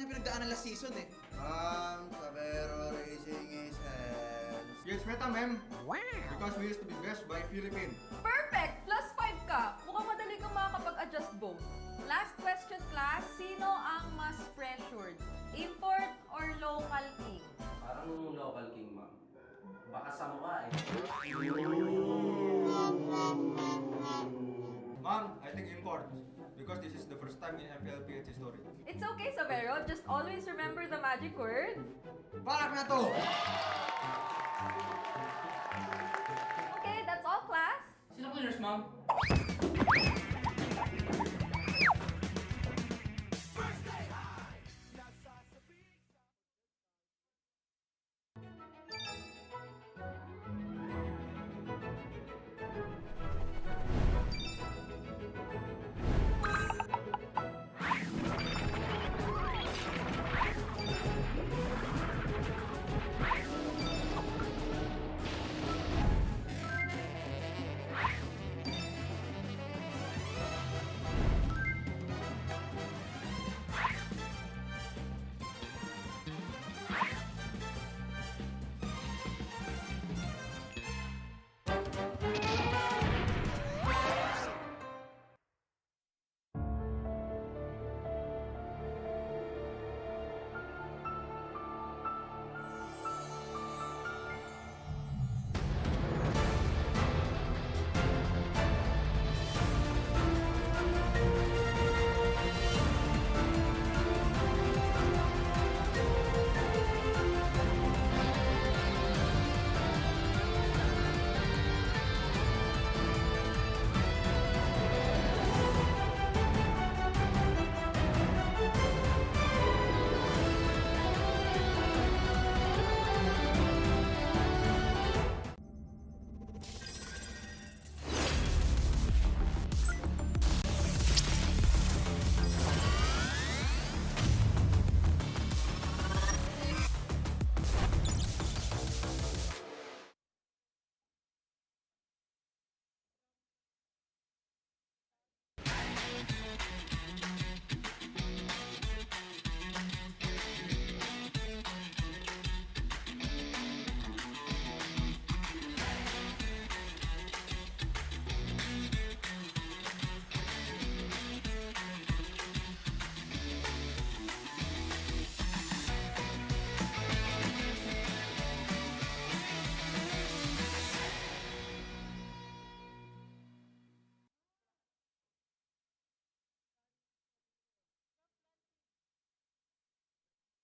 niya pinagdaanan last season eh. Sabero racing is hands. Yes, meta, ma'am. Wow! Because we used to be best by Philippine. Perfect! +5 ka. Mukhang madali kang makakapag-adjust both. Last question, class. Sino ang mas pressured? Import or local king? Parang local king, ma'am. Baka sa mukha eh. Ma'am, I think import. Because this is the first time in FILPH history. It's okay, Savero. Just always remember the magic word. Balak na to! Okay, that's all, class. Sino cleaners, ma'am?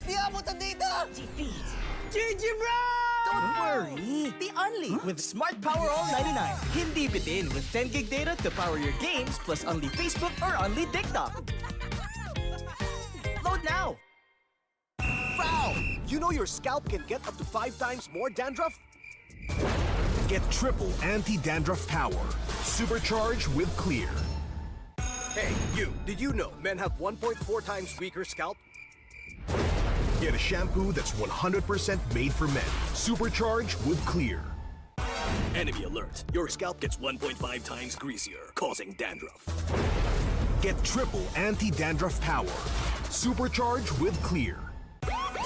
Di abutan dito! Defeat. GG bro! Don't worry. Be only with Smart Power All 99. Hindi bitin with 10 gig data to power your games plus only Facebook or only TikTok. Load now. Wow! You know your scalp can get up to 5 times more dandruff? Get triple anti-dandruff power. Supercharged with Clear. Hey, you! Did you know men have 1.4 times weaker scalp? Get a shampoo that's 100% made for men. Supercharged with Clear. Enemy alert. Your scalp gets 1.5 times greasier, causing dandruff. Get triple anti-dandruff power. Supercharged with Clear.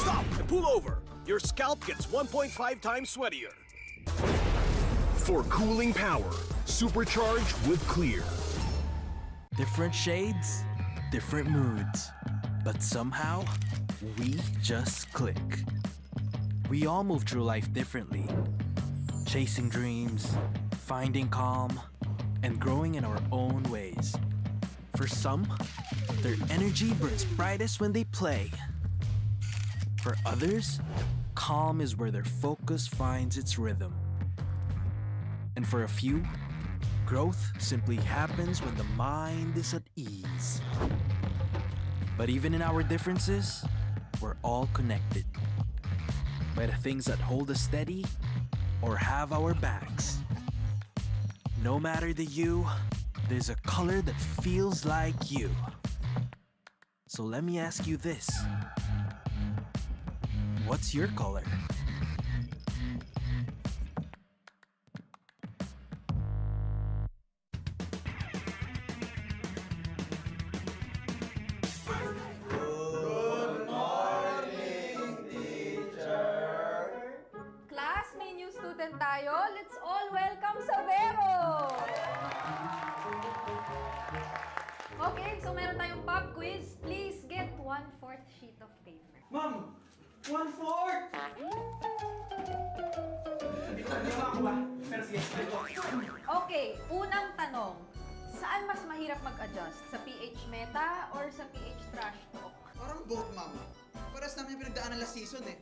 Stop and pull over. Your scalp gets 1.5 times sweatier. For cooling power, supercharged with Clear. Different shades, different moods, but somehow we just click. We all move through life differently, chasing dreams, finding calm, and growing in our own ways. For some, their energy burns brightest when they play. For others, calm is where their focus finds its rhythm. And for a few, growth simply happens when the mind is at ease. But even in our differences, we're all connected by the things that hold us steady or have our backs. No matter the you, there's a color that feels like you. So let me ask you this. What's your color? Good Okay, so meron tayong pop quiz. Please get 1/4 sheet of paper. Ma'am! 1/4! Okay, unang tanong. Saan mas mahirap mag-adjust? Sa PH meta or sa PH trash talk? Parang both, ma'am. Paras namin yung pinagdaanan last season eh.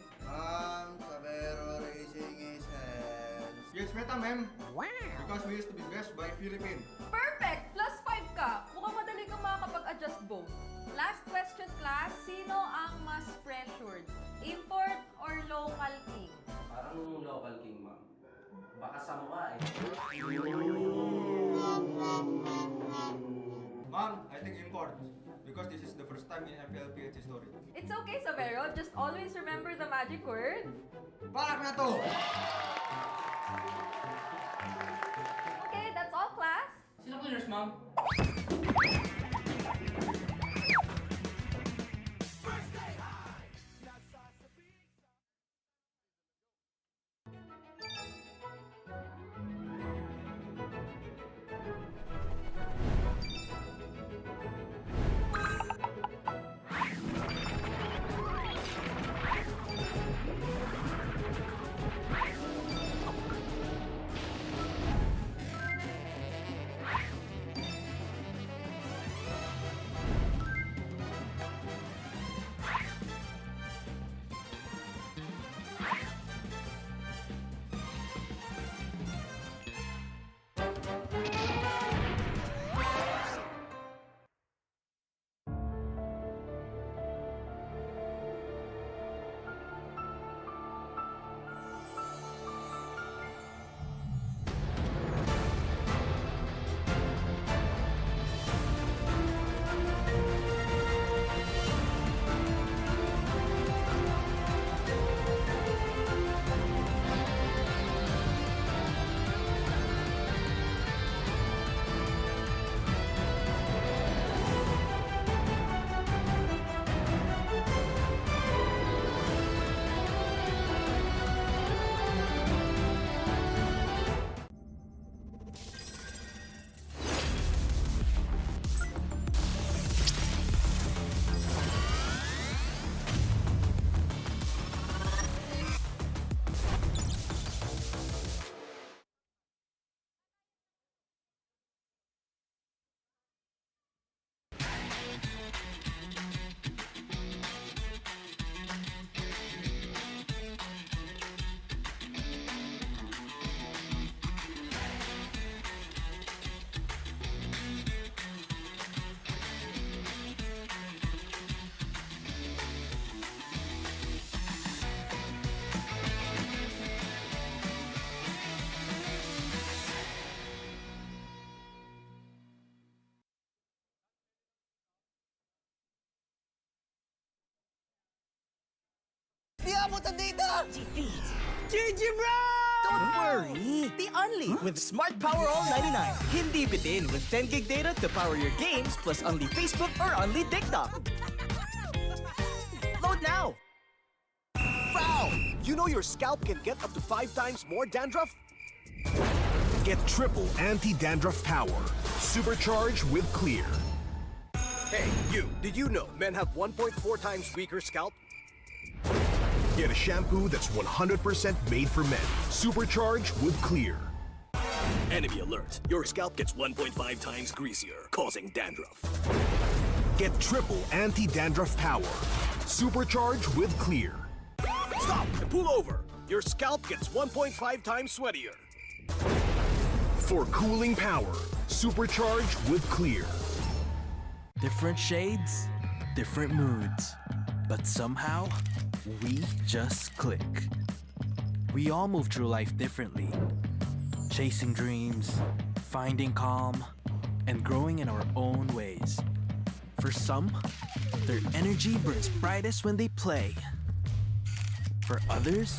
Sabero raising his hands. Yes, meta, ma'am. Wow! Because we used to be best by Philippines. Perfect! +5 ka. Mukhang madali kang makakapag-adjust both. Last question, class. Sino ang mas pressured? Import or local king? Parang local king, ma'am. Baka sa mukha eh. Ma'am, I think import. Because this is the first time in MPL history. It's okay, Savero. Just always remember the magic word. Balak na to! Okay, that's all, class. Sino cleaners, ma'am? Di abutan dito! Defeat. GG, bro! Don't worry. The Only with Smart Power All 99. Hindi bitin with 10 gig data to power your games plus only Facebook or only TikTok. Load now. Foul! You know your scalp can get up to 5 times more dandruff? Get triple anti-dandruff power. Supercharged with Clear. Hey, you, did you know men have 1.4 times weaker scalp? Get a shampoo that's 100% made for men. Supercharged with Clear. Enemy alert. Your scalp gets 1.5 times greasier, causing dandruff. Get triple anti-dandruff power. Supercharged with Clear. Stop and pull over. Your scalp gets 1.5 times sweatier. For cooling power. Supercharged with Clear. Different shades, different moods. But somehow, we just click. We all move through life differently. Chasing dreams, finding calm, and growing in our own ways. For some, their energy burns brightest when they play. For others,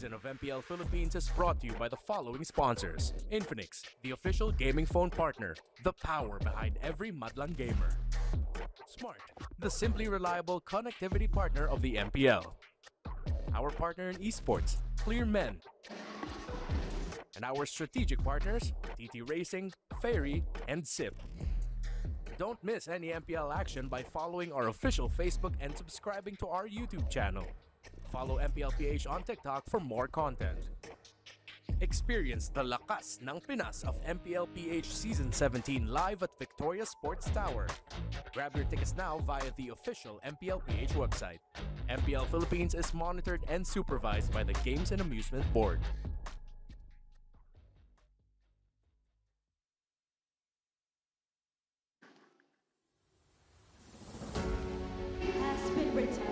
season of MPL Philippines is brought to you by the following sponsors. Infinix, the official gaming phone partner, the power behind every madlang gamer. Smart, the simply reliable connectivity partner of the MPL. Our partner in esports, Clear Men. And our strategic partners, TT Racing, Ferry, and SIP. Don't miss any MPL action by following our official Facebook and subscribing to our YouTube channel. Follow MPL PH on TikTok for more content. Experience the lakas ng Pinas of MPL PH Season 17 live at Victoria Sports Tower. Grab your tickets now via the official MPL PH website. MPL Philippines is monitored and supervised by the Games and Amusement Board. Has been written,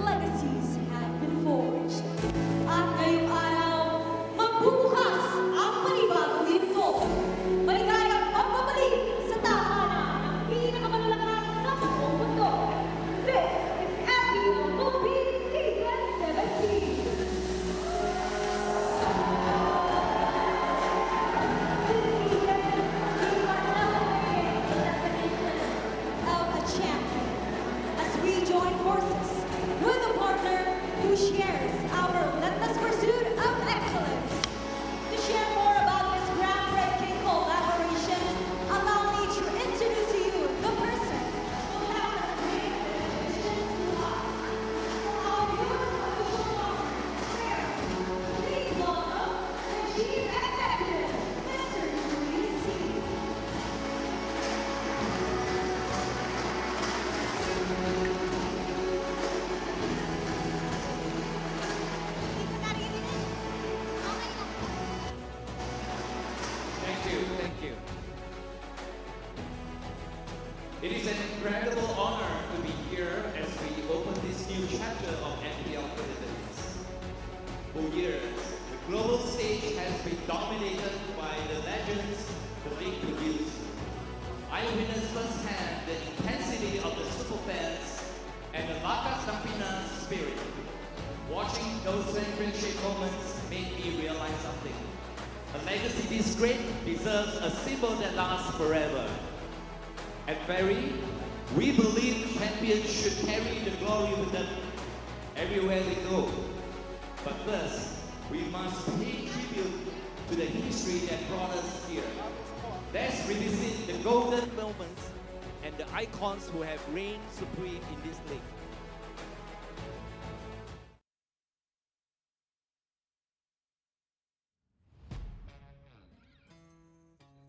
legacies have been forged. At ngayong araw, magbubukas ang panibagong yugto. Maligayang pagbabalik sa tahanan ng pinakamalalakas sa buong mundo. This is MPL Philippines Season 17. This season, we are celebrating the definition of a champion as we join forces with a partner who shares our relentless pursuit of excellence. To share more about this groundbreaking collaboration, allow me to introduce to you the person who has made this vision to us. Our beautiful partner, please welcome the Chief Executive, Mr. TWIS. Thank you. It is an incredible honor to be here as we open this new chapter of MPL Philippines. For years, the global stage has been dominated by the legends the league produced. I witnessed firsthand the intensity of the superfans and the lakas ng Pinas spirit. Watching those championship moments made me realize something. A legacy this great deserves a symbol that lasts forever. At Ferry, we believe champions should carry the glory with them everywhere they go. But first, we must pay tribute to the history that brought us here. Let's revisit the golden moments and the icons who have reigned supreme in this league.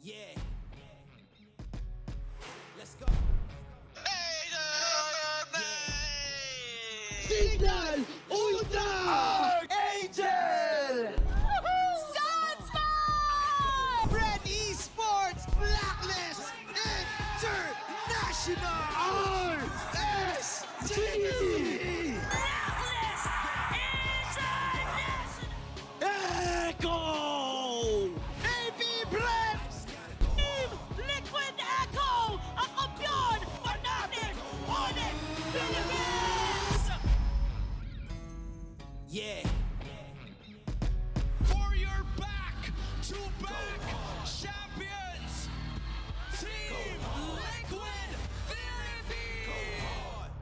Yeah. Let's go. Signal Ultra Angel! Sunspot! Red Esports Blacklist International RSG! Blacklist International! Echo! AB Blacks! Team Liquid Echo! Ang kampiyon! Fanatic! ONIC! Philippines! Yeah. For your back-to-back champions, Team Liquid Philippines!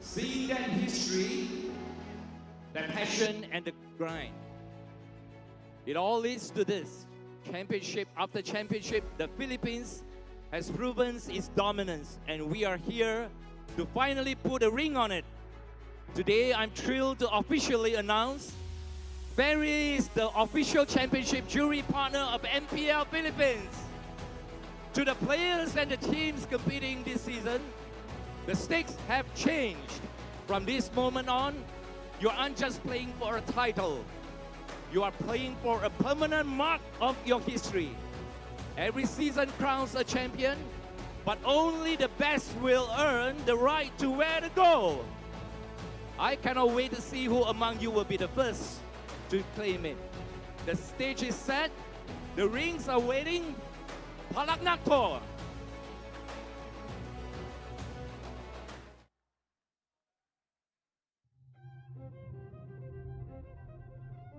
Seeing that history, that passion and the grind, it all leads to this. Championship after championship, the Philippines has proven its dominance, and we are here to finally put a ring on it. Today, I'm thrilled to officially announce Ferry is the official championship jury partner of MPL Philippines. To the players and the teams competing this season, the stakes have changed. From this moment on, you aren't just playing for a title. You are playing for a permanent mark of your history. Every season crowns a champion, but only the best will earn the right to wear the gold. I cannot wait to see who among you will be the first to claim it. The stage is set, the rings are waiting. Palaknak to!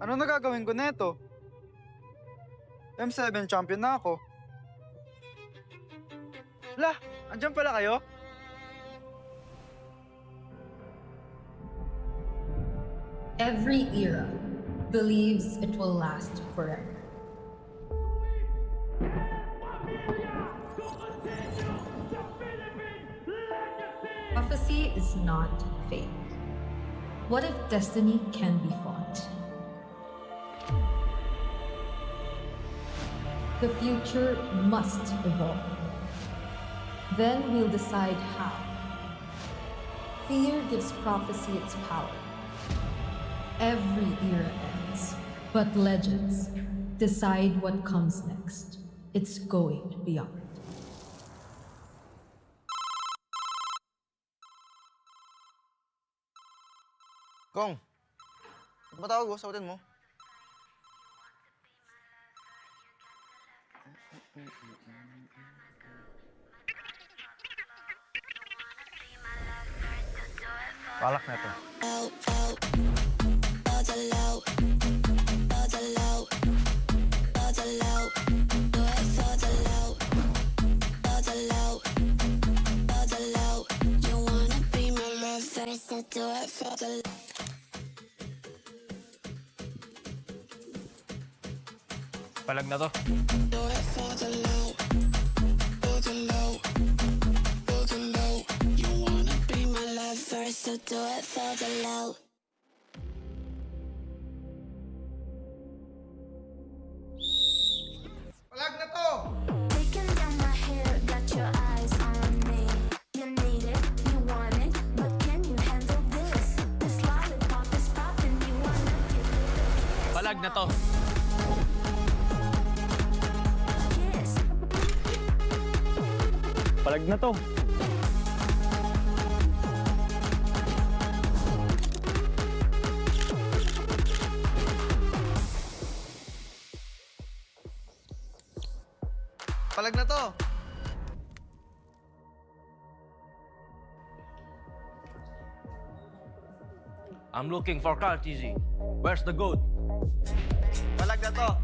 Ano na gagawin ko neto? M7 champion na ako. Lah, andyan pala kayo? Every era believes it will last forever. Prophecy is not fate. What if destiny can be fought? The future must evolve. Then we'll decide how. Fear gives prophecy its power. Every era ends, but legends decide what comes next. It's going beyond. Kong, ba't matawag ko? Sagutin mo. Balak na ito. Palag na to. So do it for the low. Palag na to! Taking down my hair, got your eyes on me. You need it, you want it, but can you handle this? This lollipop is popping, you wanna give it a kiss. Palag na to. Kiss. Palag na to. Palag na to! I'm looking for car, TZ. Where's the goat? Palag na to!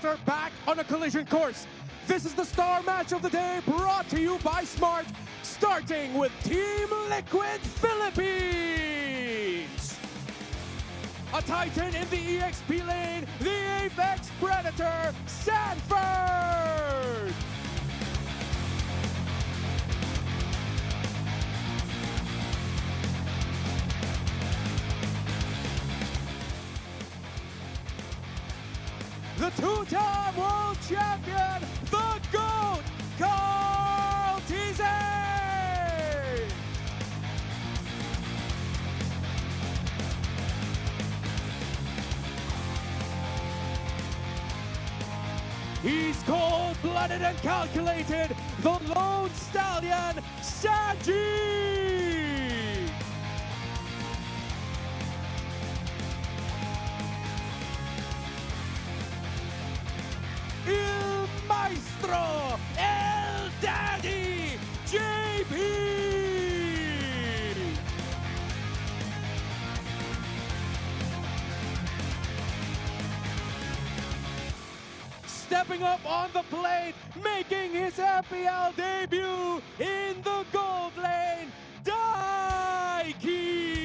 Are back on a collision course. This is the star match of the day, brought to you by Smart, starting with Team Liquid Philippines. A titan in the EXP lane, the Apex Predator, Sanford. The two-time world champion, the GOAT, Carl TZ! He's cold-blooded and calculated, the lone stallion, Sanji! Il Maestro, El Daddy, JP! Stepping up on the plate, making his MPL debut in the gold lane, Daiki!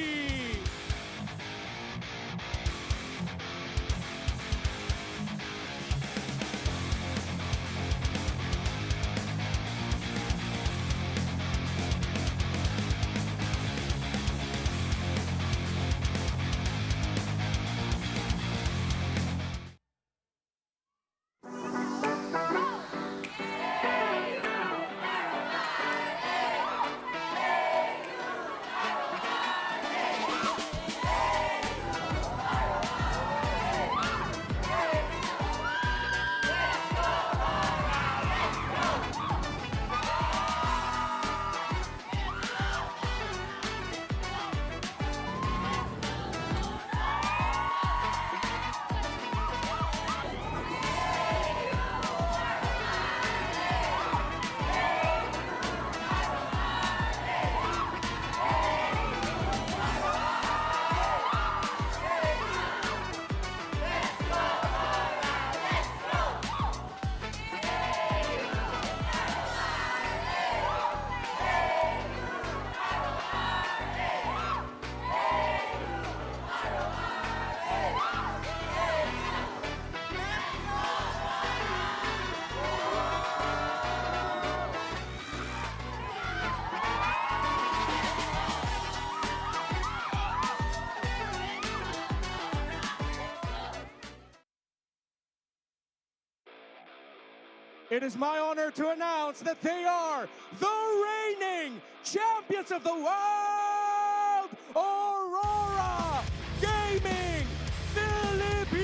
It is my honor to announce that they are the reigning champions of the world, Aurora Gaming Philippines!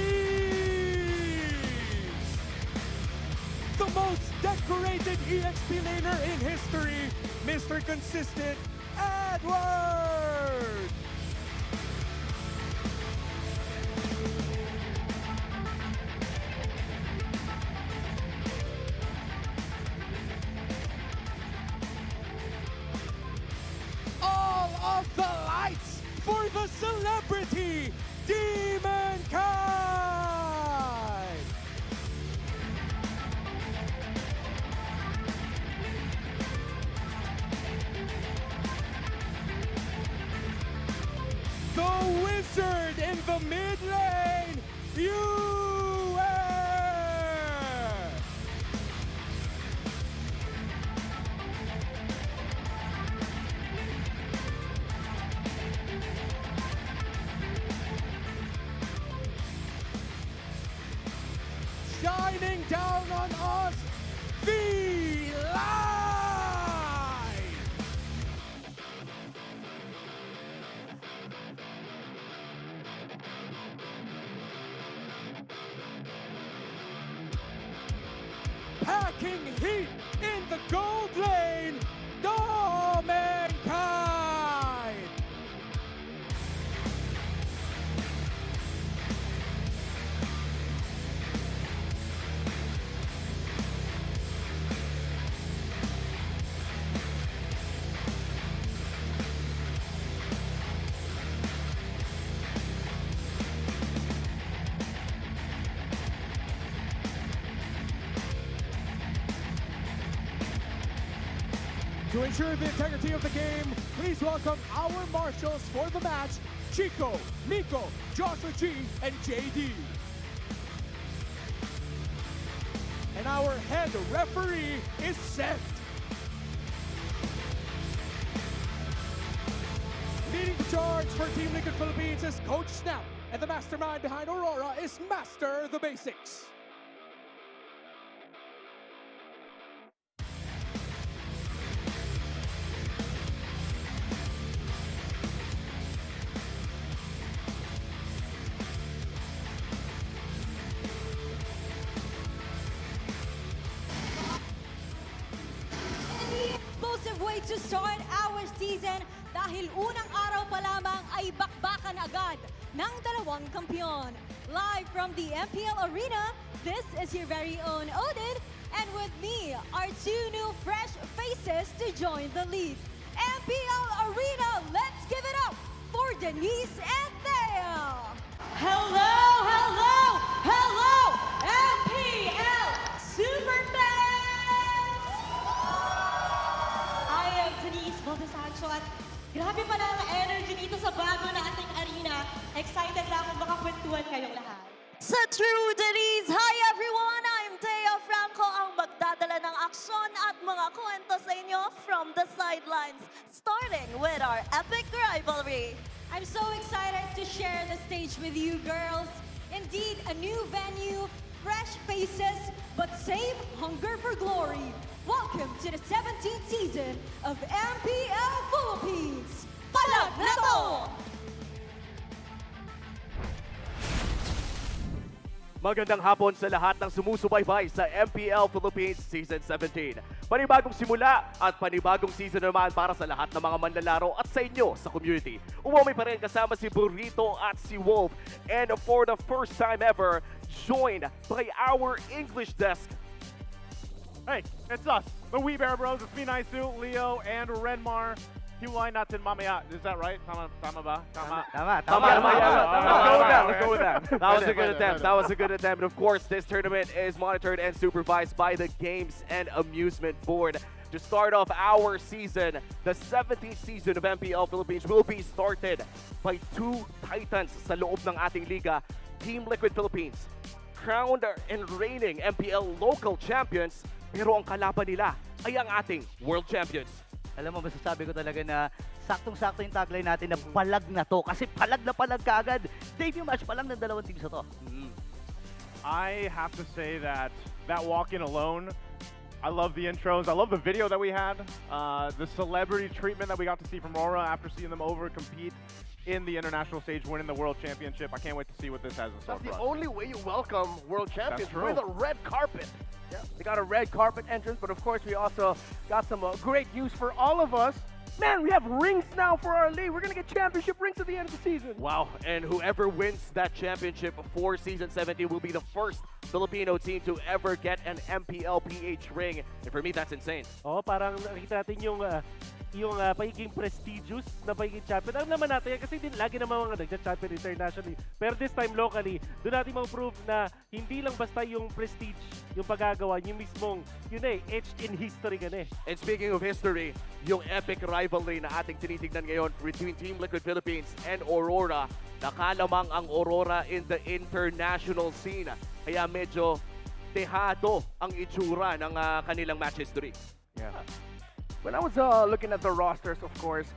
The most decorated EXP laner in history, Mr. Consistent Edward! All of the lights for the celebrity Demon Kai! The wizard in the mid lane, US! Shining down on us, the light! Packing heat in the gold lane, Domenkai! To ensure the integrity of the game, please welcome our marshals for the match, Chico, Miko, Joshua G, and JD. And our head referee is Seth. Leading the charge for Team Liquid Philippines is Coach Snap, and the mastermind behind Aurora is Master the Basics. Way to start our season dahil unang araw pa lamang ay bakbakan agad ng dalawang kampiyon. Live from the MPL Arena, this is your very own Odin, and with me are two new fresh faces to join the lead. MPL Arena, let's give it up for Denise and Thea! Hello, hello, hello, MPL Superfans! At grabe pala ang energy dito sa bago nating arena. Excited lang kung makakwentuhan kayong lahat. Sa True Denise, hi everyone! I'm Thea Franco, ang magdadala ng aksyon at mga kwento sa inyo from the sidelines, starting with our epic rivalry. I'm so excited to share the stage with you girls. Indeed, a new venue, fresh faces, but same hunger for glory. Welcome to the 17th season of MPL Philippines. Palag na to! Magandang hapon sa lahat ng sumusubaybay sa MPL Philippines Season 17. Panibagong simula at panibagong season naman para sa lahat ng mga manlalaro at sa inyo sa community. Umami pa rin kasama si Burrito at si Wolf. And for the first time ever, joined by our English desk. Hey, it's us, the We Bear Bros. It's me, Naisu, Leo, and Renmar. Hiwalay natin mamaya. Is that right? Tama ba? Tama. Let's go with that. That was a good attempt. That was a good attempt. And of course, this tournament is monitored and supervised by the Games and Amusement Board. To start off our season, the 17th season of MPL Philippines will be started by two titans sa loob ng ating liga, Team Liquid Philippines, crowned and reigning MPL local champions, pero ang kalaban nila ay ang ating world champions. Alam mo, masasabi ko talaga na saktong-sakto yung tagline natin na palag na to. Kasi palag na palag kaagad. Debut match pa lang ng dalawang teams na to. I have to say that walk-in alone I love the intros. I love the video that we had. The celebrity treatment that we got to see from RORA after seeing them compete in the international stage, winning the world championship. I can't wait to see what this has in store That's for the us. only way you welcome world champions true. with a red carpet. Yeah, we got a red carpet entrance, but of course we also got some great news for all of us. Man, we have rings now for our league. We're going to get championship rings at the end of the season. Wow, and whoever wins that championship for Season 17 will be the first Filipino team to ever get an MPL PH ring. And for me, that's insane. Oh, parang nakita natin yung pagiging prestigious na pagiging champion. Alam naman natin kasi lagi naman mga nagja-champion internationally. Pero this time locally, doon natin ma-prove na hindi lang basta yung prestige yung pagagawa, yung mismong, etched in history ka na And speaking of history, yung epic rivalry na ating tinitignan ngayon between Team Liquid Philippines and Aurora, nakalamang ang Aurora in the international scene. Kaya medyo dehado ang itsura ng kanilang match history. Yeah. When I was looking at the rosters, of course,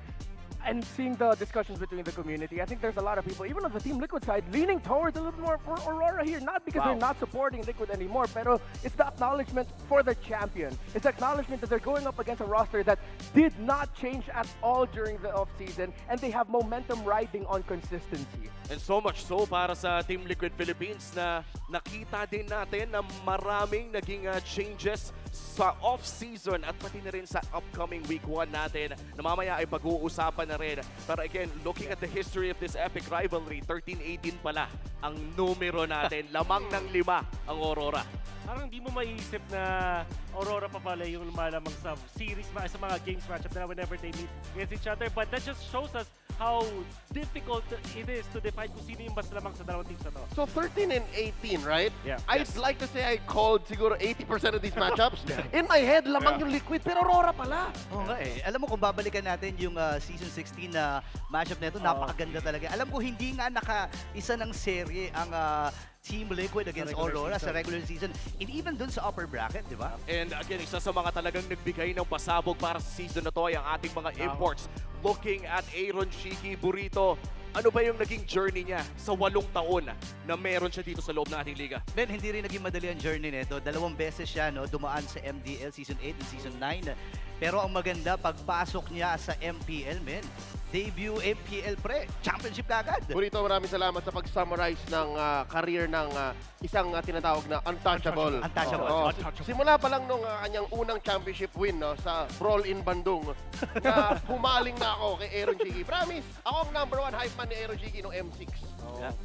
and seeing the discussions between the community, I think there's a lot of people, even on the Team Liquid side, leaning towards a little more for Aurora here. Not because they're not supporting Liquid anymore, pero it's the acknowledgement for the champion. It's the acknowledgement that they're going up against a roster that did not change at all during the off-season, and they have momentum riding on consistency. And so much so para sa Team Liquid Philippines na nakita din natin na maraming naging changes sa off-season at pati na rin sa upcoming week 1 natin na mamaya ay pag-uusapan na rin. Pero again, looking at the history of this epic rivalry, 13-18 pala ang numero natin. Lamang ng 5 ang Aurora. Parang hindi mo maiisip na Aurora pa pala yung lumalamang sa series, sa mga games matchup na whenever they meet against each other. But that just shows us how difficult it is to define kung sino yung mas lamang sa dalawang teams na to. So 13 and 18, right? Yeah. I'd like to say I called siguro 80% of these matchups. In my head, lamang yung Liquid, pero Aurora pala. Oo nga eh. Alam mo kung babalikan natin yung Season 16 na matchup na ito, napakaganda talaga. Alam ko hindi nga naka-isa ng serye ang Team Liquid against Aurora sa regular season and even dun sa upper bracket, di ba? And again, isa sa mga talagang nagbigay ng pasabog para sa season na to ay ang ating mga imports. Looking at Aaron Shiki Burrito, ano ba yung naging journey niya sa 8 taon na meron siya dito sa loob ng ating liga? Then, hindi rin naging madali ang journey nito. 2 beses siya dumaan sa MDL Season 8 and Season 9. Pero ang maganda, pagpasok niya sa MPL, debut MPL pre, championship kagad. Burrito, maraming salamat sa pag-summarize ng career ng isang tinatawag na untouchable. Simula pa lang nung kanyang unang championship win sa Brawl in Bandung, na humaling na ako kay Aaron Shiki. Promise, ako ang #1 hype man ni Aaron Shiki noong M6.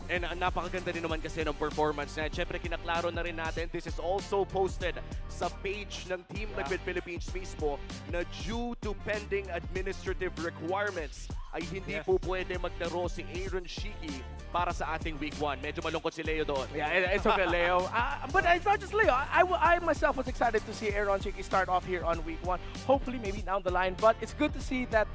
And napakaganda din naman kasi ng performance niya. Siyempre, kinaklaro na rin natin, this is also posted sa page ng Team Liquid Philippines mismo na due to pending administrative requirements ay hindi po pwede maglaro si Aaron Shiki para sa ating week 1. Medyo malungkot si Leo doon. Yeah, it's okay, Leo. But it's not just Leo. I myself was excited to see Aaron Shiki start off here on week 1. Hopefully, maybe down the line. But it's good to see that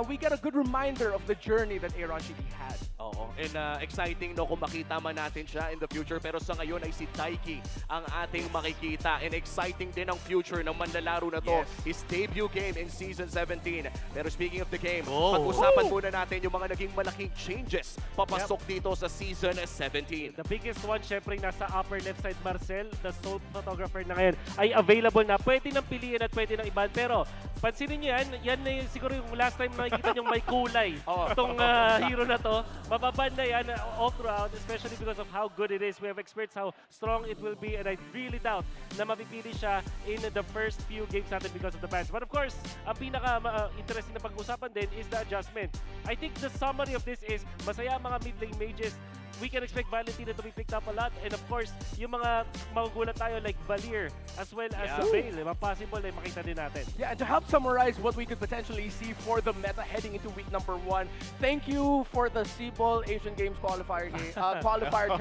we get a good reminder of the journey that Aaron Shiki had. Oo. And exciting kung makita man natin siya in the future. Pero sa ngayon ay si Taiki ang ating makikita. And exciting din ang future ng manlalaro na to. His debut game in Season 17. Pero speaking of the game, pag-usapan muna natin yung mga naging malaking changes papasok dito sa Season 17. The biggest one, syempre nasa upper left side, Marcel, the sole photographer na ngayon, ay available na. Pwede nang piliin at pwede nang iban. Pero pansinin nyo yan na yung, siguro yung last time nakikita nyo may kulay. Itong hero na to, mababan na yan all throughout, especially because of how good it is. We have experts how strong it will be, and I really doubt na mapipili siya in the first few games natin because of the bans. But of course, ang pinaka-interesting na pag-usapan din is the adjustment. I think the summary of this is masaya ang mga mid-lane mages. We can expect Valentina to be picked up a lot, and of course, yung mga magugulat tayo like Valir as well as Bale, possible na makita din natin. Yeah, and to help summarize what we could potentially see for the meta heading into week #1, thank you for the Seaball Asian Games qualifier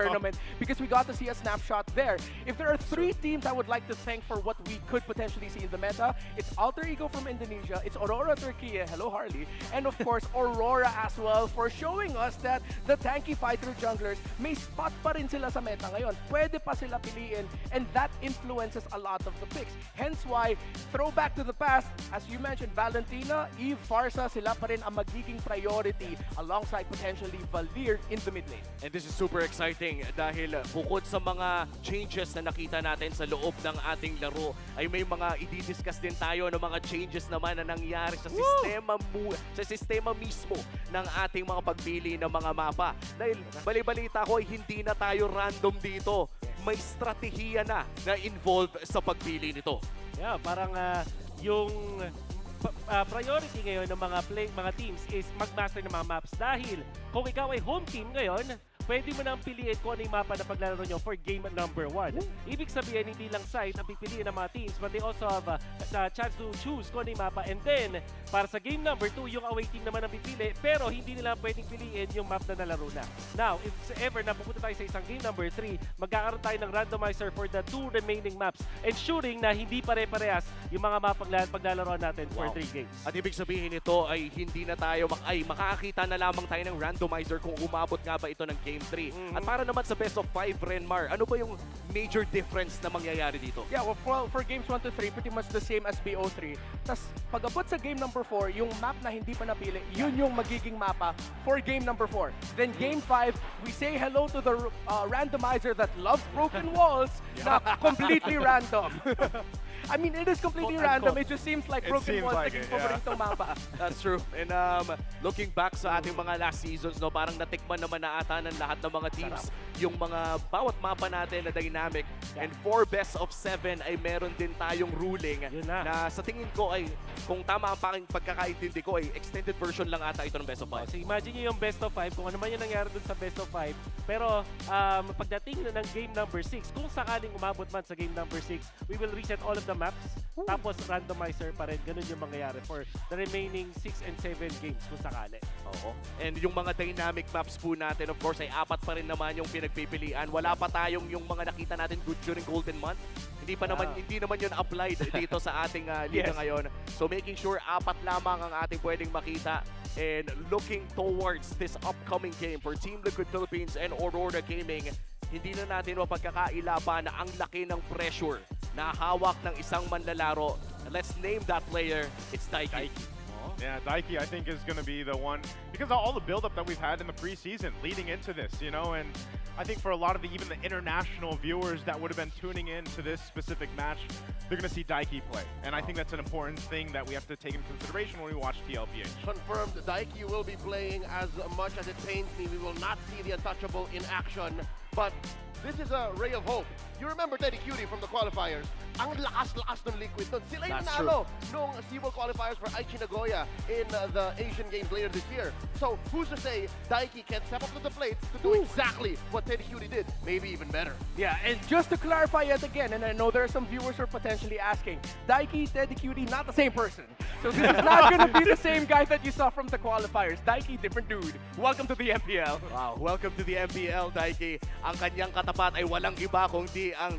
tournament, because we got to see a snapshot there. If there are 3 teams I would like to thank for what we could potentially see in the meta, it's Alter Ego from Indonesia, it's Aurora Turkey, hello Harley, and of course Aurora as well for showing us that the tanky fighter jungler may spot pa rin sila sa meta ngayon. Pwede pa sila piliin, and that influences a lot of the picks. Hence why, throwback to the past, as you mentioned, Valentina, Eve, Farsa, sila pa rin ang magiging priority alongside potentially Valir in the mid lane. And this is super exciting dahil bukod sa mga changes na nakita natin sa loob ng ating laro, ay may mga i-discuss din tayo ng mga changes naman na nangyari sa sistema mismo ng ating mga pagpili ng mga mapa. Dahil bali-balita ko ay hindi na tayo random dito. May strategiya na involved sa pagpili nito. Yeah, parang yung priority ngayon ng mga teams is mag-master ng mga maps. Dahil kung ikaw ay home team ngayon, pwede mo nang piliin kung ano yung mapa na paglalaro nyo for game number 1. Ibig sabihin, hindi lang side ang pipiliin ng mga teams, but they also have a chance to choose kung ano yung mapa. And then, para sa game number 2, yung away team naman ang pipili, pero hindi nila pwedeng piliin yung map na nalaro na. Now, if ever napupunta tayo sa isang game number 3, magkakaroon tayo ng randomizer for the 2 remaining maps, ensuring na hindi pare-parehas yung mga map paglalaro natin for 3 games. At ibig sabihin nito ay hindi na tayo makakakita na lamang tayo ng randomizer kung umabot nga ba ito ng game 3. At para naman sa best of 5, Renmar, ano ba yung major difference na mangyayari dito? Yeah, well, for games 1 to 3, pretty much the same as BO3. Tapos, pag-abot sa game number 4, yung map na hindi pa napili, yun yung magiging mapa for game number 4. Then game 5, we say hello to the randomizer that loves broken walls na completely random. I mean, it is completely random. It just seems like broken walls naging paboritong mapa. That's true. And looking back sa ating mga last seasons, no, parang natikman naman na ata ng lahat ng mga teams yung mga bawat mapa natin na dynamic. And for best of 7 ay meron din tayong ruling na sa tingin ko ay, kung tama ang pagkakaintindi ko, ay extended version lang ata ito ng best of 5. So imagine nyo yung best of 5, kung ano man yung nangyari dun sa best of 5. Pero pagdating na ng game number 6, kung sakaling umabot man sa game number 6, we will reset all of the maps. Tapos randomizer pa rin. Ganun yung mangyayari for the remaining 6 and 7 games kung sakali. Oo. And yung mga dynamic maps po natin, of course, ay 4 pa rin naman yung pinagpipilian. Wala pa tayong yung mga nakita natin good during Golden Month. Hindi naman yun applied dito sa ating liga ngayon. So making sure 4 lamang ang ating pwedeng makita. And looking towards this upcoming game for Team Liquid Philippines and Aurora Gaming, hindi na natin mapagkakailaban na ang laki ng pressure na hawak ng isang manlalaro. Let's name that player. It's Daiki. Yeah, Daiki, I think, is going to be the one, because of all the build-up that we've had in the preseason leading into this, you know, and I think for a lot of even the international viewers that would have been tuning in to this specific match, they're going to see Daiki play. And I think that's an important thing that we have to take into consideration when we watch TLPH. Confirmed, Daiki will be playing. As much as it pains me, we will not see the untouchable in action, but this is a ray of hope. You remember Teddy Cutie from the qualifiers? Ang lakas-lakas ng Liquid doon. Sila yung nanalo nung SeaWorld qualifiers for Aichi Nagoya in the Asian Games later this year. So who's to say Daiki can step up to the plate to do exactly what Teddy Cutie did, maybe even better. Yeah, and just to clarify yet again, and I know there are some viewers who are potentially asking, Daiki, Teddy Cutie, not the same person. So this is not going to be the same guy that you saw from the qualifiers. Daiki, different dude. Welcome to the MPL. Wow, welcome to the MPL, Daiki. Ang kanyang katapat ay walang iba kundi ang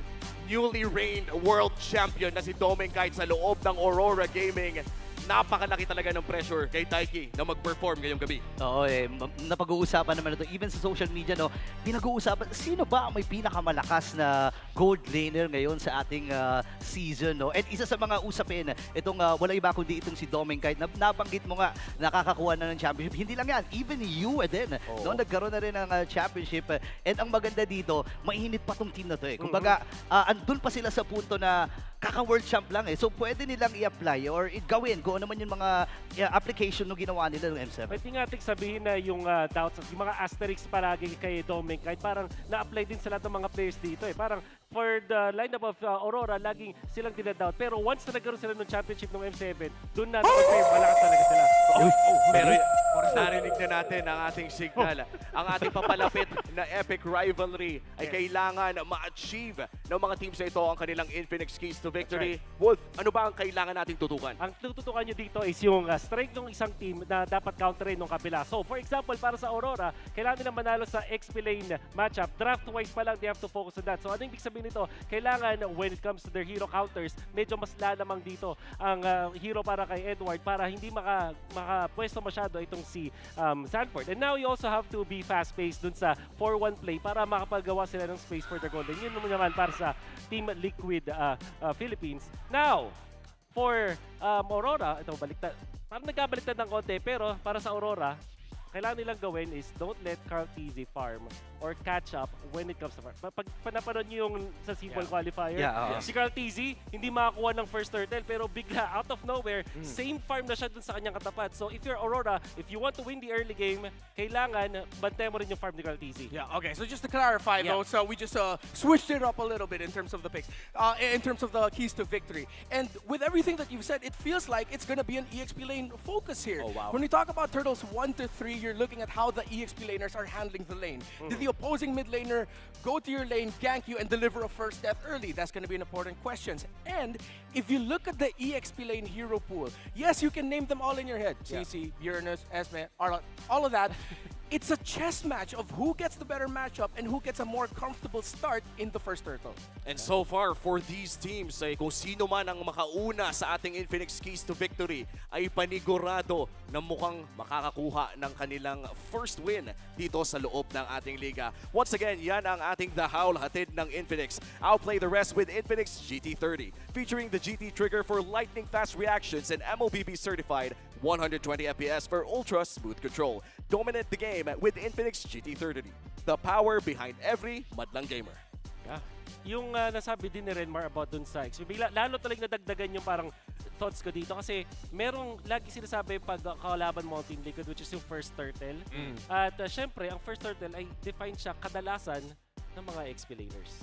newly reigned world champion na si Domeng kahit sa loob ng Aurora Gaming. Napakalaki talaga ng pressure kay Daiki na mag-perform ngayong gabi. Oo, napag-uusapan naman ito. Even sa social media, no, pinag-uusapan, sino ba ang may pinakamalakas na gold laner ngayon sa ating season, no? And isa sa mga usapin, itong wala iba kundi itong si Domeng, kahit nabanggit mo nga, nakakakuha na ng championship. Hindi lang yan, even you din, no, nagkaroon na rin ng championship. And ang maganda dito, mainit pa tong team na to. Kumbaga, andun pa sila sa punto na kaka-world champ lang so pwede nilang i-apply or gawin kung ano man yung mga application na ginawa nila ng M7. Pwede nga natin sabihin na yung doubts, yung mga asterisks palagi kay Domeng, kahit parang na-apply din sa lahat ng mga players dito Parang for the lineup of Aurora, laging silang dinadoubt. Pero once na nagkaroon sila ng championship ng M7, doon na malakas talaga sila. Pero narinig na natin ang ating signal. Ang ating papalapit na epic rivalry ay kailangan ma-achieve ng mga teams na ito ang kanilang Infinix keys to victory. Wolf, ano ba ang kailangan nating tutukan? Ang tutukan nyo dito is yung strength ng isang team na dapat counterin ng kabila. So for example, para sa Aurora, kailangan nila manalo sa XP lane matchup. Draft wise pa lang, they have to focus on that. So ano yung sabihin nito? Kailangan when it comes to their hero counters, medyo mas lalamang dito ang hero para kay Edward para hindi makapwesto masyado itong si Sanford. And now you also have to be fast-paced dun sa 4-1 play para makapagawa sila ng space for the golden. Yun naman para sa Team Liquid Philippines. Now, for Aurora, ito baliktad. Parang nagkabaliktad ng konti, pero para sa Aurora, kailangan nilang gawin is don't let Carl TZ farm or catch up when it comes to farm. Pag panapanood nyo yung sa Seaball qualifier, si Carl TZ hindi makakuha ng first turtle pero bigla out of nowhere, same farm na siya dun sa kanyang katapat. So if you're Aurora, if you want to win the early game, kailangan bantay mo rin yung farm ni Carl TZ. Yeah, okay. So just to clarify though, so we just switched it up a little bit in terms of the picks, in terms of the keys to victory. And with everything that you've said, it feels like it's going to be an EXP lane focus here. Oh, wow. When we talk about Turtles 1 to 3, you're looking at how the EXP laners are handling the lane. Did the opposing mid laner go to your lane, gank you, and deliver a first death early? That's going to be an important question. And if you look at the EXP lane hero pool, yes, you can name them all in your head. CC, Uranus, Esme, Arla, all of that. It's a chess match of who gets the better matchup and who gets a more comfortable start in the first turtle. And so far, for these teams, ay kung sino man ang makauna sa ating Infinix Keys to Victory ay panigurado na mukhang makakakuha ng kanilang first win dito sa loob ng ating liga. Once again, yan ang ating The Howl hatid ng Infinix. Outplay the rest with Infinix GT30, featuring the GT trigger for lightning-fast reactions and MOBB certified 120 FPS for ultra smooth control. Dominate the game with Infinix GT30, the power behind every madlang gamer. Yeah. Yung nasabi din ni Renmar about dun sa XP, lalo talagang nadagdagan yung parang thoughts ko dito kasi merong lagi sinasabi pag kalaban mo ang Team Liquid, which is yung first turtle. At syempre, ang first turtle ay define siya kadalasan ng mga XP laners.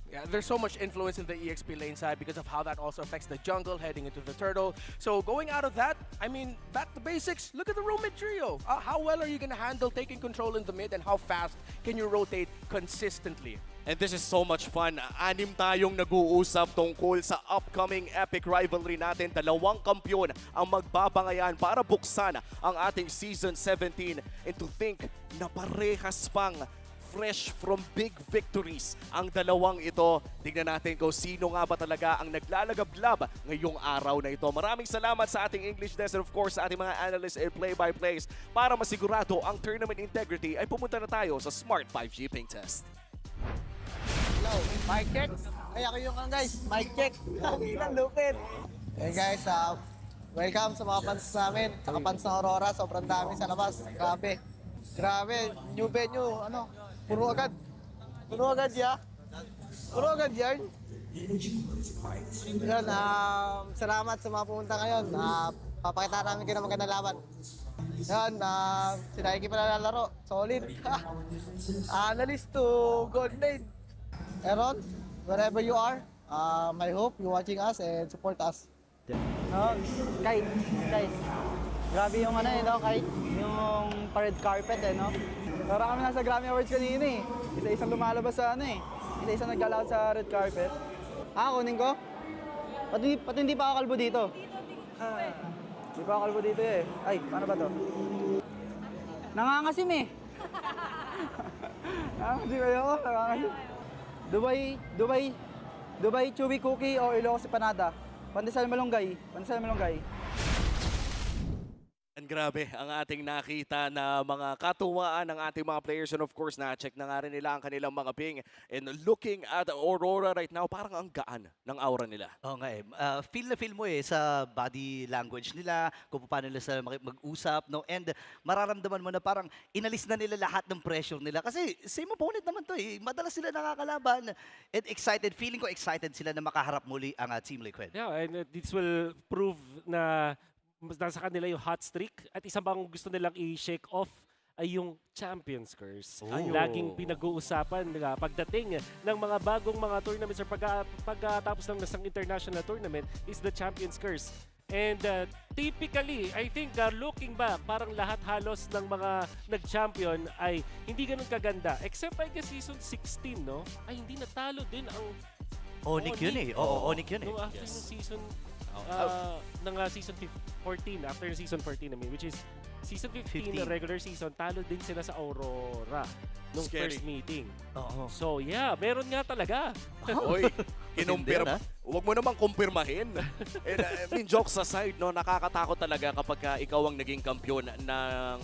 Yeah, there's so much influence in the EXP lane side because of how that also affects the jungle heading into the turtle. So going out of that, I mean, back to basics, look at the row mid trio. How well are you going to handle taking control in the mid and how fast can you rotate consistently? And this is so much fun. 6 tayong nag-uusap tungkol sa upcoming epic rivalry natin. 2 kampyon ang magbabangayan para buksan ang ating Season 17. And to think na parehas pang fresh from big victories ang dalawang ito. Tignan natin kung sino nga ba talaga ang naglalagablab ngayong araw na ito. Maraming salamat sa ating English desk and of course sa ating mga analysts and play-by-plays. Para masigurado ang tournament integrity ay pumunta na tayo sa Smart 5G Ping Test. Hello, mic check. Ay, ako yung guys, mic check. Ang lupit. Hey guys, welcome sa mga fans namin. Saka fans ng Aurora, sobrang dami sa labas. Grabe. Grabe, new venue, Puro agad ya. Puro agad yan. Yan, salamat sa mga pumunta ngayon. Papakita namin kayo ng magandang laban. Yan, sila Iki pala lalaro. Solid. Analyst to gold lane. Aaron, wherever you are, I hope you're watching us and support us. Guys, grabe yung Kite, yung red carpet no? Parang kami nasa Grammy Awards kanina Isa-isang lumalabas sa Isa-isang nag-galaw sa red carpet. Kunin ko? Pati hindi pa ako kalbo dito. Hindi pa ako kalbo dito Ay, paano ba to? Nangangasim Nangangasim kayo ako, nangangasim. Dubai chewy cookie o Ilocos Panada. Pandesal malunggay. And grabe ang ating nakita na mga katuwaan ng ating mga players and of course na-check na nga rin nila ang kanilang mga ping. And looking at Aurora right now, parang ang gaan ng aura nila. Oo nga feel na feel mo sa body language nila, kung paano nila sa mag-usap, no? And mararamdaman mo na parang inalis na nila lahat ng pressure nila. Kasi same opponent naman to Madalas sila nakakalaban. And feeling ko excited sila na makaharap muli ang Team Liquid. Yeah, and this will prove na nasa kanila yung hot streak at isa bang gusto nilang i-shake off ay yung Champions Curse. Laging pinag-uusapan pagdating ng mga bagong mga tournaments or pagkatapos ng isang international tournament is the Champions Curse. And typically, I think looking back, parang lahat halos ng mga nag-champion ay hindi ganun kaganda. Except I guess season 16, no? Ay hindi natalo din ang ONIC yun ONIC yun No, after yung season ng season 14, after season 14 which is season 15 na regular season, talo din sila sa Aurora nung first meeting. So yeah, meron nga talaga. Oy, kinumpirma. Huwag mo namang kumpirmahin. And, jokes aside, nakakatakot talaga kapag ikaw ang naging kampiyon ng,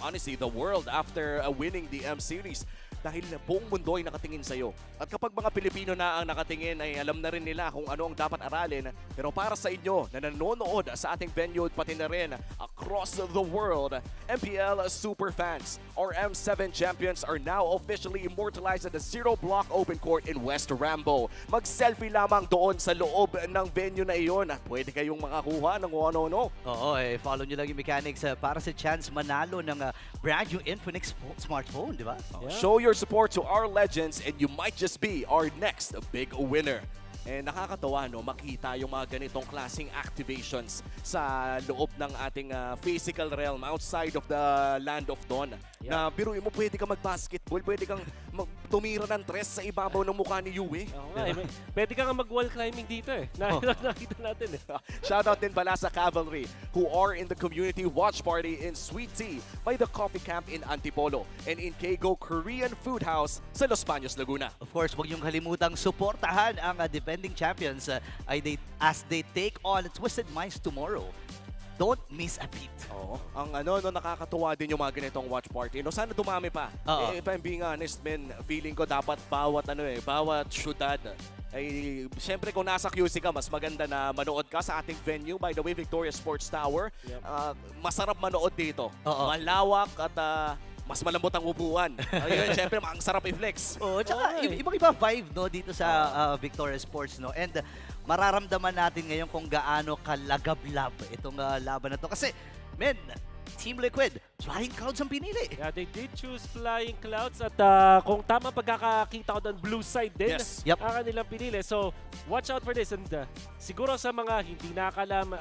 honestly, the world after winning the M Series. dahil buong mundo ay nakatingin sa'yo. At kapag mga Pilipino na ang nakatingin ay alam na rin nila kung ano ang dapat aralin. Pero para sa inyo na nanonood sa ating venue pati na rin across the world, MPL Superfans or M7 champions are now officially immortalized at the Zero Block Open Court in West Rambo. Mag-selfie lamang doon sa loob ng venue na iyon at pwede kayong makakuha ng ano-ano. Oo, follow nyo lang yung mechanics para sa chance manalo ng brand new Infinix smartphone, di ba? Show your support to our legends and you might just be our next big winner. Eh, nakakatawa no, makita yung mga ganitong klaseng activations sa loob ng ating physical realm outside of the land of Dawn. Na biruin mo, pwede ka mag-basketball, pwede kang tumira ng tres sa ibabaw ng mukha ni Yue. Pwede ka nga mag-wall climbing dito eh. Nakita natin eh. Shoutout din pala sa Cavalry who are in the community watch party in Sweet Tea by the Coffee Camp in Antipolo and in Keigo Korean Food House sa Los Baños, Laguna. Of course, huwag niyong kalimutang suportahan ang defending champions as they take on Twisted Minds tomorrow. Don't miss a beat. Oo. Ang nakakatuwa din yung mga ganitong watch party. No, sana dumami pa. If I'm being honest, man, feeling ko dapat bawat syudad ay siyempre kung nasa QC ka, mas maganda na manood ka sa ating venue. By the way, Victoria Sports Tower. Masarap manood dito. Malawak at mas malambot ang upuan. Ayun, siyempre, ang sarap i-flex. Tsaka ibang-iba vibe no, dito sa Victoria Sports. No? And mararamdaman natin ngayon kung gaano kalagablab itong laban na to. Kasi, men, Team Liquid, Flying Clouds ang pinili. Yeah, they did choose Flying Clouds at kung tama pagkakakita ko doon, blue side din ang kanilang pinili. So, watch out for this. And siguro sa mga hindi nakakalam,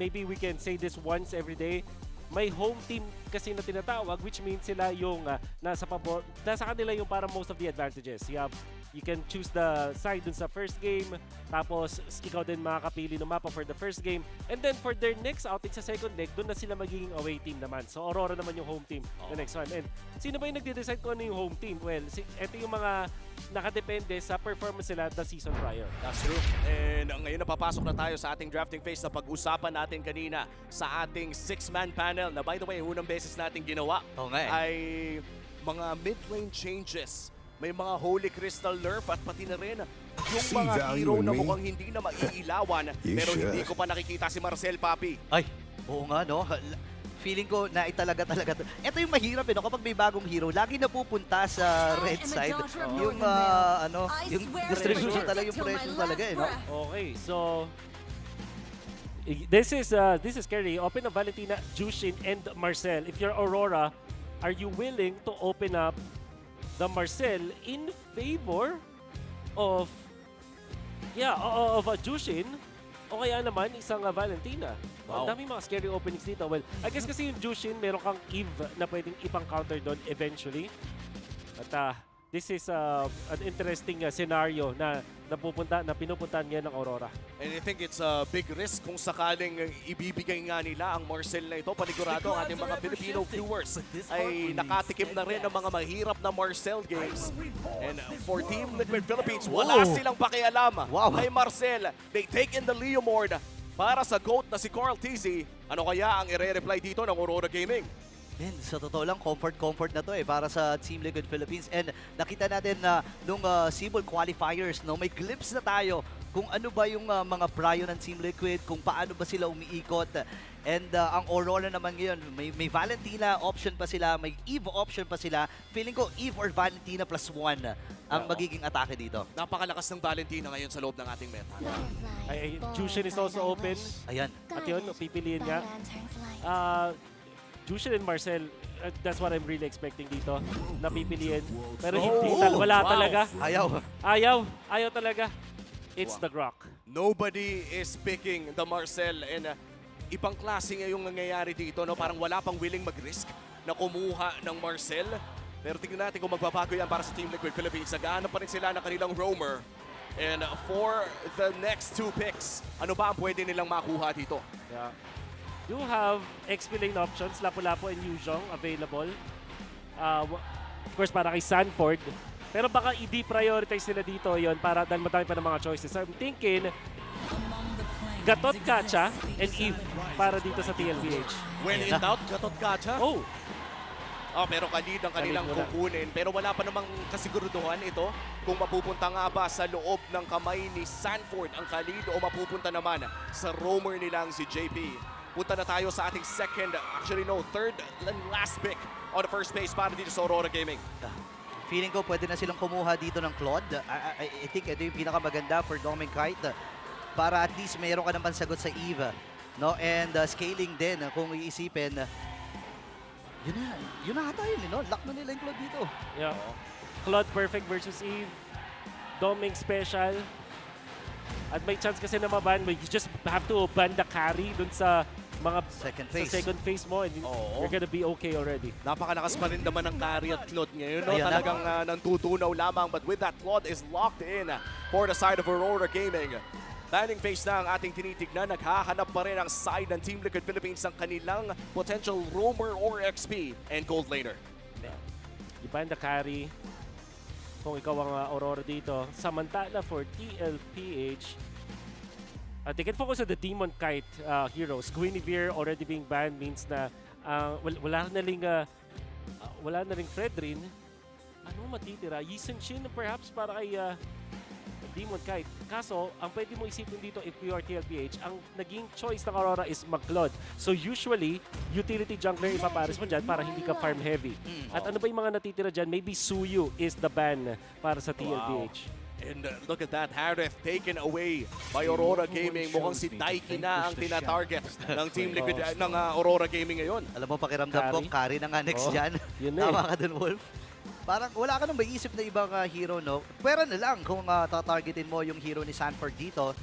maybe we can say this once every day, may home team kasi na tinatawag, which means sila yung nasa kanila yung para most of the advantages. You can choose the side dun sa first game, tapos ikaw din makakapili ng mapa for the first game. And then for their next outing sa second leg, dun na sila magiging away team naman. So Aurora naman yung home team the next one. And sino ba yung nagde-decide kung ano yung home team? Well, ito yung mga nakadepende sa performance nila the season prior. That's true. And ngayon napapasok na tayo sa ating drafting phase na pag-usapan natin kanina sa ating 6-man panel na by the way, unang beses natin ginawa ay mga mid-lane changes. May mga Holy Crystal nerf at pati na rin yung mga hero na mukhang hindi na maiilawan pero hindi ko pa nakikita si Marcel, Papi. Ay, oo nga no. Feeling ko na talaga to. Ito yung mahirap no, kapag may bagong hero, lagi napupunta sa red side. Yung yung distribution talaga, yung pressure talaga no. Okay, so this is scary. Open up Valentina, Jushin, and Marcel. If you're Aurora, are you willing to open up the Marcel in favor of Jushin o kaya naman isang Valentina? Wow. Ang daming mga scary openings dito. Well, I guess kasi yung Jushin, meron kang Eve na pwedeng ipang counter doon eventually. At this is an interesting scenario na pinupuntahan niya ng Aurora. And I think it's a big risk kung sakaling ibibigay nga nila ang Marcel na ito. Panigurado ang ating mga Filipino viewers ay nakatikim na rin ng mga mahirap na Marcel games. And for Team Liquid Philippines, wala silang pakialam kay Marcel. They take in the Leomord para sa GOAT na si Carl TZ. Ano kaya ang i-reply dito ng Aurora Gaming? Man, sa totoo lang, comfort na to para sa Team Liquid Philippines. And nakita natin na nung Cebol qualifiers, no, may glimpse na tayo kung ano ba yung mga prio ng Team Liquid, kung paano ba sila umiikot. And ang Aurora naman ngayon, may Valentina option pa sila, may Eve option pa sila. Feeling ko Eve or Valentina +1 ang magiging atake dito. Napakalakas ng Valentina ngayon sa loob ng ating meta. Jushin is also open. Ayan. At yun, pipiliin niya. Jushin and Marcel, that's what I'm really expecting dito. Napipiliin. Pero hindi wala talaga. Ayaw talaga. It's the Grok. Nobody is picking the Marcel and ibang klase nga yung nangyayari dito. No? Parang wala pang willing mag-risk na kumuha ng Marcel. Pero tingnan natin kung magbabago yan para sa Team Liquid Philippines. Nagahanap pa rin sila ng kanilang roamer. And for the next 2 picks, ano ba ang pwede nilang makuha dito? Yeah. You have XP lane options, Lapu-Lapu and Yuzhong available. Of course, para kay Sanford. Pero baka i-deprioritize nila dito yon para dahil madami pa ng mga choices. So I'm thinking, Gatot Kacha and Eve para dito sa TLPH. When in doubt, Gatot Kacha? Oh! Pero kalid ang kanilang Kalid muna. kukunin. Pero wala pa namang kasiguraduhan ito kung mapupunta nga ba sa loob ng kamay ni Sanford ang kalid o mapupunta naman sa roamer nilang si JP. Punta na tayo sa ating third and last pick on the first base para dito sa Aurora Gaming. Feeling ko pwede na silang kumuha dito ng Claude. I think ito yung pinakamaganda for Doming Kite para at least mayroon ka naman sagot sa Eve. No? And scaling din, kung iisipin, yun na ata yun, no? Lock na nila yung Claude dito. Yeah. Claude perfect versus Eve. Doming special. At may chance kasi na maban mo. You just have to ban the carry dun sa mga second phase mo and you're gonna be okay already. Napakalakas pa rin naman ng carry at Claude ngayon. No? Talagang nantutunaw lamang, but with that, Claude is locked in for the side of Aurora Gaming. Landing phase na ang ating tinitignan. Naghahanap pa rin ang side ng Team Liquid Philippines ng kanilang potential roamer or XP and gold laner. Iban the carry kung ikaw ang Aurora dito. Samantala for TLPH, they can focus on the Demon Kite heroes. Guinevere already being banned means na wala na ring Fredrin. Ano matitira? Yisenshin perhaps para kay Demon Kite. Kaso, ang pwede mo isipin dito if you are TLPH, ang naging choice ng Aurora is mag-Claude. So usually, utility jungler ipapares mo dyan para hindi ka farm heavy. At ano ba yung mga natitira dyan? Maybe Suyu is the ban para sa TLPH. And look at that, Harith taken away by Aurora Gaming. Mukhang si Daiki na ang tina-target ng Team Liquid ng Aurora Gaming ngayon. Alam mo, pakiramdam ko, carry na nga next dyan. Tama ka dun, Wolf. Parang wala ka nang maiisip na ibang hero, no? Pwera na lang kung tatargetin mo yung hero ni Sanford dito.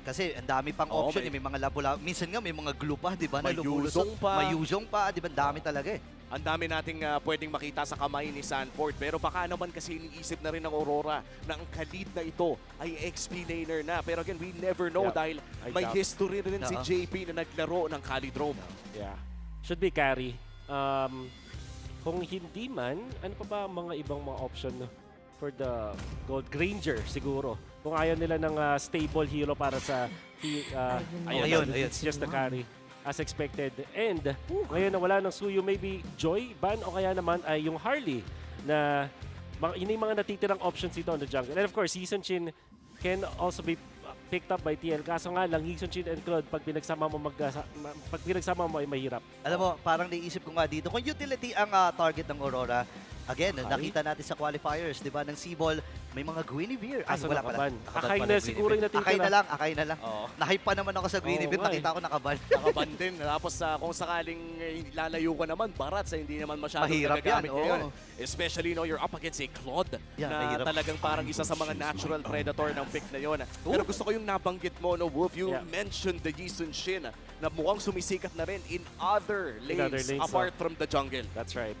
Kasi ang dami pang option, may mga labo-labo. Minsan nga may mga glue pa, di ba? May yuzong pa. May yuzong pa, di ba? Dami talaga eh. Ang dami nating pwedeng makita sa kamay ni Sanford. Pero baka naman kasi iniisip na rin ng Aurora na ang kalid na ito ay XP laner na. Pero again, we never know dahil may history rin si JP na naglaro ng Kalidrome. Yeah. Should be carry. Kung hindi man, ano pa ba mga ibang mga option for the Gold Granger siguro? Kung ayaw nila ng stable hero para sa ayun. It's just the carry as expected. And ngayon na wala ng Suyu, maybe Joy, ban o kaya naman ay yung Harley na yun yung mga natitirang options dito on the jungle. And of course, Yisenshin can also be picked up by TL. Kaso nga lang, Yisenshin and Claude, pag pinagsama mo ay mahirap. Alam mo, parang naisip ko nga dito, kung utility ang target ng Aurora, again, nakita natin sa qualifiers, di ba, ng C-Ball, may mga Guinevere. Ay, wala pala. Akay na siguro yung natitira. Akay na lang. Nahype pa naman ako sa Guinevere, nakita ko nakaban. Nakaban din. Tapos kung sakaling lalayo ka naman, barat sa hindi naman masyadong nagagamit ngayon. Especially, you're up against a Claude na talagang parang isa sa mga natural predator ng pick na yon. Pero gusto ko yung nabanggit mo, Wolf, you mentioned the Yisenshin na mukhang sumisikat na rin in other lanes apart from the jungle. That's right.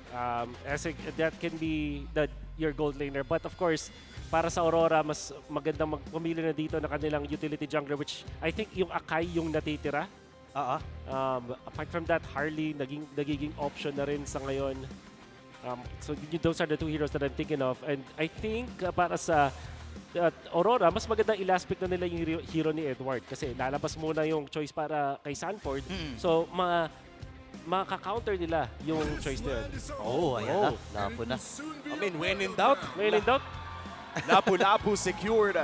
That can be your gold laner. But of course, para sa Aurora, mas magandang magpumili na dito na kanilang utility jungler, which I think yung Akai yung natitira. Apart from that, Harley nagiging option na rin sa ngayon. So those are the two heroes that I'm thinking of. And I think para sa Aurora, mas magandang i-last pick na nila yung hero ni Edward. Kasi lalabas muna yung choice para kay Sanford. So maka-counter nila yung choice nila. Ayan na. Lapo na. I mean, when in doubt, lapu-lapu secured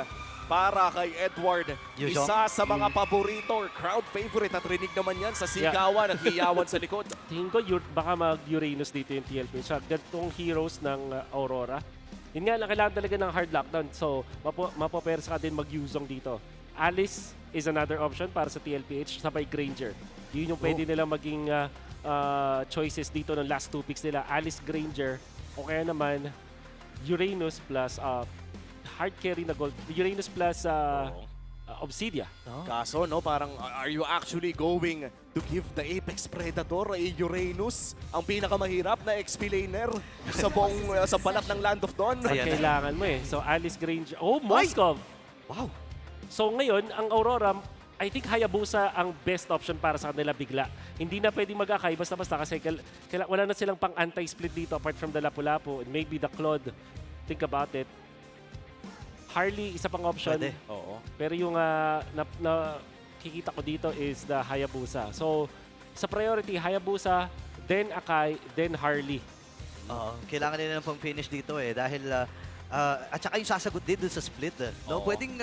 para kay Edward. Isa sa mga paborito or crowd favorite at rinig naman yan sa sigawan at hiyawan sa likod. Tingin ko baka mag-Uranus dito yung TLP. Sa ganitong heroes ng Aurora. Yun nga lang, kailangan talaga ng hard lockdown. So, mapopersa ka din mag-Yuzong dito. Alice is another option para sa TLPH, sabay Granger. Yun yung pwede nila maging choices dito ng last two picks nila. Alice, Granger, o kaya naman Uranus plus hard carry na gold. Uranus plus Obsidia. Kaso, parang are you actually going to give the Apex Predator a Uranus ang pinakamahirap na XP laner sa buong sa balat ng Land of Dawn? Kailangan mo eh. So Alice, Granger. Moskov! Wow! So ngayon, ang Aurora, I think Hayabusa ang best option para sa kanila bigla. Hindi na pwedeng mag-akay basta-basta kasi wala na silang pang anti-split dito apart from the Lapu-Lapu and maybe the Claude. Think about it. Harley, isa pang option. Pwede. Oo. Pero yung kikita ko dito is the Hayabusa. So, sa priority, Hayabusa, then Akai, then Harley. Kailangan nila ng pang-finish dito dahil at saka yung sasagot din dun sa split. No? Pwedeng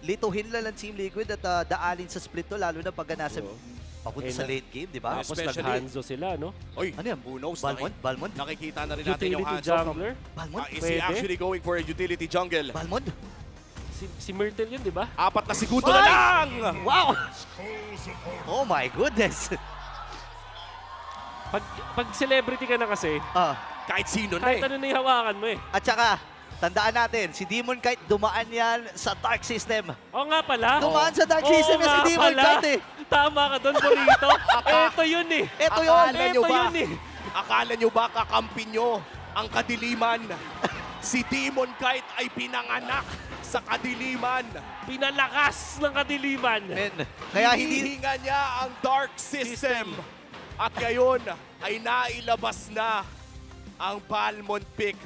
lituhin lang ng Team Liquid at daanin sa split to, lalo na pag nasa papunta sa late game, di ba? Tapos nag-Hanzo sila, no? Oy, ano yan? Who knows? Balmond? Nakikita na rin natin yung Utility Hanzo. jungler? Balmond? Is he actually going for a utility jungle? Balmond? Si Myrtle yun, di ba? 4 na segundo na lang! Wow! Oh my goodness! Pag celebrity ka na kasi, kahit sino na kahit ano na yung hawakan mo At saka, tandaan natin, si Demon Kite dumaan yan sa Dark System. Oo nga pala. Dumaan sa Dark System yan si Demon Kite Tama ka doon, Burrito. Ito yun Ito yun. Akala nyo ba kakampi nyo ang kadiliman? Si Demon Kite ay pinanganak sa kadiliman. Pinalakas ng kadiliman. Kaya hinihinga niya ang Dark System. At ngayon ay nailabas na ang Balmond pick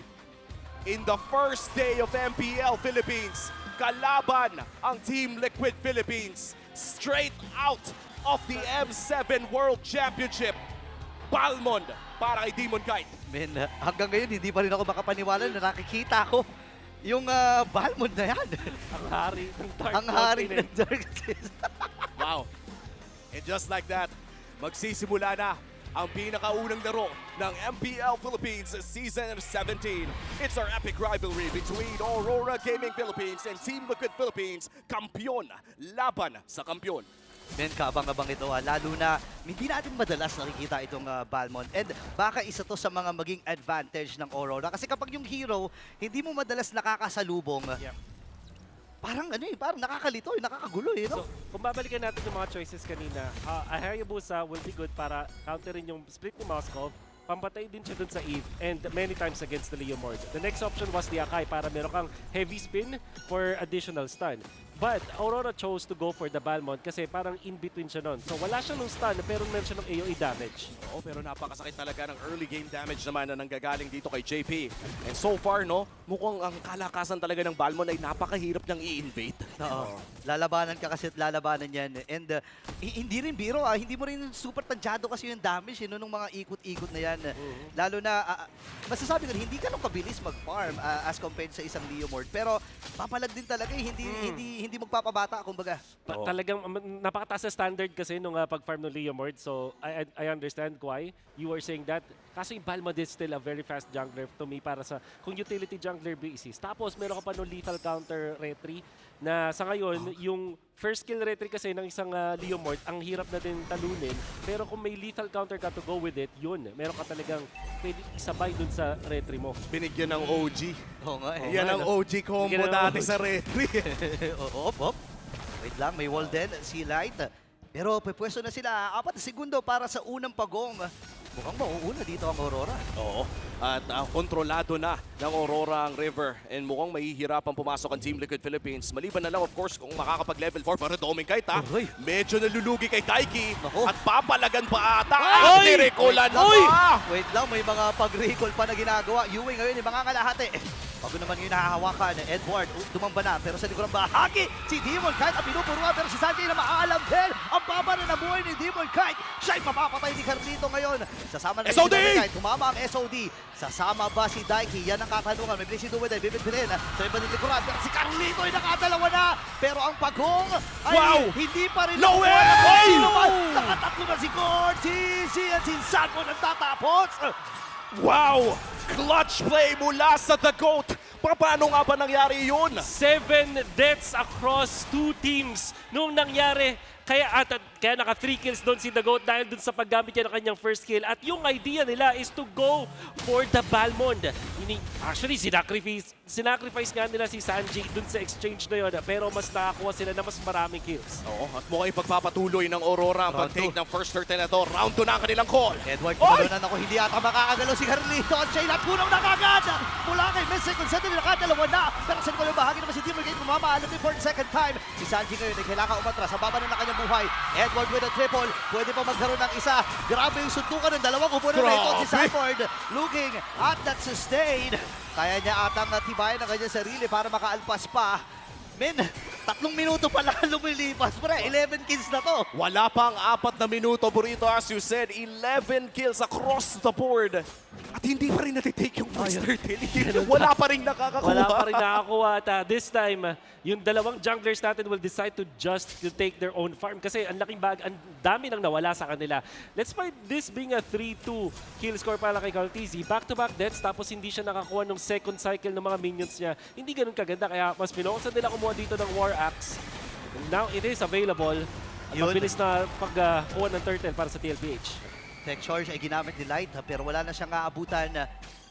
in the first day of MPL Philippines. Kalaban ang Team Liquid Philippines straight out of the M7 World Championship. Balmond para kay Demon Kite. Hanggang ngayon hindi pa rin ako makapaniwala na nakikita ko yung Balmond na yan. Ang hari ng Dark Ang hari ng Dark System. Wow. And just like that, magsisimula na ang pinakaunang laro ng MPL Philippines Season 17. It's our epic rivalry between Aurora Gaming Philippines and Team Liquid Philippines. Kampiyon laban sa kampiyon. Kabang-abang ito lalo na hindi natin madalas nakikita itong Balmond. And baka isa to sa mga maging advantage ng Aurora. Kasi kapag yung hero, hindi mo madalas nakakasalubong, parang parang nakakalito, nakakagulo no? So, kung babalikan natin yung mga choices kanina, Hayabusa will be good para counterin yung split ni Moskov. Pampatay din siya dun sa Eve and many times against the Leomord. The next option was the Akai para meron kang heavy spin for additional stun. But Aurora chose to go for the Balmond kasi parang in-between siya nun. So wala siya nung stun pero meron siya ng AoE damage. Oo, pero napakasakit talaga ng early game damage naman na nanggagaling dito kay JP. And so far, mukhang ang kalakasan talaga ng Balmond ay napakahirap niyang i-invade. Oo. Lalabanan ka kasi at lalabanan yan. And hindi rin biro, hindi mo rin super tansyado kasi yung damage nung mga ikot-ikot na yan. Lalo na, masasabi ko, hindi ka nung kabilis mag-farm as compared sa isang Leomord. Pero papalag din talaga, hindi magpapabata, kumbaga. Talagang napakataas sa standard kasi nung pag-farm ng Leomord. So, I understand why you were saying that. Kaso yung Balmond is still a very fast jungler to me para sa kung utility jungler basis. Tapos, meron ka pa nung lethal counter retry na sa ngayon, yung first kill retry kasi ng isang Leomord, ang hirap na din talunin. Pero kung may lethal counter ka to go with it, yun. Meron ka talagang pwede isabay dun sa retry mo. Binigyan ng OG. Oo nga Yan ang OG combo dati sa retry. Op. Wait lang, may wall din, si Light. Pero pwesto na sila 4 na segundo para sa unang pagong. Mukhang mauuna dito ang Aurora. Oo. At kontrolado na ng Aurora ang river. And mukhang mahihirapan pumasok ang Team Liquid Philippines. Maliban na lang, of course, kung makakapag-level 4 para Doming Kite, medyo nalulugi kay Taiki. At papalagan pa ata. Nirikola na ba? Wait lang, may mga pag-recall pa na ginagawa. Yui ngayon, yung mga kalahati. Bago naman yung nahahawakan, Edward, dumamba na. Pero sa likurang bahagi, si Demon Kite ang pinupuruan. Pero si Sanjay na maaalam din. Ang baba na nabuhay ni Demon Kite. Siya'y mapapatay ni Carlito ngayon. Sasama na SOD! Demon Kite. Tumama ang SOD. Sasama ba si Daiki? Yan ang katanungan. May bilis si Duwede. Bibit-bilin. Sa iba ni likuran. Pero si Carlito ay nakadalawa na. Pero ang pagong ay hindi pa rin. No way! Nakatatlo na si Cortez. At si Sanford ang tatapos. Wow! Clutch play mula sa The Goat. Paano nga ba nangyari yun? 7 deaths across 2 teams nung nangyari. Kaya naka 3 kills doon si The Goat dahil doon sa paggamit niya ng kanyang first kill. At yung idea nila is to go for the Balmond. Actually, sinacrifice nga nila si Sanji doon sa exchange na yun. Pero mas nakakuha sila na mas maraming kills. Oo, at mukhang pagpapatuloy ng Aurora ang pag-take ng first turn na ito. Round 2 na ang kanilang call. Edward, kumalunan ako, hindi ata makakagalaw si Carlito. At siya'y napunaw na kagad. Mula kay Miss Second Set, nakadalawa na. Pero sa likod ng bahagi naman si Demon Kite kumamaalam din for the second time. Si Sanji ngayon ay kailangan umatras. Sa baba na kanyang buhay. Edward with a triple. Pwede pa magkaroon ng isa. Grabe yung suntukan ng dalawang kupunan na ito. Si Sanford looking at that sustain. Kaya niya atang tibayan ang kanyang sarili para makaalpas pa. 3 minuto pa lang lumilipas, pre. 11 kills na to. Wala pang 4 na minuto, Burrito, as you said, 11 kills across the board. At hindi pa rin natitake yung first 13. Wala pa rin nakakakuha. Wala pa rin nakakuha. At this time, yung dalawang junglers natin will decide to take their own farm. Kasi ang laking bag, ang dami nang nawala sa kanila. Let's find this being a 3-2 kill score para kay Cartesi. Back-to-back deaths, tapos hindi siya nakakuha ng second cycle ng mga minions niya. Hindi ganun kaganda, kaya mas pinokusan nila kumuha dito ng War Axe. Now it is available. Mabilis na pagkuha ng turtle para sa TLPH. Tech charge ay ginamit ni Light pero wala na siyang aabutan.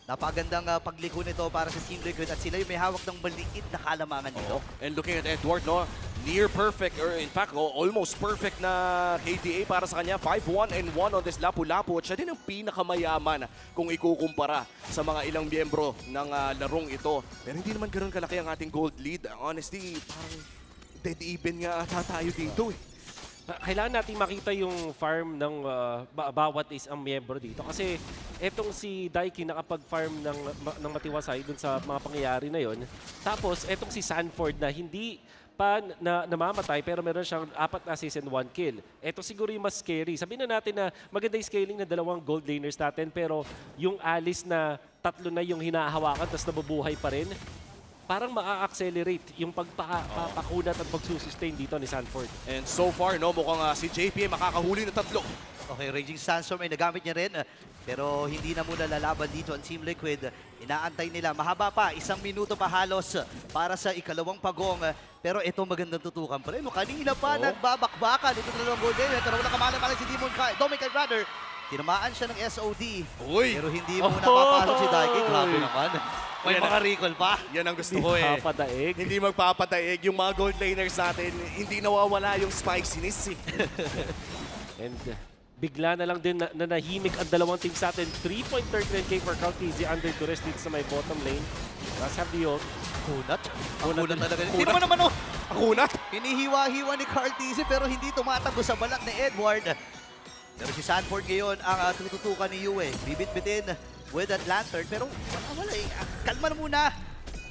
Napagandang pagliko nito para sa Team Liquid at sila yung may hawak ng maliit na kalamangan dito. And looking at Edward, no, near perfect, or in fact, almost perfect na KDA para sa kanya. 5-1-1 on this Lapu-Lapu. At siya din ang pinakamayaman kung ikukumpara sa mga ilang miyembro ng larong ito. Pero hindi naman ganoon kalaki ang ating gold lead. Honestly, parang dead even nga ata tayo dito eh. Kailangan natin makita yung farm ng bawat isang miyembro dito. Kasi etong si Daiki nakapag-farm ng matiwasay dun sa mga pangyayari na yon. Tapos etong si Sanford na hindi pa namamatay pero meron siyang 4 assists and 1 kill. Ito siguro yung mas scary. Sabihin na natin na maganda yung scaling ng dalawang gold laners natin pero yung Alice na 3 na yung hinahawakan tapos nabubuhay pa rin, parang maa-accelerate yung pagpakunat at pagsusustain dito ni Sanford. And so far, no, mukhang si JP makakahuli na 3. Okay, Raging Sandstorm ay nagamit niya rin. Pero hindi na muna lalaban dito ang Team Liquid. Inaantay nila. Mahaba pa, 1 minuto pa halos para sa ikalawang pagong. Pero ito magandang tutukan pa rin. Kanina pa nagbabakbakan. Ito na lang gold laner. Pero wala kamala-mala si Dominic rather. Tinamaan siya ng SOD. Uy! Pero hindi mo napapasok si Daiki. Grabe naman. May mga recall pa. Yan ang gusto ko eh. Hindi magpapadaig. Yung mga gold laners natin, hindi nawawala yung spiciness eh. And bigla na lang din na nahimik ang dalawang teams natin. 3.39k for Cartesi under duress dito sa may bottom lane. Let's have the ult. Kunat. Kunat talaga. Hindi naman Kunat? Hinihiwa-hiwa ni Cartesi pero hindi tumatakbo sa balat ni Edward. Pero si Sanford ngayon ang tututukan ni Yue. Bibit-bitin with that lantern. Pero wala eh. Kalma na muna.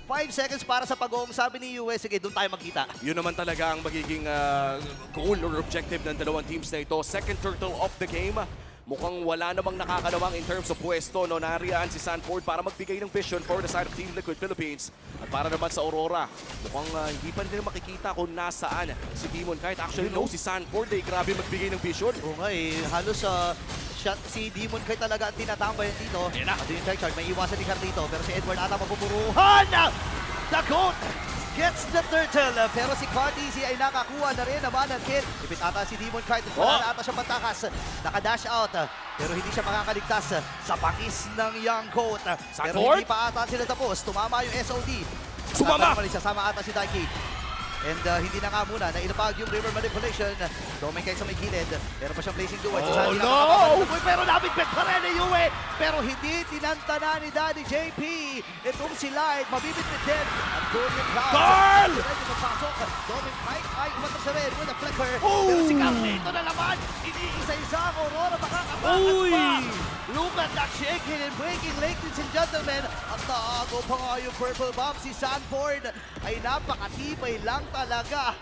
5 seconds para sa pagong. Sabi ni Yue, sige, doon tayo magkita. Yun naman talaga ang magiging goal or objective ng dalawang teams na ito. Second turtle of the game. Mukhang wala namang nakakalawang in terms of pwesto. No? Nariyaan si Sanford para magbigay ng vision for the side of Team Liquid Philippines. At para naman sa Aurora, mukhang hindi pa rin makikita kung nasaan si Demon. Kahit actually no, si Sanford ay grabe magbigay ng vision. Oo nga eh, halos shot si Demon kahit talaga ang tinatambayan dito. At yung tech charge, may iwasan ni Carlito. Pero si Edward ata mapupuruhan! The GOAT gets the turtle. Pero si Cartesi ay nakakuha na rin naman ang kill. Ipit ata si Demon Kite. Wala na ata siyang patakas. Naka-dash out. Pero hindi siya makakaligtas sa pangis ng Young GOAT. Pero hindi pa ata sila tapos. Tumama yung SOD. Sumama! Sasama ata si Daiki. And hindi na nga muna na ilapag yung river manipulation. Doming kayo sa may gilid. Pero pa siyang blazing duet. Oh no! Pero nabigpit pa rin ni Yue. Pero hindi tinantana ni Daddy JP. Itong si Light. Mabibitbit din. At doon yung crowd. Carl! Ready to pasok. Doming Kite ay umatang sa red with a flicker. Pero si Carlito na naman. Iniisa-isa ang Aurora. Makakabakas pa. Look at that shaking and breaking, ladies and gentlemen. At naago pa nga yung purple bomb. Si Sanford ay napakatibay lang talaga.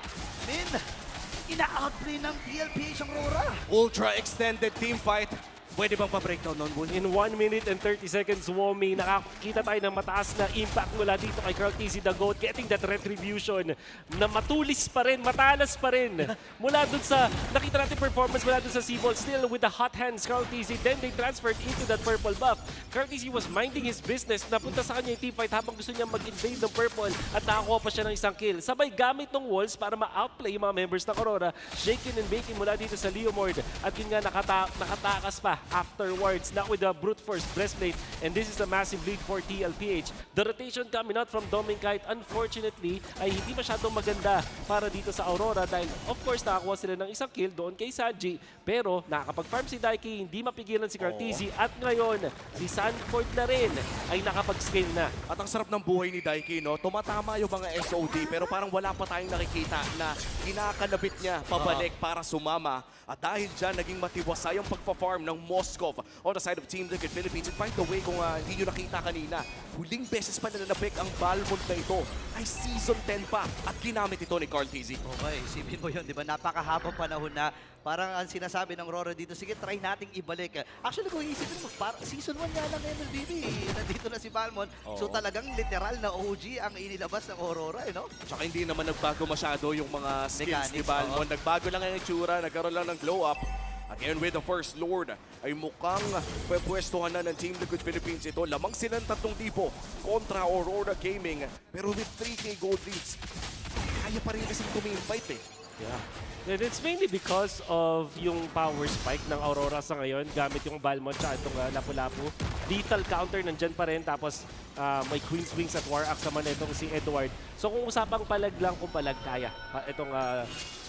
Ina-outplay ng TLPH ang RORA. Ultra extended team fight. Pwede bang pa-breakdown nun, Bull? In 1 minute and 30 seconds, Womi, nakakita tayo ng mataas na impact mula dito kay Cartesi the GOAT, getting that retribution na matulis pa rin, matalas pa rin. Mula dun sa, nakita natin performance mula dun sa Seaball, still with the hot hands, Cartesi, then they transferred into that purple buff. Cartesi was minding his business, napunta sa kanya yung team fight habang gusto niya mag-invade ng purple at nakakuha pa siya ng isang kill. Sabay gamit ng walls para ma-outplay yung mga members ng Aurora, shaking and baking mula dito sa Leomord at yun nga nakatakas pa afterwards, not with the brute force breastplate, and this is a massive lead for TLPH. The rotation coming out from Doming Kite, unfortunately, ay hindi masyadong maganda para dito sa Aurora dahil of course nakakuha sila ng isang kill doon kay Sanji, pero nakakapag-farm si Daiki, hindi mapigilan si Cartesi, at ngayon si Sanford na rin ay nakapag-scale na. At ang sarap ng buhay ni Daiki, no? Tumatama yung mga SOD pero parang wala pa tayong nakikita na kinakalabit niya pabalik para sumama. At dahil dyan, naging matiwasay ang pagpa-farm ng Moskov on the side of Team Liquid Philippines. And by the way, kung hindi nyo nakita kanina, huling beses pa nananapik ang Balmond na ito ay Season 10 pa at ginamit ito ni Carl Tizzy. Okay, isipin mo yun, di ba? Napakahabang panahon na parang ang sinasabi ng RORA dito, sige, try nating ibalik. Actually, kung iisipin mo, Season 1 nga lang MLBB, nandito na si Balmond. So talagang literal na OG ang inilabas ng Aurora, no? Tsaka hindi naman nagbago masyado yung mga skills ni Balmond. Nagbago lang ang itsura, nagkaroon lang ng glow up. At ngayon with the First Lord ay mukhang pwepwestuhan na ng Team Liquid Philippines ito. Lamang silang 3 tipo kontra Aurora Gaming. Pero with 3K gold leads, kaya pa rin kasing umi-invite eh. Yeah. And it's mainly because of yung power spike ng Aurora sa ngayon gamit yung Balmond at itong Lapu-Lapu. Lethal counter nandyan pa rin, tapos may Queen's Wings at War Axe naman itong si Edward. So kung usapang palag lang, kung palag kaya itong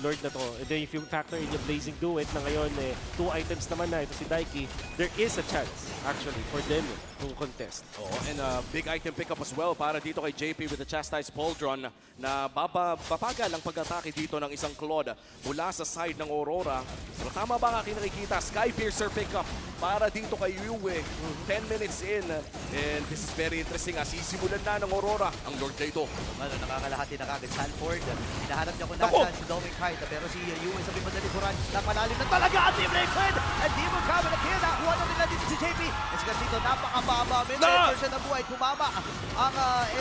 Lord na to. And then if you factor in yung Blazing Duet na ngayon, 2 items naman na ito si Daiki, there is a chance actually for them to contest. And big item pickup as well para dito kay JP with the Chastised Pauldron na babagal ang pag-atake dito ng isang Claude mula sa side ng Aurora. Pero tama ba ang aking nakikita? Skypiercer pickup para dito kay Yue. 10 minutes in. And this is very interesting. Sisimulan na ng Aurora ang Lord na ito. Nakakalahati na kagad Sanford. Hinahanap niya kung nasa si Dominic Hyde. Pero si Yue sabi madalikuran. Napalalim na talaga ang Team Liquid. And di mo kami na kaya nakuha na nila dito si JP. And si Casito napakababa. Mid-range siya na buhay. Tumama ang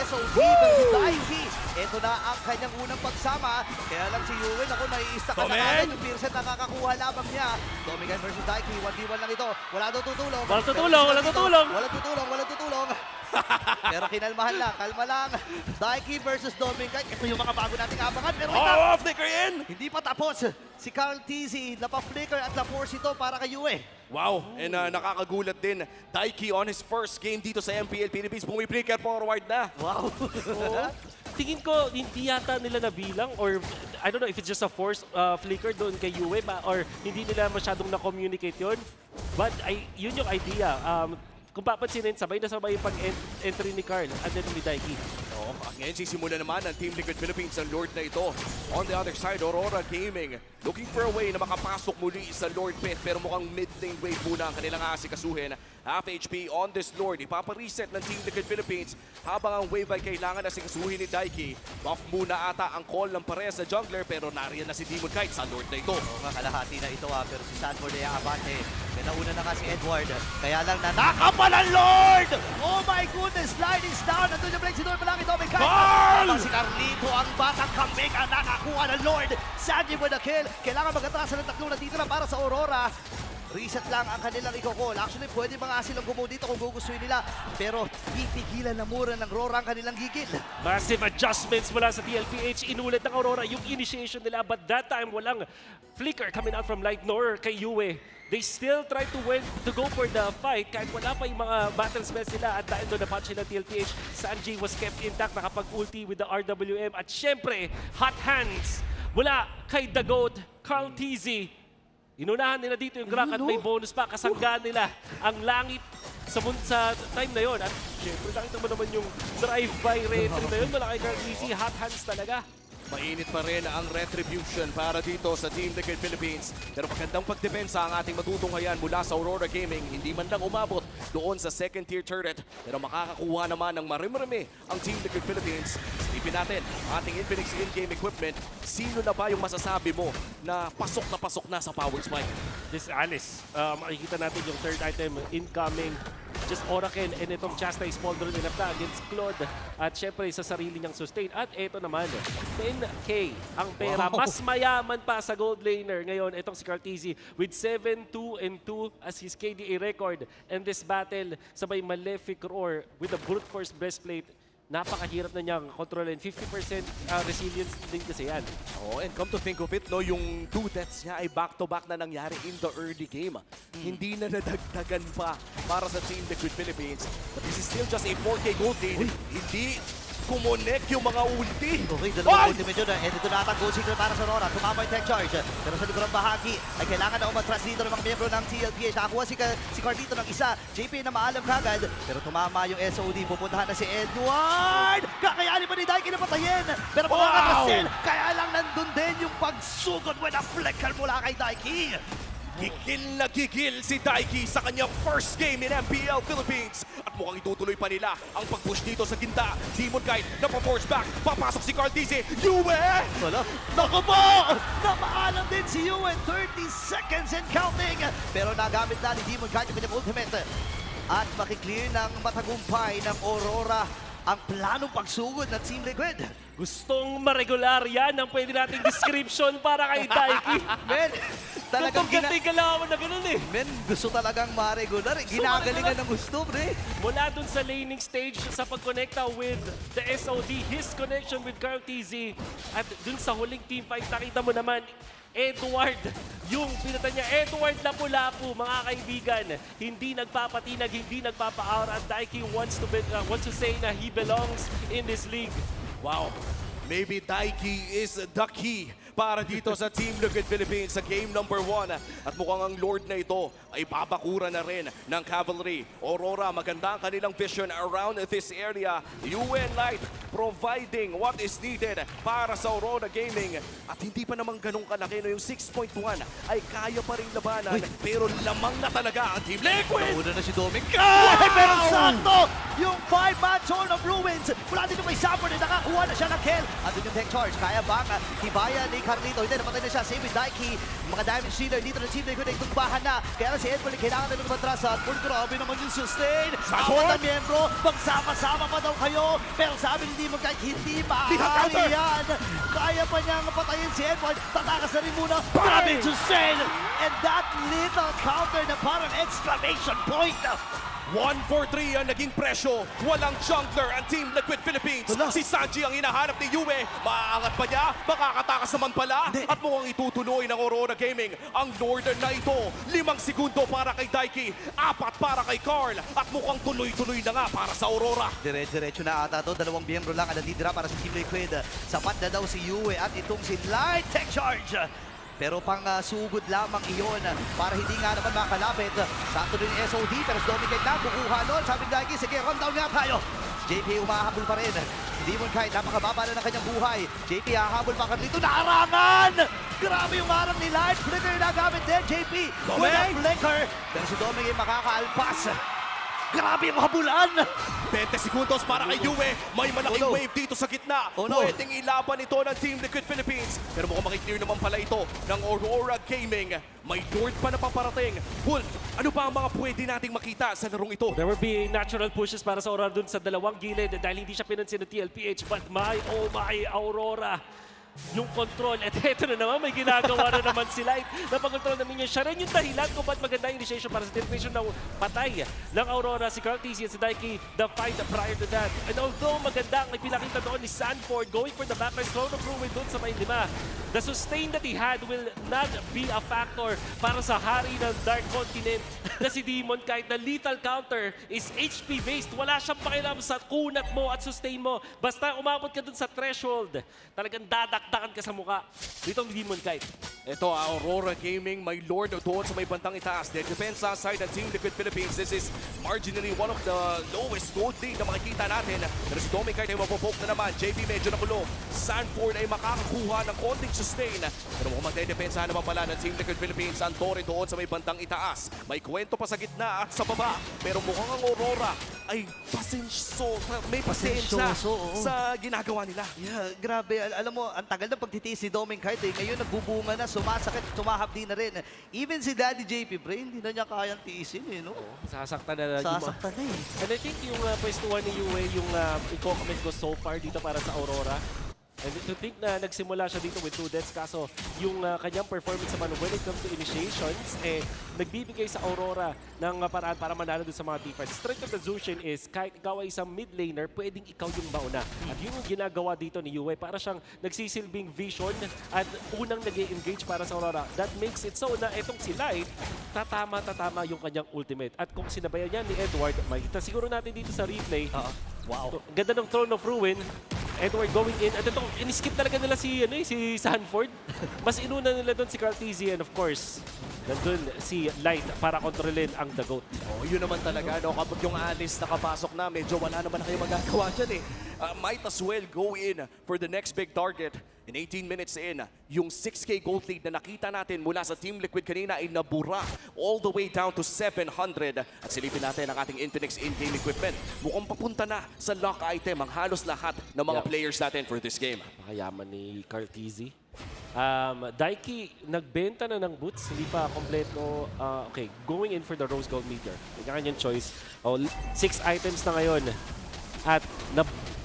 SOD. Pero si Daiki, ito na ang kanyang unang pagsama. Kaya lang si Yue, ako naiista ka na kagad. Yung Pearson nakakakuha lamang niya. Dominic versus Daiki. 1v1 lang ito. Wala daw tutulong. Walang tutulong, walang tutulong. Walang tutulong, walang tutulong. Pero kinalmahan lang, kalma lang. Daiki versus Dominic. Ito yung mga bago nating abangan. Pero flicker in! Hindi pa tapos. Si Carl Tizzy, napa-flicker at na-force ito para kay Yue. Wow, and nakakagulat din. Daiki on his first game dito sa MPL Philippines. Bumi-flicker forward na. Wow. Tingin ko, hindi yata nila nabilang or I don't know if it's just a force flicker doon kay Yue ba or hindi nila masyadong na-communicate yun. But yun yung idea. Kung papansinin, sabay na sabay yung pag-entry ni Carl at then ni Daiki. At ngayon sisimula naman ang Team Liquid Philippines ang Lord na ito. On the other side, Aurora Gaming looking for a way na makapasok muli sa Lord Pit pero mukhang mid-lane wave muna ang kanilang aasikasuhin. Half HP on this Lord. Ipapareset ng Team Liquid Philippines habang ang wave ay kailangan asikasuhin ni Daiki. Buff muna ata ang call ng parehas sa jungler pero nariyan na si Demon Kite sa Lord na ito. Kalahati na ito pero si Sanford ay abante. May nauna na kasi Edward. Kaya lang nanakapan ang Lord! Oh my goodness! Slide is down. Nandun yung break si Lord malaki Dominic Kite. Habang si Carlito ang batang kambing ang nakakuha ng Lord. Sanji with the kill. Kailangan mag-atrasan ng 3 na titira para sa Aurora. Reset lang ang kanilang i-call. Actually, pwede mga silang gumawa dito kung gugustuhin nila. Pero pipigilan na mura ng RORA ang kanilang gigil. Massive adjustments mula sa TLPH. Inulit ng Aurora yung initiation nila. But that time, walang flicker coming out from Light nor kay Yue. They still try to go for the fight kahit wala pa yung mga battle spells nila at dahil doon na punch nila TLPH. Sanji was kept intact, nakapag-ulti with the RWM. At syempre, hot hands mula kay The Goat, Carl Tizzy. Inunahan nila dito yung Grak at may bonus pa. Kasanggaan nila ang langit sa time na yon. At syempre, nakita mo naman yung drive-by retry na yun. Malaki Carl Tizzy, hot hands talaga. Mainit pa rin ang retribution para dito sa Team Liquid Philippines. Pero magandang pagdepensa ang ating matutunghayan mula sa Aurora Gaming. Hindi man lang umabot doon sa second tier turret. Pero makakakuha naman ng marim-rimi ang Team Liquid Philippines. Silipin natin ating Infinix in-game equipment. Sino na ba yung masasabi mo na pasok na sa power spike? This Alice. Makikita natin yung third item incoming. Just Oracle and itong Chastised Pauldron na against Claude. At syempre sa sarili niyang sustain. At ito naman, 10K ang pera. Wow. Mas mayaman pa sa gold laner ngayon. Itong si Carl Tizzy with 7-2-2 as his KDA record. And this battle sabay Malefic Roar with the brute force breastplate. Napakahirap na niyang kontrolin. 50% resilience din kasi yan. And come to think of it, no, yung 2 deaths niya ay back-to-back na nangyari in the early game. Hindi na nadagdagan pa para sa Team Liquid Philippines. But this is still just a 4K gold lead. Hindi kumonek yung mga ulti. Okay, dalawang ultimate yun. And ito na atang gold secret para sa Aurora. Tumama yung tech charge. Pero sa likurang bahagi ay kailangan na umatras dito ng mga miyembro ng TLPH. Nakakuha si Carlito ng isa. JP na maalam kagad. Pero tumama yung SOD. Pupuntahan na si Edward. Kakayanin pa ni Daiki na patayin. Pero mga Kaya lang nandun din yung pagsugod with a flicker mula kay Daiki. Gigil na gigil si Daiki sa kanyang first game in MPL Philippines. At mukhang itutuloy pa nila ang pag-push dito sa ginta. Demon Knight na pa-force back. Papasok si Carl Dizi. Yue! Wala. Naku po! Napaalam din si Yue. 30 seconds and counting. Pero nagamit na ni Demon Knight yung kanyang ultimate. At makiklear ng matagumpay ng Aurora ang planong pagsugod ng Team Liquid. Gustong maregular yan ang pwede nating description para kay Daiki. Men, talagang galawan na ganun eh. Men, gusto talagang maregular. Ginagalingan ng gusto, pre. Mula dun sa laning stage sa pagkonekta with the SOD, his connection with Carl TZ, at dun sa huling team fight, nakita mo naman, Edward, yung pinata niya, Edward Lapu-Lapu, mga kaibigan, hindi nagpapatinag, hindi nagpapa-aura, at Daiki wants to say na he belongs in this league. Wow, maybe Daiki is the key para dito sa Team Liquid Philippines sa game number 1. At mukhang ang Lord na ito ay babakura na rin ng Cavalry. Aurora, maganda ang kanilang vision around this area. UN Light providing what is needed para sa Aurora Gaming. At hindi pa naman ganun kalaki, no, yung 6.1 ay kaya pa rin labanan. Pero lamang na talaga ang Team Liquid! Nauna na si Doming. Wow! Pero sakto! Yung 5-man Sword of Ruins. Mula din yung may Safford na nakakuha na siya ng kill. Andun yung tech charge. Kaya bang hibayan ni Carlito? Hindi, napatay na siya. Same with Daiki. Mga damage dealer dito na Team Liquid ay tumbahan na. Kaya si Edward kailangan na lumatras at grabe naman yung sustain. Apat na miyembro. Magsama-sama pa daw kayo. Pero sabi ni Demon kahit hindi maaari yan. Kaya pa niyang patayin si Edward. Tatakas na rin muna. Grabe yung sustain. And that little counter na parang exclamation point. 1-4-3 ang naging presyo. Walang jungler ang Team Liquid Philippines. Si Sanji ang hinahanap ni Yue. Maaangat pa niya? Makakatakas naman pala. At mukhang itutuloy ng Aurora Gaming ang Northern na ito. 5 segundo para kay Daiki. 4 para kay Carl. At mukhang tuloy-tuloy na nga para sa Aurora. Dire-diretso na ata to. 2 miyembro lang ang natitira para sa Team Liquid. Sapat na daw si Yue at itong si Light Tech Charge. Pero pang sugod lamang iyon para hindi nga naman makalapit. Sakto din yung SOD pero si Dominic na kukuha nun. Sabi ng Daiki, sige, rundown nga tayo. JP umahabol pa rin. Si Demon kahit napakababa na ng kanyang buhay. JP hahabol pa dito. Naarangan! Grabe yung arang ni Light. Flicker na gamit din. JP with a flicker. Pero si Dominic makakaalpas. Grabe yung habulan! 20 segundos para kay Yue. May malaking wave dito sa gitna. Pwedeng ilaban ito ng Team Liquid Philippines. Pero mukhang makiklear naman pala ito ng Aurora Gaming. May Lord pa na paparating. Wolf, ano ba ang mga pwede nating makita sa larong ito? There will be natural pushes para sa Aurora dun sa dalawang gilid dahil hindi siya pinansin ng TLPH. But my, oh my, Aurora! Yung control. At eto na naman, may ginagawa na naman si Light. Napag-control namin niya. Siya rin yung dahilan kung ba't maganda yung initiation para sa television na patay ng Aurora, si Carl TZ at si Daiki, the fight prior to that. And although maganda ang ipinakita doon ni Sanford going for the backline throw of Ruin doon sa may 5, the sustain that he had will not be a factor para sa hari ng Dark Continent na si Demon kahit na lethal counter is HP based. Wala siyang pakialam sa kunat mo at sustain mo. Basta umabot ka dun sa threshold, talagang dadaktakan ka sa mukha. Dito ang Demon Kite. Ito, Aurora Gaming, may Lord doon sa may bantang itaas. The defense side ng Team Liquid Philippines. This is marginally one of the lowest gold lead na makikita natin. Pero si Dominic ay mapopoke na naman. JP medyo nakulo. Sanford ay makakakuha ng konting sustain. Pero mukhang magdedepensahan naman pala ng Team Liquid Philippines. Ang Torre doon sa may bantang itaas. May kwento pa sa gitna at sa baba. Pero mukhang ang Aurora ay may pasensya sa ginagawa nila. Yeah, grabe. Alam mo, ang tagal na pagtitiis si Doming kahit ngayon nagbubunga na, sumasakit, tumahapdi na rin. Even si Daddy JP, pre, hindi na niya kayang tiisin eh, no? Sasaktan na Sasaktan na eh. And I think yung pwestuhan ni Yue, yung i-comment ko so far dito para sa Aurora. And to think na nagsimula siya dito with 2 deaths, kaso yung kanyang performance naman when it comes to initiations, nagbibigay sa Aurora ng paraan para manalo dun sa mga teamfights. Strength of the Zushin is kahit ikaw ay isang mid laner, pwedeng ikaw yung mauna. At yun yung ginagawa dito ni Yue, para siyang nagsisilbing vision at unang nag-engage para sa Aurora. That makes it so na itong si Light, tatama yung kanyang ultimate. At kung sinabayan niya ni Edward, makita siguro natin dito sa replay. Wow. Ganda ng Throne of Ruin. Edward going in. At ito, in-skip talaga nila si Sanford. Mas inuna nila doon si Carl TZ and of course, nandun si Light para kontrolin ang The Goat. Yun naman talaga, no? Kapag yung Alice nakapasok na, medyo wala naman na kayo magagawa dyan eh. Might as well go in for the next big target. In 18 minutes in, yung 6K gold lead na nakita natin mula sa Team Liquid kanina ay nabura all the way down to 700. At silipin natin ang ating Infinix in-game equipment. Mukhang papunta na sa lock item ang halos lahat ng mga players natin for this game. Nakayaman ni Cartizi. Daiki, nagbenta na ng boots, hindi pa kompleto. Okay, going in for the Rose Gold Meteor. Yung kanyang choice. 6 items na ngayon. At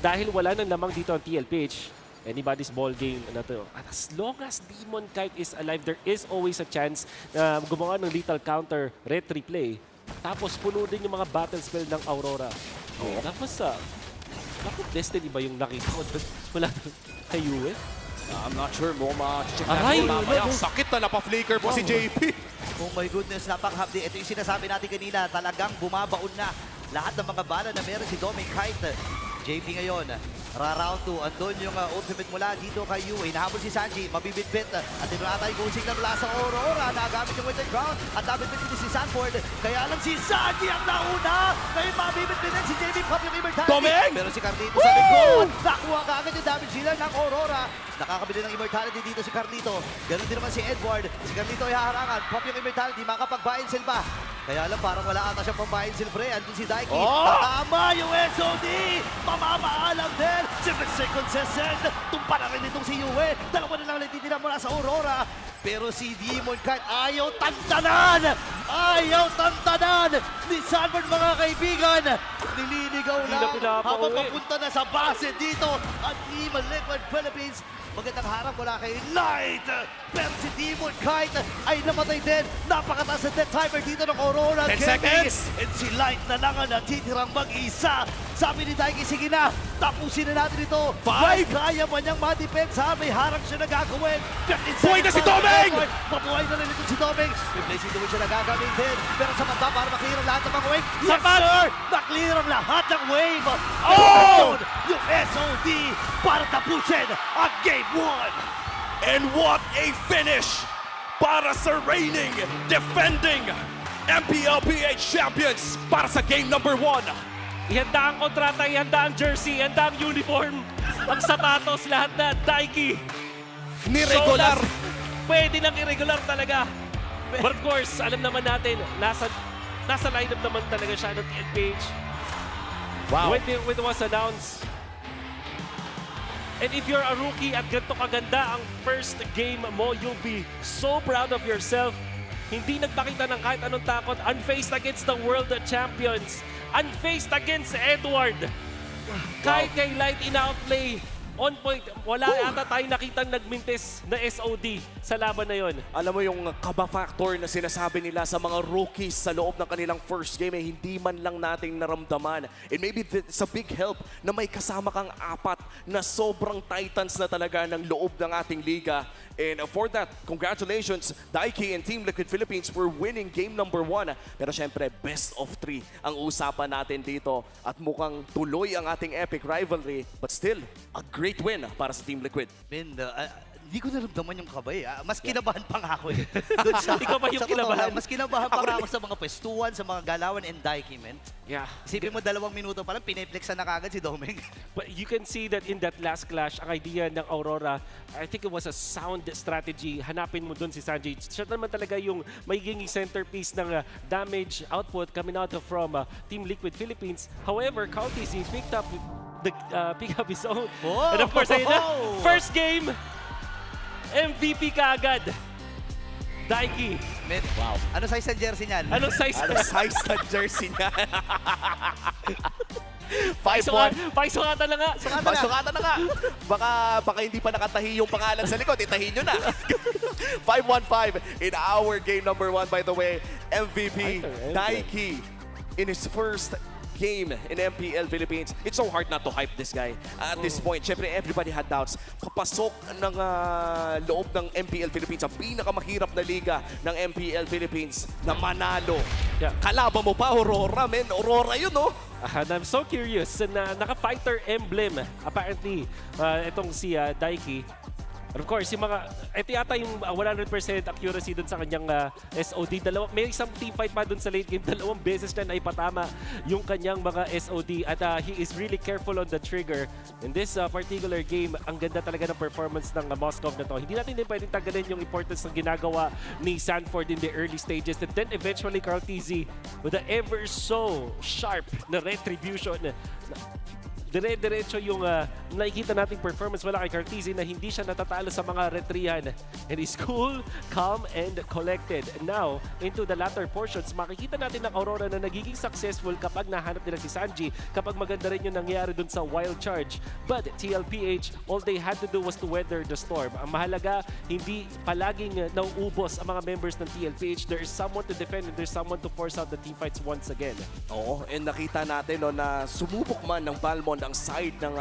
dahil wala nang lamang dito ang TLPH, anybody's ball game na to. At as long as Demon Kite is alive, there is always a chance na gumawa ng lethal counter, red replay. Tapos puno din yung mga battle spell ng Aurora. Tapos bakit Destiny ba yung nakita ko? Wala kay Yue? I'm not sure mo ma-check natin mamaya. Sakit na napaflicker po si JP. Oh my goodness, napakahapdi. Ito yung sinasabi natin kanina, talagang bumabaon na lahat ng mga bala na meron si Demon Kite. JP ngayon, ra-round 2. Andun yung ultimate mula dito kay Yue. Hinahabol si Sanji, mabibitbit. At ito ata yung goal signal mula sa Aurora. Nagamit yung within ground. At nabitbit din si Sanford. Kaya lang si Sanji ang nauna. Ngayon mabibitbit din si JP. Pop yung immortality. Doming! Pero si Carlito sa likod. Nakuha ka agad yung damage dealer ng Aurora. Nakakabili ng immortality dito si Carlito. Ganun din naman si Edward. Si Carlito ay haharangan. Pop yung immortality. Makapag-buy and sell ba? Kaya lang parang wala ata siyang pang-buy and sell, pre. Andun si Daiki. Tama yung SOD! Mamamaalam din! 7 seconds sesend! Tumpa na rin itong si Yue. Dalawa na lang nagtitira mula sa Aurora. Pero si Demon Kite ayaw tantanan! Ayaw tantanan! Ni Sanford, mga kaibigan! Nililigaw lang habang papunta na sa base dito at Team Liquid Philippines. Magandang harap mula kay Light! Pero si Demon Kite ay namatay din. Napakataas na death timer dito ng Aurora. 10 seconds! And si Light na lang ang natitirang mag-isa. Sabi ni Daiki, sige na, tapusin na natin ito. 5! Kaya man niyang ma-depensa, may harang siya na gagawin. Buhay na si Doming! Mabuhay na rin ito si Doming. Replacing the win siya na gagamitin. Pero sa mata para maklear ang lahat ng mga wave. Yes, sir! Naklear ang lahat ng wave. Oh! Yung SOD para tapusin ang Game 1. And what a finish para sa reigning, defending MPL PH champions para sa game number 1. Ihanda ang kontrata, ihanda ang jersey, ihanda ang uniform, ang sapatos, lahat na. Daiki. Ni-regular. So, pwede nang irregular talaga. But of course, alam naman natin, nasa lineup naman talaga siya ng TLPH. Wow. When it was announced. And if you're a rookie at ganito kaganda ang first game mo, you'll be so proud of yourself. Hindi nagpakita ng kahit anong takot. Unfaced against the world champions. Unfaced against Edward. Kahit kay Light in-outplay, on point, wala ata tayo nakitang nagmintis na SOD sa laban na yon. Alam mo yung kaba factor na sinasabi nila sa mga rookies sa loob ng kanilang first game, hindi man lang nating naramdaman. And maybe it's a big help na may kasama kang 4 na sobrang titans na talaga ng loob ng ating liga. And for that, congratulations, Daiki and Team Liquid Philippines for winning game number 1. Pero syempre, best of 3 ang usapan natin dito. At mukhang tuloy ang ating epic rivalry. But still, a great win para sa Team Liquid. Hindi ko naramdaman yung kabay. Mas kinabahan pa nga ako eh. Doon sa, Ikaw ba yung kinabahan? Mas kinabahan pa nga ako sa mga pwestuhan, sa mga galawan and Daiki, man. Yeah. Isipin mo 2 minuto pa lang, piniplexa na kagad si Doming. But you can see that in that last clash, ang idea ng Aurora, I think it was a sound strategy. Hanapin mo dun si Sanji. Siya naman talaga yung magiging centerpiece ng damage output coming out from Team Liquid Philippines. However, Cartizi picked up his own. Oh! And of course, ayun na, first game, MVP ka agad. Daiki. Wow. Ano size ng jersey niyan? Anong size? Ano size ng jersey niya? 5'1". Paisukatan na nga. Paisukatan na nga. Baka hindi pa nakatahi yung pangalan sa likod. Itahin nyo na. 5-1-5 in our game number 1, by the way. MVP Daiki in his first game in MPL Philippines. It's so hard not to hype this guy. At this point, syempre everybody had doubts. Kapasok ng loob ng MPL Philippines, ang pinakamahirap na liga ng MPL Philippines na manalo. Yeah. Kalaban mo pa, Aurora, men. Aurora yun, no? And I'm so curious na naka-fighter emblem. Apparently, itong si Daiki. And of course, yung mga, ito yata yung 100% accuracy dun sa kanyang SOD. May isang team fight pa dun sa late game, 2 beses na naipatama yung kanyang mga SOD. At he is really careful on the trigger. In this particular game, ang ganda talaga ng performance ng Moscow na to. Hindi natin din pwedeng tanggalin yung importance ng ginagawa ni Sanford in the early stages. And then eventually, Carl TZ with the ever so sharp na retribution. Dire-diretso yung nakikita nating performance wala kay Cartesi na hindi siya natatalo sa mga retrihan. And he's cool, calm, and collected. Now, into the latter portions, makikita natin ng Aurora na nagiging successful kapag nahanap nila si Sanji, kapag maganda rin yung nangyari dun sa wild charge. But TLPH, all they had to do was to weather the storm. Ang mahalaga, hindi palaging nauubos ang mga members ng TLPH. There is someone to defend and there's someone to force out the teamfights once again. Oo, and nakita natin no, na sumubok man ng Balmond ang side ng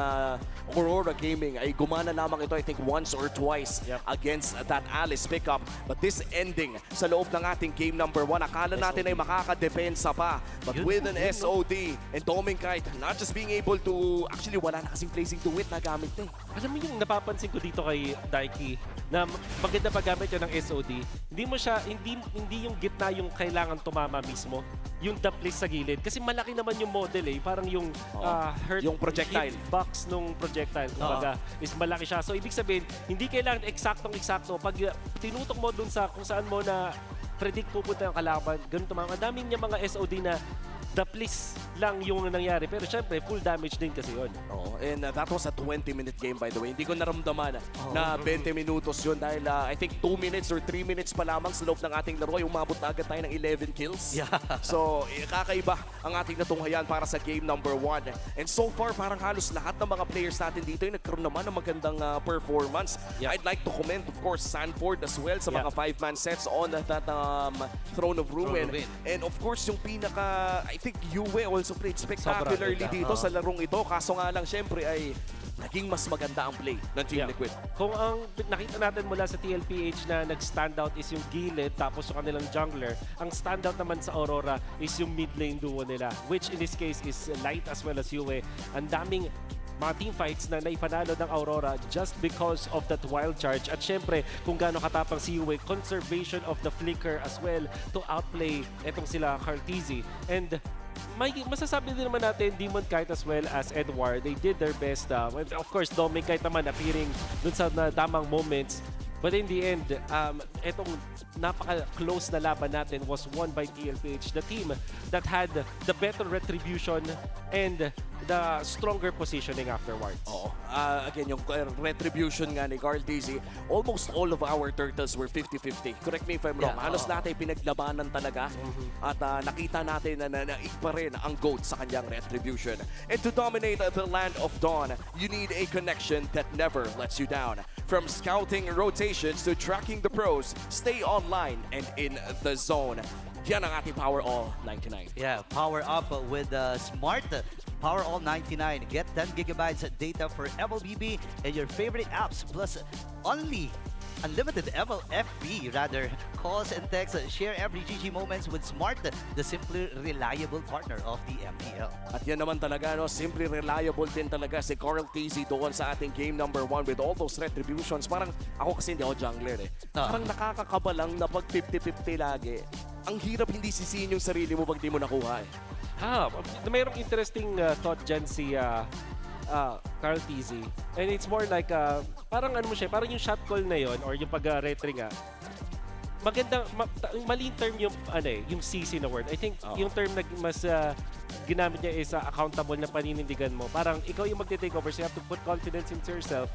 Aurora Gaming ay gumana lamang ito I think once or twice against that Alice pickup. But this ending sa loob ng ating game number 1, akala natin ay makakadepensa pa. But with an SOD and Doming Kite not just being able to, actually wala na kasing placing to wit na gamit eh. Alam mo yung napapansin ko dito kay Daiki na maganda paggamit yan ng SOD. Hindi mo siya, hindi yung gitna yung kailangan tumama mismo. Yung the place sa gilid. Kasi malaki naman yung model eh. Parang yung hurt, yung projectile box nung projectile. Kumbaga, is malaki siya. So, ibig sabihin, hindi kailangan eksaktong-eksakto. Pag tinutok mo dun sa kung saan mo na predict pupunta yung kalaban, ganun tumama. Madaming niya mga SOD na the please lang yung nangyari. Pero syempre, full damage din kasi yun. Oh, and that was a 20-minute game by the way. Hindi ko naramdaman na 20 minutos yun dahil I think 2 minutes or 3 minutes pa lamang sa loob ng ating laro. Umabot na agad tayo ng 11 kills. Yeah. So, kakaiba ang ating natunghayan para sa game number 1. And so far, parang halos lahat ng mga players natin dito ay nagkaroon naman ng magandang performance. Yeah. I'd like to commend, of course, Sanford as well sa mga 5-man sets on that Throne of Ruin. And of course, yung pinaka, I think Yue also played spectacularly dito sa larong ito. Kaso nga lang, syempre ay naging mas maganda ang play ng Team Liquid. Kung ang nakita natin mula sa TLPH na nag-standout is yung gilid tapos yung kanilang jungler, ang standout naman sa Aurora is yung mid lane duo nila, which in this case is Light as well as Yue. Ang daming mga teamfights na naipanalo ng Aurora just because of that wild charge. At syempre, kung gaano katapang si Yue, conservation of the flicker as well to outplay etong sila Cartesi. And masasabi din naman natin, Demon Kite as well as Edward, they did their best. Of course, Doming Kite naman appearing dun sa tamang moments. But in the end, etong napaka-close na laban natin was won by TLPH, the team that had the better retribution and the stronger positioning afterwards. Oo. Again, yung retribution nga ni Carl Dizzy, almost all of our turtles were 50-50. Correct me if I'm wrong. Halos natin pinaglabanan talaga at nakita natin na naig pa rin ang GOAT sa kanyang retribution. And to dominate the land of Dawn, you need a connection that never lets you down. From scouting rotations to tracking the pros, stay online and in the zone. Yan ang ating Power All 99. Yeah, power up with Smart Power All 99. Get 10 gigabytes of data for MLBB and your favorite apps, plus only unlimited FB calls and texts. Share every GG moments with Smart, the simply reliable partner of the MPL. At yan naman talaga, no, simply reliable din talaga si Carl TZ doon sa ating game number 1 with all those retributions. Parang ako kasi hindi ako jungler eh. Parang nakakakaba lang na pag 50-50 lagi. Ang hirap hindi sisihin yung sarili mo pag di mo nakuha eh. Mayroong interesting thought dyan si Carl TZ. And it's more like, parang ano mo siya, parang yung shot call na yon or yung pag-retry nga. Magandang, maling term yung, yung CC na word. I think yung term na mas ginamit niya is accountable na paninindigan mo. Parang ikaw yung magte-take over, so you have to put confidence into yourself.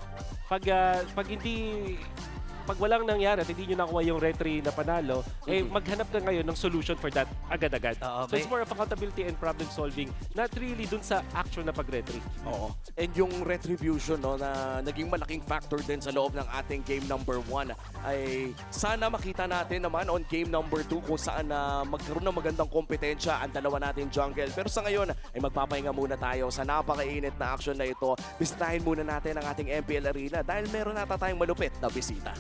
Pag walang nangyari at hindi nyo nakuha yung retry na panalo, maghanap ka ngayon ng solution for that agad-agad. So it's more of accountability and problem solving, not really dun sa actual na pag-retry. Oo. And yung retribution no, na naging malaking factor din sa loob ng ating game number 1 ay sana makita natin naman on game number 2 kung saan magkaroon ng magandang kompetensya ang dalawa nating jungle. Pero sa ngayon ay magpapahinga muna tayo sa napakainit na action na ito. Bisitahin muna natin ang ating MPL Arena dahil meron nata tayong malupit na bisita.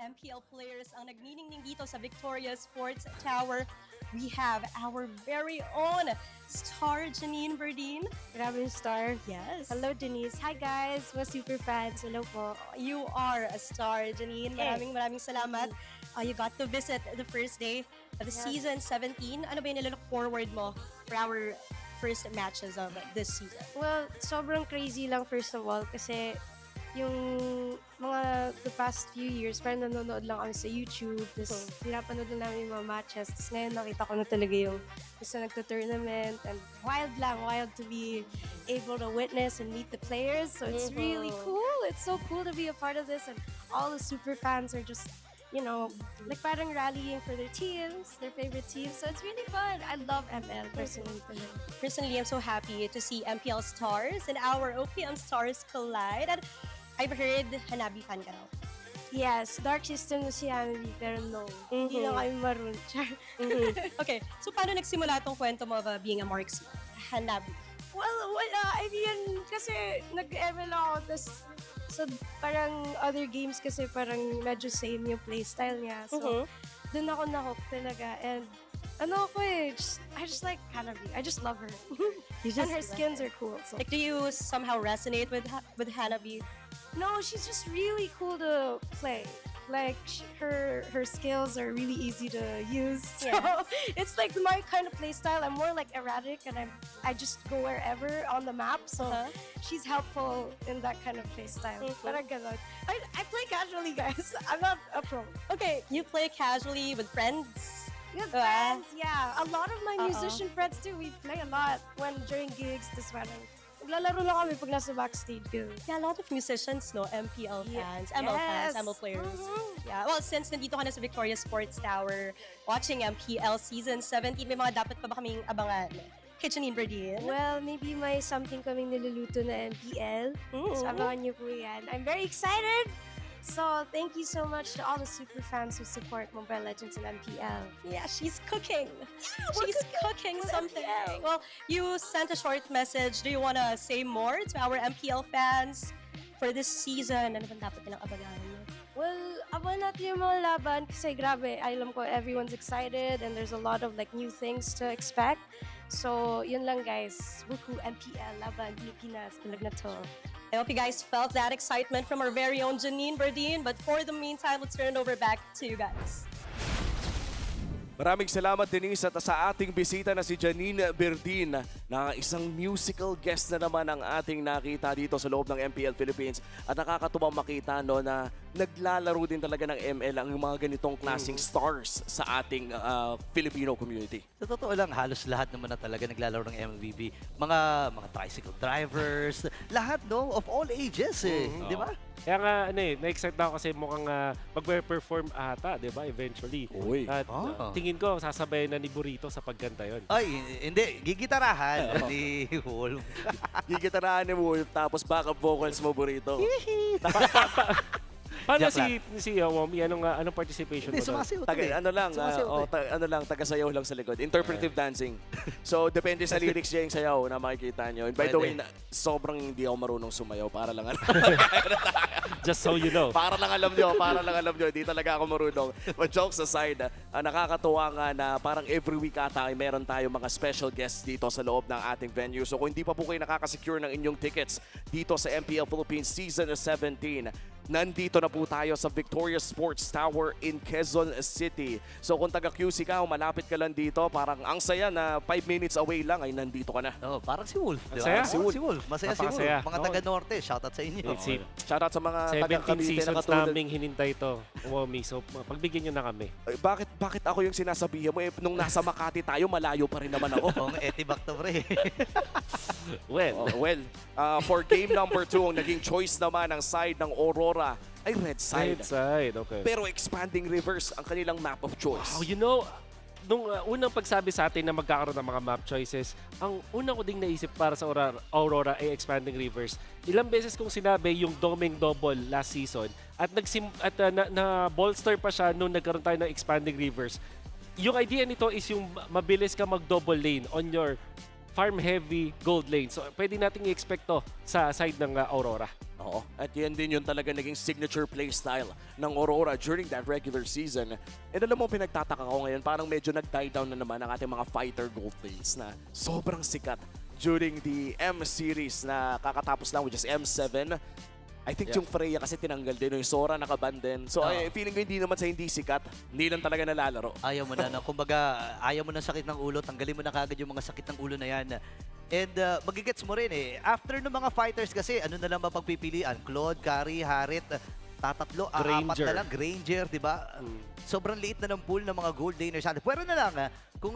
MPL players ang nagniningning dito sa Victoria Sports Tower. we have our very own star, Janine Verdeen. Grabe star. Yes. Hello, Denise. Hi, guys. Mga super fans. Hello po. You are a star, Janine. Maraming salamat. You got to visit the first day of the season 17. Ano ba yung nilook forward mo for our first matches of this season? Well, sobrang crazy lang first of all kasi yung the past few years, parang nanonood lang kami sa YouTube, tapos pinapanood lang namin yung mga matches, tapos ngayon nakita ko na talaga yung gusto nagto-tournament, and wild to be able to witness and meet the players, so it's really cool. It's so cool to be a part of this, and all the super fans are just, you know, like parang rallying for their teams, their favorite teams, so it's really fun. I love ML personally. Personally, I'm so happy to see MPL stars and our OPM stars collide. And I've heard Hanabi fan ka raw. Yes, dark system na si Hanabi, pero no. Hindi lang kami maroon. Okay, so paano nagsimula tong kwento mo of being a marksman? Hanabi. Well, I mean, kasi nag-ML ako, tas so parang other games kasi parang medyo same yung playstyle niya. So, dun ako na-hook talaga. And ano ako I just like Hanabi. I just love her. And her skins are cool. So. Like, do you somehow resonate with Hanabi? No, she's just really cool to play. Like, her skills are really easy to use. So it's like my kind of play style. I'm more like erratic, and I just go wherever on the map. So she's helpful in that kind of play style. Parang ganun. I play casually, guys. I'm not a pro. Okay, you play casually with friends? With friends, yeah. A lot of my musician friends too. We play a lot during gigs. This one. Naglalaro lang kami pag nasa backstage. Yeah, a lot of musicians, no? MPL fans, ML fans, ML players. Yeah, well, since nandito ka na sa Victoria Sports Tower, watching MPL Season 17, may mga dapat pa ba kaming abangan? Kay Janine Verdeen? Well, maybe may something kaming niluluto na MPL. So abangan niyo po yan. I'm very excited! So, thank you so much to all the super fans who support Mobile Legends and MPL. Yeah, she's cooking. She's cooking something. Well, you sent a short message. Do you want to say more to our MPL fans for this season? Ano bang dapat nilang abangan? Well, abangan natin yung mga laban kasi grabe, alam ko everyone's excited and there's a lot of like new things to expect. So, yun lang guys. Buku MPL, laban, Pilipinas, tulag na to. I hope you guys felt that excitement from our very own Janine Verdeen. But for the meantime, let's turn it over back to you guys. Maraming salamat, Denise, at sa ating bisita na si Janine Verdeen, na isang musical guest na naman ang ating nakita dito sa loob ng MPL Philippines. At nakakatuwang makita na naglalaro din talaga ng ML ang mga ganitong klaseng stars sa ating Filipino community. Sa totoo lang, halos lahat naman na talaga naglalaro ng MLBB. Mga tricycle drivers, lahat of all ages di ba? Kaya nga, na-excite na ako kasi mukhang mag-perform ata, di ba, eventually. At tingin ko, sasabay na ni Burrito sa pagkanta yon. Ay, hindi. Gigitarahan ni Wolf. Gigitarahan ni Wolf, tapos backup vocals mo, Burrito. Paano si Womi? Anong participation mo? Sumasayaw. Taga-sayaw lang sa likod. Interpretive dancing. So, depende sa lyrics niya yung sayaw na makikita nyo. And by the way, sobrang hindi ako marunong sumayaw. Para lang Just so you know. Para lang alam nyo. Hindi talaga ako marunong. But jokes aside, nakakatuwa nga na parang every week ata ay meron tayo mga special guests dito sa loob ng ating venue. So, kung hindi pa po kayo nakakasecure ng inyong tickets dito sa MPL Philippines Season 17, nandito na po tayo sa Victoria Sports Tower in Quezon City. So kung taga-QC ka, malapit ka lang dito, parang ang saya na 5 minutes away lang ay nandito ka na. Parang si Wolf. Masaya? Si Wolf. Masaya si Wolf. Mga taga-Norte, shoutout sa inyo. Shoutout sa mga taga-Cavite na seasons naming hinintay ito, Womi. So pagbigyan nyo na kami. Bakit ako yung sinasabihan mo? Nung nasa Makati tayo, malayo pa rin naman ako. Etibak to, pre. For game number 2, ang naging choice naman ng side ng Aurora ay red side. Okay. Pero expanding rivers ang kanilang map of choice. Wow, nung unang pagsabi sa atin na magkakaroon ng mga map choices, ang unang ko ding naisip para sa Aurora ay expanding rivers. Ilang beses kong sinabi yung doming double last season at na-bolster pa siya nung nagkaroon tayo ng expanding rivers. Yung idea nito is yung mabilis ka mag-double lane on your farm-heavy gold lane. So, pwede nating i-expect to sa side ng Aurora. Oo. At yan din yung talaga naging signature playstyle ng Aurora during that regular season. And alam mo, pinagtataka ko ngayon, parang medyo nag-die down na naman ang ating mga fighter gold lanes na sobrang sikat during the M series na kakatapos lang, which is M7. I think yung Freya kasi tinanggal din, yung Sora nakaban din. So feeling ko hindi naman sa hindi sikat, hindi lang talaga nalalaro. Ayaw mo na, no? Kumbaga, ayaw mo na sakit ng ulo, tanggalin mo na kagad yung mga sakit ng ulo na yan. And magigets mo rin after ng mga fighters kasi, ano na lang ba pagpipilian? Claude, Carry, Harit, tatatlo, apat na lang, Granger, di ba? Sobrang liit na ng pool ng mga gold laners. Pwede na lang, kung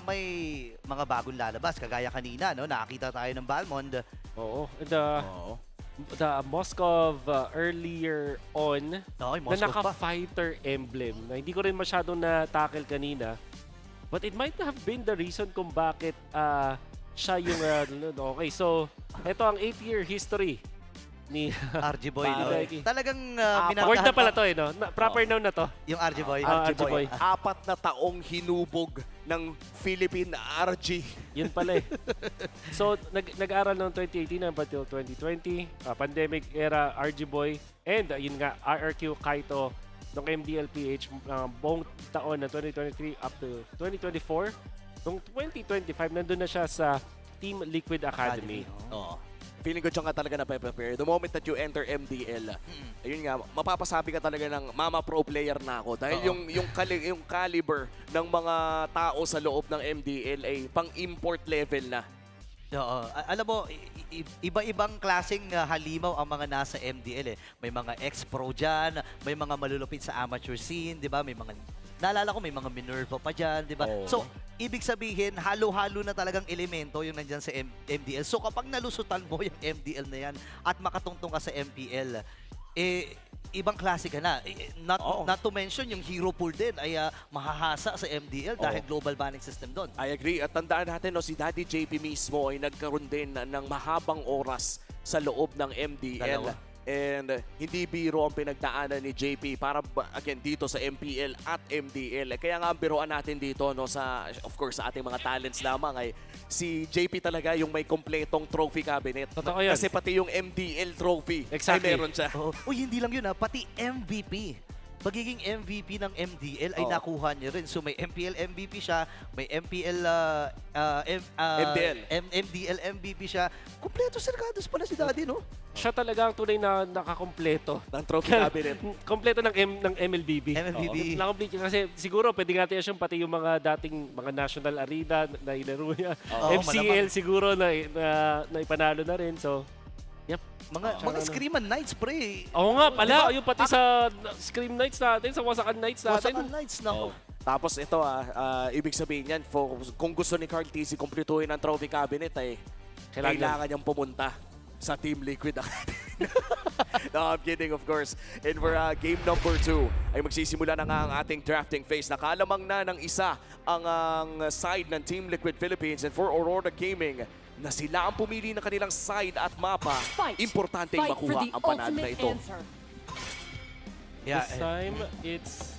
may mga bagong lalabas, kagaya kanina, no? Nakakita tayo ng Balmond. Oo. The Moskov earlier on na naka-fighter emblem na hindi ko rin masyadong na-tackle kanina. But it might have been the reason kung bakit siya yung... okay, so ito ang 8-year history ni RG Boy. Talagang word na pala to no? Proper noun na to. Yung RG Boy. RG Boy. 4 na taong hinubog ng Philippine RG. Yun pala So, nag-aral noong 2018 until 2020. Pandemic era RG Boy. And yun nga, RRQ Kaito ng MDLPH buong taon na 2023 up to 2024. Noong 2025, nandun na siya sa Team Liquid Academy. Feeling ko dyan ka talaga na-prepare. The moment that you enter MDL, ayun nga, mapapasabi ka talaga ng mama pro player na ako. Dahil yung caliber ng mga tao sa loob ng MDL ay pang-import level na. Alam mo, iba-ibang klaseng halimaw ang mga nasa MDL May mga ex-pro dyan, may mga malulupit sa amateur scene, di ba? May mga, naalala ko, may mga Minerva pa dyan, di ba? So, ibig sabihin, halo-halo na talagang elemento yung nandyan sa MDL. So, kapag nalusutan mo yung MDL na yan at makatungtong ka sa MPL, ibang klase ka na. Not to mention, yung hero pool din ay mahahasa sa MDL dahil global banning system doon. I agree. At tandaan natin, si Daddy JP mismo ay nagkaroon din ng mahabang oras sa loob ng MDL. And hindi biro ang pinagdaanan ni JP para again dito sa MPL at MDL. Kaya nga ang biroan natin dito of course sa ating mga talents lamang ay si JP talaga yung may kompletong trophy cabinet. Totoo yan. Kasi pati yung MDL trophy ay meron siya. Hindi lang yun pati MVP. Pagiging MVP ng MDL ay nakuha niya rin. So may MPL MVP siya, may MPL MDL MVP siya. Kompleto sarkados pala si Daddy, no? Siya talaga ang tunay na nakakompleto ng trophy cabinet. Kompleto ng MLBB. Nakakompleto kasi siguro pwede natin siyang pati yung mga dating mga national arena na inaro niya. MCL siguro na ipanalo na rin. So, yep. Mga Scream Knights, pre. Oo nga pala, yung pati sa Scream Knights natin, sa Wasakan Knights natin. Wasakan Knights, nako. Tapos ito ibig sabihin yan, kung gusto ni Carl TC kumpletuhin ang trophy cabinet ay kailangan niyang pumunta sa Team Liquid Academy. No, I'm kidding, of course. And for game number 2 ay magsisimula na nga ang ating drafting phase. Nakalamang na ng isa ang side ng Team Liquid Philippines, and for Aurora Gaming na sila ang pumili ng kanilang side at mapa. Importanteng makuha ang panalo na ito. This time, it's...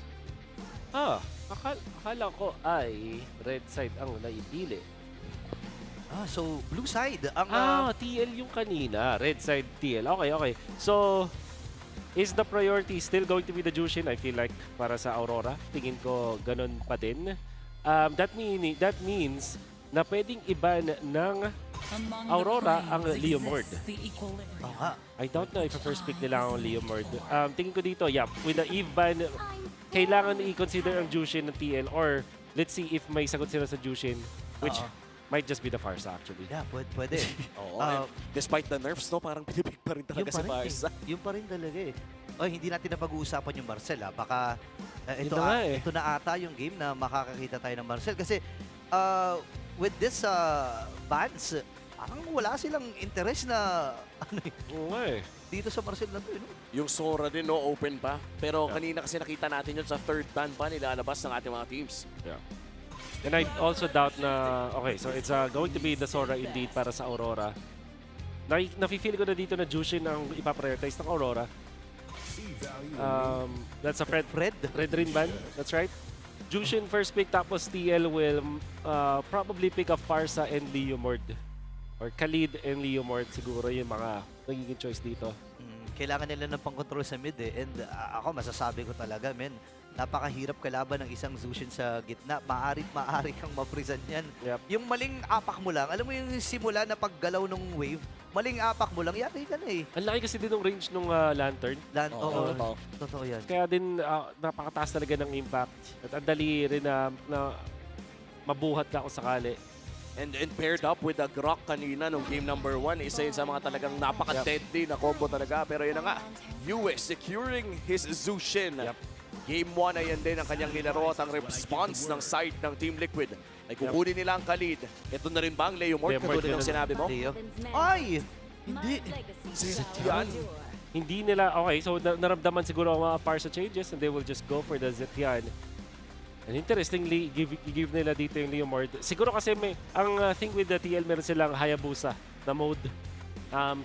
akala ko ay red side ang naipili. So blue side ang... TL yung kanina. Red side TL. Okay. So, is the priority still going to be the Jushin? I feel like para sa Aurora. Tingin ko ganun pa din. That means na pwedeng iban ng Aurora ang Leomord. I don't know if first pick nila ang Leomord. Tingin ko dito, with the Eve ban, kailangan i-consider ang Jushin ng TL, or let's see if may sagot sila sa Jushin, which might just be the Farsa actually. Yeah, pwede. Despite the nerfs, no, parang pinipik pa rin talaga si Farsa. Yung pa rin talaga hindi natin napag-uusapan yung Marcel. Baka ito na ata yung game na makakakita tayo ng Marcel. Kasi with this bans, parang wala silang interest na dito sa Marcel na to. Yung Sora din, open pa. Pero kanina kasi nakita natin yun sa third ban pa nilalabas ng ating mga teams. And I also doubt na, so it's going to be the Sora indeed para sa Aurora. Nafe-feel ko na dito na Jushin ang ipaprioritize ng Aurora. That's a Fred rin ban, that's right. Jushin first pick, tapos TL will probably pick up Farsa and Leomord. Or Khalid and Leomord siguro yung mga nagiging choice dito. Kailangan nila ng pang-control sa mid eh. And ako masasabi ko talaga, men, napakahirap kalaban ng isang Zushin sa gitna. Maaari kang maprisan yan. Yung maling apak mo lang, alam mo yung simula na paggalaw ng wave, maling apak mo lang, yari ka na eh. Ang laki kasi din ng range ng lantern. Oo, totoo yan. Kaya din napakataas talaga ng impact. At ang dali rin na mabuhat ka kung sakali. And paired up with the Grok kanina nung game number 1. Isa yun sa mga talagang napaka-deadly na combo talaga. Pero yun na nga, TWIS securing his Zushin. Game 1 ay yan din ang kanyang nilaro at ang response ng side ng Team Liquid. Ay kukunin nila ang Khalid. Ito na rin ba ang Leomord? Katulad ng sinabi mo? Ay! Hindi! Zetian. Hindi nila, okay, so naramdaman siguro ang mga Farsa changes and they will just go for the Zetian. And interestingly, give nila dito yung Leomord. Siguro kasi ang thing with the TL, meron silang Hayabusa na mode.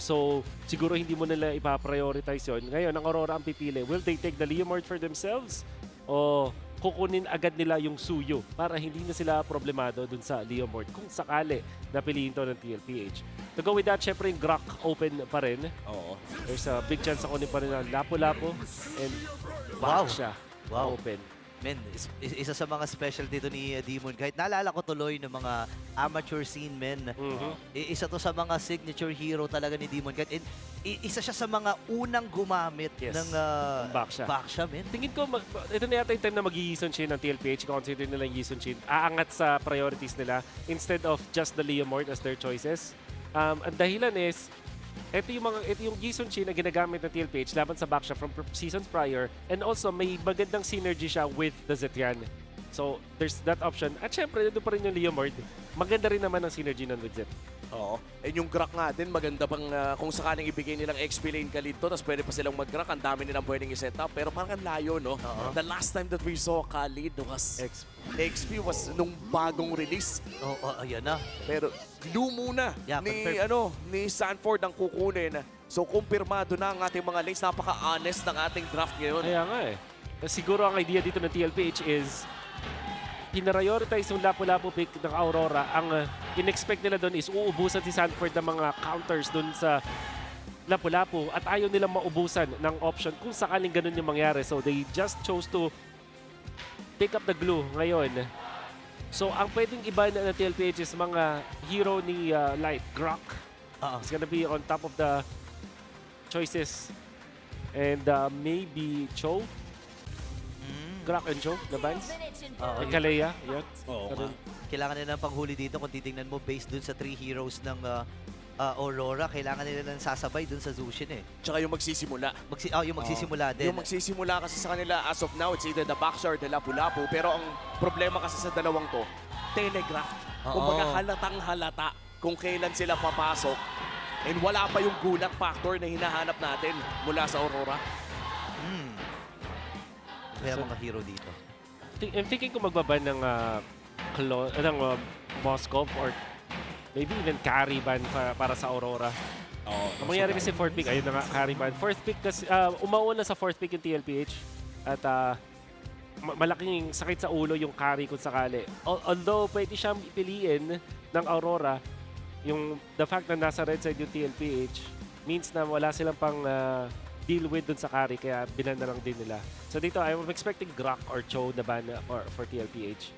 So, siguro hindi mo nila ipaprioritize yun. Ngayon, ang Aurora ang pipili. Will they take the Leomord for themselves? O kukunin agad nila yung Suyo para hindi na sila problemado dun sa Leomord kung sakali napiliin to ng TLPH. To go with that, syempre yung Grok open pa rin. There's a big chance na kunin pa rin ang Lapu-Lapu and back siya open. Men, isa sa mga special dito ni Demon. Kahit naalala ko tuloy ng mga amateur scene, men. Isa to sa mga signature hero talaga ni Demon. Kahit isa siya sa mga unang gumamit ng backsha, men. Tingin ko, ito na yata yung time na mag-Yison Shin ng TLPH. Consider nila yung Yison Shin. Aangat sa priorities nila instead of just the Leomord as their choices. Ang dahilan is, ito yung Yison Shin na ginagamit ng TLPH laban sa backsha from seasons prior, and also may magandang synergy siya with the Zetian. So there's that option. At syempre, doon pa rin yung Leomord. Maganda rin naman ang synergy ng with Zet. Oo. And yung Grok nga din, maganda pang kung sakaling ibigay nilang XP lane Khalid to, tapos pwede pa silang mag-Grok, ang dami nilang pwedeng i-set up. Pero parang layo, no? The last time that we saw Khalid was XP was nung bagong release. Ayan na. Pero glue muna ni Sanford ang kukunin. So kumpirmado na ang ating mga lanes. Napaka-honest ng ating draft ngayon. Kaya nga eh. Siguro ang idea dito ng TLPH is pinarioritize yung Lapu-Lapu pick ng Aurora. Ang in-expect nila doon is uubusan si Sanford ng mga counters doon sa Lapu-Lapu at ayaw nilang maubusan ng option kung sakaling ganun yung mangyari. So they just chose to pick up the glue ngayon. So ang pwedeng iba na TLPH is mga hero ni Light. Grok. It's gonna be on top of the choices. And maybe Cho. Grok and Cho, the bands. Kalea, yan. Kailangan nila ng panghuli dito kung titingnan mo based dun sa 3 heroes ng Aurora. Kailangan nila ng sasabay dun sa Zushin eh. Tsaka yung magsisimula. Yung magsisimula din. Yung magsisimula kasi sa kanila as of now, it's either the backsha or the Lapu-Lapu. Pero ang problema kasi sa dalawang to, telegraph. Kumbaga halatang halata kung kailan sila papasok. And wala pa yung gulat factor na hinahanap natin mula sa Aurora. Kaya mga hero dito. I'm thinking kung magbaban ng Moskov or maybe even carry ban para sa Aurora. Ang mangyari kasi 4th pick, ayun na nga, carry ban. 4th pick kasi, umuuna sa 4th pick yung TLPH. At malaking sakit sa ulo yung carry kung sakali. Although pwede siyang ipiliin ng Aurora, the fact na nasa red side yung TLPH means na wala silang pang deal with dun sa carry, kaya binan na lang din nila. So dito, I'm expecting Grok or Cho na ban for TLPH.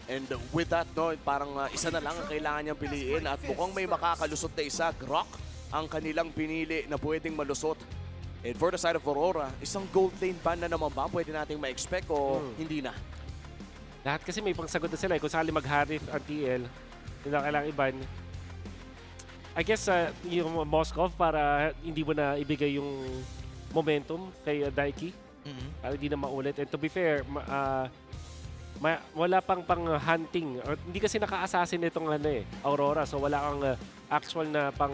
And with that, no, parang isa na lang ang kailangan niyang piliin at mukhang may makakalusot na isa. Grok ang kanilang pinili na pwedeng malusot. And for the side of Aurora, isang gold lane ban na naman ba pwede nating ma-expect o hindi na? Lahat kasi may pangsagot na sila. Kung sakali mag-harif ang TL, hindi na kailangang iban. I guess yung Moskov para hindi mo na ibigay yung momentum kay Daiki. Para hindi na maulit. And to be fair, wala pang hunting. Hindi kasi naka-assassin itong Aurora. So wala kang actual na pang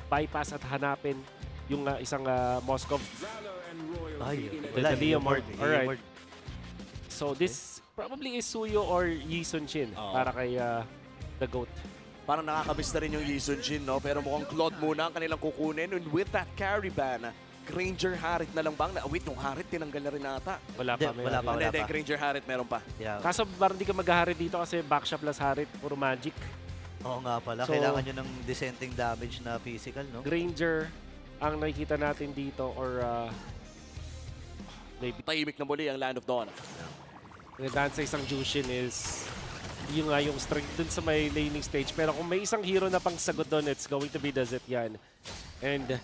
bypass at hanapin yung isang Moskov. The Leomord. Alright. So this probably is Suyo or Yison Shin para kay the GOAT. Parang nakakabis na rin yung Yison Shin, no? Pero mukhang Claude muna ang kanilang kukunin. And with that carry ban, Granger Harit na lang bang? Wait, yung Harit tinanggal na rin ata. Wala pa. Wala pa. Hindi, Granger Harit meron pa. Yeah. Kaso parang hindi ka mag-Harit dito kasi backshot plus Harit, puro magic. Oo nga pala, So, kailangan nyo ng dissenting damage na physical, no? Granger ang nakikita natin dito or maybe Tahimik na muli ang Land of Dawn. dahil sa isang Jushin is yung nga yung strength dun sa may laning stage. Pero kung may isang hero na pang sagot doon, it's going to be the Zet yan. And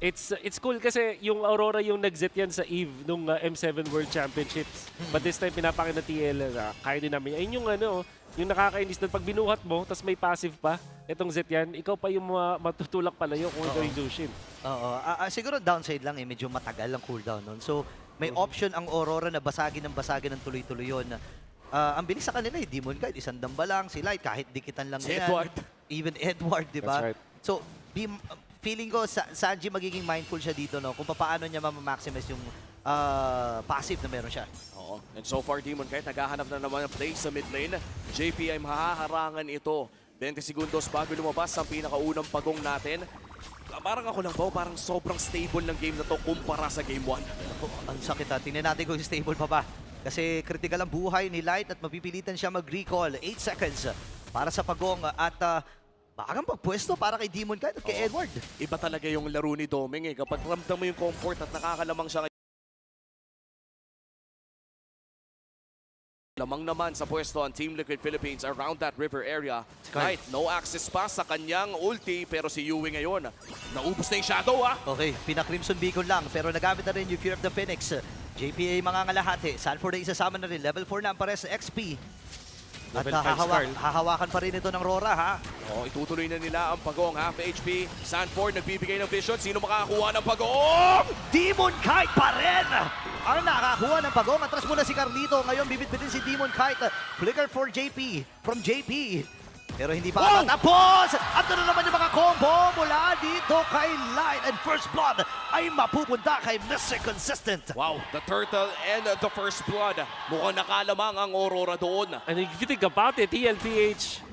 it's cool kasi yung Aurora yung nag-Zet yan sa Eve nung M7 World Championships. But this time pinapakita na TL, kaya din namin. Ayun yung yung nakakainis doon. Pag binuhat mo, tas may passive pa, itong Zet yan, ikaw pa yung matutulak palayo kung ito yung Jushin. Oo. Siguro downside lang medyo matagal ang cooldown nun. So, may option ang Aurora na basagin ng tuloy-tuloy yun. Ang bilis sa kanila Demon Guide, isang damba lang, si Light, kahit dikitan lang Si yan. Edward. Even Edward, di ba? That's right. So, feeling ko, Sanji magiging mindful siya dito, no? Kung paano niya ma-maximize yung passive na meron siya. Oo. And so far, Demon, kahit naghahanap na naman ng play sa mid lane, JP ay mahaharangan ito. 20 segundos bago lumabas ang pinakaunang pagong natin. Parang ako lang ba, parang sobrang stable ng game na to kumpara sa game 1. Ang sakit ha. Tingnan natin kung stable pa ba. Kasi critical ang buhay ni Light at mapipilitan siya mag-recall. 8 seconds para sa pagong at bagang pagpwesto para kay Demon Guide at kay Edward. Iba talaga yung laro ni Doming eh. Kapag ramdam mo yung comfort at nakakalamang siya lamang naman sa pwesto ang Team Liquid Philippines around that river area. Right, no access pa sa kanyang ulti pero si Yui ngayon. Naubos na yung Shadow Okay, pina-Crimson Beacon lang pero nagamit na rin yung Fear of the Phoenix. JPA mangangalahati. Sanford ay isasama na rin. Level 4 na ang pares sa XP. At hahawakan pa rin ito ng RORA, ha? Itutuloy na nila ang pagong. Half HP. Sanford nagbibigay ng vision. Sino makakakuha ng pagong? Demon Kite pa rin! Ang nakakuha ng pagong. Atras muna si Carlito. Ngayon bibit-bitin si Demon Kite. Flicker for JP. From JP. Pero hindi pa tapos! At na naman yung mga combo mula dito kay Light. And first blood ay mapupunta kay Mr. Consistent. Wow, the turtle and the first blood. Mukhang nakalamang ang Aurora doon. And if you think about it, TLPH,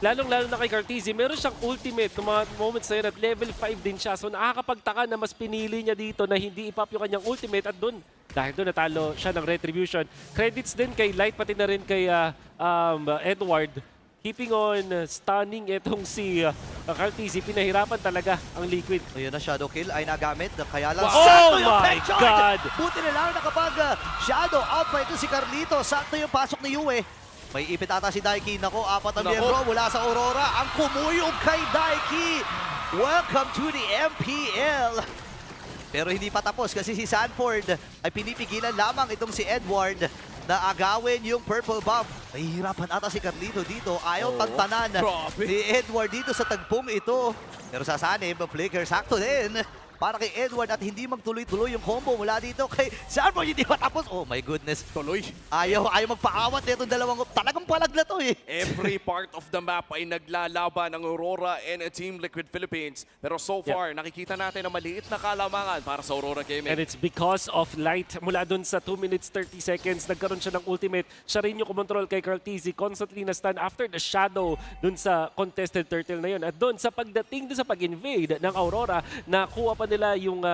lalong-lalo na kay Cartesi, meron siyang ultimate ng mga moments na yun at level 5 din siya. So nakakapagtaka na mas pinili niya dito na hindi ipop yung kanyang ultimate at doon. Dahil doon natalo siya ng Retribution. Credits din kay Light pati na rin kay Edward. Keeping on stunning itong si Cartesi, pinahirapan talaga ang Liquid. Ayun na, Shadow Kill ay nagamit. Kaya lang, oh my God! Buti na lang nakapag Shadow out pa ito si Carlito. Sakto yung pasok ni Yue. May ipit ata si Daiki. Nako, 4 ang miyembro mula sa Aurora. Ang kumuyog kay Daiki. Welcome to the MPL. Pero hindi pa tapos kasi si Sanford ay pinipigilan lamang itong si Edward na agawin yung purple buff. Nahihirapan ata si Carlito dito. Ayaw tantanan ni Edward dito sa tagpong ito. Pero sasanib, flicker, sakto din para kay Edward at hindi magtuloy-tuloy yung combo mula dito kay Sanford. Hindi pa tapos. Oh my goodness. Tuloy. Ayaw magpaawat na itong dalawang. Talagang palag na to eh. Every part of the map ay naglalaban ng Aurora and Team Liquid Philippines. Pero so far, nakikita natin na maliit na kalamangan para sa Aurora Gaming. And it's because of Light. Mula dun sa 2 minutes 30 seconds, nagkaroon siya ng ultimate. Siya rin yung kumontrol kay Cartesi. Constantly na-stun after the Shadow dun sa contested turtle na yun. At dun sa pagdating dun sa pag-invade ng Aurora, nakuha pa nila yung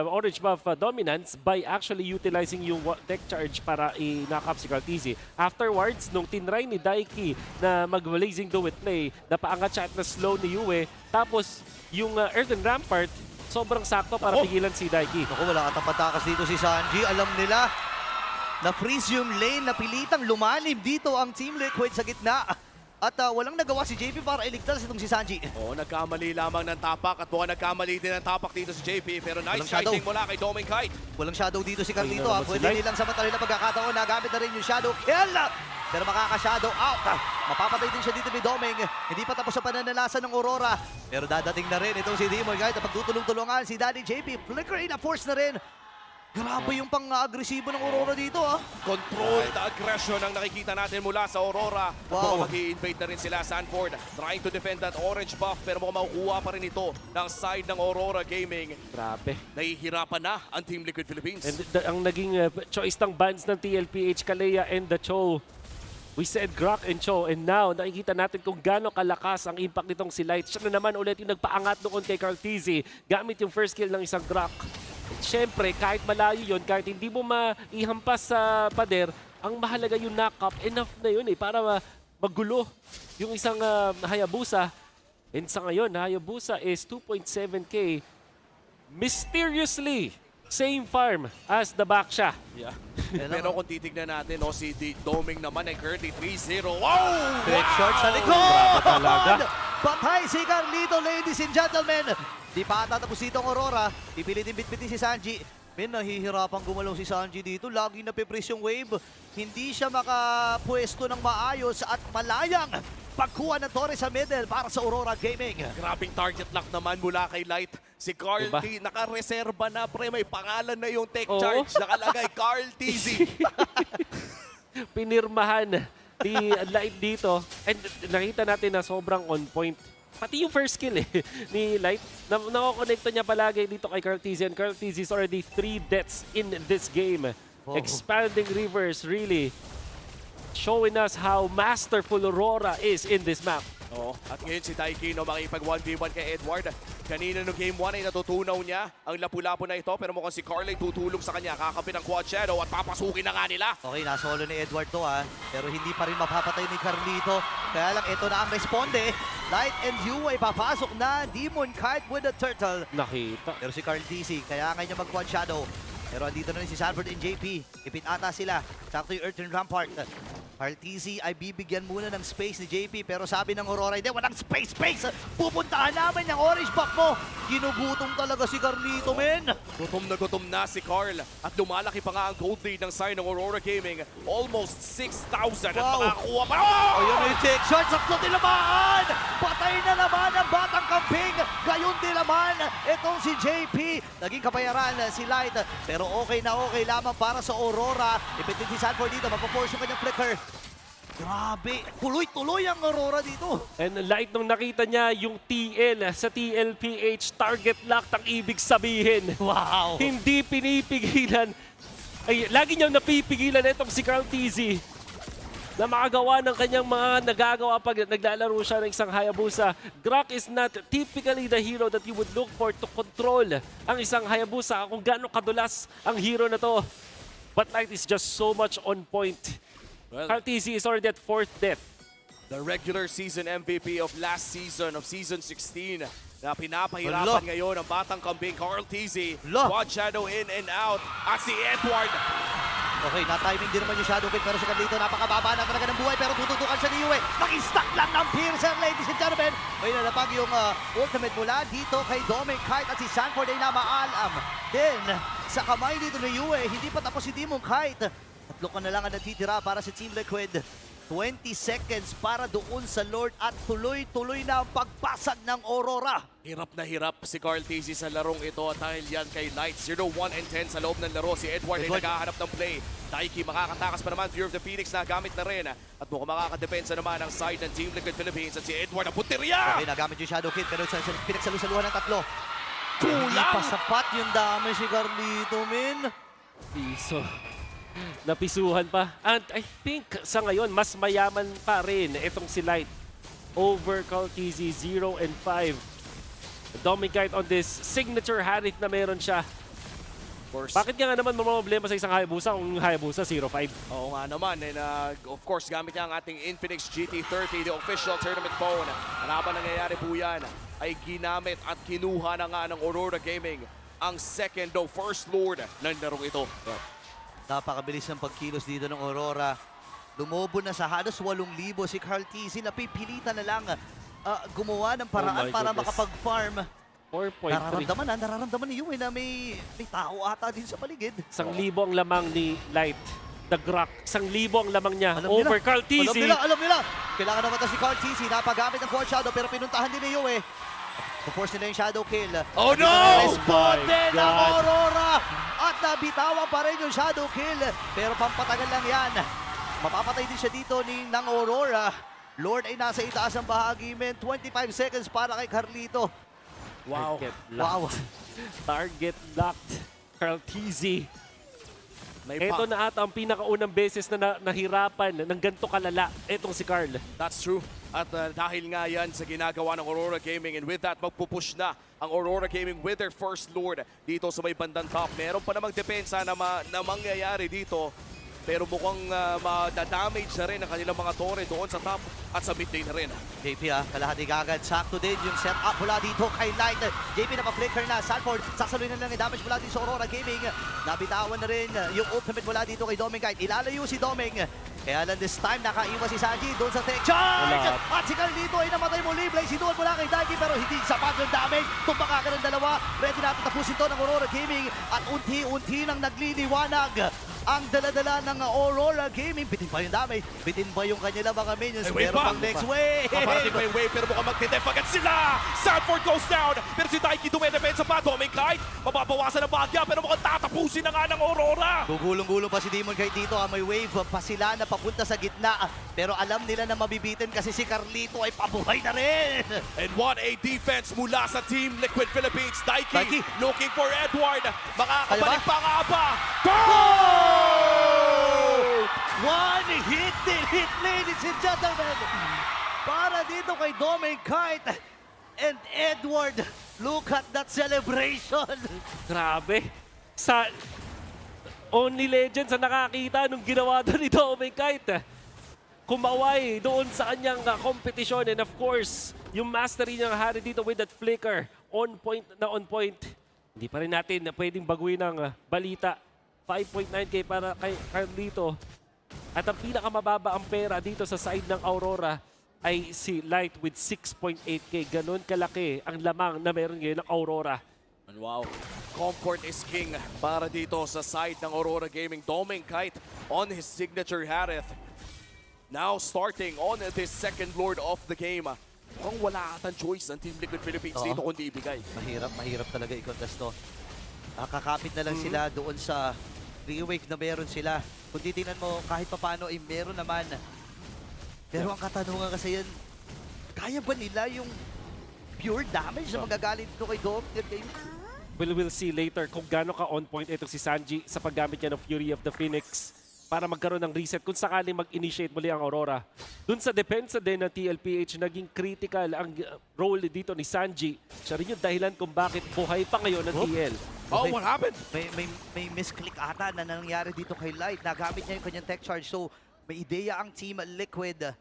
orange buff dominance by actually utilizing yung tech charge para i-knock up si Cartesi. Afterwards, nung tinry ni Daiki na mag-blazing do it play, napaangat siya at na-slow ni Yue. Tapos, yung Earthen Rampart, sobrang sakto para pigilan si Daiki. Naku, wala katapatakas dito si Sanji. Alam nila na freeze yung lane, napilitang lumalim dito ang Team Liquid sa gitna. At walang nagawa si JP para iligtas itong si Sanji. Nagkamali lamang ng tapak at mukhang nagkamali din ng tapak dito si JP. Pero nice fighting mula kay Doming Kite. Walang shadow dito si Carlito. Pwede nilang samantalin na pagkakataon. Nagamit na rin yung shadow kill. Pero makaka-shadow out. Mapapatay din siya dito ni Doming. Hindi pa tapos sa pananalasan ng Aurora. Pero dadating na rin itong si Demon Guide. Pagtutulong-tulungan si Daddy JP. Flicker in a force na rin. Grabe yung pang-agresibo ng Aurora dito, Controlled aggression ang nakikita natin mula sa Aurora. Wow. Mag-i-invade na rin sila. Sanford trying to defend that orange buff pero mukhang makukuha pa rin ito ng side ng Aurora Gaming. Grabe. Nahihirapan na ang Team Liquid Philippines. And ang naging choice ng bans ng TLPH, Kalea and the Cho. We said Grok and Cho, and now nakikita natin kung gaano kalakas ang impact nitong si Light. Siya na naman ulit yung nagpaangat doon kay Cartizzi gamit yung first kill ng isang Grok. Siyempre, kahit malayo yun, kahit hindi mo maihampas sa pader, ang mahalaga yung knock-up, enough na yun para magulo yung isang Hayabusa. And sa ngayon, Hayabusa is 2.7k. Mysteriously, same farm as the Baksha. Yeah. Pero kung titignan natin, si Doming naman ay currently 3-0. Wow! Direct shot sa likod! Patay si Carlito, ladies and gentlemen. Di pa tatapos dito ang Aurora. Ipilit bitbitin si Sanji. Nahihirapang gumalaw si Sanji dito. Lagi napipress yung wave. Hindi siya makapwesto ng maayos at malayang pagkuha ng Torres sa middle para sa Aurora Gaming. Grabing target lock naman mula kay Light. Si Carl Diba? T, nakareserba na pre, may pangalan na yung tech charge. Nakalagay Carl TZ. Pinirmahan ni Light dito. And nakita natin na sobrang on point. Pati yung first kill ni Light. Nakakonekta niya palagi dito kay Cartizzi. And Cartizzi is already 3 deaths in this game. Expanding Rivers really showing us how masterful Aurora is in this map. At ngayon si Daikino makipag 1v1 kay Edward. Kanina no game 1 ay natutunaw niya ang lapu-lapu na ito, pero mukhang si Carl ay tutulong sa kanya. Kakapit ang quad shadow at papasukin na nga nila. Okay, nasolo ni Edward to pero hindi pa rin mapapatay ni Carlito. Kaya lang ito na ang responde. Light and Yu ay papasok na. Demon Kite with the turtle. Nakita. Pero si Carl DC, kaya kanya mag quad shadow. Pero andito na rin si Sanford and JP. Ipit ata sila. Sakto yung Earth and Rampart. Carl TZ ay bibigyan muna ng space ni JP, pero sabi ng Aurora, hindi, walang space! Pupuntahan namin yung orange buff mo! Ginugutom talaga si Carlito, men! Gutom na si Carl at lumalaki pa nga ang gold lead ng side ng Aurora Gaming. Almost 6,000 at makakuha pa. Ayun na yung take shot, sakto nilamaan! Patay na naman ang batang kamping! Gayon din naman itong si JP. Naging kapayaran si Light, pero okay na okay lamang para sa Aurora. Ipitin si Sanford dito, mapaforce yung kanyang flicker. Grabe, tuloy-tuloy ang Aurora dito. And Light nung nakita niya yung TL sa TLPH target lock ang ibig sabihin. Wow! Hindi pinipigilan. Ay, lagi niyang napipigilan itong si Carl TZ na makagawa ng kanyang mga nagagawa pag naglalaro siya ng isang Hayabusa. Grok is not typically the hero that you would look for to control ang isang Hayabusa kung gaano kadulas ang hero na to. But Light is just so much on point. Well, Carl TZ is already at 4th death. The regular season MVP of last season, of season 16, na pinapahirapan ngayon ang batang kambing Carl TZ. Quad shadow in and out. At si Edward. Okay, na-timing din naman yung Shadow Kid, pero si Carlito napakababa na talaga ng buhay, pero tututukan siya ni Yue. Nag-stack lang ng Piercer, ladies and gentlemen. May nalapag yung ultimate mula dito kay Doming Kite at si Sanford ay namaalam. Then, sa kamay dito ni Yue, hindi pa tapos si Demon Kite. Tatlo ka na lang ang natitira para sa Team Liquid. 20 seconds para doon sa Lord at tuloy-tuloy na ang pagbasag ng Aurora. Hirap na hirap si Carl TZ sa larong ito at dahil yan kay Light. 0, 1, and 10 sa loob ng laro. Si Edward ay naghahanap ng play. Daiki makakatakas pa naman. Fear of the Phoenix na gamit na rin. At mukhang makakadepensa naman ang side ng Team Liquid Philippines. At si Edward ang putirya! Okay, nagamit yung Shadow Kid pero pinagsalusaluhan ng tatlo. Kulang! Hindi pa sapat yung dami si Carlito, men. Piso. Napisuhan pa. And I think sa ngayon, mas mayaman pa rin itong si Light over Carl TZ 0 and 5. Domicite on this signature Harith na meron siya. Bakit nga naman problema sa isang Hayabusa kung Hayabusa 0-5? Oo nga naman. And of course, gamit niya ang ating Infinix GT30, the official tournament phone. Ano ba nangyayari po yan? Ay ginamit at kinuha na nga ng Aurora Gaming ang second o first lord ng larong ito. Napakabilis ng pagkilos dito ng Aurora. Lumobo na sa halos 8,000 si Carl TZ. Napipilitan na lang gumawa ng paraan para makapag-farm. 4.3. Nararamdaman ni Yue na may tao ata din sa paligid. 1,000 ang lamang ni Light. The Grok. 1,000 ang lamang niya over Carl TZ. Alam nila. Kailangan naman si Carl TZ. Napagamit ng Quad Shadow pero pinuntahan din ni Yue. Force nila yung shadow kill. Oh no! Responde ng Aurora! At nabitawan pa rin yung shadow kill. Pero pampatagal lang yan. Mapapatay din siya dito ng Aurora. Lord ay nasa itaas ng bahagi, men. 25 seconds para kay Carlito. Wow. Target locked. Target locked. Carl TZ. Ito na ata ang pinakaunang beses na nahirapan ng ganito kalala. Etong si Carl. That's true. At dahil nga yan sa ginagawa ng Aurora Gaming, and with that, magpupush na ang Aurora Gaming with their first Lord dito sa may bandang top. Meron pa namang depensa na mangyayari dito. Pero mukhang madadamage na rin ang kanilang mga tore doon sa top at sa mid lane na rin. JP kalahati kagad. Sakto din yung setup mula dito kay Light. JP naka-flicker na. Sanford, sasaluin na lang yung damage mula dito sa Aurora Gaming. Nabitawan na rin yung ultimate mula dito kay Doming kahit ilalayo si Doming. Kaya lang this time, nakaiwas si Sanji doon sa tech charge! At si Carlito ay namatay muli. Blaze doon mula kay Daiki pero hindi sapat yung damage. Tumpa kagad ng dalawa. Ready natin tapusin to ng Aurora Gaming. At unti-unti nang nagliliwanag ang dala-dala ng Aurora Gaming. Bitin pa yung damage. Bitin pa yung kanilang mga minions. Pero pang next wave. Kaparating pa yung wave pero mukhang magtitef agad sila. Sanford goes down. Pero si Daiki dumedepensa pa. Doming Kite. Mababawasan ang bagya pero mukhang tatapusin na nga ng Aurora. Gugulong-gulong pa si Demon Kite dito. May wave pa sila na papunta sa gitna. Pero alam nila na mabibitin kasi si Carlito ay pabuhay na rin. And what a defense mula sa Team Liquid Philippines. Daiki looking for Edward. Makakabalik pa nga ba? Goal! One hit, ladies and gentlemen. Para dito kay Doming Kite and Edward. Look at that celebration. Grabe. Sa only legends ang nakakita nung ginawa doon ni Doming Kite. Kumaway doon sa kanyang kompetisyon. And of course, yung mastery niyang hari dito with that flicker. On point na on point. Hindi pa rin natin na pwedeng baguhin ng balita. 5.9k para kay Carlito. At ang pinakamababa ang pera dito sa side ng Aurora ay si Light with 6.8k. Ganon kalaki ang lamang na meron ngayon ng Aurora. And wow, comfort is king para dito sa side ng Aurora Gaming. Doming Kite on his signature Harith. Now starting on this second Lord of the game. Mukhang wala atang choice ang Team Liquid Philippines dito kundi ibigay. Mahirap talaga i-contest to. Kakapit na lang sila doon sa re-wave na meron sila. Kung titingnan mo, kahit paano ay meron naman. Pero ang katanungan kasi yan, kaya ba nila yung pure damage na magagalit dito kay Dom? We'll see later kung gaano ka on point ito si Sanji sa paggamit niya ng Fury of the Phoenix para magkaroon ng reset kung sakaling mag-initiate muli ang Aurora. Dun sa depensa din ng TLPH, naging critical ang role dito ni Sanji. Siya rin yung dahilan kung bakit buhay pa ngayon ng TL. Oh, what happened? May misclick ata na nangyari dito kay Light. Nagamit niya yung kanyang tech charge. So, may ideya ang Team Liquid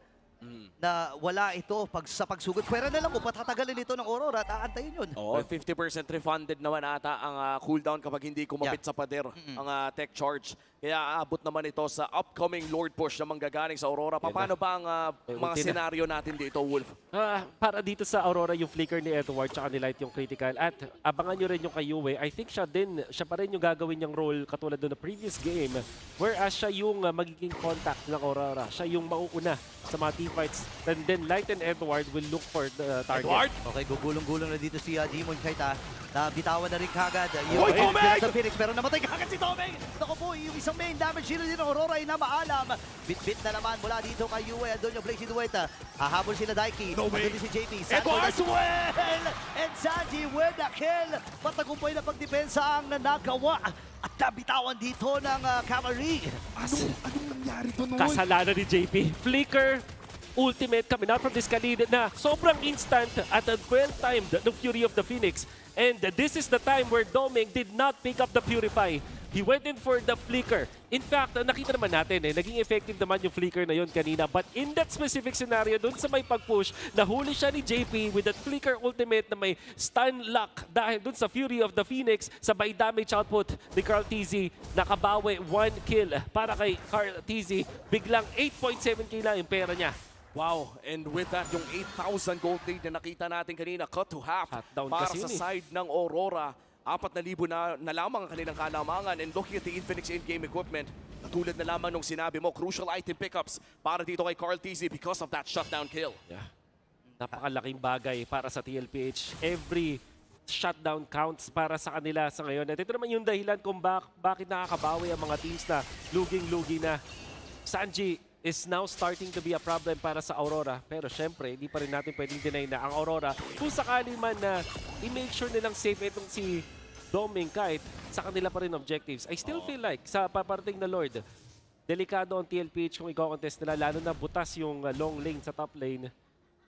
na wala ito sa pagsugod. Pwera na lang mo, patatagalin ito ng Aurora at aantayin yun. Oo, 50% refunded naman ata ang cooldown kapag hindi kumapit sa pader ang tech charge. Kaya aabot naman ito sa upcoming Lord push na manggagaling sa Aurora. Paano ba ang mga senaryo natin dito, Wolf? Para dito sa Aurora, yung flicker ni Edward tsaka ni Light yung critical. At abangan nyo rin yung kay Yue. I think siya pa rin yung gagawin niyang role katulad doon na previous game. Whereas siya yung magiging contact ng Aurora. Siya yung mauuna sa mga teamfights. And then Light and Edward will look for the target. Edward! Okay, gugulong-gulong na dito si Demon Kite. Nabitawan na rin kagad. Hoy, Doming! Phoenix, pero namatay kagad si Doming! Naku po, yung isang main damage shield din ng Aurora ay namaalam. Bit-bit na naman mula dito kay Yue. Andun yung Blazy Dueta. Hahabol sila Daiki. Andun din si JP. Sanford as well! And Sanji with the kill. Patagumpay na pagdepensa ang nanagawa. At nabitawan dito ng cavalry. Anong nangyari to noon? Kasalanan ni JP. Flicker, ultimate coming out from this Khalid na sobrang instant at well-timed ng Fury of the Phoenix. And this is the time where Doming did not pick up the Purify. He went in for the flicker. In fact, nakita naman natin naging effective naman yung flicker na yon kanina. But in that specific scenario, dun sa may pag-push, nahuli siya ni JP with that flicker ultimate na may stun lock dahil dun sa Fury of the Phoenix, sabay damage output ni Carl TZ. Nakabawi 1 kill para kay Carl TZ. Biglang 8.7k lang yung pera niya. Wow, and with that, yung 8,000 gold lead na nakita natin kanina, cut to half para sa side ng Aurora. 4,000 na lamang ang kanilang kalamangan. And looking at the Infinix in-game equipment, katulad na lamang nung sinabi mo, crucial item pickups para dito kay Carl TZ because of that shutdown kill. Yeah. Napakalaking bagay para sa TLPH. Every shutdown counts para sa kanila sa ngayon. At ito naman yung dahilan kung bakit nakakabawi ang mga teams na luging-lugi na. Sanji is now starting to be a problem para sa Aurora. Pero syempre, hindi pa rin natin pwedeng deny na ang Aurora, kung sakali man na i-make sure nilang safe itong si Doming kahit sa kanila pa rin objectives. I still feel like sa paparating na Lord, delikado ang TLPH kung i-contest nila, lalo na butas yung long lane sa top lane.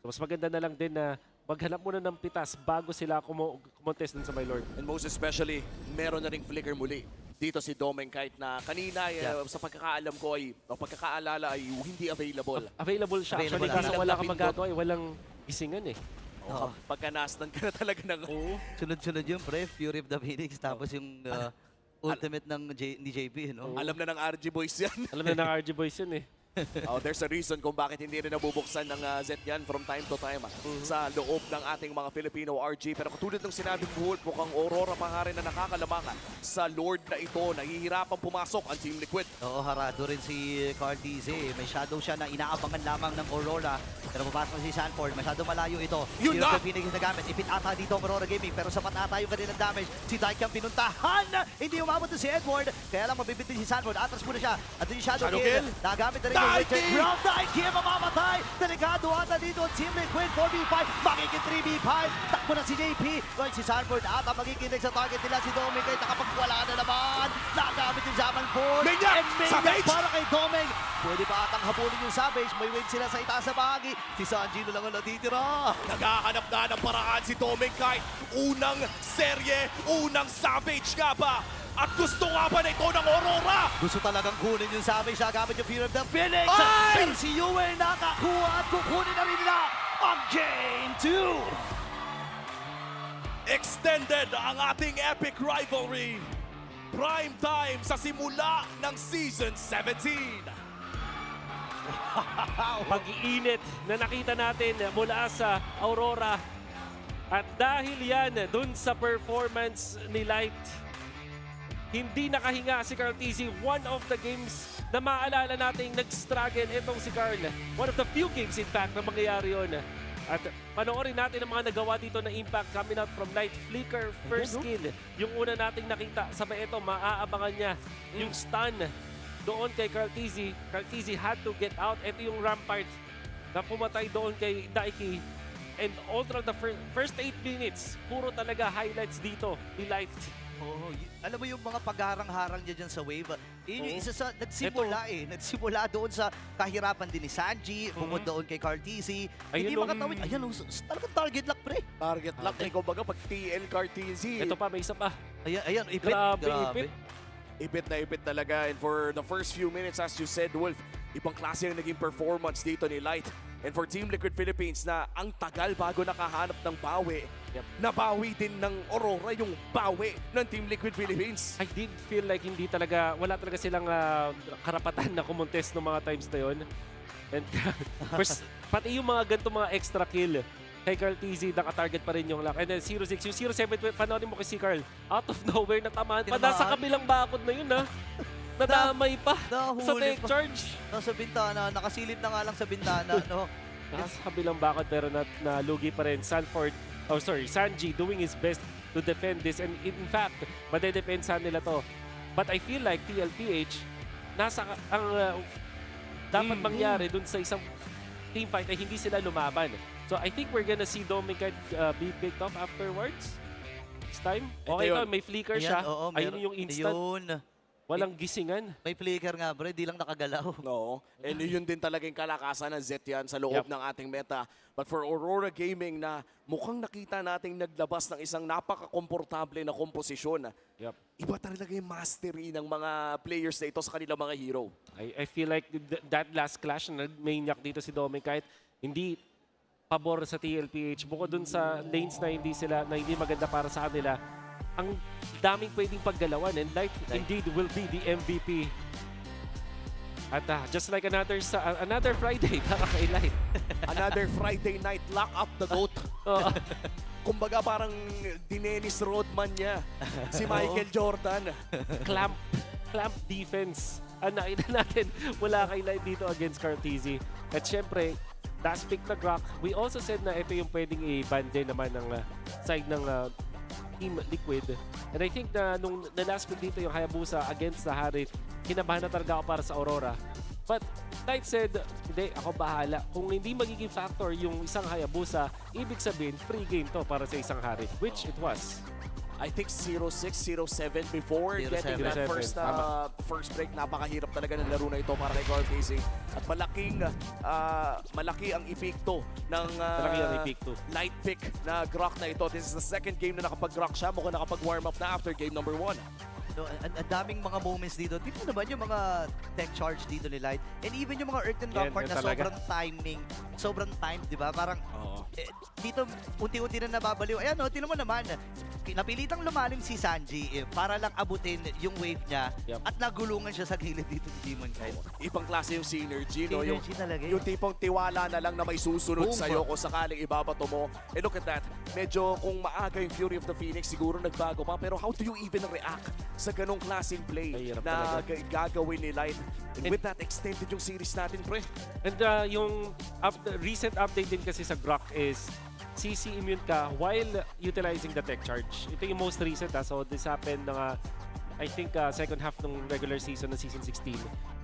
So, mas maganda na lang din na maghanap muna ng pitas bago sila kumontest din sa My Lord. And most especially, meron na ring flicker muli dito si Domeng kahit na kanina sa pagkakaalam ko ay, o pagkakaalala ay hindi available. Available siya. Actually, kaso wala kang magagawa, walang gisingan eh. Pagkanastan ka na talaga ng... Sunod-sunod yung pre, Fury of the Phoenix, tapos yung ultimate ni JP, no? Alam na ng RG Boys yan. Alam na ng RG Boys yan eh. There's a reason kung bakit hindi rin nabubuksan ng Zet yan from time to time sa loob ng ating mga Filipino RG. Pero katulad ng sinabi ko, mukhang Aurora pa nga rin na nakakalamangan sa Lord na ito. Nahihirapan pumasok ang Team Liquid. Oo, harado rin si Carl TZ. May shadow siya na inaabangan lamang ng Aurora. Pero papasok si Sanford. Masyado malayo ito. Yun na! Phoenix na gamit. Ipit ata dito ang Aurora Gaming. Pero sapat ata yung kanilang damage. Si Dyke ang pinuntahan. Hindi umabot na si Edward. Kaya lang mabibitin si Sanford. Atras muna siya. At yung shadow kill. Nagamit na rin yung Richard Brown. Dyke mamamatay. Delikado ata dito ang Team Liquid. 4v5. Magiging 3v5. Takbo na si JP. Right, si Sanford ata magiginig sa target nila. Si Doming kahit nakapagwala na naman. Nagamit yung Zaman Force. Maniac! Savage! Para kay Doming. Pwede pa atang habulin yung Savage. May win sila sa itaas sa bahagi. Si Sanjino lang ang natitira. Naghahanap na ng paraan si Domeng kahit unang serye, unang Savage nga ba? At gusto nga ba na ito ng Aurora? Gusto talagang kunin yung Savage na gamit yung Fear of the Phoenix. Ay! Pero si Yue nakakuha at kukunin na rin nila ang Game 2. Extended ang ating epic rivalry. Prime time sa simula ng Season 17. Pag-iinit na nakita natin mula sa Aurora. At dahil yan dun sa performance ni Light, hindi nakahinga si Carl TZ. One of the games na maalala natin nag-struggle itong si Carl. One of the few games in fact na mangyayari yun. At panoorin natin ang mga nagawa dito na impact coming out from Light. Flicker, first kill. Yung una nating nakita, sabay ito, maaabangan niya. Yung stun doon kay Carl TZ. Carl TZ had to get out. Ito yung Rampart na pumatay doon kay Daiki. And all through the first 8 minutes, puro talaga highlights dito ni Light. Alam mo yung mga pagharang-harang niya dyan sa wave. Yun yung isa sa nagsimula Nagsimula doon sa kahirapan din ni Sanji, bukod doon kay Carl TZ. Hindi makatawid. Ayan, talagang target lock, pre. Target lock. Kumbaga pag TL Carl TZ. Ito pa, may isa pa. Ayan, ipit. Grabe. Ipit talaga. And for the first few minutes, as you said, Wolf, ibang klase yung naging performance dito ni Light. And for Team Liquid Philippines na ang tagal bago nakahanap ng bawi, nabawi din ng Aurora yung bawi ng Team Liquid Philippines. I did feel like wala talaga silang karapatan na kumontest ng mga times na yun. And pati yung mga ganito mga extra kill kay Carl TZ, naka-target pa rin yung lock. And then 0-6, yung 0-7, panoorin mo kay si Carl. Out of nowhere, natamaan pa. Nasa kabilang bakod na yun, ha? Nadamay pa sa take charge. Nasa bintana, nakasilip na nga lang sa bintana, no? Nasa kabilang bakod pero nalugi pa rin. Sanji doing his best to defend this. And in fact, madedepensa nila to. But I feel like TLPH, dapat mangyari dun sa isang team fight ay hindi sila lumaban. So I think we're gonna see Dominic be picked off afterwards. This time. Okay, ito, may flicker siya. Ayun yung instant. Walang gisingan. May flicker nga, bro. Di lang nakagalaw. No. And yun din talaga yung kalakasan ng Zet yan sa loob ng ating meta. But for Aurora Gaming na mukhang nakita nating naglabas ng isang napaka-komportable na komposisyon. Iba talaga yung mastery ng mga players na ito sa kanilang mga hero. I feel like that last clash na nag-maniac dito si Dominic kahit hindi pabor sa TLPH. Bukod dun sa lanes na hindi maganda para sa kanila, ang daming pwedeng paggalawan and Light indeed will be the MVP. At just like another Friday para kay Light. Another Friday night, lock up the GOAT. Kumbaga parang Dennis Rodman niya, si Michael Jordan. Clamp defense. Ang nakita natin mula kay Light dito against Carl TZ. At syempre, last pick na Grok, we also said na ito yung pwedeng i-ban din naman ng side ng Team Liquid. And I think na nung last pick dito yung Hayabusa against the Harith, kinabahan na talaga ako para sa Aurora. But Light said, hindi, ako bahala. Kung hindi magiging factor yung isang Hayabusa, ibig sabihin, free game to para sa isang Harith, which it was. I think 0-6, 0-7 before 0-7. getting that 0-7. first break. Napakahirap talaga ng laro na ito para kay Carl Casey. At malaki ang epekto ng Malaki ang epekto. light pick na Grok na ito. This is the second game na nakapag-Grok siya. Mukhang nakapag-warm up na after game number 1. No, ang daming mga moments dito. Tingnan naman yung mga tech charge dito ni Light. And even yung mga Earth and Rock Yan, part yan na talaga. sobrang timed, di ba? Parang dito unti-unti na nababaliw. Ayan o, tingnan mo naman. Napilitang lumalim si Sanji para lang abutin yung wave niya at nagulungan siya sa gilid dito ni Demon Knight. Ibang klase yung synergy, no? Yung, Synergy talaga yung tipong tiwala na lang na may susunod Boom. sa'yo kung sakaling ibabato mo. And look at that. Medyo kung maaga yung Fury of the Phoenix, siguro nagbago pa. Pero how do you even react sa ganong klaseng play na gagawin ni Light? And with that, extended yung series natin, pre. And yung recent update din kasi sa Grok is CC immune ka while utilizing the tech charge. Ito yung most recent. So this happened I think second half ng regular season ng season 16.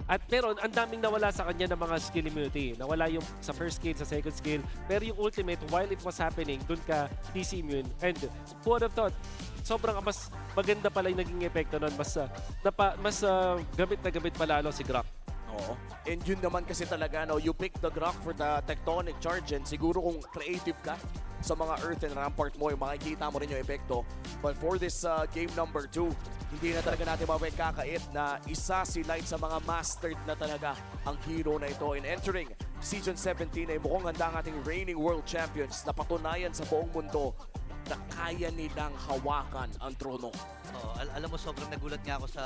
At pero ang daming nawala sa kanya ng mga skill immunity. Nawala yung sa first skill, sa second skill. Pero yung ultimate, while it was happening, dun ka CC immune. And who would have thought, sobrang mas maganda pala yung naging epekto nun. Mas gamit na gamit palalo si Grok. Oo. And yun naman kasi talaga, no, you pick the Grok for the tectonic charge and siguro kung creative ka sa mga Earth and Rampart mo, yung makikita mo rin yung epekto. But for this game number 2, hindi na talaga natin mapagkakait na isa si Light sa mga mastered na talaga ang hero na ito. In entering Season 17 ay mukhang handa ang ating reigning world champions na patunayan sa buong mundo na kaya nilang hawakan ang trono. Alam mo, sobrang nagulat nga ako sa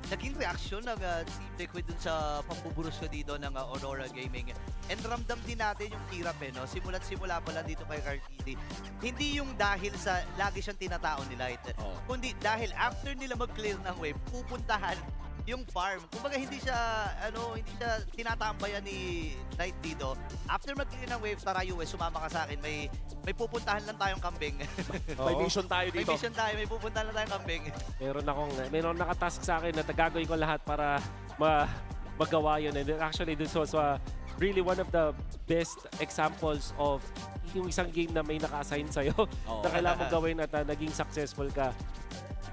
naging reaction ng Team Liquid dun sa pambuburos ko dito ng Aurora Gaming. And ramdam din natin yung hirap no? Simula pa lang dito kay Cartidi. Hindi yung dahil sa lagi siyang tinatao ni Light. Kundi dahil after nila mag-clear ng wave, pupuntahan yung farm. Kumbaga hindi siya tinatambayan ni Light dito. After mag-clear ng wave, tara US, sumama ka sa akin. May pupuntahan lang tayong kambing. May mission tayo dito. May mission tayo, may pupuntahan lang tayong kambing. Meron nakatask sa akin na gagawin ko lahat para magawa yun. And actually, this was really one of the best examples of yung isang game na may naka-assign sa'yo na kailangan mo gawin at naging successful ka.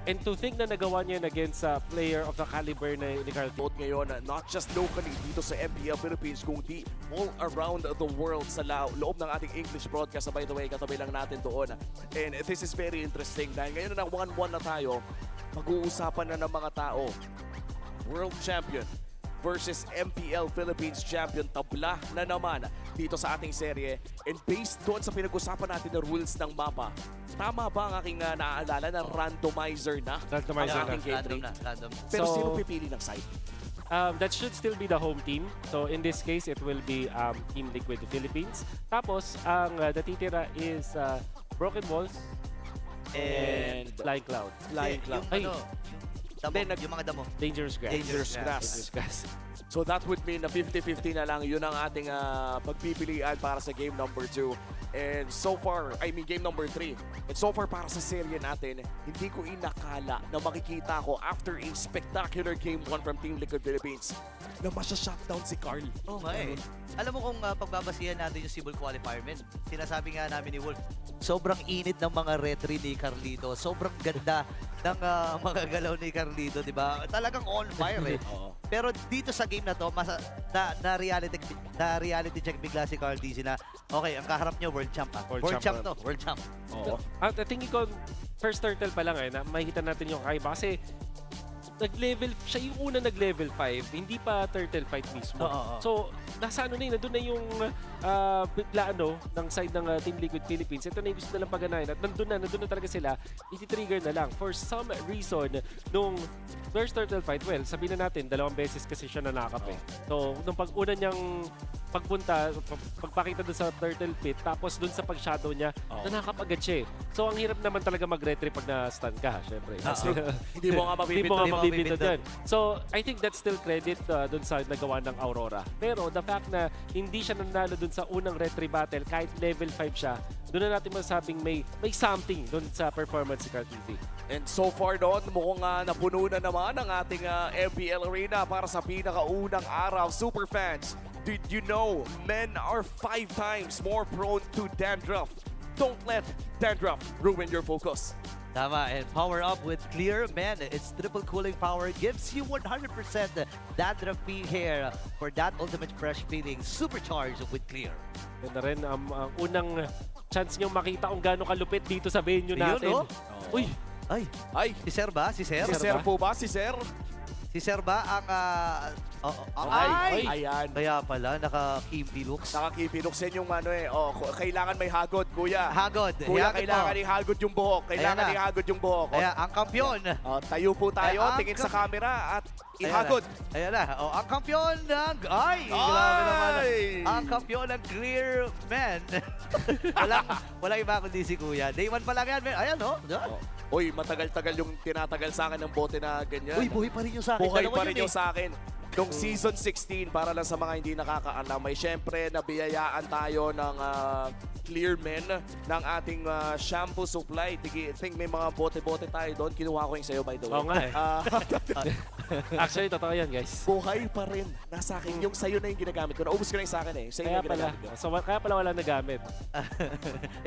And to think na nagawa niya yun against a player of the caliber na ni Carl. Ngayon, not just locally dito sa MPL Philippines, kundi all around the world sa loob ng ating English broadcast. By the way, katabi lang natin doon. And this is very interesting dahil ngayon na 1-1 na tayo, mag-uusapan na ng mga tao. World Champion versus MPL Philippines Champion. Tabla na naman dito sa ating serye. And based doon sa pinag-usapan natin na rules ng mapa, tama ba ang aking naaalala na randomizer na? Randomizer ang ating na. Random. Pero sino pipili ng side? That should still be the home team. So in this case, it will be Team Liquid Philippines. Tapos, ang natitira is Broken Walls and Flying Cloud. Flying Cloud. Yung mga damo. Dangerous Grass. Dangerous Grass. So that would mean na 50-50 na lang. Yun ang ating pagpipilian para sa game number 2. And so far, game number 3. And so far para sa serye natin, hindi ko inakala na makikita ko after a spectacular game 1 from Team Liquid Philippines na masya-shutdown si Carl. Oo nga eh. Alam mo kung pagbabasihan natin yung Civil Qualifier, men, sinasabi nga namin ni Wolf, sobrang init ng mga retry ni Carlito. Sobrang ganda ng mga galaw ni Carlito, di ba? Talagang on fire eh. Pero dito sa game na to, reality check bigla si Carl DC na, okay, ang kaharap niyo world champ World champ to, world champ. At tingin ko, first turtle pa lang na makikita natin yung kaiba. Kasi siya yung una nag-level 5, hindi pa turtle fight mismo. So, nasa nandun na yung bigla ng side ng Team Liquid Philippines. Ito na yung gusto nilang paganahin at nandun na talaga sila. Iti-trigger na lang. For some reason, nung first turtle fight, well, sabihin na natin, 2 beses kasi siya nanakap eh. So, nung pag-una niyang pagpakita dun sa turtle pit, tapos dun sa pag-shadow niya, nanakap agad siya eh. So, ang hirap naman talaga mag-retry pag na-stun ka, syempre. Hindi mo nga mabibindot yan. So, I think that's still credit dun sa nagawa ng Aurora. Pero, the fact na hindi siya nanalo dun sa unang retry battle, kahit level 5 siya, doon na natin masabing may something dun sa performance si Carl TV. And so far doon, mukhang napuno na naman ang ating MPL Arena para sa pinakaunang araw. Super fans, did you know men are 5 times more prone to dandruff Don't let dandruff ruin your focus. Tama, and power up with Clear. Man, its triple cooling power gives you 100% dandruff-free hair for that ultimate fresh feeling, supercharged with Clear. Ganda rin ang unang chance nyo makita kung gaano kalupit dito sa venue natin. Yun, Uy! Ay, si Sir ba? Si Sir? Si Sir po ba? Si Sir? Si Sir ba ang... Ayan. Kaya pala, naka-kimpi looks. Naka-kimpi looks yan yung ano eh. Oh, kailangan may hagod, kuya. Hagod. Kuya, Hagod kailangan mo. ihagod yung buhok. Kailangan ihagod yung buhok. Kaya, ang kampiyon. Tayo po tayo, tingin sa camera at ihagod. Ayan na. Oh, ang kampiyon ng... Ay! Grabe naman. Ang kampiyon ng Clear Man. walang iba kundi si Kuya. Day 1 pa lang yan. Ayan, oh. Uy, matagal-tagal yung tinatagal sa akin ng bote na ganyan. Uy, buhay pa rin yung sa akin. Buhay Dalawa pa yun rin yung sa akin. Noong season 16, para lang sa mga hindi nakakaalam, may syempre nabiyayaan tayo ng Clear Men ng ating shampoo supply. I think may mga bote-bote tayo doon. Kinuha ko yung sa'yo, by the way. Oo nga eh. Actually, totoo yan, guys. Buhay pa rin. Nasa akin. Yung sa'yo na yung ginagamit ko. Naubos ko na yung sa akin eh. Sa'yo na yung ginagamit ko. So, kaya pala wala nagamit.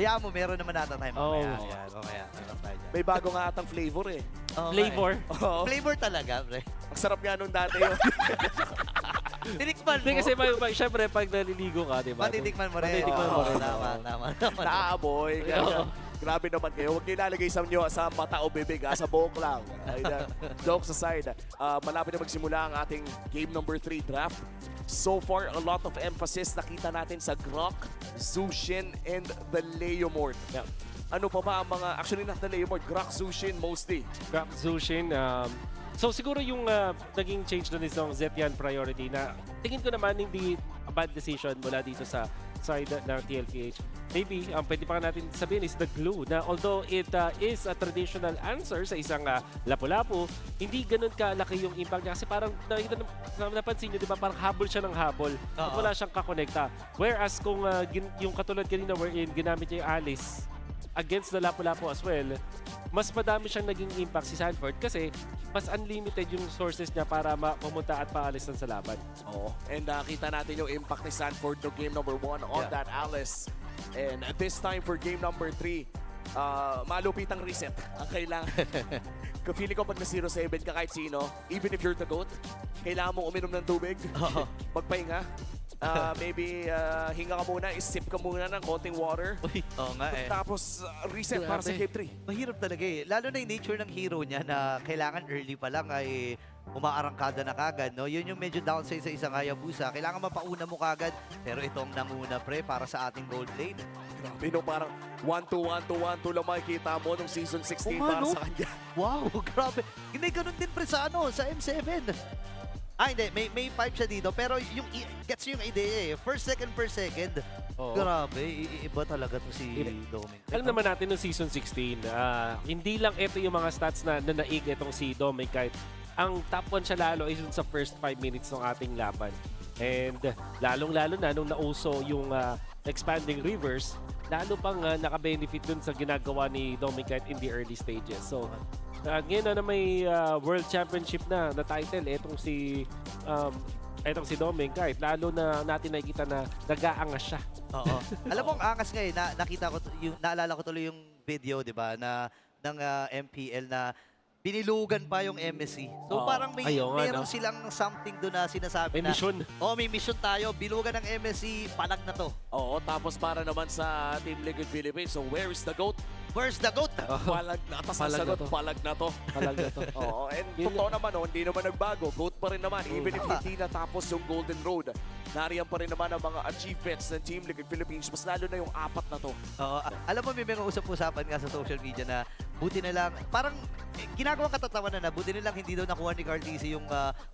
Hayaan mo, meron naman nata tayo mamaya. Oh. Ayan, mamaya. May bago nga atang flavor eh. Flavor? Flavor talaga, pre. Ang sarap nga nung dati yun. Tinikman mo? Hindi kasi syempre pag naliligo ka, di ba? Matitikman mo rin. Tama. Naaboy. Grabe naman kayo. Huwag niyo ilalagay sa mata o bibig, sa buhok lang. Jokes aside, malapit na magsimula ang ating game number 3 draft. So far, a lot of emphasis nakita natin sa Grok, Zushin, and the Leomord. Yeah. Ano pa ba ang mga, actually not the Leomord, Grok, Zushin mostly. Grok, Zushin, so siguro yung naging change doon is yung Zetian priority na tingin ko naman hindi a bad decision mula dito sa side ng TLPH. Maybe, pwede pa natin sabihin is the glue na although it is a traditional answer sa isang lapu-lapu, hindi ganun kalaki yung impact niya kasi parang napansin nyo, di ba, parang habol siya ng habol at wala siyang kakonekta. Whereas kung yung katulad kanina wherein ginamit niya yung Alice against the lapu-lapu as well, mas madami siyang naging impact si Sanford kasi mas unlimited yung sources niya para pumunta at paalis sa laban. Oo. And nakita natin yung impact ni Sanford no game number 1 on that Alice. And this time for game number 3, malupitang reset ang kailangan. Feeling ko pag na 0-7 ka kahit sino, even if you're the GOAT, kailangan mong uminom ng tubig, magpahinga. Maybe hinga ka muna, isip ka muna ng konting water. Oo nga eh. Tapos reset para sa game 3. Mahirap talaga eh. Lalo na yung nature ng hero niya na kailangan early pa lang ay umaarangkada na kagad. No? Yun yung medyo downside sa isang Hayabusa. Kailangan mapauna mo kagad. Pero itong nanguna pre para sa ating gold lane. Grabe no, parang 1-2 lang makikita mo nung season 16 para sa kanya. Wow, grabe. Hindi ganun din pre sa M7. Hindi. May 5 siya dito. Pero yung gets yung idea eh. First second. Grabe. Iba talaga to si Doming. Alam naman natin noong season 16, hindi lang ito yung mga stats na naig itong si Doming kahit ang top 1 siya lalo is sa first 5 minutes ng ating laban. And lalong-lalo na nung nauso yung expanding rivers, lalo pang naka-benefit dun sa ginagawa ni Doming kahit in the early stages. So, ngayon na may World Championship na title, etong si Doming, kahit lalo na natin nakikita na nag-aangas siya. Oo. Alam mo, ang angas ngayon, nakita ko, naalala ko tuloy yung video, di ba, ng MPL na binilugan pa yung MSC. So parang meron silang something doon na sinasabi may mission. May mission tayo. Bilugan ng MSC, palag na to. Oo, tapos para naman sa Team Liquid Philippines, so where is the GOAT? Where's the GOAT? Palag na. Tapos ang sagot, palag na to. Palag na to. Oo, and totoo naman, hindi naman nagbago. GOAT pa rin naman, even if hindi natapos yung Golden Road. Nariyan pa rin naman ang mga achievements ng Team Liquid Philippines, mas lalo na yung 4 na to. Oo, alam mo, may mga usap-usapan nga sa social media na buti na lang, parang ginagawang katatawanan na buti na lang hindi daw nakuha ni Cartesi yung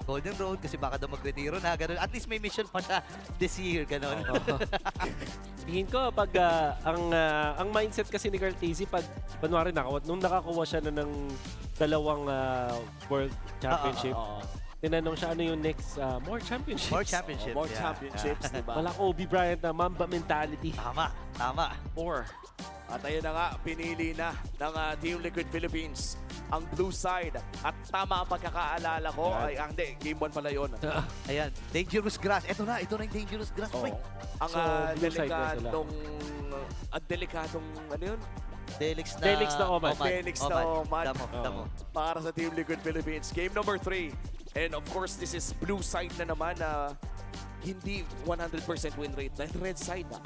Golden Road kasi baka daw magretiro na, gano'n. At least may mission pa siya this year, gano'n. Tingin ko pag ang mindset kasi ni Cartesi pag kunwari nung nakakuha siya na ng 2 World Championship, tinanong siya ano yung next more championships. More championships. More championships, diba? Walang Kobe Bryant na Mamba mentality. Tama. More. At ayun na nga, pinili na ng Team Liquid Philippines ang blue side. At tama ang pagkakaalala ko, ay hindi, game 1 pala yun. Ayan, dangerous grass. Ito na yung dangerous grass. Ang delikadong Ang delikadong, ano yun? Delix na Omad. Delix na Omad. Damo. Para sa Team Liquid Philippines. Game number 3. And of course, this is blue side na naman na hindi 100% win rate. Dahil red side na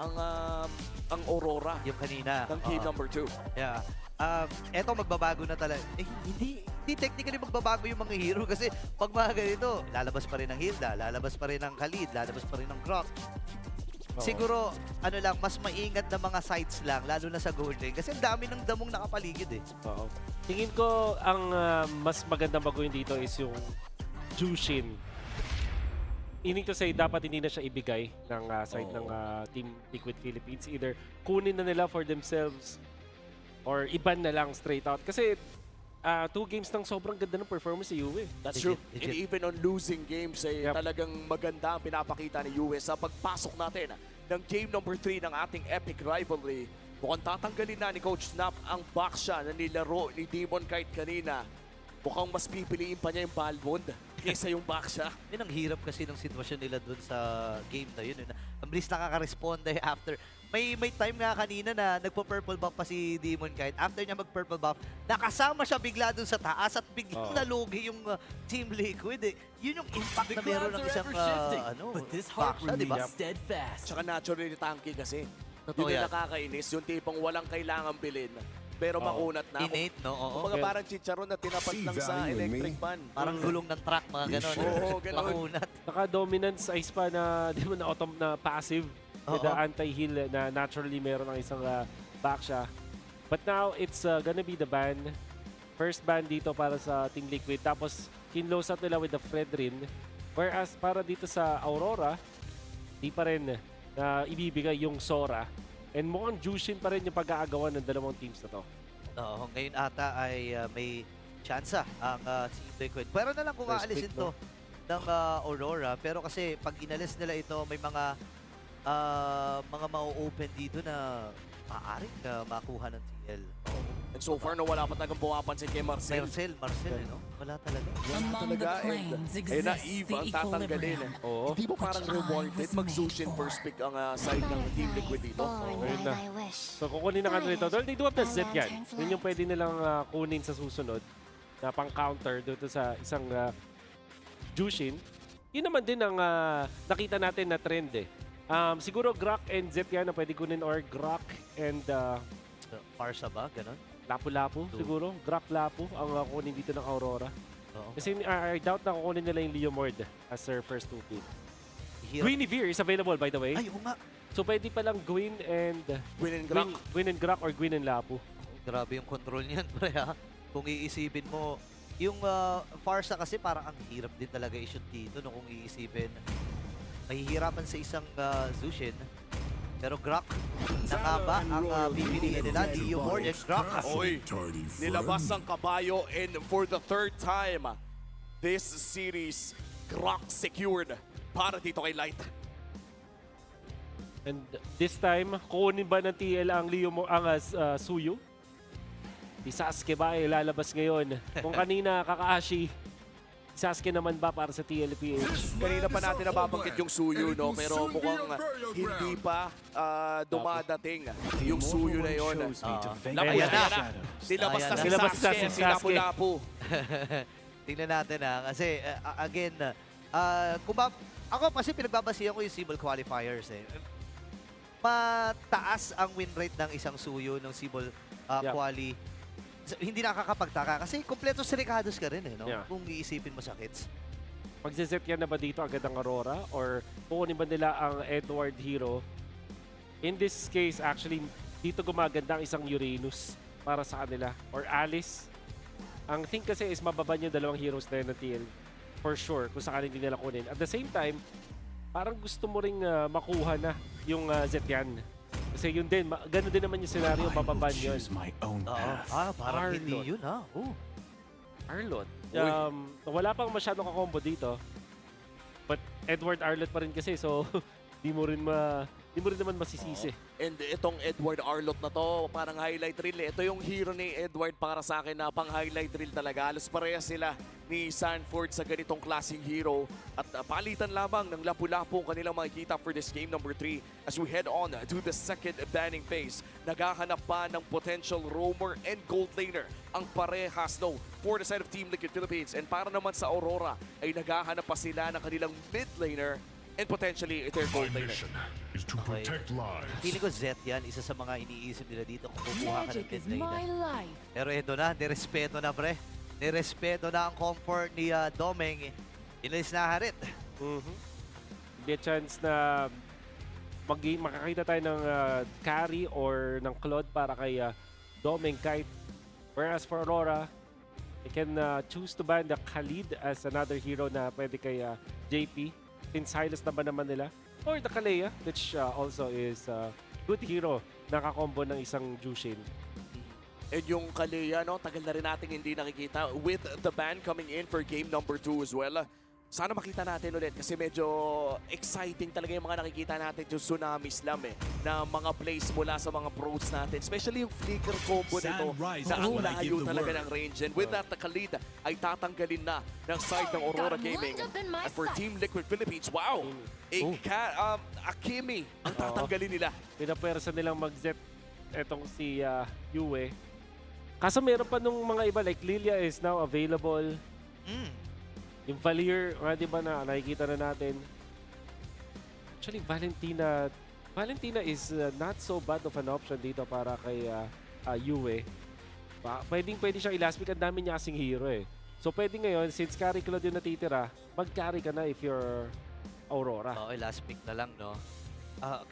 ang Aurora. Yung kanina. Ng game number 2. Yeah. Eto magbabago na talaga. Hindi technically magbabago yung mga hero kasi pag mga ganito, lalabas pa rin ang Hilda, lalabas pa rin ang Khalid, lalabas pa rin ang Croc. Siguro, mas maingat na mga sides lang, lalo na sa gold lane. Kasi ang dami ng damong nakapaligid eh. Oo. Tingin ko ang mas magandang baguhin dito is yung Jushin. Meaning to say, dapat hindi na siya ibigay ng side ng Team Liquid Philippines. Either kunin na nila for themselves or iban na lang straight out. Kasi 2 games nang sobrang ganda ng performance ni Yue. That's true. And even on losing games, talagang maganda ang pinapakita ni Yue sa pagpasok natin ng game number 3 ng ating epic rivalry. Mukhang tatanggalin na ni Coach Snap ang backsha na nilaro ni Demon Kite kanina. Mukhang mas pipiliin pa niya yung Balmond kaysa yung backsha. Yun ang hirap kasi ng sitwasyon nila dun sa game na yun. Ang bilis nakaka-responde after. May time nga kanina na nagpo-purple buff pa si Demon Kite. After niya mag-purple buff, nakasama siya bigla dun sa taas at biglang nalugi yung Team Liquid. Yun yung impact na meron ng isang backsha, di ba? Tsaka naturally tanky kasi. Totoo yun yan. na nakakainis, yung tipong walang kailangan bilhin. Pero makunat na. Innate, no? Oo. Kumbaga parang chicharon na tinapat lang sa electric fan. Parang gulong ng truck, mga ganon. Oo, ganon. Makunat. Naka-dominance ice pa na, di mo na passive. With the anti-heal na naturally meron ng isang backsha. But now, it's gonna be the ban. First ban dito para sa Team Liquid. Tapos, kinlose out nila with the Fredrin. Whereas, para dito sa Aurora, di pa rin ibibigay yung Sora. And mukhang Jushin pa rin yung pag-aagawan ng dalawang teams na to. Oo, ngayon ata ay may tsansa ang Team Liquid. Pero na lang kung aalisin to ng Aurora. Pero kasi pag inalis nila ito, may mga mau-open dito na maaaring makuha ng TL. And so far, wala pa talagang pumapansin kay Marcel. Marcel, no? Wala talaga. Wala talaga. Ayun na, Eve ang tatanggalin. Hindi mo parang rewarded mag-Zushin first pick ang side ng Team Liquid dito. Ayun na. So kukunin na kanila ito. Dahil they do have the Zed yan. Yun yung pwede nilang kunin sa susunod na pang-counter dito sa isang Jushin. Yun naman din ang nakita natin na trend eh. Siguro Grok and Zed yan na pwede kunin or Grok and Parsa ba? Ganon? Lapu-Lapu siguro. Grok-Lapu ang kunin dito ng Aurora. Kasi I doubt na kukunin nila yung Leomord as their first 2 pick. Guinevere is available by the way. Ay, oo nga. So pwede palang Gwyn and Grok. Gwyn and Grok or Gwyn and Lapu. Grabe yung control niyan, pre ha. Kung iisipin mo, yung Farsa kasi parang ang hirap din talaga i-shoot dito no, kung iisipin. Mahihirapan sa isang Zushin. Pero Grok, nakaba ang pipiliin nila. Leomord and Grok. Oy, nilabas ang kabayo and for the 3rd time, this series, Grok secured para dito kay Light. And this time, kunin ba ng TL ang Suyu? Si Sasuke ba ay lalabas ngayon? Kung kanina Kakashi, Sasuke naman ba para sa TLPH? Kanina pa natin nababanggit yung Suyu, no? Pero mukhang hindi pa dumadating yung Suyu na yun. Ayan na. Nilabas na si Sasuke, si Lapu-Lapu. Tingnan natin kasi again, ako kasi pinagbabasihan ko yung Cebol qualifiers eh. Mataas ang win rate ng isang Suyu ng Cebol quali. Hindi nakakapagtaka kasi kompleto si Ricardos ka rin eh, no? Kung iisipin mo sa kits. Pag-set yan na ba dito agad ang Aurora or kukunin ba nila ang Edward hero? In this case, actually, dito gumaganda ang isang Uranus para sa kanila or Alice. Ang thing kasi is mababan yung dalawang heroes na yun ng TL for sure kung sakaling hindi nila kunin. At the same time, parang gusto mo ring makuha na yung Zetyan. Kasi yun din, gano'n din naman yung scenario, mababan yun. Parang hindi yun ha. Arlot. Wala pang masyadong kakombo dito. But Edward Arlot pa rin kasi, so di mo rin di mo rin naman masisisi. And itong Edward Arlott na to, parang highlight reel. Ito yung hero ni Edward para sa akin na pang highlight reel talaga. Halos parehas sila ni Sanford sa ganitong klaseng hero. At palitan lamang ng lapu-lapu kanilang makikita for this game number 3 as we head on to the second banning phase. Naghahanap pa ng potential roamer and gold laner ang parehas for the side of Team Liquid Philippines. And para naman sa Aurora ay naghahanap pa sila ng kanilang mid laner and potentially their gold laner. Is to protect lives. Feeling ko Zed yan, isa sa mga iniisip nila dito kung kukuha ka ng mid laner. Pero ito na, nirespeto na pre. Nirespeto na ang comfort ni Domeng. Inalis na harit. May chance na makakita tayo ng carry or ng Claude para kay Domeng Kite. Whereas for Aurora, they can choose to ban the Khalid as another hero na pwede kay JP. Since Silas na ba naman nila? Or the Kalea, which also is a good hero na kakombo ng isang Jushin. And yung Kalea, tagal na rin natin hindi nakikita with the ban coming in for game number 2 as well. Sana makita natin ulit kasi medyo exciting talaga yung mga nakikita natin yung Tsunami Slam na mga plays mula sa mga pros natin. Especially yung flicker combo nito na ang layo talaga ng range. And with that, the Khalid ay tatanggalin na ng side ng Aurora Gaming. At for Team Liquid Philippines, wow! Akimi ang tatanggalin nila. Pinapersa nilang mag-zet etong si Yue. Kaso meron pa nung mga iba like Lilia is now available. Yung Valier, di ba na nakikita na natin. Actually, Valentina is not so bad of an option dito para kay Yue. Pwede siyang i-last pick. Ang dami niya kasing hero eh. So pwede ngayon, since carry Claude yung natitira, mag-carry ka na if you're Aurora. Okay, last pick na lang, no?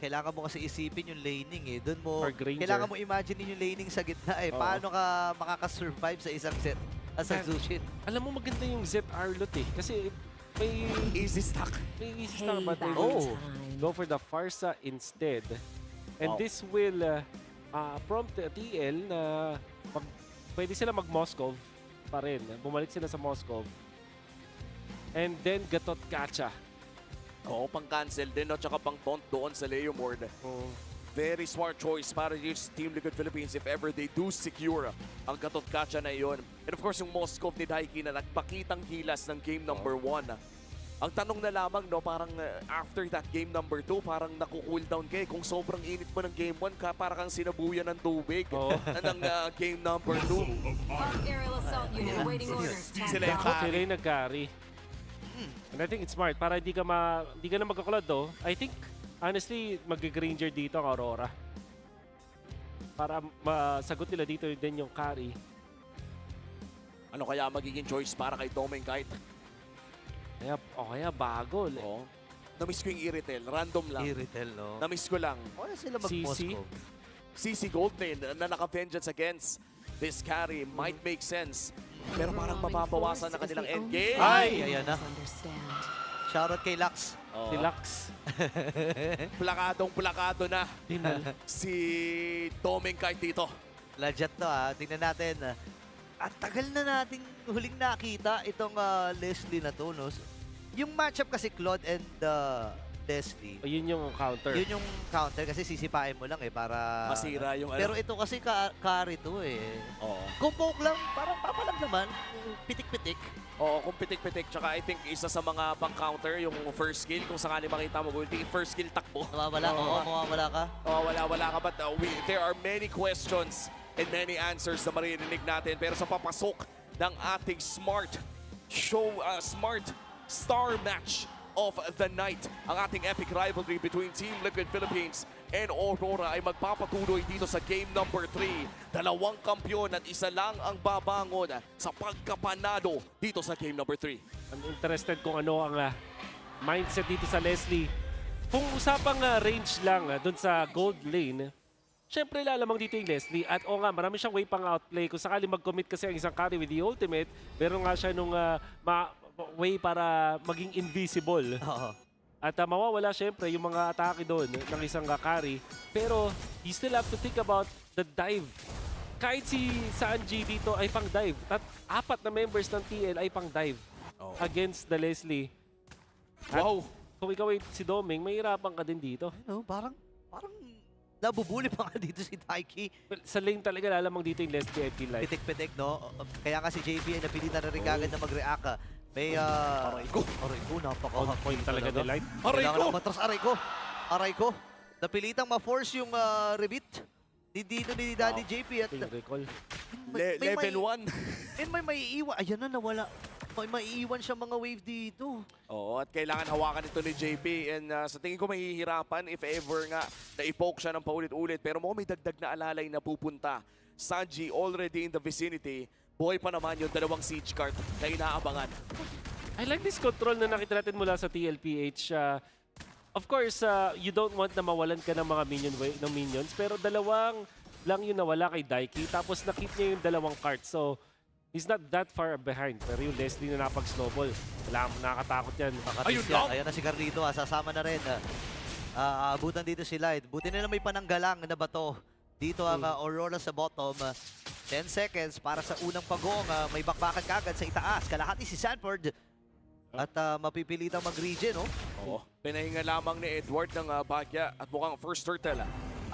Kailangan mo kasi isipin yung laning eh. Doon mo, Or Granger. kailangan mo imagine yung laning sa gitna eh. Paano ka makakasurvive sa isang set? As a Zushin. Alam mo maganda yung Zed Arlott eh. Kasi may easy stack. May easy stack but they will go for the Farsa instead. And this will prompt TL na pwede sila mag-Moskov pa rin. Bumalik sila sa Moskov. And then Gatot Kacha. Oo, pang-cancel din at saka pang-taunt doon sa Leo Mord. Very smart choice para yung Team Liquid Philippines if ever they do secure ang Gatot Kacha na iyon. And of course, yung Moskov ni Daiki na nagpakitang gilas ng game number 1. Ang tanong na lamang, parang after that game number 2, parang naku-cool down kayo. Kung sobrang init mo ng game 1, para kang sinabuyan ng tubig ng game number 2. Sila yung nag-carry. And I think it's smart para hindi ka na magkakulad I think honestly, mag-Granger dito ang Aurora. Para masagot nila dito din yung carry. Ano kaya magiging choice para kay Domeng Kite? Kaya bago. Namiss ko yung Iritel. Random lang. Iritel, no? Namiss ko lang. Wala sila mag-Moskov. CC Goldlane na naka-vengeance against this carry might make sense. Pero parang mapapawasan na kanilang endgame. Ayan na. Shoutout kay Lux. Si Lux. Plakadong-plakado na si Domeng Kite dito. Legit to tingnan natin. At tagal na nating huling nakita itong Leslie na to, no? Yung matchup kasi Claude and Leslie. Yun yung counter. Yun yung counter kasi sisipain mo lang para masira yung Pero ito kasi carry to eh. Kung poke lang, parang papalag naman. Pitik-pitik. Oo, kung pitik-pitik. Tsaka I think isa sa mga pang-counter, yung first skill, kung sakali makita mo, ulti, first skill takbo. Mawawala ka. Wala ka. But there are many questions and many answers na maririnig natin. Pero sa papasok ng ating smart star match of the night, ang ating epic rivalry between Team Liquid Philippines and Aurora ay magpapatuloy dito sa game number 3. Dalawang kampyon at isa lang ang babangon sa pagkapanalo dito sa game number 3. I'm interested kung ano ang mindset dito sa Leslie. Kung usapang range lang dun sa gold lane, syempre lalamang dito yung Leslie. At marami siyang way pang outplay. Kung sakali mag-commit kasi ang isang carry with the ultimate, meron nga siya nung way para maging invisible. At mawawala syempre yung mga atake doon ng isang carry. Pero you still have to think about the dive. Kahit si Sanji dito ay pang dive. At 4 na members ng TL ay pang dive against the Leslie. At kung ikaw ay si Domeng, mahirapan ka din dito. Parang parang nabubuli pa nga dito si Taiki. Well, sa lane talaga lalamang dito yung Leslie, I feel like. Pitik-pitik, no? Kaya nga si JP ay napilitan na rin kagad na mag-react. May, Aray ko, Point talaga ni Light. Kailangan lang matras, aray ko. Napilitang ma-force yung rebit ni Dino ni Danny JP at Level 1. And may maiiwan. Ayan na, nawala. May maiiwan siya mga wave dito. Oo, at kailangan hawakan ito ni JP. And sa tingin ko mahihirapan if ever nga na-poke siya ng paulit-ulit. Pero mukhang may dagdag na alalay na pupunta. Sanji already in the vicinity. Buhay pa naman yung dalawang siege cart na inaabangan. I like this control na nakita natin mula sa TLPH. Of course, you don't want na mawalan ka ng mga minions. Pero dalawang lang yung nawala kay Daiki. Tapos nakip niya yung dalawang carts. So, he's not that far behind. Pero yung Leslie na napag-snowball, wala mo nakakatakot yan. Ayun lang! Ayan na si Carlito, sasama na rin. Abutan dito si Light. Buti na may pananggalang na bato. Dito ang Aurora sa bottom. 10 seconds para sa unang pagong. May bakbakan kagad sa itaas. Kalahati si Sanford. At mapipilitang mag-regen, no? Oo. Pinahinga lamang ni Edward ng bagya at mukhang first turtle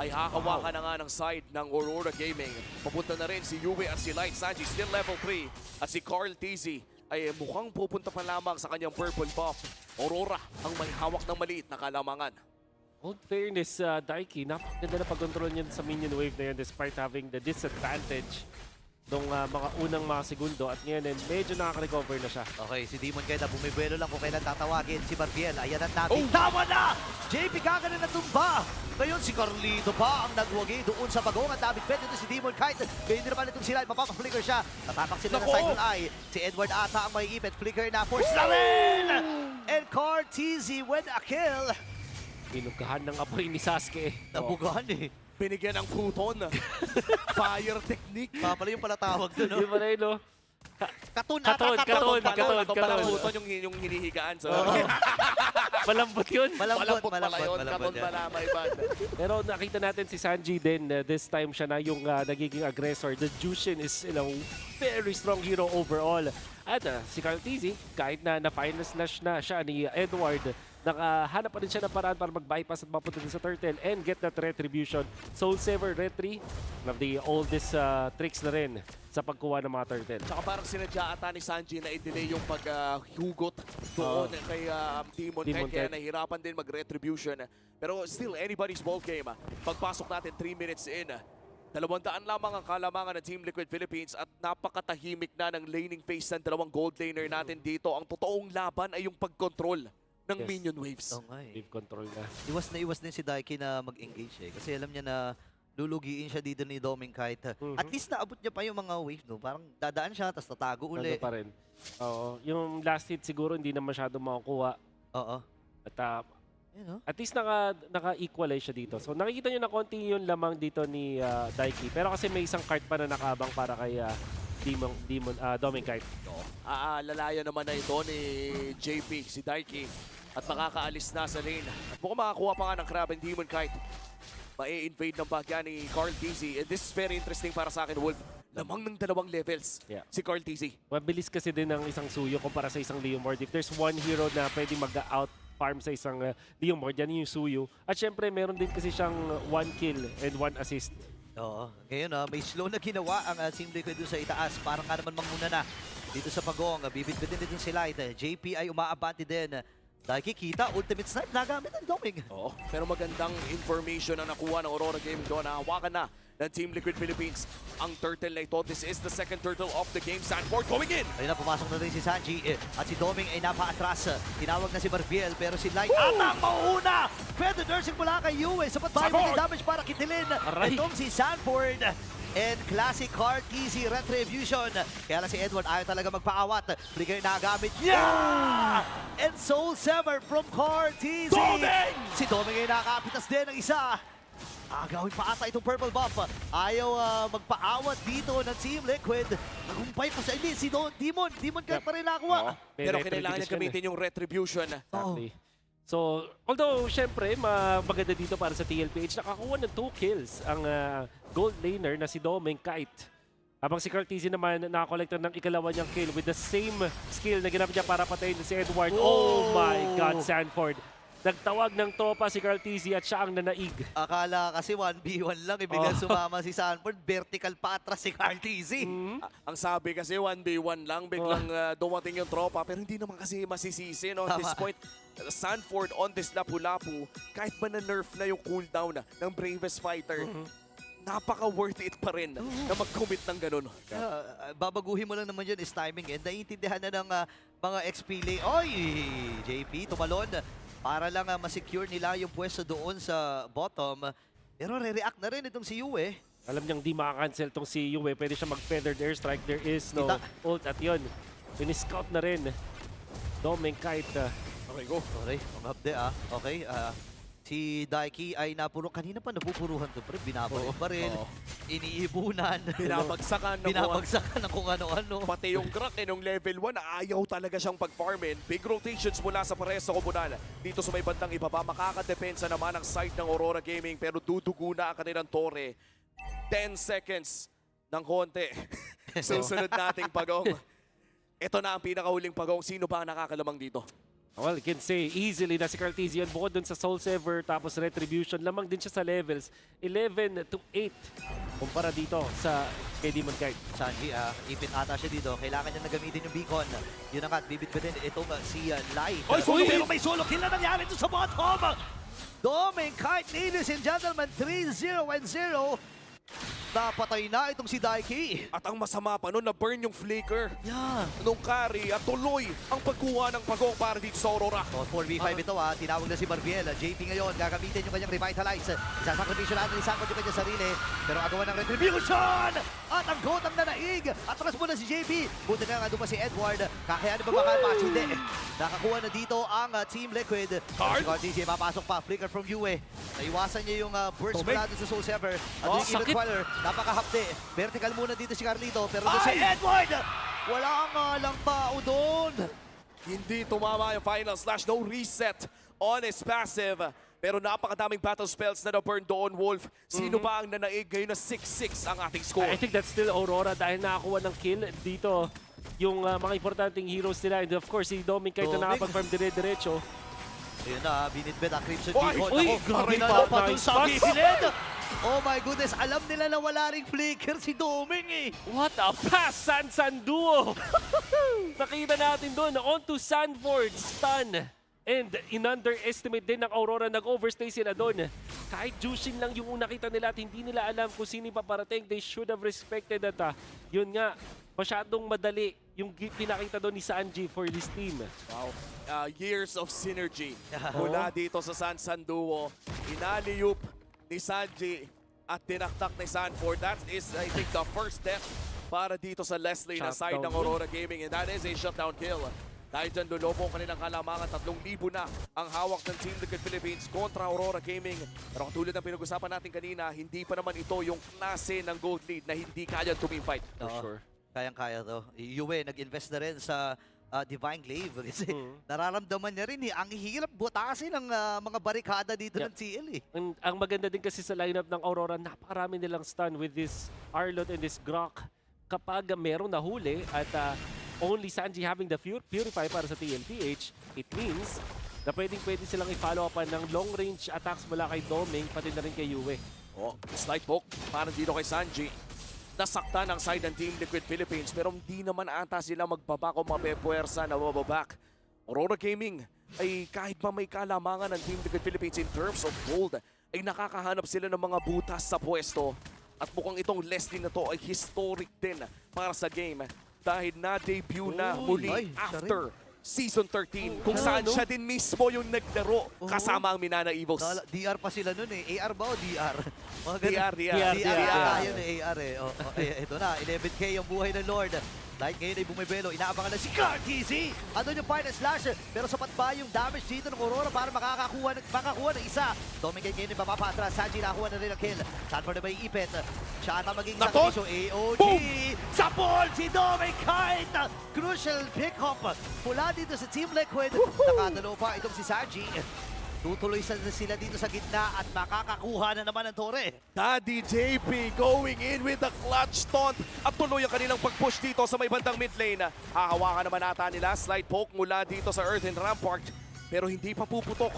ay hakawakan na nga ng side ng Aurora Gaming. Papunta na rin si Yue at si Light. Sanji still level 3 at si Carl TZ ay mukhang pupunta pa lamang sa kanyang purple buff. Aurora ang may hawak ng maliit na kalamangan. Old fairness, Daiki, napakaganda na pag-control niya sa minion wave na yun despite having the disadvantage nung mga unang mga segundo at ngayon medyo nakaka-recover na siya. Okay, si Demon Kaya bumibuelo lang kung kailan tatawagin si Barbiel. Ayan ang natin. Tama na! JP Gaganin na tumba! Ngayon si Carlito pa ang nagwagi doon sa bagong at David Pet. Ito si Demon Kite. Ganyan din naman itong sila. Mapapaflicker siya. Tatapak sila ng Cycle Eye. Si Edward ata ang may ipit. Flicker na. Force na rin! And Car TZ with a kill. Pinugahan ng apoy ni Sasuke. Nabugahan eh. Binigyan ng puton. Fire technique. Pala yung pala tawag doon, no? Yung pala yun, no? Katon yung hinihigaan. So. Malambot yun. Malambot pala yun. Katon pala, my bad. Pero nakita natin si Sanji din. This time siya na yung nagiging aggressor. The Jushin is very strong hero overall. At si Carl TZ, kahit na final slash na siya ni Edward, nakahanap pa rin siya ng paraan para mag-bypass at mapunta din sa turtle and get that retribution. Soul Saver Retry, one of the oldest tricks na rin sa pagkuha ng mga turtle. Tsaka parang sinadya ata ni Sanji na i-delay yung paghugot doon kay Demon kaya nahirapan din mag-retribution. Pero still, anybody's ball game. Pagpasok natin 3 minutes in, 200 lamang ang kalamangan ng Team Liquid Philippines at napakatahimik na ng laning phase ng dalawang gold laner natin dito. Ang totoong laban ay yung pag-control ng minion waves. Wave control na. Iwas na iwas din si Daiki na mag-engage eh. Kasi alam niya na lulugiin siya dito ni Doming kahit at least naabot niya pa yung mga wave, no? Parang dadaan siya, tapos tatago uli. Pa rin. Oo. Yung last hit siguro hindi na masyado makukuha. Oo. At least naka-equalize siya dito. So nakikita nyo na konti yung lamang dito ni Daiki. Pero kasi may isang card pa na nakabang para kay Doming Kite. Lalaya naman na ito ni JP, si Daiki. At makakaalis na sa lane. At mukhang makakuha pa nga ng Crab and Demon Kite. Ma-invade ng bagya ni Carl TZ. And this is very interesting para sa akin, Wolf. Lamang ng 2 levels si Carl TZ. Mabilis kasi din ng isang Suyo kumpara sa isang Leomord. If there's one hero na pwede mag-out farm sa isang Leomord, yan yung Suyo. At syempre, meron din kasi siyang 1 kill and 1 assist. Oo. Ngayon, may slow na ginawa ang Team Liquid doon sa itaas. Parang nga naman manguna na dito sa pagong. Bibit-bitin din si Light. JP ay umaabante din. Nakikita, ultimate snipe nagamit ang Doming. Oo, pero magandang information ang nakuha ng Aurora Gaming doon. Nahawakan na ng Team Liquid Philippines ang turtle na ito. This is the second turtle of the game. Sanford going in! Ayun na, pumasok na rin si Sanji at si Doming ay napaatras. Tinawag na si Barbiel pero si Light atang mauuna! Feather nursing mula kay Yue. Sapat ba yung damage para kitilin? Itong si Sanford. And classic Car TZ Retribution. Kaya lang si Edward ayaw talaga magpaawat. Flicker na gamit niya! And Soul Sever from Car TZ. Doming! Si Doming ay nakakapitas din ng isa. Agawin pa ata itong purple buff. Ayaw magpaawat dito ng Team Liquid. Nagumpay pa sa hindi. Si Demon kahit pa rin nakakuha. Pero kailangan niya gamitin yung retribution. Exactly. So, although, syempre, maganda dito para sa TLPH, nakakuha ng 2 kills ang gold laner na si Doming Kite. Habang si Carl TZ naman nakakolekta ng ikalawa niyang kill with the same skill na ginamit niya para patayin si Edward. Oh my God, Sanford. nagtawag ng tropa si Carl Tizzy at siya ang nanaig. Akala kasi 1v1 lang, biglang sumama si Sanford, vertical pa atras si Carl Tizzy. Ang sabi kasi 1v1 lang, biglang dumating yung tropa, pero hindi naman kasi masisisi, no? At this point, Sanford on this lapu-lapu, kahit ba na-nerf na yung cooldown ng bravest fighter, napaka-worth it pa rin na mag-commit ng ganun. Babaguhin mo lang naman yun is timing. And naiintindihan na ng mga XP Oy! JP, tumalon. Para lang ma-secure nila yung pwesto doon sa bottom. Pero re-react na rin itong si Yue. Alam niyang di makakancel tong si Yue. Pwede siya mag-feathered airstrike. There is no ult at yun. Piniscout na rin. Domeng kahit... Okay, go. Okay, umabde Okay, si Daiki ay kanina pa napupuruhan to, pre. Binabalik pa rin. Iniibunan. Binabagsakan ng kung ano-ano. Pati yung Grak nung level 1, ayaw talaga siyang pag-farmin. Big rotations mula sa pares sa komunal. Dito sa may bandang ibaba, makakadepensa naman ang side ng Aurora Gaming, pero dudugo na ang kanilang tore. 10 seconds ng konti. Susunod nating pagong. Ito na ang pinakahuling pagong. Sino ba ang nakakalamang dito? Well, you can say easily na si Carl Tizzy yan. Bukod dun sa Soul Saver, tapos Retribution, lamang din siya sa levels 11 to 8 kumpara dito sa kay Demon Kite. Sanji, ipit ata siya dito. Kailangan niya nagamitin yung beacon. Yun na nga, bibit-bitin itong si Lai. Pero may solo kill na nangyari ito sa bottom! Domeng Kite, ladies and gentlemen, 3-0-0. Napatay na itong si Daiki. At ang masama pa nun, na-burn yung flicker. Yeah. Nung carry at tuloy ang pagkuha ng pagong para dito sa Aurora. 4v5 ito Tinawag na si Marbiel. JP ngayon, gagamitin yung kanyang revitalize. Isasakripisyon natin ni Sanford yung kanyang sarili. Pero agawan ng retribution! At ang goat ang nanaig. Atras muna si JP. Buti nga doon pa si Edward. Kakayanin ba makalpas? Hindi. Nakakuha na dito ang Team Liquid. Si Cartesian, papasok pa. Flicker from Yue. Naiwasan niya yung burst mula doon sa Soul Saver. At yung Evil Queller, napakahapde. Vertical muna dito si Carlito. Pero doon si Edward! Wala nga lang tao doon. Hindi tumama yung final slash. No reset on his passive. Pero napakadaming battle spells na na-burn doon, Wolf. Sino ba ang nanaig ngayon na 6-6 ang ating score? I think that's still Aurora dahil nakakuha ng kill dito yung mga importanteng heroes nila. And of course, si Doming kahit na nakapag-farm dire-diretso. Ayun na, binitbit ang Crimson Beacon. Uy, grabe pa dun sa gilid. Oh my goodness, alam nila na wala ring flicker si Doming eh. What a pass, San Duo! Nakita natin doon, on to Sanford, stun. And in-underestimate din ng Aurora, nag-overstay sila doon. Kahit Jushin lang yung nakita nila at hindi nila alam kung sino yung paparating, they should have respected that. Yun nga, masyadong madali yung pinakita doon ni Sanji for this team. Wow. Years of synergy mula dito sa San Duo. Inaliyup ni Sanji at tinaktak ni Sanford. That is, I think, the first death para dito sa Leslie na side ng Aurora Gaming. And that is a shutdown kill. Dahil dyan, lulobo kanilang kalamangan, 3,000 na ang hawak ng Team Liquid Philippines kontra Aurora Gaming. Pero katulad ng pinag-usapan natin kanina, hindi pa naman ito yung klase ng gold lead na hindi kaya tuming-fight. For sure. Kayang-kaya to. Yue, nag-invest na rin sa Divine Glaive kasi nararamdaman niya rin ang hirap butasin ng mga barikada dito ng TL eh. Ang maganda din kasi sa lineup ng Aurora, napakarami nilang stun with this Arlot and this Grok. Kapag merong nahuli at only Sanji having the Purify para sa TLPH, it means na pwede silang i-follow upan ng long-range attacks mula kay Doming, pati na rin kay Yue. Slight poke para dito kay Sanji. Nasakta ng side ng Team Liquid Philippines pero hindi naman ata sila magbabak o mapepuwersa na mababak. Aurora Gaming ay kahit pa may kalamangan ng Team Liquid Philippines in terms of gold, ay nakakahanap sila ng mga butas sa pwesto. At mukhang itong Leslie na to ay historic din para sa game. Dahil na-debut na muli after Season 13 kung saan siya din mismo yung naglaro kasama ang Minana Evils. DR pa sila nun eh. AR ba o DR? DR. Yun eh, AR eh. Ito na, 11K yung buhay ng Lord. Dahil ngayon ay bumibelo, inaabangan na si Cartesian. Ano yung final slash? Pero sapat ba yung damage dito ng Aurora para makakuha ng isa? Doming ngayon ay papapatras. Sanji nakakuha na rin ang kill. Sanford na ba yung ipit? Siya ata maging sakripisyo. AOG! Sa ball si Doming Kite! Crucial pick-up mula dito sa Team Liquid. Nakadalo pa itong si Sanji. Tutuloy sila dito sa gitna at makakakuha na naman ang tore. Daddy JP going in with the clutch taunt at tuloy ang kanilang pag-push dito sa may bandang mid lane. Hahawakan naman ata nila, slight poke mula dito sa Earthen Rampart pero hindi pa puputok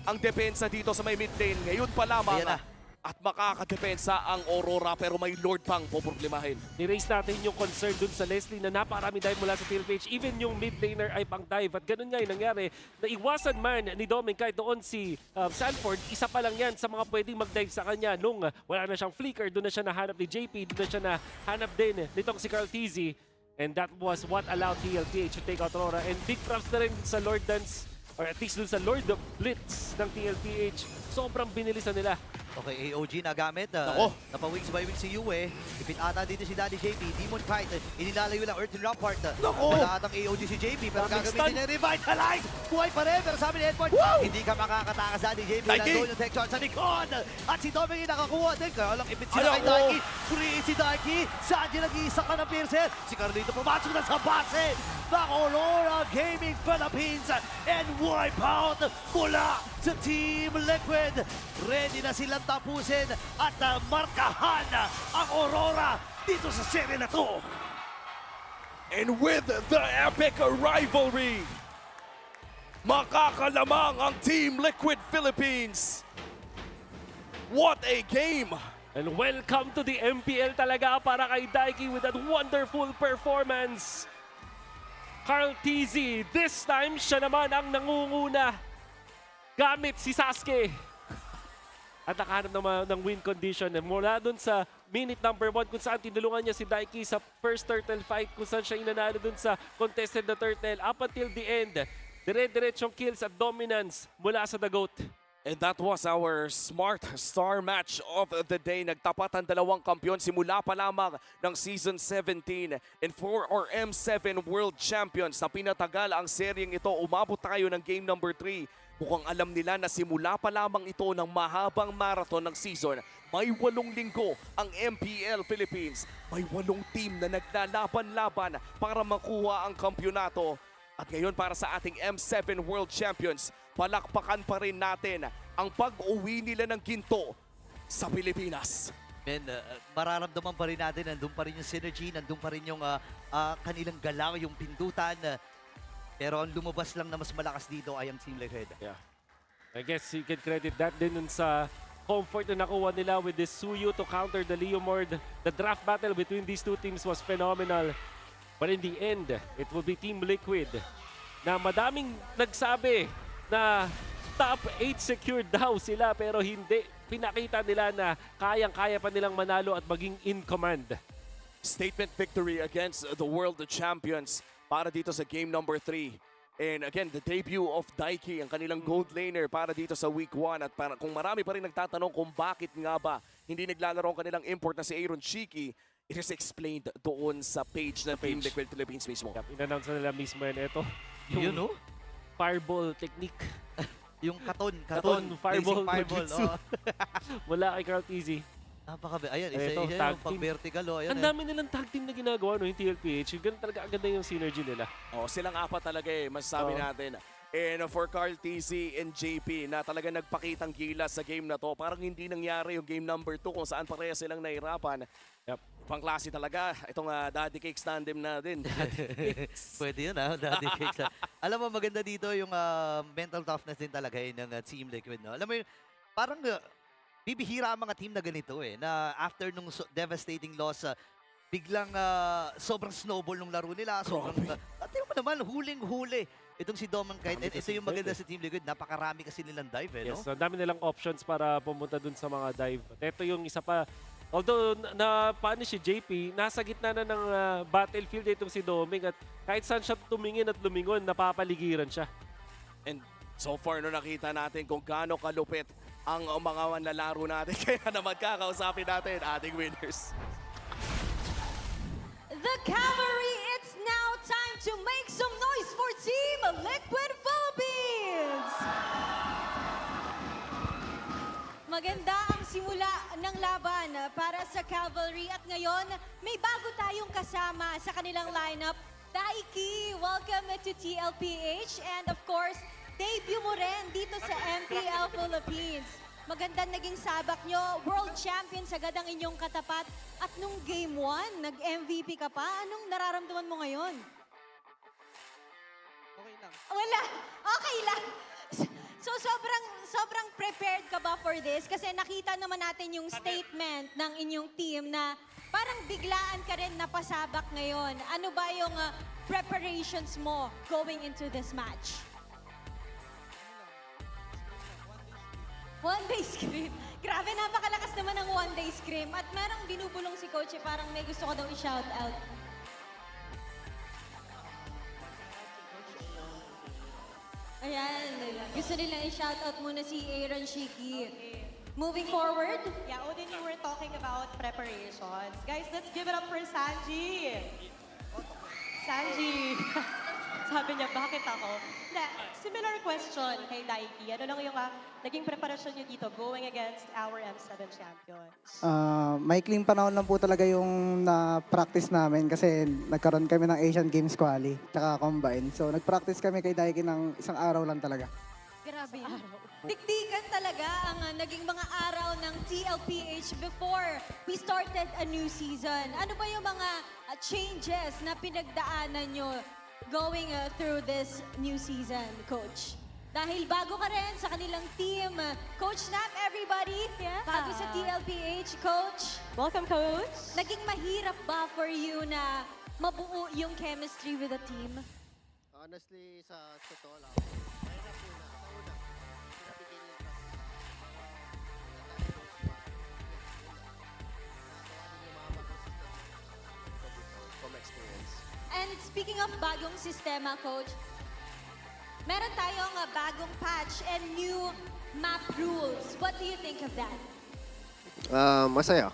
ang depensa dito sa may mid lane. Ngayon pa lamang. Ayan na. At makakadepensa ang Aurora pero may Lord pang poproblemahin. Ni-raise natin yung concern dun sa Leslie na naparami dive mula sa TLPH. Even yung mid laner ay pang dive. At ganun nga yung nangyari. Naiwasan man ni Doming kahit doon si Sanford. Isa pa lang yan sa mga pwedeng mag-dive sa kanya. Nung wala na siyang flicker, doon na siya nahanap ni JP. Doon na siya nahanap din nitong si Carl TZ. And that was what allowed TLPH to take out Aurora. And big props na rin sa Lord Dance, or at least dun sa Lord of Blitz ng TLPH. Sobrang binilisan nila. Okay, AOG nagamit. Napawings by wings si Yue. Ipit ata dito si Daddy JP. Demon Kite. Inilalayo lang Earth and Rampart. Malahat ang AOG si JP. Pero gagamitin niya Revitalize. Buhay pa rin. Pero sabi ni Edward, hindi ka makakatakas Daddy JP. Nandun yung tech charge sa likod. At si Doming yung nakakuha din. Kaya lang ipit sila kay Daiki. Free si Daiki. Saan yung nag-iisa ka ng Piercer? Si Carlito pumasok na sa base ng Aurora Gaming Philippines. And wipe out mula sa Team Liquid. Ready na silang tapusin at markahan ang Aurora dito sa serye na to. And with the epic rivalry, makakalamang ang Team Liquid Philippines. What a game! And welcome to the MPL talaga para kay Daiki with that wonderful performance. Carl TZ, this time siya naman ang nangunguna gamit si Sasuke. At nakahanap naman ng win condition mula dun sa minute number 1 kung saan tinulungan niya si Daiki sa first turtle fight kung saan siya inanalo dun sa contested na turtle up until the end. Dire-diretsong kills at dominance mula sa The Goat. And that was our Smart Star match of the day. Nagtapat ang dalawang kampiyon simula pa lamang ng Season 17. And for our M7 World Champions na pinatagal ang seryeng ito, umabot tayo ng game number 3. Mukhang alam nila na simula pa lamang ito ng mahabang marathon ng season. May 8 linggo ang MPL Philippines. May 8 team na naglalaban-laban para makuha ang kampyonato. At ngayon para sa ating M7 World Champions, palakpakan pa rin natin ang pag-uwi nila ng ginto sa Pilipinas. Men, mararamdaman pa rin natin, nandun pa rin yung synergy, nandun pa rin yung kanilang galaw, yung pindutan. Pero ang lumabas lang na mas malakas dito ay ang Team Liquid. Yeah. I guess you can credit that din dun sa comfort na nakuha nila with this Suyu to counter the Leomord. The draft battle between these two teams was phenomenal. But in the end, it will be Team Liquid na madaming nagsabi na top 8 secured daw sila pero hindi. Pinakita nila na kayang-kaya pa nilang manalo at maging in command. Statement victory against the world champions para dito sa game number 3. And again, the debut of Daiki, ang kanilang gold laner para dito sa week 1. At para, kung marami pa rin nagtatanong kung bakit nga ba hindi naglalaro ang kanilang import na si Aaron Shiki, it is explained doon sa page na Team Liquid Philippines mismo. In-announce na nila mismo yan. Ito, Yun, no? fireball technique. Yung katon fireball. Oh. Wala kay Carl TZ. Ayan, isa Ito, yung tag pag-vertical. Oh, ang dami nilang tag team na ginagawa, no, yung TLPH. Yung ganun talaga, ang ganda yung synergy nila. Silang apat talaga masasabi natin. And for Carl TZ and JP na talaga nagpakitang gilas sa game na to. Parang hindi nangyari yung game number 2 kung saan pareha silang nahirapan. Yep. Pangklase talaga. Itong Daddy Cakes tandem na din. Pwede yun, Daddy Cakes. Alam mo, maganda dito yung mental toughness din talaga ng Team Liquid. No? Alam mo yun, parang bibihira ang mga team na ganito na after nung devastating loss, biglang sobrang snowball nung laro nila. Sobrang, at mo naman, huling-huli. Itong si Doman Kite, ito yung maganda sa Team Liquid, napakarami kasi nilang dive. Yes, no? Ang dami nilang options para pumunta dun sa mga dive. At ito yung isa pa, although paano si JP, nasa gitna na ng battlefield itong si Doming at kahit saan siya tumingin at lumingon, napapaligiran siya. And so far, no, nakita natin kung gaano kalupit ang mga manlalaro natin. Kaya naman kakausapin natin ating winners. The cavalry, it's now time to make some noise for Team Liquid Philippines! Maganda ang simula ng laban para sa cavalry at ngayon may bago tayong kasama sa kanilang lineup. Daiki, welcome to TLPH and of course, debut mo rin dito sa MPL Philippines. Magandang naging sabak nyo. World Champions agad ang inyong katapat. At nung Game 1, nag-MVP ka pa. Anong nararamdaman mo ngayon? Okay lang. Wala. Okay lang. So sobrang prepared ka ba for this? Kasi nakita naman natin yung statement ng inyong team na parang biglaan ka rin napasabak ngayon. Ano ba yung preparations mo going into this match? One-day scream. Grabe, napakalakas naman ng one-day scream. At merong binubulong si Coach, parang may gusto ko daw i-shout out. Ayan, gusto nilang i-shout out muna si Aaron Shiki. Moving forward. Yeah, Odin, you were talking about preparations. Guys, let's give it up for Sanji. Sanji. Sabi niya, bakit ako? Na, similar question kay Daiki. Ano lang yung naging preparasyon niyo dito going against our M7 champions? Maikling panahon lang po talaga yung na-practice namin kasi nagkaroon kami ng Asian Games Quali tsaka Combine. So nag-practice kami kay Daiki ng isang araw lang talaga. Grabe. Tiktikan talaga ang naging mga araw ng TLPH before we started a new season. Ano ba yung mga changes na pinagdaanan nyo going through this new season, Coach? Dahil bago ka rin sa kanilang team. Coach Snap, everybody. Yeah. Bago sa TLPH, Coach. Welcome, Coach. Naging mahirap ba for you na mabuo yung chemistry with the team? Honestly, sa totoo lang, mahirap muna. Sa una, pinabigyan niya From experience. And speaking of bagong sistema, Coach, meron tayong bagong patch and new map rules. What do you think of that? Masaya.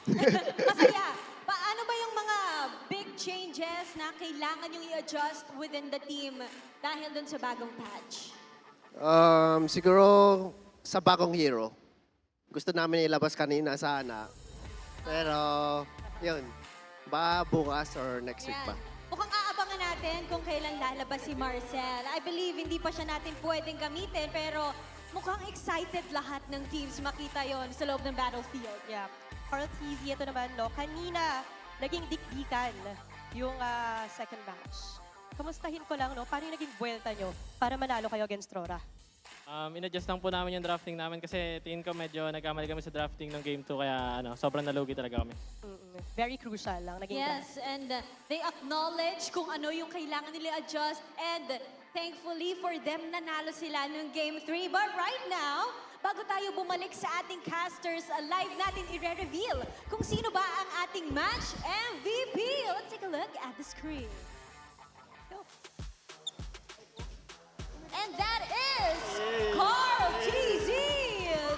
Masaya. Paano ba yung mga big changes na kailangan yung i-adjust within the team dahil dun sa bagong patch? Siguro sa bagong hero. Gusto namin ilabas kanina sana. Pero, yun. Ba bukas or next week pa? Mukhang aabangan natin kung kailan lalabas si Marcel. I believe hindi pa siya natin pwedeng gamitin, pero mukhang excited lahat ng teams makita yon sa loob ng battlefield. Yeah. Carl TZ, ito naman, no? Kanina, naging dikdikan yung second match. Kamustahin ko lang, no? Paano yung naging buwelta nyo para manalo kayo against RORA? In-adjust lang po namin yung drafting namin kasi tingin ko medyo nagkamali kami sa drafting ng game 2 kaya sobrang nalugi talaga kami. Very crucial lang. Naging Yes, and they acknowledge kung ano yung kailangan nila adjust, and thankfully for them nanalo sila ng Game 3. But right now, bago tayo bumalik sa ating casters, live natin i-reveal kung sino ba ang ating match MVP. Let's take a look at the screen. Go. And that is Carl TZ,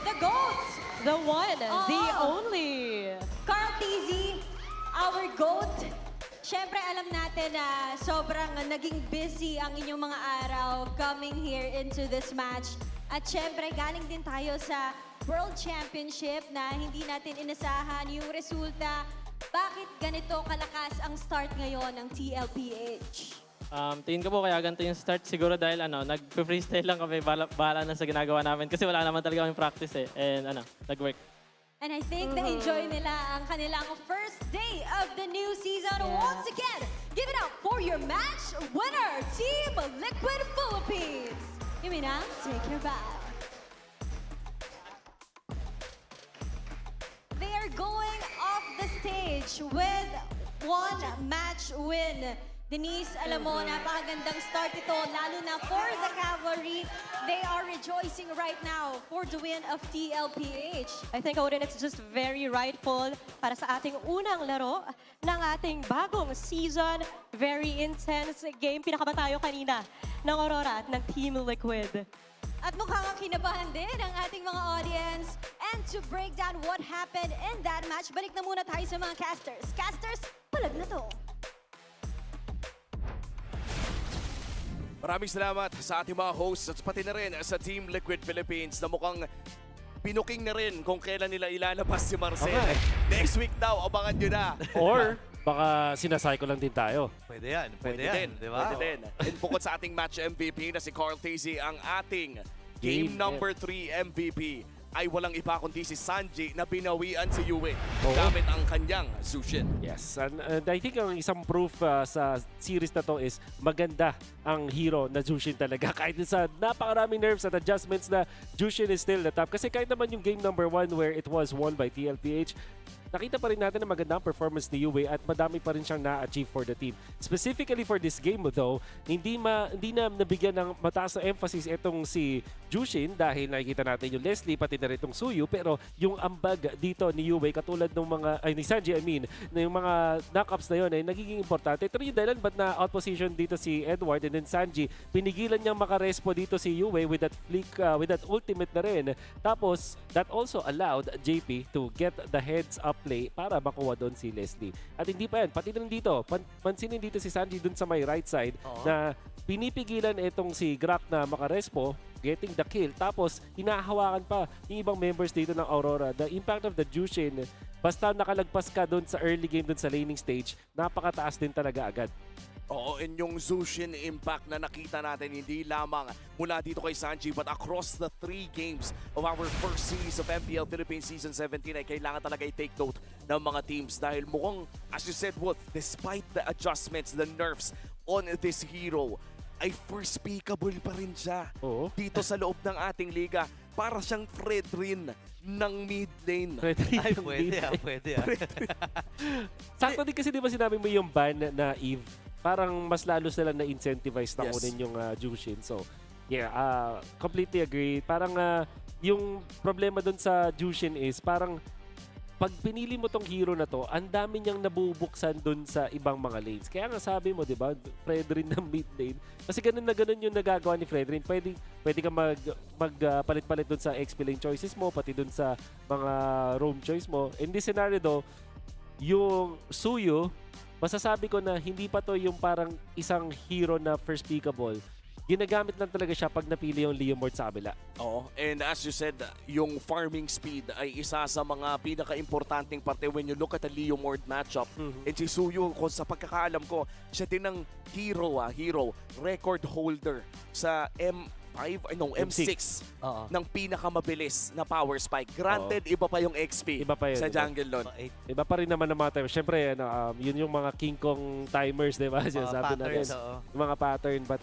the GOAT. The one, the only. Carl TZ, our GOAT. Siyempre, alam natin na sobrang naging busy ang inyong mga araw coming here into this match. At siyempre, galing din tayo sa World Championship na hindi natin inasahan yung resulta. Bakit ganito kalakas ang start ngayon ng TLPH? Tingin ko po kaya ganito yung start siguro dahil nag-freestyle lang kami, bahala na sa ginagawa namin kasi wala naman talaga kami practice and nag-work. And I think na-enjoy nila ang kanilang first day of the new season. Once again, give it up for your match winner, Team Liquid Philippines. Yumina, take your bow. They are going off the stage with one match win. Denise, alam mo, napakagandang start ito, lalo na for the Cavalry. They are rejoicing right now for the win of TLPH. I think, Odin, it's just very rightful para sa ating unang laro ng ating bagong season. Very intense game. Pinakaba tayo kanina ng Aurora at ng Team Liquid. At mukhang ang kinabahan din ang ating mga audience. And to break down what happened in that match, balik na muna tayo sa mga casters. Casters, palag na to. Maraming salamat sa ating mga hosts at pati na rin sa Team Liquid Philippines na mukhang pinuking na rin kung kailan nila ilalabas si Marcel. Okay. Next week daw, abangan nyo na. Or baka sinasayko lang din tayo. Pwede yan, Pwede din, di ba? pwede din. And bukod sa ating match MVP na si Carl TZ, ang ating Game number 3 MVP ay walang iba kundi si Sanji na binawian si Yue gamit ang kanyang Zushin. Yes, and I think ang isang proof sa series na to is maganda ang hero na Jushin talaga. Kahit sa napakaraming nerfs at adjustments na Jushin is still the top. Kasi kahit naman yung game number 1 where it was won by TLPH, nakita pa rin natin na maganda ang performance ni Yue at madami pa rin siyang na-achieve for the team. Specifically for this game though, hindi na nabigyan ng mataas na emphasis itong si Jushin dahil nakikita natin yung Leslie pati na rin itong Suyu, pero yung ambag dito ni Yue katulad ng mga, ni Sanji na yung mga knockups na yun ay nagiging importante. Ito yung dahilan ba't na outposition dito si Edward and then Sanji, pinigilan niyang makarespo dito si Yue with that flick, with that ultimate na rin. Tapos, that also allowed JP to get the heads up play para makuha doon si Leslie. At hindi pa yan, pati rin dito, pansinin dito si Sanji doon sa may right side na pinipigilan itong si Grak na makarespo, getting the kill, tapos hinahawakan pa yung ibang members dito ng Aurora. The impact of the Jushin, basta nakalagpas ka doon sa early game doon sa laning stage, napakataas din talaga agad. Oo, and yung Zushin impact na nakita natin hindi lamang mula dito kay Sanji but across the 3 games of our first series of MPL Philippines Season 17 ay kailangan talaga i-take note ng mga teams dahil mukhang, as you said, Wood, despite the adjustments, the nerfs on this hero, ay first pickable pa rin siya dito sa loob ng ating liga. Para siyang Fred rin ng mid lane. Ay, pwede. Sakto din kasi di ba sinabi mo yung ban na Eve, parang mas lalo sila na-incentivize na kunin yung Jushin. So, yeah, completely agree. Parang yung problema dun sa Jushin is parang pag pinili mo tong hero na to, ang dami niyang nabubuksan dun sa ibang mga lanes. Kaya nga sabi mo, di ba, Fredrin ng mid lane. Kasi ganun na ganun yung nagagawa ni Fredrin. Pwede ka magpalit-palit dun sa XP lane choices mo, pati dun sa mga roam choice mo. In this scenario though, yung Suyu, masasabi ko na hindi pa to yung parang isang hero na first pickable. Ginagamit lang talaga siya pag napili yung Leomord sa kabila. Oo, and as you said, yung farming speed ay isa sa mga pinaka-importanting parte when you look at the Leomord matchup. And si Suyu, sa pagkakaalam ko, siya din ang hero, record holder sa M6 ng pinakamabilis na power spike. Granted, iba pa yung XP sa jungle nun. Iba pa rin naman ang mga timers. Siyempre, yun yung mga King Kong timers, di ba? Sabi natin, yung mga pattern. But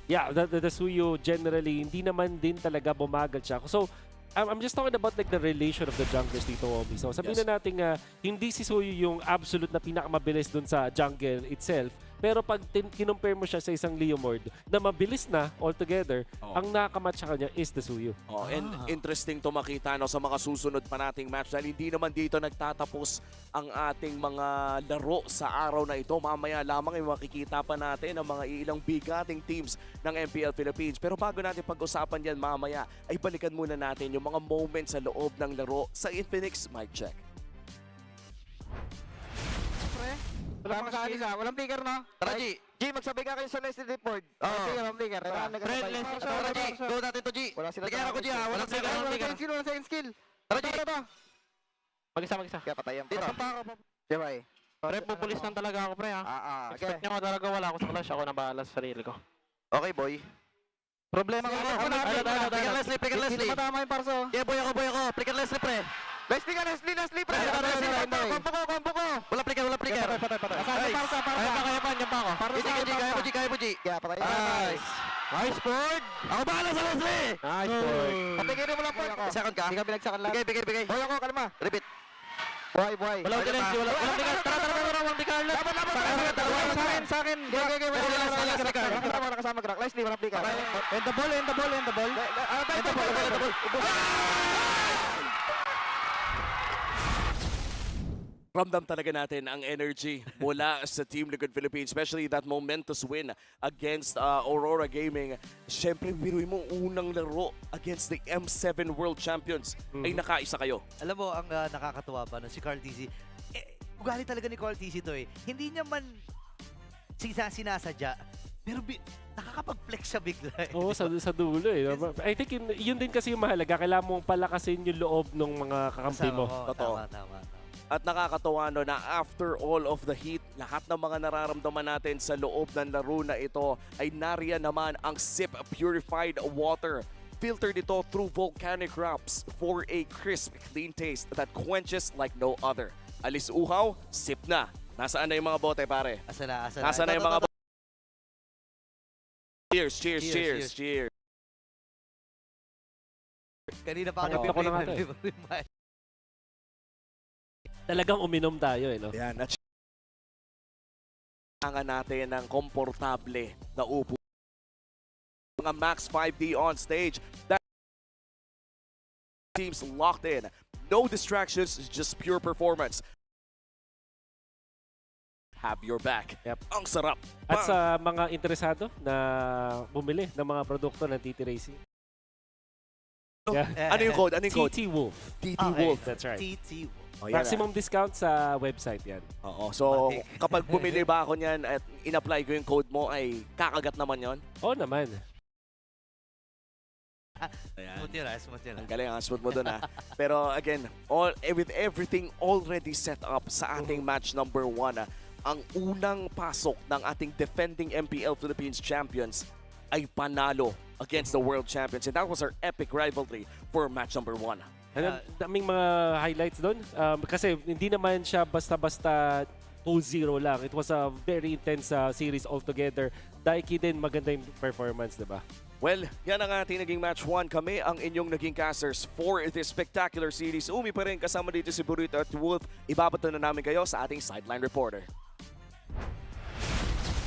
yeah, the Suyu generally, hindi naman din talaga bumagal siya. So, I'm just talking about like the relation of the junglers dito, Omi. So, sabihin na natin hindi si Suyu yung absolute na pinakamabilis dun sa jungle itself. Pero pag kinumpare mo siya sa isang Leomord na mabilis na altogether, ang nakamatch sa kanya is the Suyu. And interesting to makita sa mga susunod pa nating match dahil hindi naman dito nagtatapos ang ating mga laro sa araw na ito. Mamaya lamang ay makikita pa natin ang mga ilang bigating teams ng MPL Philippines. Pero bago natin pag-usapan yan mamaya, ay balikan muna natin yung mga moments sa loob ng laro sa Infinix. Mic check. Walang makaalis walang flicker, no? Tara, G. Magsabay ka kayo sa Leslie Report. Sige, walang flicker. Friend, tara, G. Go natin to, G. Flicker ako, G, ha? Walang flicker, walang flicker. Walang second skill. Tara, G. Mag-isa. Kaya patayan. Dito. Diba eh? Pre, pupulis lang talaga ako, pre, ha? Expect niyo ko talaga wala ako sa clash. Ako na bahala sa sarili ko. Okay, boy. Problema ko. Flicker Leslie. Matama yung parso. Yeah, boy ako. Flicker Leslie, pre. Leslie, pre. Combo ko. Wala flicker. Kaya pa ako. Kaya mo, G. Kaya patayan. Nice, Ford. Ako bahala sa Leslie. Nice, Ford. Patigilin mo lang, Ford. Second ka? Hindi ka binagsakan lang. Bigay. Boy ako, kalma. Repeat. Boy. Walang Leslie, walang bigal. Tara, walang bigal. Sa akin. Wala kasama Grak. Leslie, walang flicker. End the ball. End the ball. Ramdam talaga natin ang energy mula sa Team Liquid Philippines, especially that momentous win against Aurora Gaming. Siyempre, biruin mo unang laro against the M7 World Champions ay nakaisa kayo. Alam mo, ang nakakatuwa pa, si Carl TC, ugali talaga ni Carl TC to eh. Hindi niya man sinasadya, pero nakakapag-flex siya bigla eh. Oo, sa dulo eh. I think yun din kasi yung mahalaga. Kailangan mong palakasin yung loob ng mga kakampi mo. Totoo. Tama. At nakakatawa na after all of the heat, lahat ng mga nararamdaman natin sa loob ng laro na ito ay nariyan naman ang sip purified water filtered ito through volcanic rocks for a crisp, clean taste that quenches like no other. Alis uhaw, sip na. Nasaan na yung mga bote, pare? Asa na? Nasaan na yung mga bote? Cheers, cheers, Cheers, cheers, cheers. cheers. Kanina pa ako Ako na nga to eh. remind. Talagang uminom tayo eh, no? Yan, at kailangan natin ng komportable na upo. Mga Max 5D on stage. That teams locked in. No distractions, just pure performance. Have your back. Yep. Ang sarap. At sa mga interesado na bumili ng mga produkto ng TT Racing. Ano yung code? Ano yung code? TT Wolf. TT Wolf. That's right. TT Wolf. Oh, yan Maximum discount sa website yan. Oo. So, kapag bumili ba ako niyan at in-apply ko yung code mo, ay kakagat naman yon? Oo naman. Smooth yun, smooth yun. Ang galing, ang smooth mo dun ha. Pero again, with everything already set up sa ating match number 1, ang unang pasok ng ating defending MPL Philippines champions ay panalo against the world champions. And that was our epic rivalry for match number 1. Ano, daming mga highlights doon. Kasi hindi naman siya basta-basta 2-0 lang. It was a very intense series altogether. Daiki din maganda yung performance, di ba? Well, yan ang ating naging match 1. Kami ang inyong naging casters for this spectacular series. Umi pa rin kasama dito si Burrito at Wolf. Ibabato na namin kayo sa ating sideline reporter.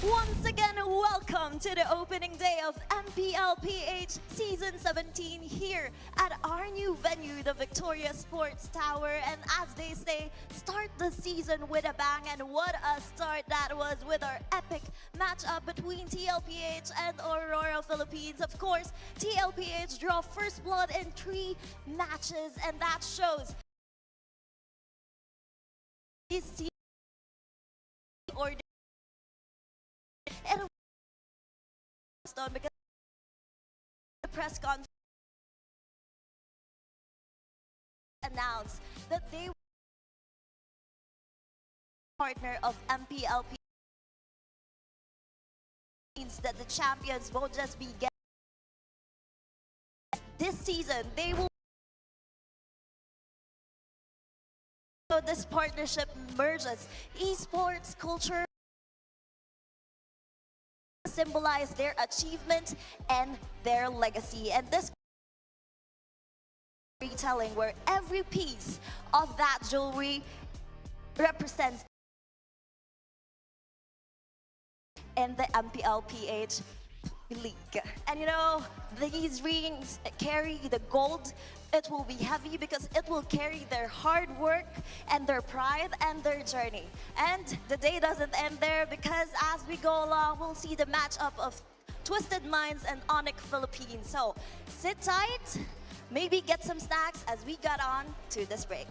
Once again, welcome to the opening day of MPL PH Season 17 here at our new venue, the Victoria Sports Tower. And as they say, start the season with a bang. And what a start that was with our epic matchup between TLPH and Aurora Philippines. Of course, TLPH draw first blood in 3 matches, and that shows this season or and because the press conference announced that they were partner of MPL means that the champions won't just be getting this season. They will. So this partnership merges esports culture, symbolize their achievement and their legacy. And this retelling where every piece of that jewelry represents in the MPL PH League. And you know, these rings carry the gold. It will be heavy because it will carry their hard work and their pride and their journey. And the day doesn't end there because as we go along, we'll see the matchup of Twisted Minds and ONIC Philippines. So sit tight, maybe get some snacks as we got on to this break.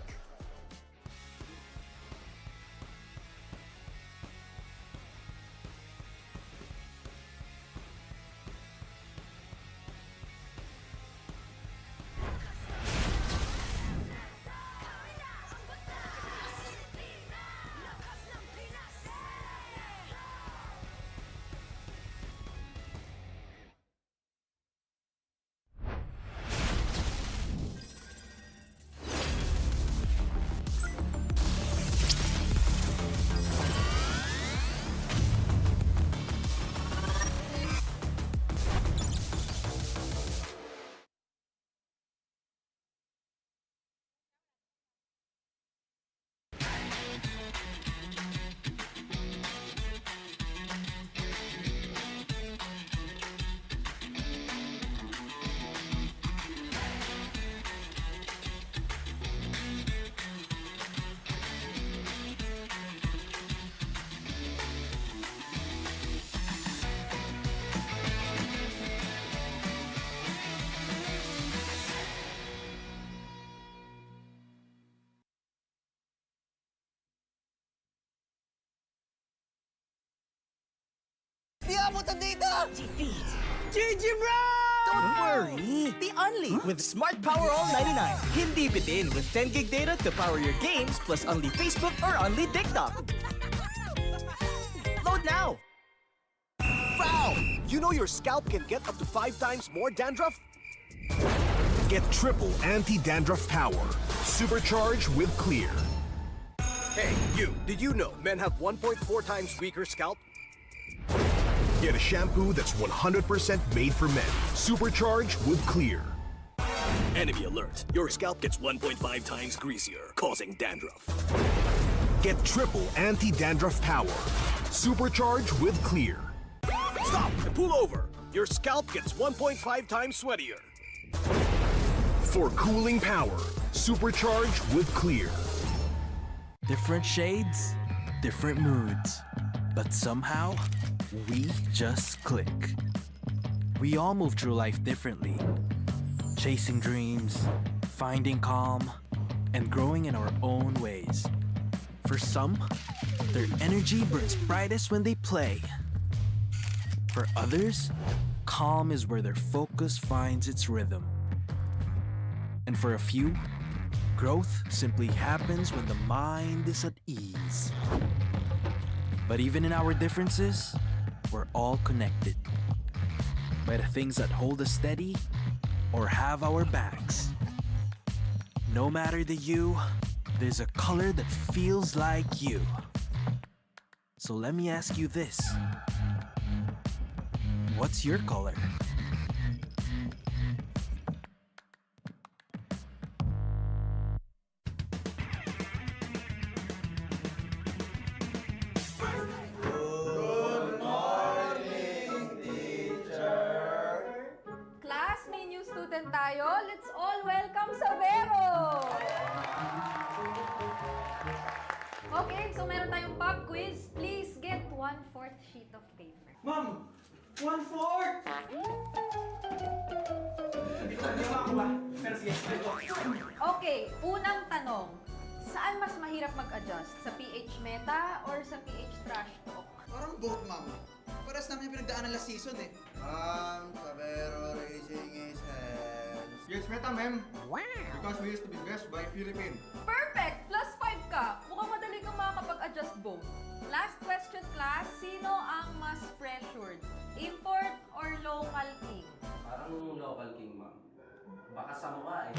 Di abutan dito! Defeat! GG bro! Don't worry! The Unli with Smart Power All 99. Hindi bitin with 10 gig data to power your games plus Unli Facebook or Unli TikTok. Load now! Foul! You know your scalp can get up to 5 times more dandruff? Get triple anti-dandruff power. Supercharged with Clear. Hey, you, did you know men have 1.4 times weaker scalp? Get a shampoo that's 100% made for men. Supercharged with Clear. Enemy alert. Your scalp gets 1.5 times greasier, causing dandruff. Get triple anti-dandruff power. Supercharged with Clear. Stop and pull over. Your scalp gets 1.5 times sweatier. For cooling power, supercharged with Clear. Different shades, different moods. But somehow, we just click. We all move through life differently. Chasing dreams, finding calm, and growing in our own ways. For some, their energy burns brightest when they play. For others, calm is where their focus finds its rhythm. And for a few, growth simply happens when the mind is at ease. But even in our differences, we're all connected by the things that hold us steady or have our backs. No matter the hue, there's a color that feels like you. So let me ask you this. What's your color? Class, may new student tayo. Let's all welcome Savero! Okay, so meron tayong pop quiz. Please get 1/4 sheet of paper. Ma'am! 1/4! Okay, unang tanong. Saan mas mahirap mag-adjust? Sa PH meta or sa PH trash talk? Parang both, ma'am. Paras namin yung pinagdaanan last season eh. Savero raising his hands. Yes, meta, ma'am. Because we used to be best by Philippines. Perfect! +5 ka. Mukhang madali kang makakapag-adjust both. Last question, class. Sino ang mas pressured? Import or local king? Parang local king, ma'am. Baka sa mukha eh.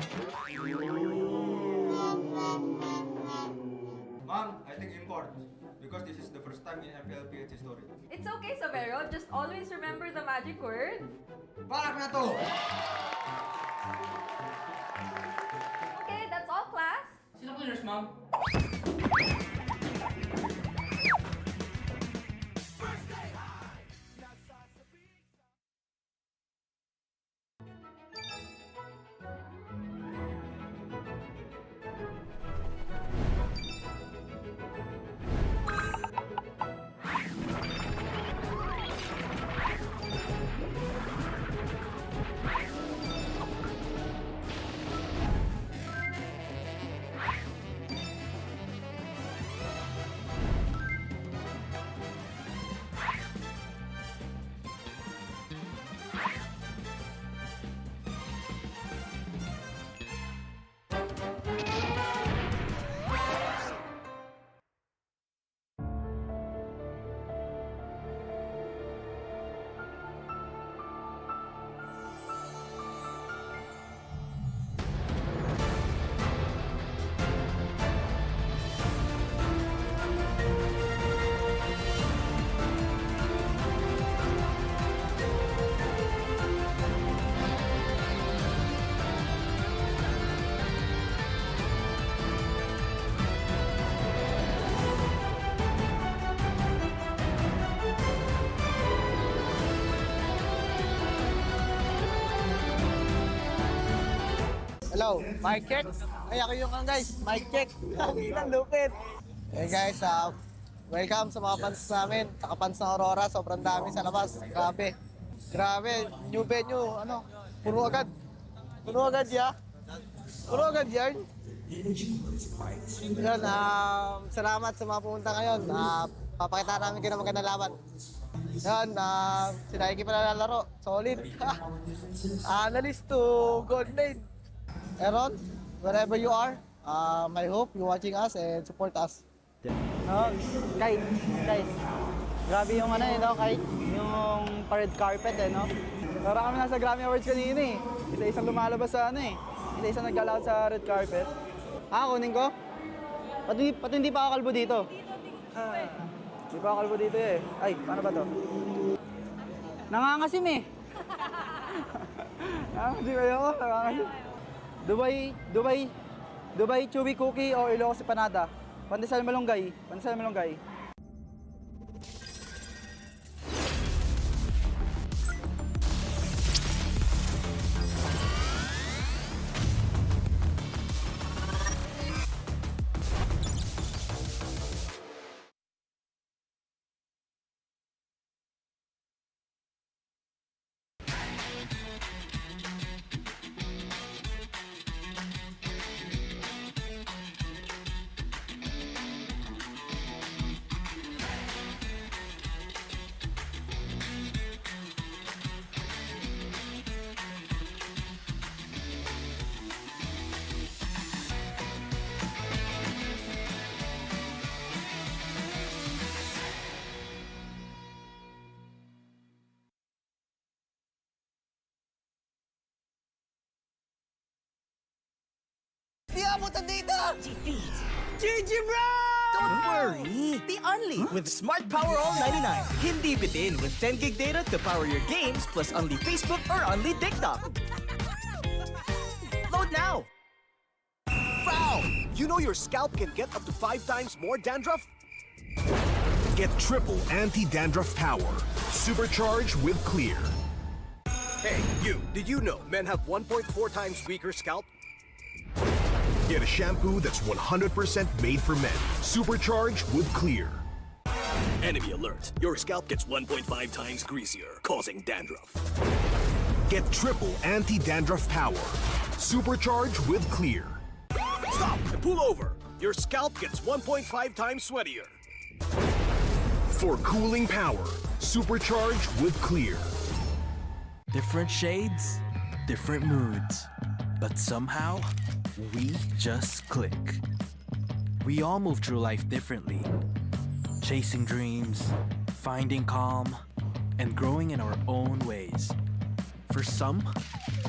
Ma'am, I think import. Because this is the first time in MPL Philippines history. It's okay, Savero. Just always remember the magic word. Balak na to! Okay, that's all, class. Sino cleaners, ma'am? Hello, mic check. Ay, ako yung guys, mic check. Ang ilang lupit. Hey guys, welcome sa mga fans namin. Taka-fans ng Aurora, sobrang dami sa labas. Grabe. Grabe, new venue, puno agad. Puno agad ya. Puno agad yan. Yun, salamat sa mga pumunta ngayon. Papakita namin kayo ng magandang laban. Yan, sinayagi pa nalalaro. Solid. Analyst to gold lane. Aaron, wherever you are, I hope you're watching us and support us. Guys, grabe yung kahit yung red carpet no? Parang kami nasa Grammy Awards kanina eh. Isa-isang lumalabas sa ano eh. Isa-isang naglalakad sa red carpet. Kunin ko? Pati hindi pa ako kalbo dito. Hindi pa ako kalbo dito eh. Ay, paano ba to? Nangangasim eh. Nangangasim ayoko, nangangasim. Dubai chewy cookie o Ilocos Panada. Pandesal malunggay. Pandesal malunggay. Di abutan dito! GG bro! Don't worry! The only with Smart Power All 99. Hindi bitin with 10 gig data to power your games plus only Facebook or only TikTok. Load now! Foul! You know your scalp can get up to 5 times more dandruff? Get triple anti-dandruff power. Supercharged with Clear. Hey, you, did you know men have 1.4 times weaker scalp? Get a shampoo that's 100% made for men. Supercharged with Clear. Enemy alert. Your scalp gets 1.5 times greasier, causing dandruff. Get triple anti-dandruff power. Supercharged with Clear. Stop and pull over. Your scalp gets 1.5 times sweatier. For cooling power, supercharged with Clear. Different shades, different moods. But somehow, we just click. We all move through life differently. Chasing dreams, finding calm, and growing in our own ways. For some,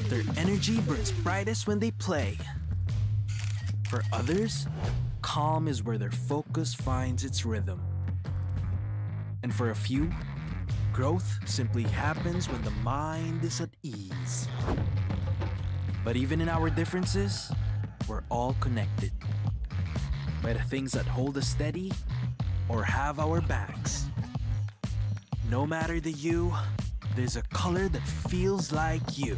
their energy burns brightest when they play. For others, calm is where their focus finds its rhythm. And for a few, growth simply happens when the mind is at ease. But even in our differences, we're all connected by the things that hold us steady or have our backs. No matter the you, there's a color that feels like you.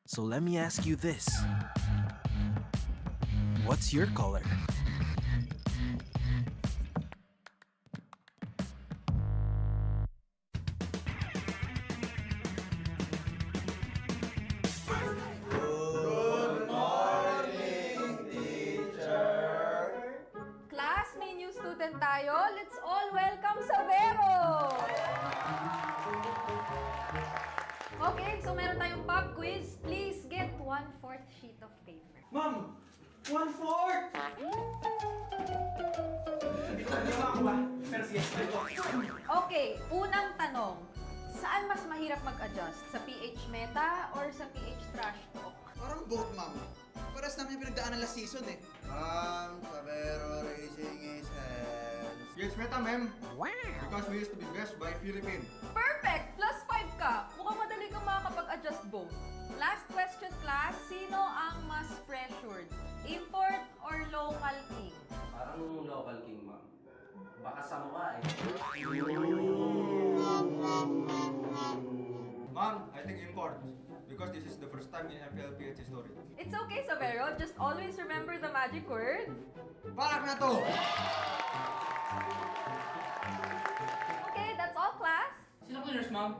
So let me ask you this. What's your color? Class, may new student tayo. Let's all welcome Savero! Okay, so meron tayong pop quiz. Please get 1/4 sheet of paper. Ma'am! 1/4! Hindi ako ba? Pero sige, Okay, unang tanong. Saan mas mahirap mag-adjust? Sa PH Meta or sa PH Trash Talk? Parang both, ma'am. Paras namin yung pinagdaanan last season eh. Savero raising his hands. Yes, Meta, ma'am. Wow! Because we used to be best by Philippines. Perfect! +5 ka. Mukhang madali kang makakapag-adjust both. Last question, class. Sino ang mas pressured? Import or local king? Parang local king, ma'am. Baka sa mukha eh. Ma'am, I think import. Because this is the first time in MPL Philippines history. It's okay, Savero. Just always remember the magic word. Balak na to! Okay, that's all, class. Sino winners, ma'am?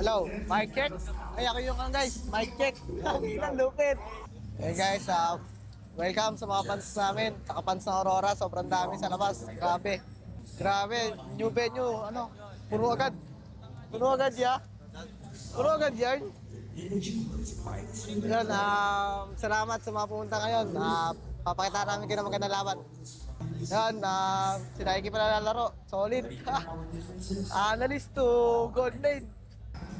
Hello, mic check. Ay, ako yung guys, mic check. Ang inang lupit. Hey guys, welcome sa mga fans namin. Saka fans ng Aurora, sobrang dami sa labas. Grabe. Grabe, new venue, ano, puno agad. Puno agad ya. Puno agad yan. Yun, salamat sa mga pumunta ngayon. Papakita namin kayo ng magandang laban. Yan, si Nike pala lalaro. Solid. Analyst to gold lane.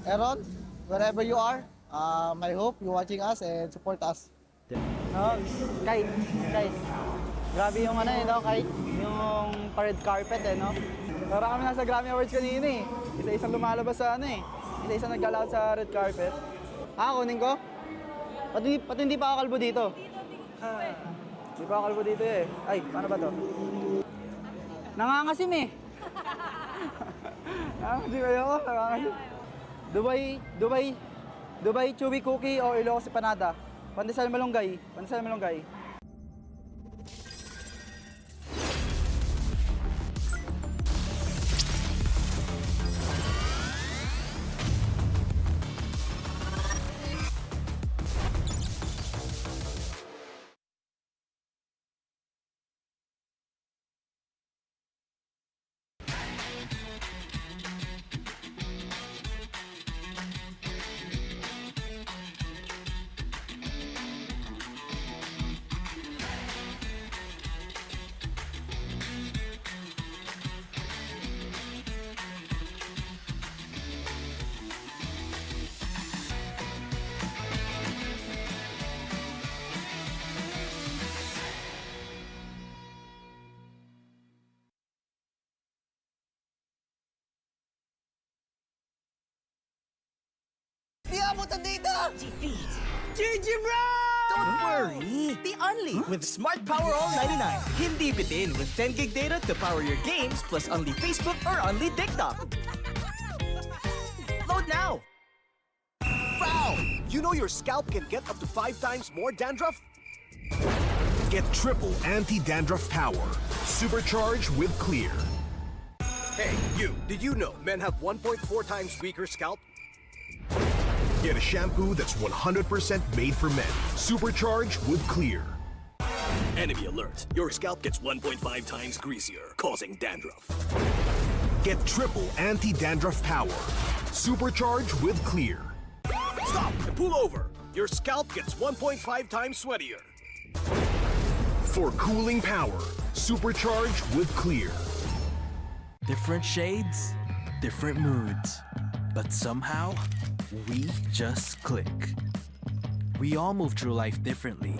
Aaron, wherever you are, I hope you're watching us and support us. No, guys, grabe yung ano no, kahit yung red carpet no. Para kami nasa Grammy Awards kanina Isa-isang lumalabas sa Isa-isang naggalaw sa red carpet. Kunin ko? Pati hindi pa ako kalbo dito. Hindi pa ako kalbo dito Ay, paano ba to? Nangangasim Nangangasim ako, nangangasim. Dubai chewy cookie o Ilocos panada. Pandesal malunggay. Di abutan dito! GG bro! Don't worry! The only with Smart Power All 99. Hindi bitin with 10 gig data to power your games plus only Facebook or only TikTok. Load now! Foul! You know your scalp can get up to 5 times more dandruff? Get triple anti-dandruff power. Supercharged with Clear. Hey, you! Did you know men have 1.4 times weaker scalp? Get a shampoo that's 100% made for men. Supercharged with Clear. Enemy alert. Your scalp gets 1.5 times greasier, causing dandruff. Get triple anti-dandruff power. Supercharged with Clear. Stop and pull over. Your scalp gets 1.5 times sweatier. For cooling power, supercharged with Clear. Different shades, different moods. But somehow, we just click. We all move through life differently.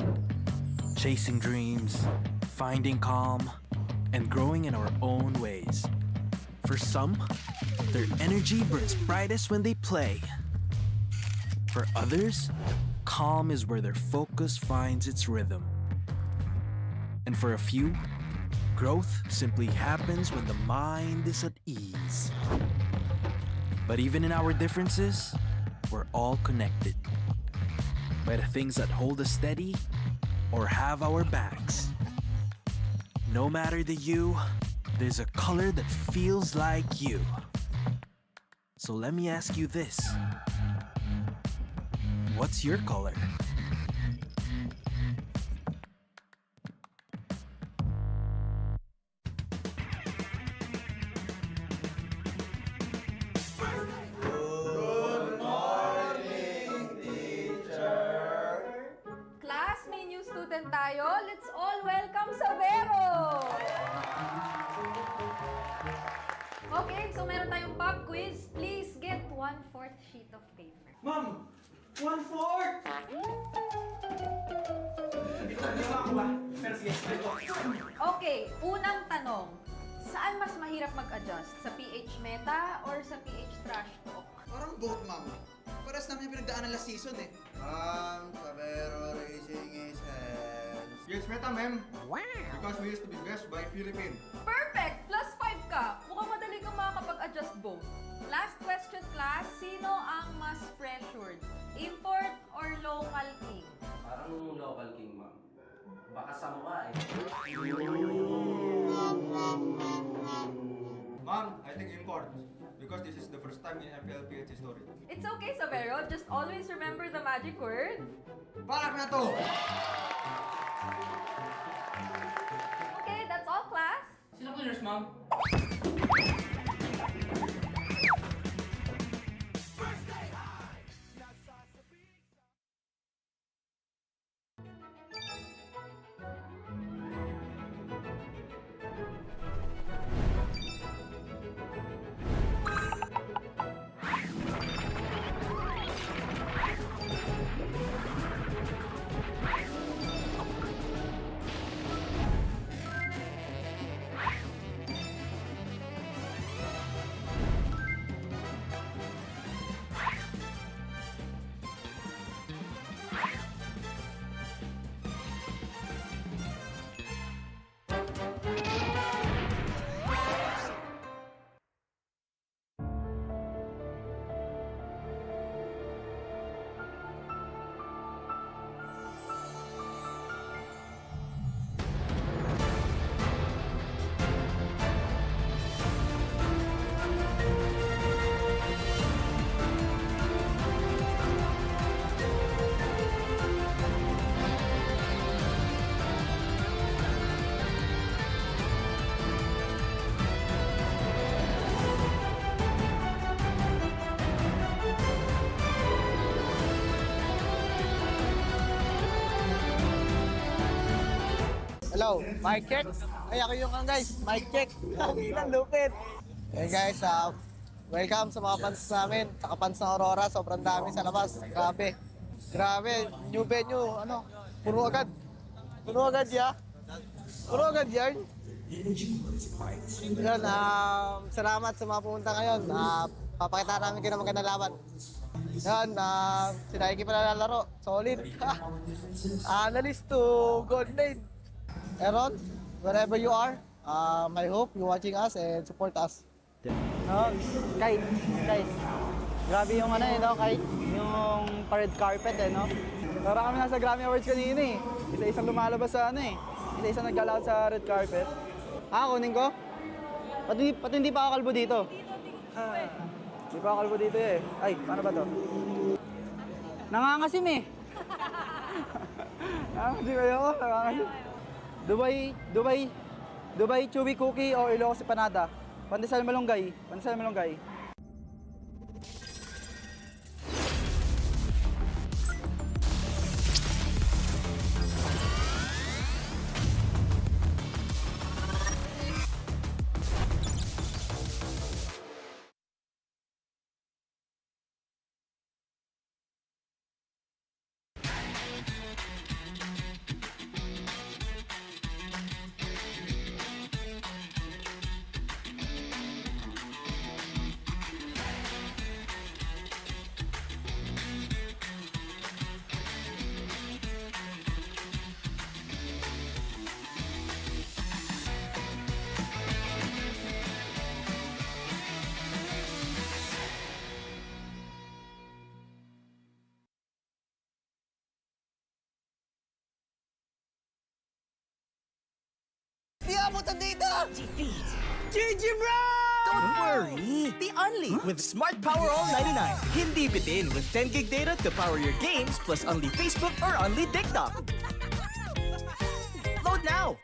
Chasing dreams, finding calm, and growing in our own ways. For some, their energy burns brightest when they play. For others, calm is where their focus finds its rhythm. And for a few, growth simply happens when the mind is at ease. But even in our differences, we're all connected by the things that hold us steady or have our backs. No matter the you, there's a color that feels like you. So let me ask you this. What's your color? Tayo. Let's all welcome Savero! Okay, so meron tayong pop quiz. Please get 1/4 sheet of paper. Ma'am! 1/4! Okay, unang tanong. Saan mas mahirap mag-adjust? Sa PH meta or sa PH trash talk? Parang both, ma'am. Paras namin yung pinagdaanan last season Savero Racing is hands. Yes, meta, ma'am. Wow! Because we used to be best by Philippines. Perfect! +5 ka. Mukhang madali kang makakapag-adjust both. Last question, class. Sino ang mas pressured? Import or local king? Parang local king, ma'am. Baka samurai. Ma'am, I think import. because this is the first time in MPL Philippines history. It's okay, Savero. Just always remember the magic word. Balak na to! Okay, that's all, class. Sino cleaners, ma'am? Hello, mic check. Ay, ako yung guys, mic check. Ang ilang lupit. Hey guys, welcome sa mga fans namin. Saka fans ng Aurora, sobrang dami sa labas. Grabe. Grabe, new venue, puno agad. Puno agad ya. Puno agad yan. Yan, salamat sa mga pumunta ngayon. Papakita namin kayo ng magandang laban. Yan, sila Iki pa nalalaro. Solid. Analyst to gold lane. Aaron, wherever you are, I hope you're watching us and support us. Guys, grabe yung kahit yung red carpet no. Parang kami nasa Grammy Awards kanina Isa-isang lumalabas sa Isa-isang naggalaw sa red carpet. Kunin ko? Pati hindi pa ako kalbo dito. Hindi pa ako kalbo dito Ay, paano ba to? Nangangasim Nangangasim kayo ako, nangangasim. Dubai chewy cookie o Ilocos panada. Pandesal malunggay. Di abutan dito! Defeat! GG bro! Don't worry! The Only with Smart Power All 99. Hindi bitin with 10 gig data to power your games plus only Facebook or only TikTok. Load now!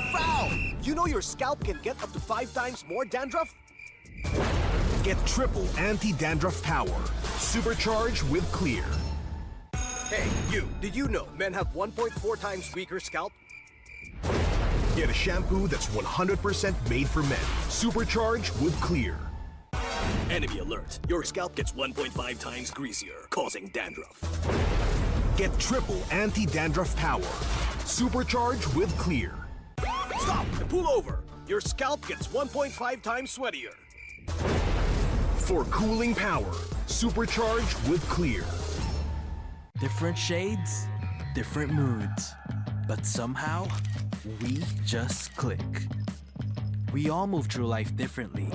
Foul! You know your scalp can get up to 5 times more dandruff? Get triple anti-dandruff power. Supercharged with Clear. Hey, you! Did you know men have 1.4 times weaker scalp? Get a shampoo that's 100% made for men. Supercharged with Clear. Enemy alert. Your scalp gets 1.5 times greasier, causing dandruff. Get triple anti-dandruff power. Supercharged with Clear. Stop and pull over. Your scalp gets 1.5 times sweatier. For cooling power, supercharged with Clear. Different shades, different moods, but somehow we just click. We all move through life differently,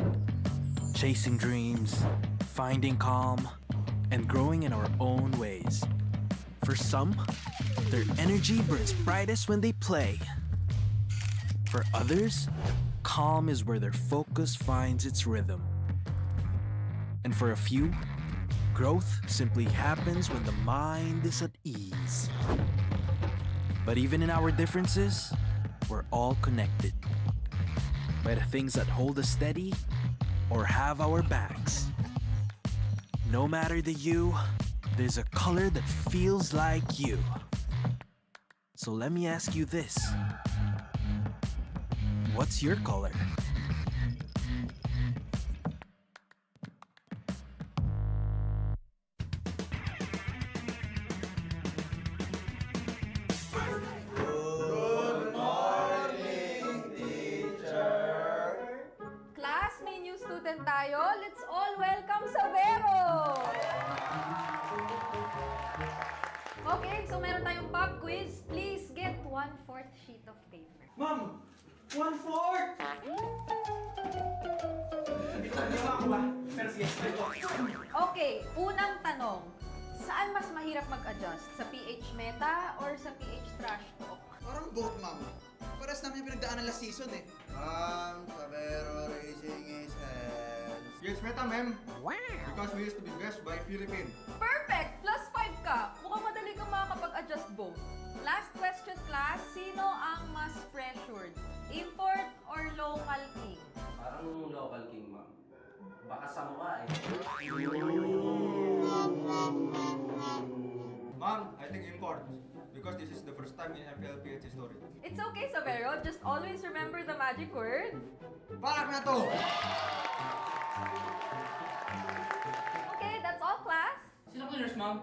chasing dreams, finding calm, and growing in our own ways. For some, their energy burns brightest when they play. For others, calm is where their focus finds its rhythm. And for a few, growth simply happens when the mind is at ease. But even in our differences, we're all connected by the things that hold us steady or have our backs. No matter the you, there's a color that feels like you. So let me ask you this. What's your color? Class, may new student tayo. Let's all welcome Savero! Okay, so meron tayong pop quiz. Please get 1/4 sheet of paper. Ma'am! 1/4! Hindi ako ba? Pero sige, Okay, unang tanong. Saan mas mahirap mag-adjust? Sa PH Meta or sa PH Trash Talk? Parang both, ma'am. Paras namin yung pinagdaanan last season eh. Sabero Racing is hands. Yes, Meta, ma'am. Because we used to be best by Philippines. Perfect! +5 ka. Mukhang madali kang makakapag-adjust both. Last question, class. Sino ang mas pressured? Import or local king? Parang local king, ma'am. Baka sa mukha eh. Ma'am, I think import. Because this is the first time in MPL Philippines history. It's okay, Savero. Just always remember the magic word. Balak na to! Okay, that's all, class. Sino winners, ma'am?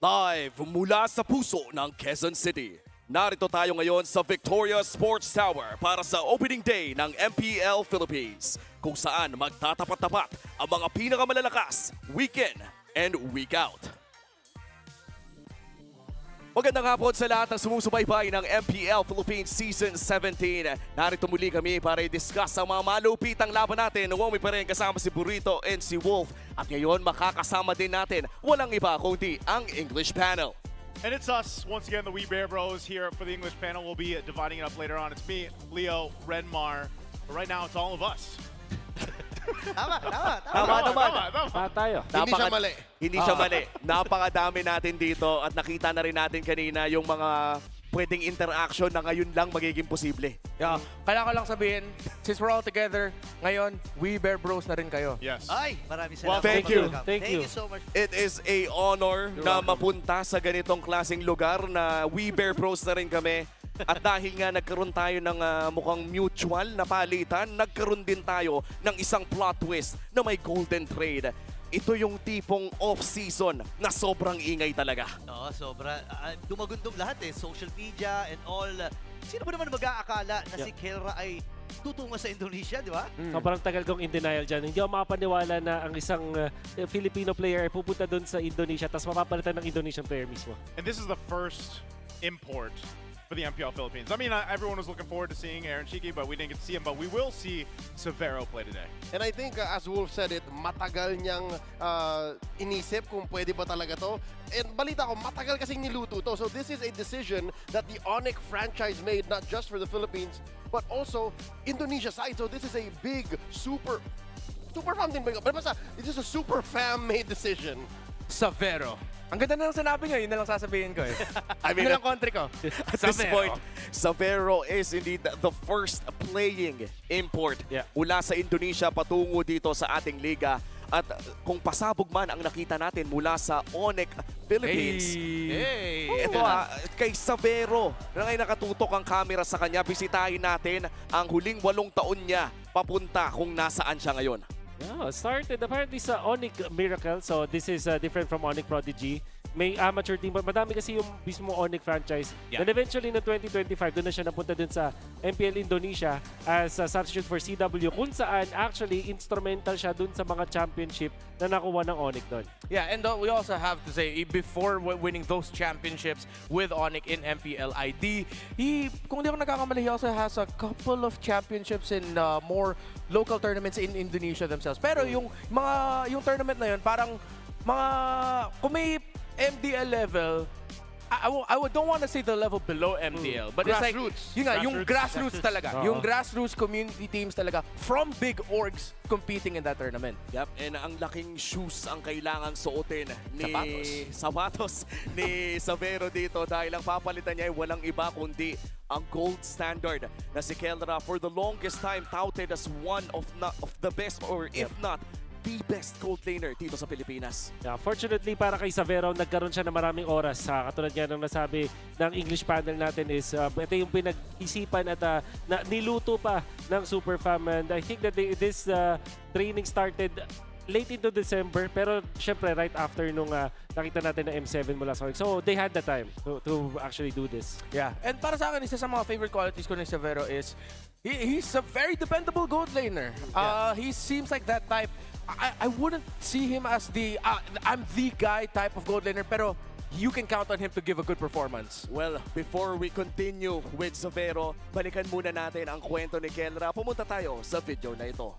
Live mula sa puso ng Quezon City. Narito tayo ngayon sa Victoria Sports Tower para sa opening day ng MPL Philippines, kung saan magtatapat-tapat ang mga pinakamalalakas week in and week out. Magandang hapon sa lahat ng sumusubaybay ng MPL Philippines Season 17. Narito muli kami para i-discuss ang mga malupitang laban natin. Uwami pa rin kasama si Burrito and si Wolf. At ngayon makakasama din natin walang iba kundi ang English panel. And it's us, once again, the We Bear Bros here for the English panel. We'll be dividing it up later on. It's me, Leo, Renmar. But right now, it's all of us. Tama tayo. Hindi siya mali. Hindi siya mali. Napakadami natin dito at nakita na rin natin kanina yung mga pwedeng interaction na ngayon lang magiging posible. Yeah. Kailangan ko lang sabihin, since we're all together, ngayon, We Bear Bros na rin kayo. Yes. Ay, maraming Well, salamat. thank you. Thank you so much. It is a honor na mapunta sa ganitong klaseng lugar na We Bear Bros na rin kami. At dahil nga nagkaroon tayo ng mukhang mutual na palitan, nagkaroon din tayo ng isang plot twist na may golden trade. Ito yung tipong off-season na sobrang ingay talaga. Oo, sobra. Dumagundong lahat eh. Social media and all. Sino ba naman mag-aakala na si Kelra ay tutungo sa Indonesia, di ba? Sobrang tagal kong in denial dyan. Hindi ako makapaniwala na ang isang Filipino player ay pupunta doon sa Indonesia tapos mapapalitan ng Indonesian player mismo. And this is the first import for the MPL Philippines. I mean, everyone was looking forward to seeing Aaron Chiki, but we didn't get to see him. But we will see Severo play today. And I think, as Wolf said it, matagal niyang inisip kung pwede ba talaga to. And balita ko, matagal kasing niluto to. So this is a decision that the ONIC franchise made, not just for the Philippines, but also Indonesia side. So this is a big, super fam din ba? But basta, this is a super fam-made decision. Severo. Ang ganda na lang sinabi nyo, yun na lang sasabihin ko eh. I mean, yun lang country ko. At this point, Severo is indeed the first playing import mula sa Indonesia patungo dito sa ating liga. At kung pasabog man ang nakita natin mula sa ONIC Philippines, ito kay Severo na ngayon nakatutok ang camera sa kanya. Bisitahin natin ang huling 8 taon niya papunta kung nasaan siya ngayon. Yeah, started apparently sa ONIC Miracle. So this is different from ONIC Prodigy. May amateur team. Madami kasi yung mismo ONIC franchise. Then eventually na 2025, doon na siya napunta dun sa MPL Indonesia as a substitute for CW, kung saan actually instrumental siya dun sa mga championship na nakuha ng ONIC doon. Yeah, and we also have to say, before winning those championships with ONIC in MPL ID, kung di ako nagkakamali, he also has a couple of championships in more local tournaments in Indonesia themselves. Pero yung tournament na yun, parang kung may MDL level, I don't want to say the level below MDL, but it's like, yung grassroots talaga. Yung grassroots community teams talaga from big orgs competing in that tournament. Yep, and ang laking shoes ang kailangang suotin ni sapatos ni Severo dito dahil ang papalitan niya ay walang iba kundi ang gold standard na si Kelra, for the longest time touted as one of the best, or if not the best gold laner dito sa Pilipinas. Yeah, fortunately para kay Severo, nagkaroon siya ng maraming oras. Katulad nga ng nasabi ng English panel natin is ito yung pinag-isipan at niluto pa ng Super Fam. And I think that this training started late into December, pero syempre right after nung nakita natin na M7 mula sa ONIC. So they had the time to actually do this. Yeah, and para sa akin, isa sa mga favorite qualities ko ni Severo is he's a very dependable gold laner. He seems like that type. I wouldn't see him as I'm the guy type of gold laner, pero you can count on him to give a good performance. Well, before we continue with Severo, balikan muna natin ang kwento ni Kelra. Pumunta tayo sa video na ito.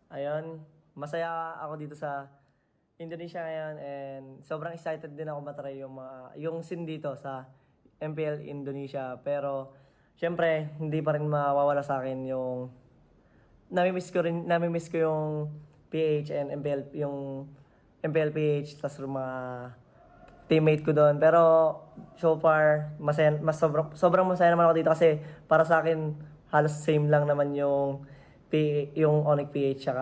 Ayun, masaya ako dito sa Indonesia ngayon and sobrang excited din ako matry yung scene dito sa MPL Indonesia. Pero syempre, hindi pa rin mawawala sa akin yung nami-miss ko yung PH and yung MPL PH tas mga teammate ko doon. Pero so far, sobrang masaya naman ako dito kasi para sa akin halos same lang naman yung ONIC PH at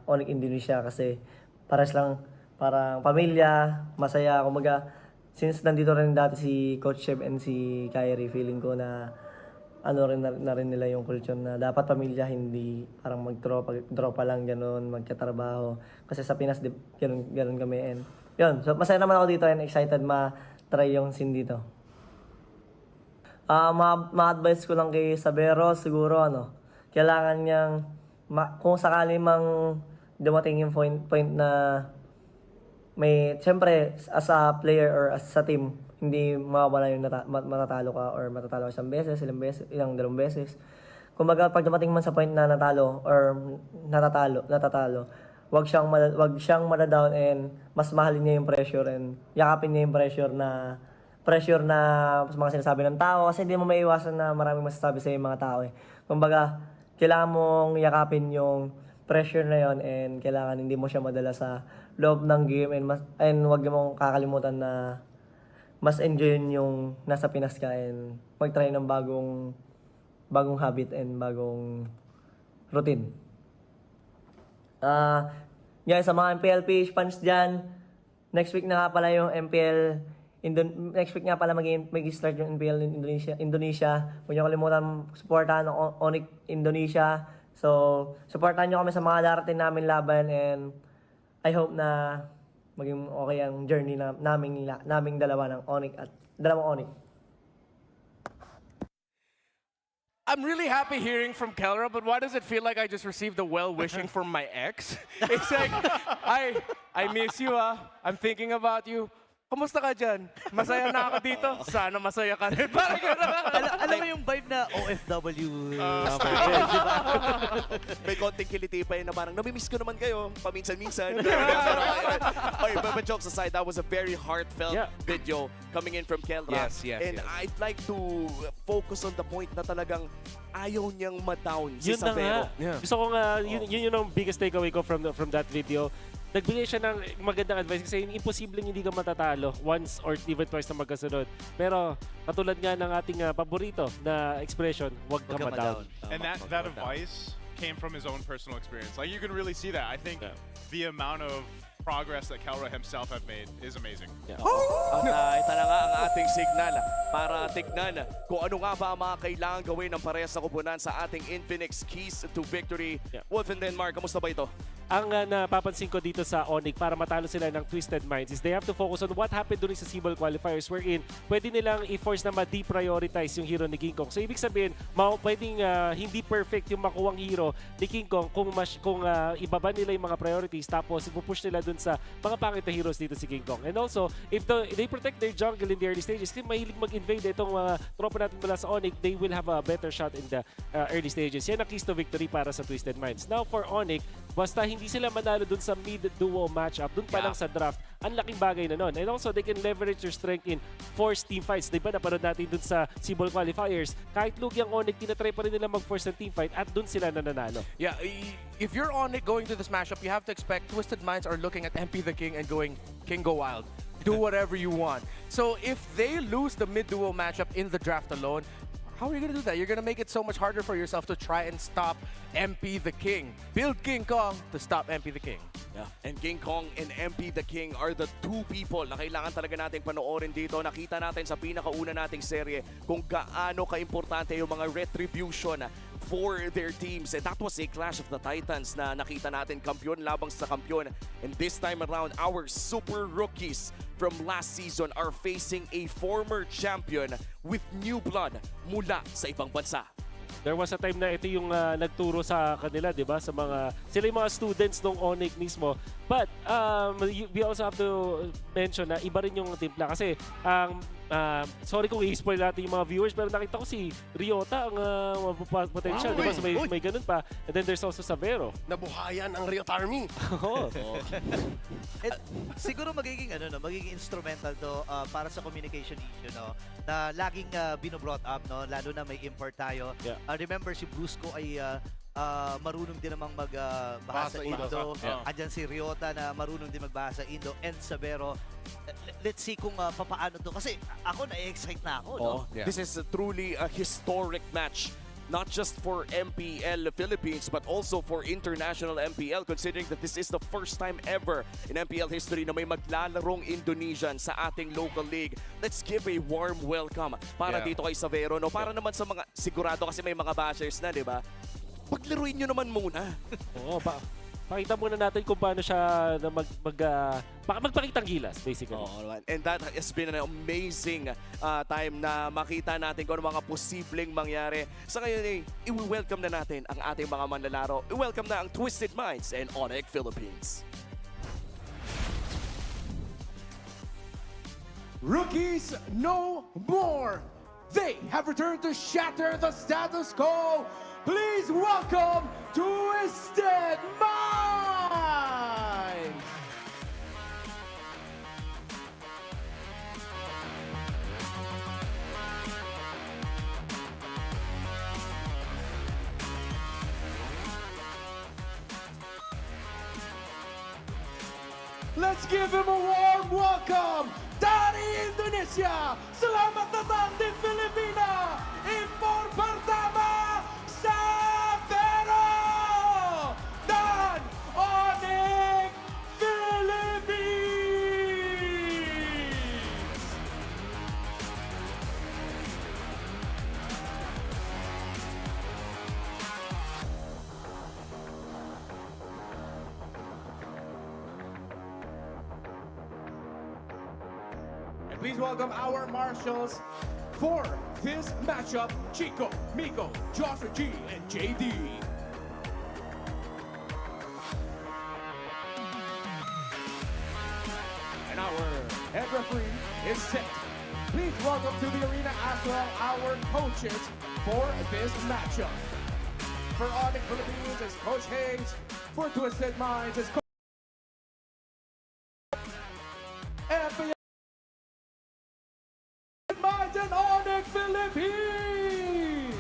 ONIC Indonesia kasi pares lang, parang pamilya, masaya. Kumaga, since nandito rin dati si Coach Sheb and si Kyrie, feeling ko na na rin nila yung culture na dapat pamilya, hindi parang mag-tropa lang gano'n, magkatrabaho. Kasi sa Pinas, gano'n kami. And yun, so masaya naman ako dito and excited ma-try yung scene dito. Ma-advise ko lang kay Sabero, siguro kailangan niyang, kung sakali mang dumating yung point na siyempre, as a player or as a team, hindi mawawala yung matatalo ka or matatalo ka isang beses, ilang dalawang beses. Kumbaga, pag dumating man sa point na natalo or natatalo, wag siyang madadown and mas mahalin niya yung pressure and yakapin niya yung pressure na mga sinasabi ng tao kasi hindi mo maiiwasan na maraming masasabi sa mga tao eh. Kumbaga, kailangan mong yakapin yung pressure na yon and kailangan hindi mo siya madala sa loob ng game and wag mong kakalimutan na mas enjoy yung nasa Pinas ka and mag-try ng bagong habit and bagong routine. Guys, sa mga MPLPH fans dyan, next week na nga pala yung next week nga pala mag-start yung MPL in Indonesia. Huwag niyo kalimutan supportahan ng ONIC Indonesia. So, supportahan niyo kami sa mga darating namin laban and I hope na maging okay ang journey naming dalawa ng ONIC at dalawang ONIC. I'm really happy hearing from Kelra, but why does it feel like I just received a well-wishing from my ex? It's like, I miss you, I'm thinking about you. Kumusta ka dyan? Masaya na ako dito? Sana masaya ka rin. Parang alam mo yung vibe na OFW. May konting kiliti pa yun na parang namimiss ko naman kayo paminsan-minsan. But jokes aside, that was a very heartfelt video coming in from Kelra. And I'd like to focus on the point na talagang ayaw niyang ma-down si Sabero. Gusto ko nga, yun yung biggest takeaway ko from that video. Nagbigay siya ng magandang advice kasi imposibleng hindi ka matatalo once or even twice na magkasunod. Pero katulad nga ng ating paborito na expression, wag ka ma-down. And that advice came from his own personal experience. Like you can really see that. I think the amount of progress that Kelra himself have made is amazing. Ito na nga ang ating signal para tignan kung ano nga ba ang mga kailangan gawin ng parehas na kupunan sa ating Infinix Keys to Victory. Wolf and Denmark, kamusta ba ito? Ang napapansin ko dito sa ONIC para matalo sila ng Twisted Minds is they have to focus on what happened during sa Cebol qualifiers wherein pwede nilang i-force na ma-deprioritize yung hero ni King Kong. So ibig sabihin, pwedeng hindi perfect yung makuwang hero ni King Kong kung ibaba nila yung mga priorities tapos ipupush nila dun sa mga pangit na heroes dito si King Kong. And also, if they protect their jungle in the early stages, kasi mahilig mag-invade itong mga tropa natin mula sa ONIC, they will have a better shot in the early stages. Yan ang keys to victory para sa Twisted Minds. Now for ONIC, basta hindi sila manalo dun sa mid-duo matchup, dun pa lang sa draft, ang laking bagay na nun. And also, they can leverage their strength in force team fights. Diba napanood natin dun sa Cebol qualifiers, kahit lugi ang ONIC, tinatry pa rin nila mag-force ng team fight at dun sila nananalo. Yeah, if you're ONIC going to this matchup, you have to expect Twisted Minds are looking at MP the King and going, King go wild. Do whatever you want. So if they lose the mid-duo matchup in the draft alone, how are you going to do that? You're going to make it so much harder for yourself to try and stop MP the King. Build King Kong to stop MP the King. Yeah. And King Kong and MP the King are the two people na kailangan talaga nating panoorin dito. Nakita natin sa pinakauna nating serye kung gaano ka-importante yung mga retribution for their teams. And that was a Clash of the Titans na nakita natin kampiyon labang sa kampiyon. And this time around, our super rookies from last season are facing a former champion with new blood mula sa ibang bansa. There was a time na ito yung nagturo sa kanila, di ba? Sila yung mga students ng ONIC mismo. But we also have to mention na iba rin yung timpla kasi sorry kung i-spoil natin yung mga viewers, pero nakita ko si Ryota ang potential, di ba? So may ganun pa. And then there's also Sabero. Nabuhayan ang Ryota Army. Siguro magiging instrumental to para sa communication issue, no? Na laging bino-brought up, no? Lalo na may import tayo. Remember si Brusco ay marunong din namang magbahasa Indo. Andyan si Ryota na marunong din magbahasa Indo and Sabero. Let's see kung papaano to. Kasi ako na-excite na ako. This is truly a historic match not just for MPL Philippines but also for international MPL, considering that this is the first time ever in MPL history na may maglalarong Indonesian sa ating local league. Let's give a warm welcome para dito kay Savero, no? Para naman sa mga, sigurado kasi may mga bashers na, di ba? Paglaruin nyo naman muna. Oo, pakita muna natin kung paano siya na magpakitang gilas, basically. And that has been an amazing time na makita natin kung ano mga posibleng mangyari. Sa ngayon, i-welcome na natin ang ating mga manlalaro. I-welcome na ang Twisted Minds and ONIC Philippines. Rookies no more. They have returned to shatter the status quo. Please welcome Twisted Minds! Let's give him a warm welcome! Dari Indonesia! Selamat datang di Filipina! Impor pertama, Savero! Dan ONIC Philippines! And please welcome our marshals for this matchup, Chico, Miko, Joshua G, and JD. And our head referee is set. Please welcome to the arena as well our coaches for this matchup. For ONIC Philippines is Coach Hayes. For Twisted Minds is Coach MPL Minds and ONIC Philippines!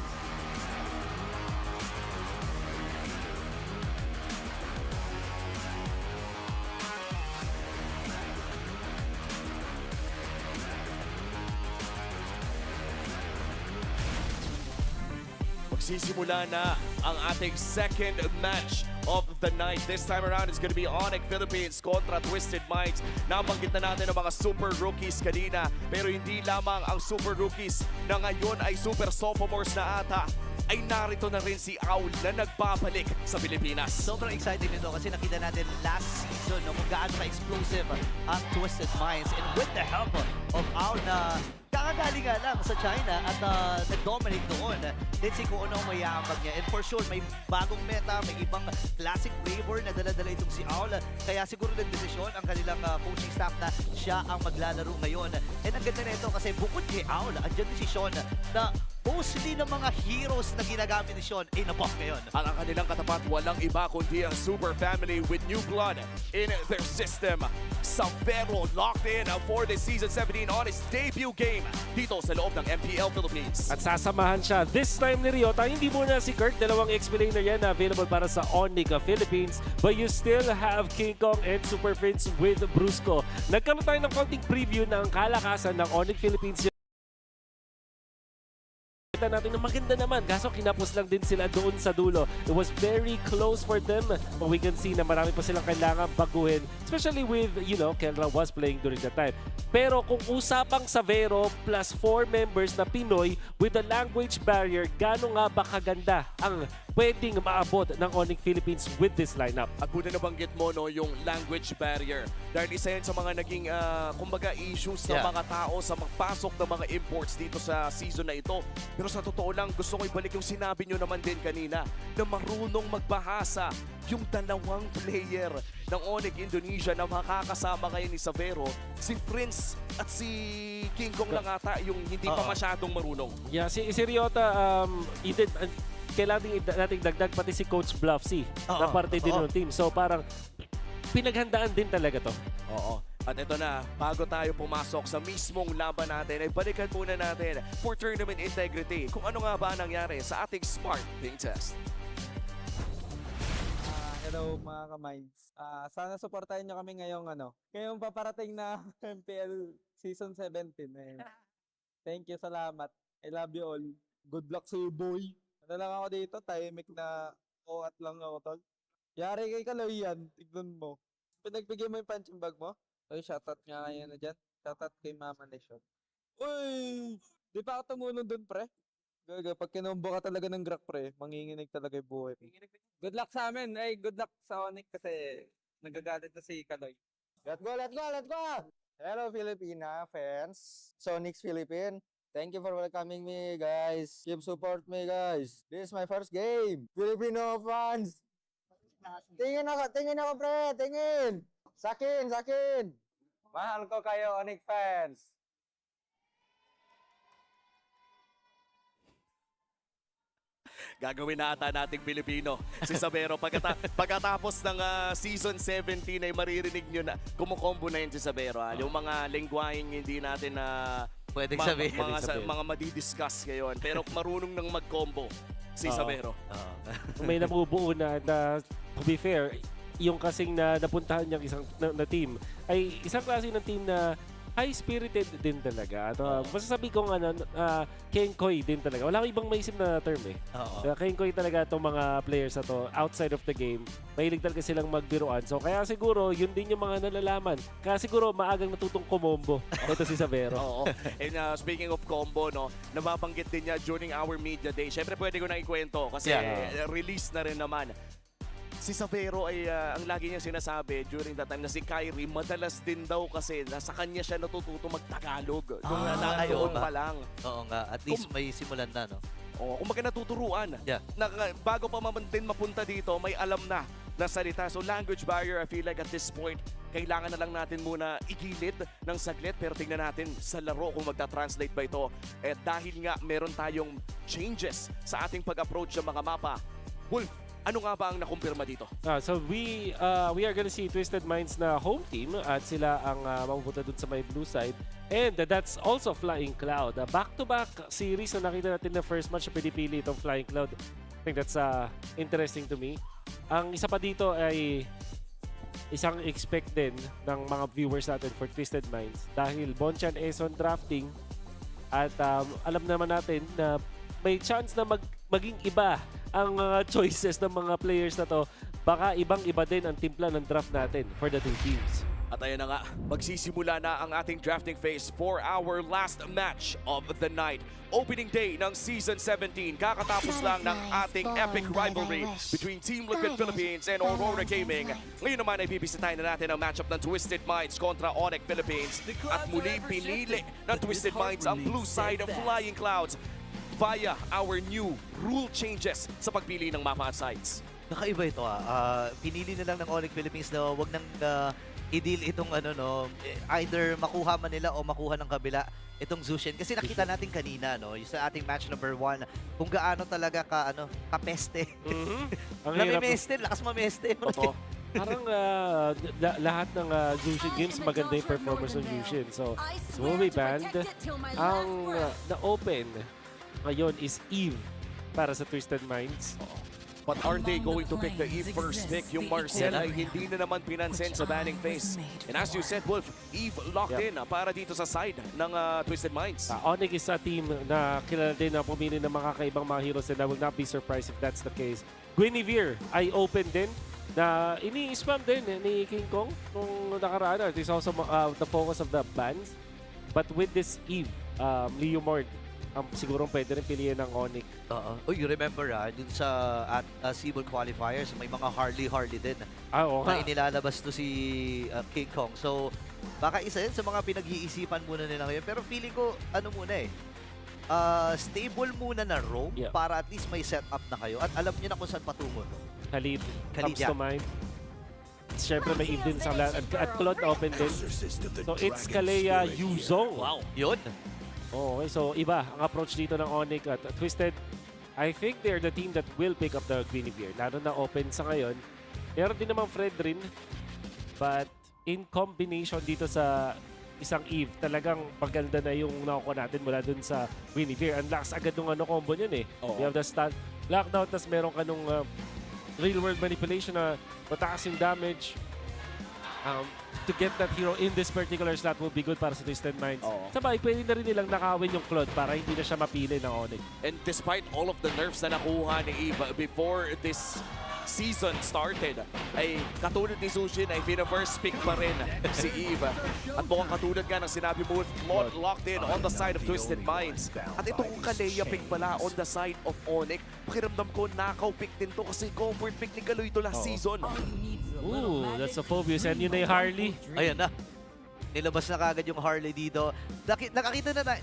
Magsisimula na ang ating second match of the night. This time around, it's going to be ONIC Philippines kontra Twisted Minds. Nabanggit na natin ang mga super rookies kanina, pero hindi lamang ang super rookies na ngayon ay super sophomores na ata. Ay narito na rin si Aul na nagbabalik sa Pilipinas. Sobrang exciting nito kasi nakita natin last season kung gaano ka-explosive ang Twisted Minds. And with the help of Aul na kakagaling nga lang sa China at nag-dominate doon. Let's see kung ano ang mayambag niya. And for sure, may bagong meta, may ibang classic flavor na dala-dala itong si Aul. Kaya siguro nag-desisyon ang kanilang coaching staff na siya ang maglalaro ngayon. And ang ganda nito kasi bukod kay Aul, andyan desisyon na mostly ng mga heroes na ginagamit ni Sean ay napop ngayon. At ang kanilang katapat, walang iba kundi ang super family with new blood in their system. Savero locked in for the Season 17 on his debut game dito sa loob ng MPL Philippines. At sasamahan siya this time ni Ryota. Hindi muna si Kirk, dalawang explainer yan na available para sa ONIC Philippines. But you still have King Kong and Super Prince with Brusco. Nagkaroon tayo ng konting preview ng kalakasan ng ONIC Philippines. Kita natin na maganda naman, kaso kinapos lang din sila doon sa dulo. It was very close for them, but we can see na marami pa silang kailangan baguhin, especially with, you know, Kenra was playing during that time. Pero kung usapang Savero plus 4 members na Pinoy with the language barrier, gaano nga ba kaganda ang pwedeng maabot ng ONIC Philippines with this lineup? At buti nabanggit mo, no, yung language barrier. Dahil isa yan sa mga naging, kumbaga, issues ng mga tao sa magpasok ng mga imports dito sa season na ito. Pero sa totoo lang, gusto ko ibalik yung sinabi nyo naman din kanina na marunong magbahasa yung dalawang player ng ONIC Indonesia na makakasama ngayon ni Savero, si Prince at si King Kong lang ata yung hindi pa masyadong marunong. Yeah, si Ryota, kailangan nating dagdag pati si Coach Bluffsy na parte din ng team. So parang pinaghandaan din talaga to. Oo. At ito na, bago tayo pumasok sa mismong laban natin, ay balikan muna natin for tournament integrity kung ano nga ba nangyari sa ating Smart Ping Test. Hello mga ka-minds. Sana supportahin nyo kami ngayong paparating na MPL Season 17. Thank you, salamat. I love you all. Good luck sa iyo, boy. Ano lang ako dito, timing na OAT lang ako, tol. Yari kay Kaloy yan, tignan mo. Pinagbigyan mo yung punching bag mo? Uy, shoutout nga kayo na dyan. Shoutout kay Mama Nation. Uy! Di pa ako tumulong dun, pre. Gaga, pag kinombo ka talaga ng Grak, pre, manginginig talaga yung buhay. Good luck sa amin. Ay, good luck sa ONIC kasi nagagalit na si Kaloy. Let's go, let's go, let's go! Hello, Filipina fans. Sonic's Philippines. Thank you for welcoming me, guys. Keep support me, guys. This is my first game. Filipino fans. Tingin ako, pre. Tingin. Sakin. Mahal ko kayo, ONIC fans. Gagawin na ata nating Pilipino. Si Sabero, pagkatapos ng Season 17 ay maririnig nyo na kumukombo na yun si Sabero. Yung mga lengguaheng hindi natin na Pwedeng sabihin. mga madidiscuss ngayon. Pero marunong nang mag-combo si Sabero. May nabubuo na to be fair, yung kasing napuntahan niyang isang na team ay isang klase ng team na high-spirited din talaga. Masasabi kong Kenkoy din talaga. Wala akong ibang maisip na term eh. Kenkoy talaga itong mga players na to outside of the game. Mahilig talaga silang magbiruan. So kaya siguro, yun din yung mga nalalaman. Kaya siguro maagang natutong kumombo. Ito si Sabero. Oo. And speaking of combo, no, nababanggit din niya during our media day. Siyempre pwede ko na ikwento kasi release na rin naman. Si Sabero ay ang lagi niya sinasabi during that time na si Kyrie madalas din daw kasi nasa kanya siya natututo mag-Tagalog. Nung nandoon pa lang. Oo nga, at least may simulan na, no? Oo, kung natuturuan. Yeah. Bago pa din mapunta dito, may alam na salita. So language barrier, I feel like at this point, kailangan na lang natin muna igilid ng saglit pero tingnan natin sa laro kung magta-translate ba ito. Eh dahil nga meron tayong changes sa ating pag-approach sa mga mapa. Wolf, ano nga ba ang nakumpirma dito? So we are gonna see Twisted Minds na home team at sila ang mapupunta dun sa may blue side. And that's also Flying Cloud. Back-to-back series na nakita natin na first match na pinipili itong Flying Cloud. I think that's interesting to me. Ang isa pa dito ay isang expect din ng mga viewers natin for Twisted Minds dahil Bonchan is on drafting at alam naman natin na may chance na maging iba ang choices ng mga players na to. Baka ibang-iba din ang timpla ng draft natin for the two teams. At ayun na nga, magsisimula na ang ating drafting phase for our last match of the night. Opening day ng Season 17. Kakatapos lang ng ating epic rivalry between Team Liquid Philippines and Aurora Gaming. Ngayon naman ay bibisitahin na natin ang matchup ng Twisted Minds kontra ONIC Philippines. At muli pinili ng Twisted Minds ang blue side of Flying Clouds via our new rule changes sa pagpili ng mapa at sites. Nakaiba ito pinili na lang ng ONIC Philippines na wag nang i-deal itong either makuha man nila o makuha ng kabila itong Zushin. Kasi nakita natin kanina, no, yung sa ating match number 1, kung gaano talaga kapeste. Namimeste, lakas mameste. Parang lahat ng Zushin games maganda yung performance ng Zushin. So, movie band, ang na-open ngayon is Eve para sa Twisted Minds. But are they going to pick the Eve first pick? Yung Marcel ay hindi na naman pinansin sa banning phase. And as you said, Wolf, Eve locked in para dito sa side ng Twisted Minds. ONIC is a team na kilala din na pumili ng mga kakaibang mga heroes and I will not be surprised if that's the case. Guinevere ay open din na ini-spam din ni King Kong nung nakaraan. It is also the focus of the bans. But with this Eve, Leo Mord, siguro pwede rin piliin ng ONIC. Oh, you remember dun sa Seabull qualifiers, may mga Harley din na inilalabas to si King Kong. So, baka isa yun sa mga pinag-iisipan muna nila ngayon. Pero feeling ko, stable muna na roam para at least may setup na kayo. At alam niyo na kung saan patungo. Khalid comes to mind. Siyempre may Eve din sa lahat. At Claude open din. So, it's Kalea Yuzong. Wow. Yun. Okay, so iba ang approach dito ng ONIC at Twisted. I think they're the team that will pick up the Guinevere. Lalo na open sa ngayon. Meron din naman Fred rin. But in combination dito sa isang Eve, talagang paganda na yung nakuha natin mula dun sa Guinevere. Ang lakas agad nung combo niyan eh. You have the stun, lockdown, tas meron ka nung real world manipulation na mataas yung damage. to get that hero in this particular slot will be good para sa Twisted Minds. Sabay, pwede na rin nilang nakawin yung Claude para hindi na siya mapili ng ONIC. And despite all of the nerfs na nakuha ni Eve before this season started, ay katulad ni Sushin ay pina-first pick pa rin si Eve. At mukhang katulad nga ng sinabi mo with Claude locked in on the side of Twisted Minds. At itong Kalea pick pala on the side of ONIC. Pakiramdam ko nakaw pick din to kasi comfort pick ni Kaloy to last season. Ooh, that's a Phobius. And yun na yung Harley. Ayan na. Nilabas na kagad yung Harley dito. Nakakita na,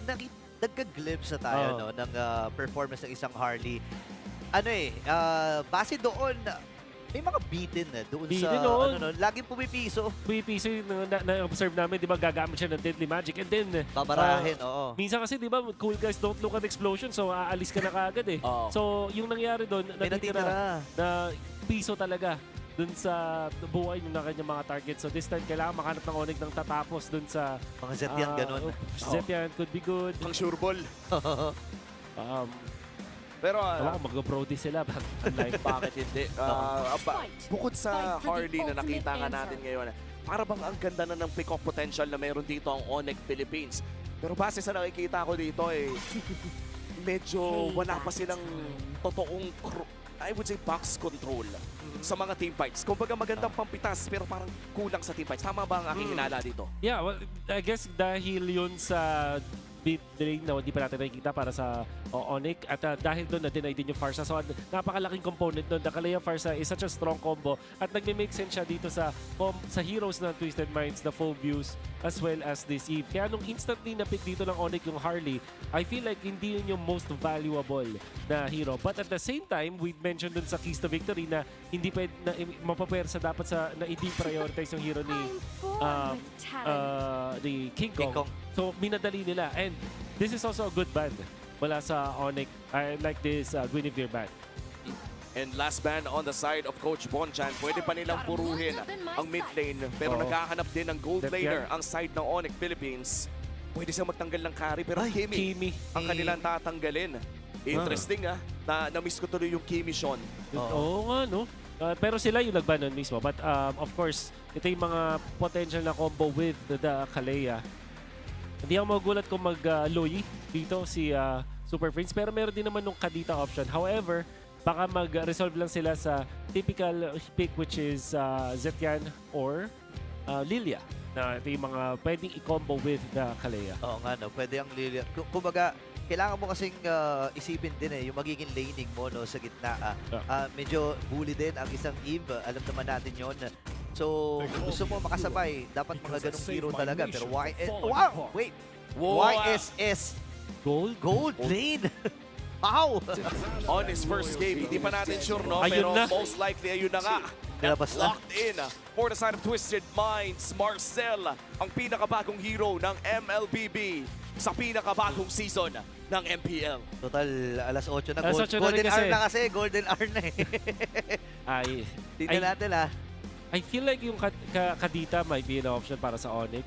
nagka-glimpse na tayo no, ng performance ng isang Harley. Base doon, may mga beaten na doon sa, laging pumipiso. Pumipiso yung na-observe namin, di ba, gagamit siya ng Deadly Magic. And then, babarahin, minsan kasi, di ba, cool guys don't look at explosion, so aalis ka na kaagad eh. So, yung nangyari doon, natitira na piso talaga dun sa buhay ng kanyang mga target. So this time, kailangan makahanap ng ONIC ng tatapos dun sa... Mga Zetian, ganun. Zetian could be good. Pang sure ball. Pero mag-brody sila. Bakit hindi? Bukod sa Harley na nakita nga natin ngayon, para bang ang ganda na ng pick-off potential na meron dito ang ONIC Philippines. Pero base sa nakikita ko dito, medyo wala pa silang totoong, I would say, box control sa mga team fights. Kumbaga magandang pampitas pero parang kulang sa team fights. Tama ba ang aking hinala dito? Yeah, well, I guess dahil yun sa bit delay na hindi pa natin nakikita para sa ONIC at dahil doon na-deny din yung Farsa. So napakalaking component doon. The Kalea Farsa is such a strong combo at nagme-make sense siya dito sa heroes ng Twisted Minds, the full views as well as this Eve. Kaya nung instantly na-pick dito ng ONIC yung Harley, I feel like hindi yun yung most valuable na hero. But at the same time, we mentioned dun sa Keys to Victory na hindi pwede na mapapersa dapat sa na i-prioritize yung hero ni King Kong. So minadali nila and this is also a good ban wala sa ONIC. I like this Guinevere ban. And last ban on the side of Coach Bonchan. Pwede pa nilang puruhin ang mid lane pero naghahanap din ng gold laner ang side ng ONIC Philippines. Pwede siyang magtanggal ng carry pero Kimi ang kanilang tatanggalin. Interesting na-miss ko tuloy yung Kimi Sean. Oo nga no. Pero sila yung nagban nun mismo. But of course, ito yung mga potential na combo with the Kalea. Hindi ako magulat kung mag-Loyi dito si Super Prince. Pero meron din naman nung Kadita option. However, baka mag-resolve lang sila sa typical pick which is Zetian or Lilia. Na ito yung mga pwedeng i-combo with the Kalea. Oo nga, no? Pwede ang Lilia. Kumbaga, kailangan mo kasing isipin din yung magiging laning mo no, sa gitna. Medyo bully din ang isang Eve. Alam naman natin yon. So, gusto mo makasabay, dapat mga ganong hero talaga. Pero wow! Wait! YSS Gold Lane! Wow! On his first game, hindi pa natin sure, no? Ayun pero na. most likely, ayun na nga. Locked in for the side of Twisted Minds, Marcel, ang pinakabagong hero ng MLBB sa pinakabagong season ng MPL. Total, alas 8 na. Alas 8 na Golden rin hour na kasi. Golden hour na eh. Tingnan natin I feel like yung Kadita might be an option para sa ONIC.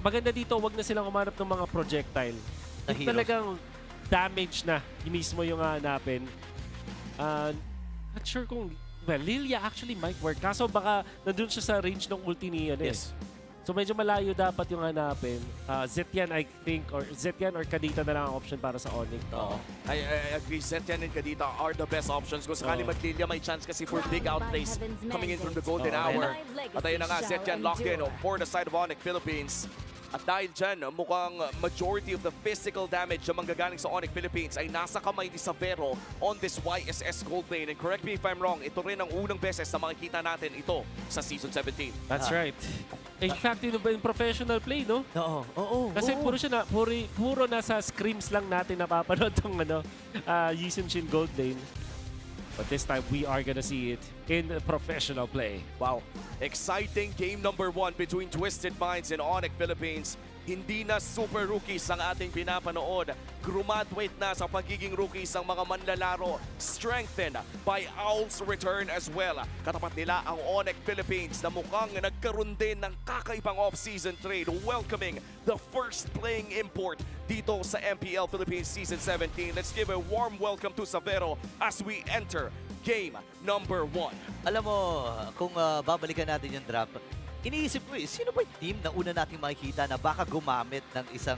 Maganda dito, wag na silang umanap ng mga projectile. Yung talagang damage na mismo yung hanapin. Not sure kung... Well, Lilia actually might work. Kaso baka nandun siya sa range ng ulti ni Yes. So medyo malayo dapat yung hanapin. Zetian, I think, or Zetian or Kadita na lang ang option para sa ONIC. I agree. Zetian and Kadita are the best options. Kung sakali mag-Lilia, may chance kasi for big outplays coming in from the golden hour. At ayun na nga, Zetian locked in for the side of ONIC Philippines. At dahil dyan, mukhang majority of the physical damage na manggagaling sa ONIC Philippines ay nasa kamay ni Savero on this YSS Gold Lane. And correct me if I'm wrong, ito rin ang unang beses na makikita natin ito sa Season 17. That's right. In fact, in professional play, no? Oo. Kasi puro nasa scrims lang natin napapanood tong Yisung Shin Gold Lane. But this time, we are gonna see it in professional play. Wow. Exciting game number 1 between Twisted Minds and ONIC Philippines. Hindi na super rookies ang ating pinapanood. Graduate na sa pagiging rookies ang mga manlalaro. Strengthened by Owl's return as well. Katapat nila ang ONIC Philippines na mukhang nagkaroon din ng kakaibang off-season trade, welcoming the first playing import dito sa MPL Philippines Season 17. Let's give a warm welcome to Savero as we enter game number 1. Alam mo, kung babalikan natin yung draft, iniisip ko sino ba yung team na una nating makikita na baka gumamit ng isang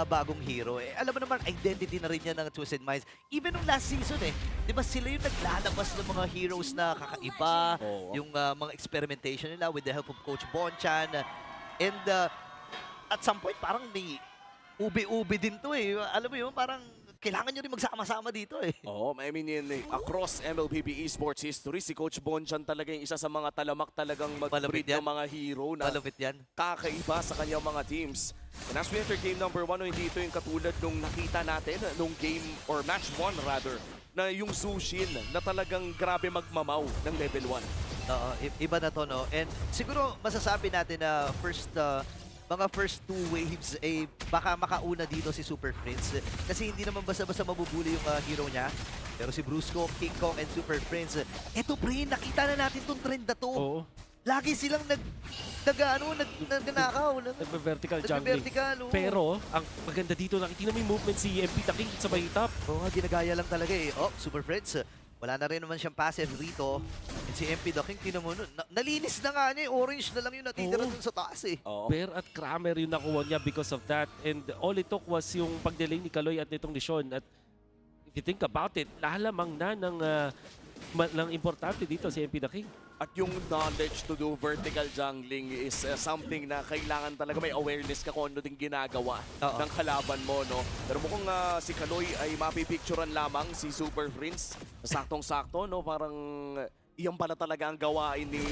bagong hero? Alam mo naman, identity na rin yan ng Twisted Minds. Even nung last season di ba sila yung naglalabas ng mga heroes na kakaiba, yung mga experimentation nila with the help of Coach Bonchan. And at some point, parang may ubi-ubi din to Alam mo yun, parang kailangan nyo rin magsama-sama dito Oo, I mean across MLBB Esports history, si Coach Bonchan talaga yung isa sa mga talamak talagang mag-breed ng mga hero na kakaiba sa kanyang mga teams. And as we enter game number 1, hindi ito yung katulad nung nakita natin nung game, or match 1 rather, na yung Zushin na talagang grabe magmamaw ng level 1. Oo, iba na to, no? And siguro masasabi natin na mga first 2 waves baka makauna dito si Super Prince. Kasi hindi naman basta-basta mabubuli yung hero niya. Pero si Brusco, King Kong, and Super Prince, eto pre, nakita na natin tong trend na to. Oo. Lagi silang nagnanakaw. Nagbe-vertical juggling. Pero, ang maganda dito, nakikita mo yung movement si MP the King sa may top. Oo, ginagaya lang talaga Oh, Super Prince. Wala na rin naman siyang passive rito. And si MP the King, tinan mo nun, nalinis na nga niya. Orange na lang yung natitira dun sa taas Bear at Kramer yung nakuha niya because of that. And all it took was yung pag-delay ni Kaloy at nitong Lishon. At if you think about it, lalamang na ng importante dito si MP the King. At yung knowledge to do vertical jungling is something na kailangan talaga may awareness ka kung ano din ginagawa ng kalaban mo, no? Pero mukhang si Kaloy ay mapipicturean lamang si Super Prince. Saktong-sakto, no? Parang iyan pala talaga ang gawain ni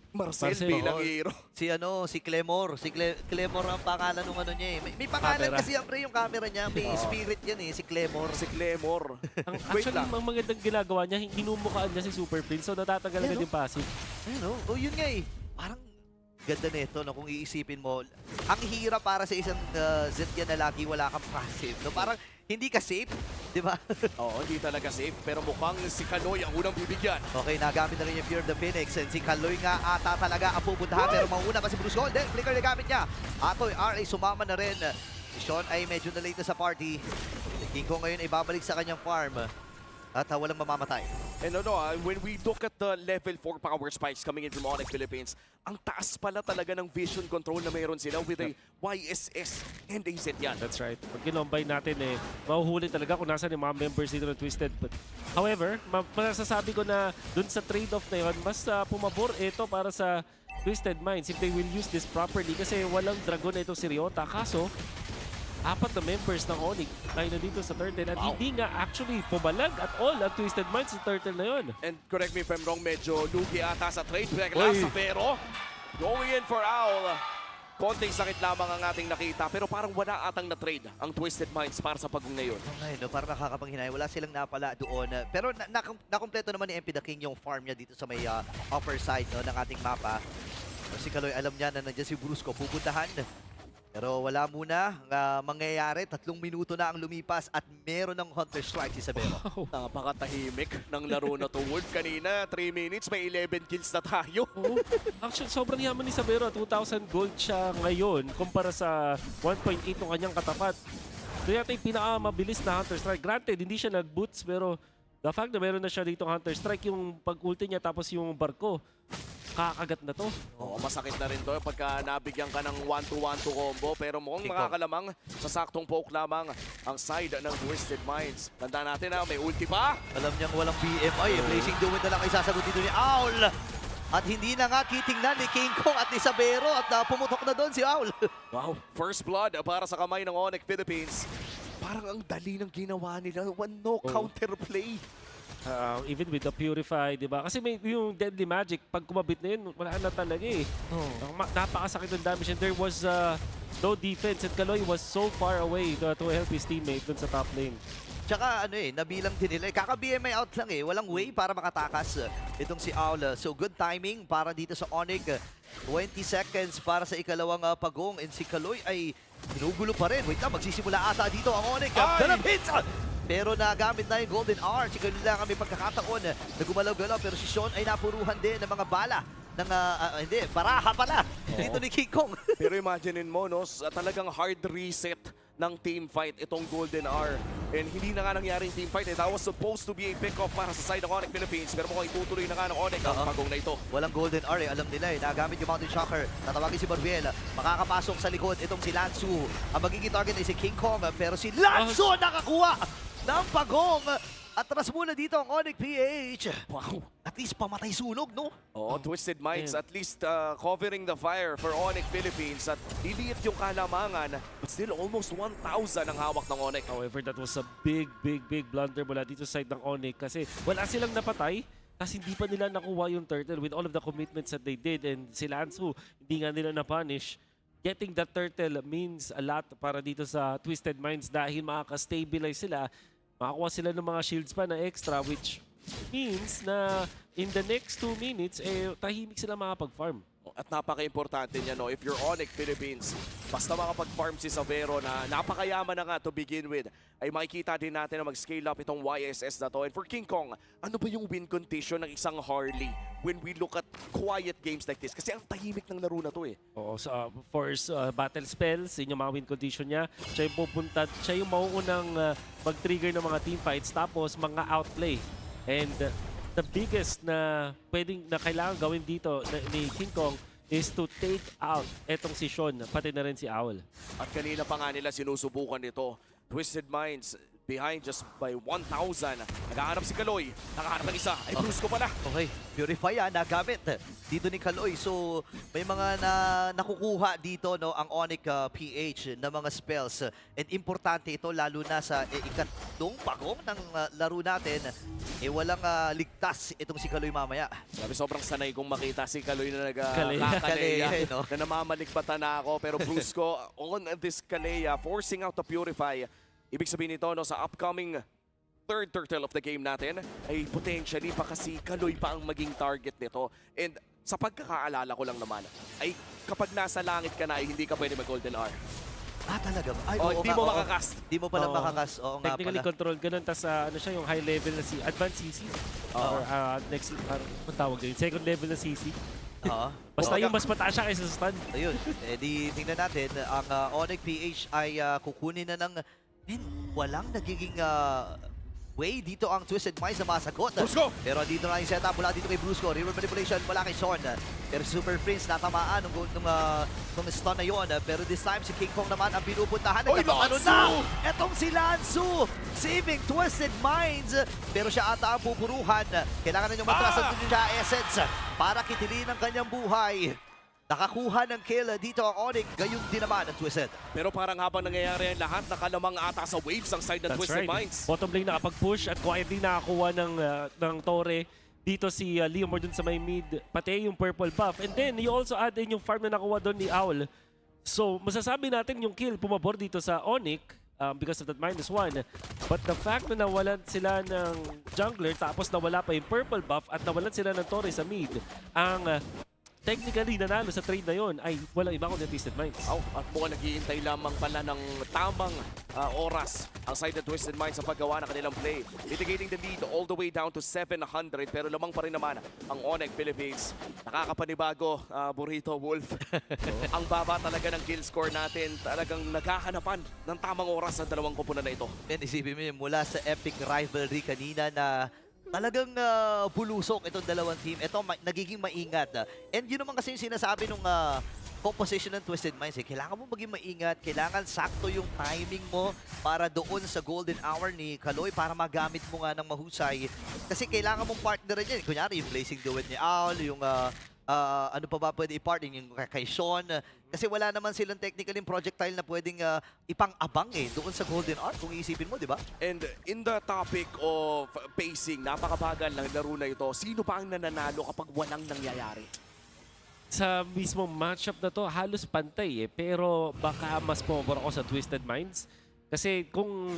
Marcel bilang hero. Si Clemor. Si Clemor ang pangalan ng ano niya May pangalan kasi yung camera niya. May spirit yan si Clemor. Si Clemor. Actually, ang magandang ginagawa niya, hinumukaan niya si Super Prince. So natatanggal agad yung passive. Yun nga Parang ganda nito, no? Kung iisipin mo, ang hirap para sa isang Zetya na lagi wala kang passive. No? Parang hindi ka safe, di ba? Oo, hindi talaga safe. Pero mukhang si Kaloy ang unang bibigyan. Okay, nagamit na rin yung Fear of the Phoenix. And si Kaloy nga ata talaga ang pupuntahan. Pero mauna pa si Bruce Gold. Flicker na gamit niya. Atoy, RA sumama na rin. Si Sean ay medyo na late na sa party. Si King Kong ngayon ay babalik sa kanyang farm. At walang mamamatay. And when we look at the level 4 power spikes coming in from ONIC Philippines, ang taas pala talaga ng vision control na mayroon sila with a YSS and a Zetyan. That's right. Pag kinombine natin mahuhuli talaga kung nasan yung mga members dito ng Twisted. But, however, masasabi ko na dun sa trade-off na yun, mas pumabor ito para sa Twisted Minds if they will use this properly kasi walang dragon na ito si Ryota. Kaso, 4 na members ng ONIC ay nandito sa turtle at hindi nga actually pumalag at all ang Twisted Minds sa turtle na yun. And correct me if I'm wrong, medyo lugi ata sa trade. Pero going in for Owl. Konting sakit lamang ang ating nakita pero parang wala atang na-trade ang Twisted Minds para sa pagong ngayon. Parang nakakapanghinay. Wala silang napala doon. Pero nakompleto naman ni MP the King yung farm niya dito sa may upper side ng ating mapa. Si Kaloy alam niya na nandiyan si Brusco pupuntahan. Pero wala muna mangyayari. 3 minuto na ang lumipas at meron ng Hunter Strike si Sabero. Napakatahimik ng laro na to, Wolf. Kanina, 3 minutes, may 11 kills na tayo. Actually, sobrang yaman ni Sabero. 2,000 gold siya ngayon kumpara sa 1.8 ng kanyang katapat. Ito yata yung pinakamabilis na Hunter Strike. Granted, hindi siya nag-boots pero the fact na meron na siya dito Hunter Strike, yung pag-ulti niya tapos yung barko, kakagat na to. Oo, masakit na rin to pagka nabigyan ka ng 1-2-1-2 combo. Pero mukhang makakalamang sa saktong poke lamang ang side ng Twisted Minds. Tanda natin may ulti pa. Alam niyang walang BMI. Blazing Doom na lang isasagot dito ni Owl. At hindi na nga kitingnan ni King Kong at ni Sabero at pumutok na doon si Owl. Wow, first blood para sa kamay ng ONIC Philippines. Parang ang dali ng ginawa nila. No counterplay. Even with the Purify, di ba? Kasi may yung Deadly Magic, pag kumabit na yun, wala na talaga napakasakit ng damage and there was no defense and Kaloy was so far away to help his teammate dun sa top lane. Tsaka nabilang din nila. Kaka-BMI out lang Walang way para makatakas itong si Owl. So good timing para dito sa ONIC. 20 seconds para sa ikalawang pagong and si Kaloy ay ginugulo pa rin. Wait lang, magsisimula ata dito ang ONIC. Pero nagamit na yung Golden Arch. Ganun lang kami pagkakataon na gumalaw-galaw. Pero si Sean ay napuruhan din ng mga bala. Baraha pala. Dito ni King Kong. Pero imaginein mo, talagang hard reset ng team fight itong Golden R. And hindi na nga nangyari yung team fight. That was supposed to be a pick-off para sa side ng ONIC Philippines. Pero mukhang itutuloy na nga ng ONIC ang pagong na ito. Walang Golden R Alam nila nagamit yung Mountain Shocker. Tatawagin si Barbiel. Makakapasok sa likod itong si Lansu. Ang magiging target ay si King Kong. Pero si Lansu nakakuha ng pagong. Atras muna dito ang ONIC PH. Wow. At least pamatay sunog, no? Oo, Twisted Minds at least covering the fire for ONIC Philippines. At liliit yung kalamangan. But still, almost 1,000 ang hawak ng ONIC. However, that was a big blunder mula dito sa side ng ONIC. Kasi wala silang napatay. Kasi hindi pa nila nakuha yung turtle with all of the commitments that they did. And si Lansu, hindi nga nila na-punish. Getting that turtle means a lot para dito sa Twisted Minds dahil makaka-stabilize sila. Makakuha sila ng mga shields pa na extra, which means na in the next 2 minutes, tahimik sila makapag-farm. At napaka-importante niya, no? If you're ONIC Philippines, basta makapag-farm si Savero na napakayaman na nga to begin with, ay makikita din natin na mag-scale up itong YSS na to. And for King Kong, ano ba yung win condition ng isang Harley when we look at quiet games like this? Kasi ang tahimik ng laro na to eh. Oo, so force battle spells, yun yung mga win condition niya. Siya yung pupunta, siya yung mauunang mag-trigger ng mga team fights, tapos mga outplay. And the biggest na pwedeng na kailangan gawin dito ni King Kong is to take out etong si Sean, pati na rin si Owl. At kanina pa nga nila sinusubukan ito. Twisted Minds behind just by 1,000. Nagahanap si Kaloy. Nakahanap ng isa. Ay, Bruce ko pala. Okay, Purify nagamit dito ni Kaloy. So, may mga nakukuha dito no ang ONIC PH na mga spells. And importante ito lalo na sa ikatlong pagong ng laro natin. Walang ligtas itong si Kaloy mamaya. Sabi, sobrang sanay kong makita si Kaloy na Kaleya, no? na namamalikpatan na ako. Pero Bruce ko on this Kaleya, forcing out the Purify. Ibig sabihin nito, no, sa upcoming third turtle of the game natin, ay potentially pa kasi Kaloy pa ang maging target nito. And sa pagkakaalala ko lang naman, ay kapag nasa langit ka na, ay hindi ka pwede mag-Golden R. Talaga ba? Ay, hindi mo makakast. Hindi mo pala makakast. Oo nga pala. Technically controlled ka nun, tas ano siya, yung high level na si Advanced CC. Or next, ano tawag din? Second level na CC. Basta yung mas mataas siya kaysa sa stun. Ayun, di tingnan natin, ang ONIC PH ay kukunin na ng walang nagiging way dito ang Twisted Minds na masagot. Brusco! Pero dito na yung setup mula dito kay Brusco. River manipulation mula kay Sorn. Pero Super Prince natamaan nung stun na yun. Pero this time si King Kong naman ang pinupuntahan. Ano na? Etong si Lansu! Saving Twisted Minds. Pero siya ata ang pupuruhan. Kailangan na niyong matrasan din siya essence para kitilin ang kanyang buhay. Nakakuha ng kill dito ang ONIC, gayon din naman ang Twisted. Pero parang habang nangyayari ang lahat, nakalamang ata sa waves ang side ng Twisted Minds. Bottom lane nakapag-push at quietly nakakuha ng Torre. Dito si Leomord dun sa may mid, pati yung purple buff. And then you also add in yung farm na nakuha doon ni Owl. So masasabi natin yung kill pumabor dito sa ONIC because of that -1. But the fact na nawalan sila ng jungler tapos nawala pa yung purple buff at nawalan sila ng Torre sa mid, ang technically, nanalo sa trade na yon ay walang iba kundi Twisted Minds. At mukhang naghihintay lamang pala ng tamang oras ang side ng Twisted Minds sa paggawa ng kanilang play. Mitigating the lead all the way down to 700 pero lamang pa rin naman ang ONIC Philippines. Nakakapanibago, Burrito Wolf. Ang baba talaga ng kill score natin. Talagang naghahanapan ng tamang oras ang dalawang kupunan na ito. Isipin mo mula sa epic rivalry kanina na talagang bulusok itong dalawang team. Ito nagiging maingat. And yun naman kasi yung sinasabi nung composition ng Twisted Minds. Kailangan mo maging maingat. Kailangan sakto yung timing mo para doon sa golden hour ni Kaloy para magamit mo nga ng mahusay. Kasi kailangan mong partner yan. Kunyari yung blazing duet ni Owl, yung ano pa ba pwede i-partner yung kay Sean. Kasi wala naman silang technically projectile na pwedeng ipang-abang doon sa Golden Art kung iisipin mo, di ba? And in the topic of pacing, napakabagal ng laro na ito. Sino pa ang nananalo kapag walang nangyayari? Sa mismong matchup na to, halos pantay pero baka mas pumabor ako sa Twisted Minds. Kasi kung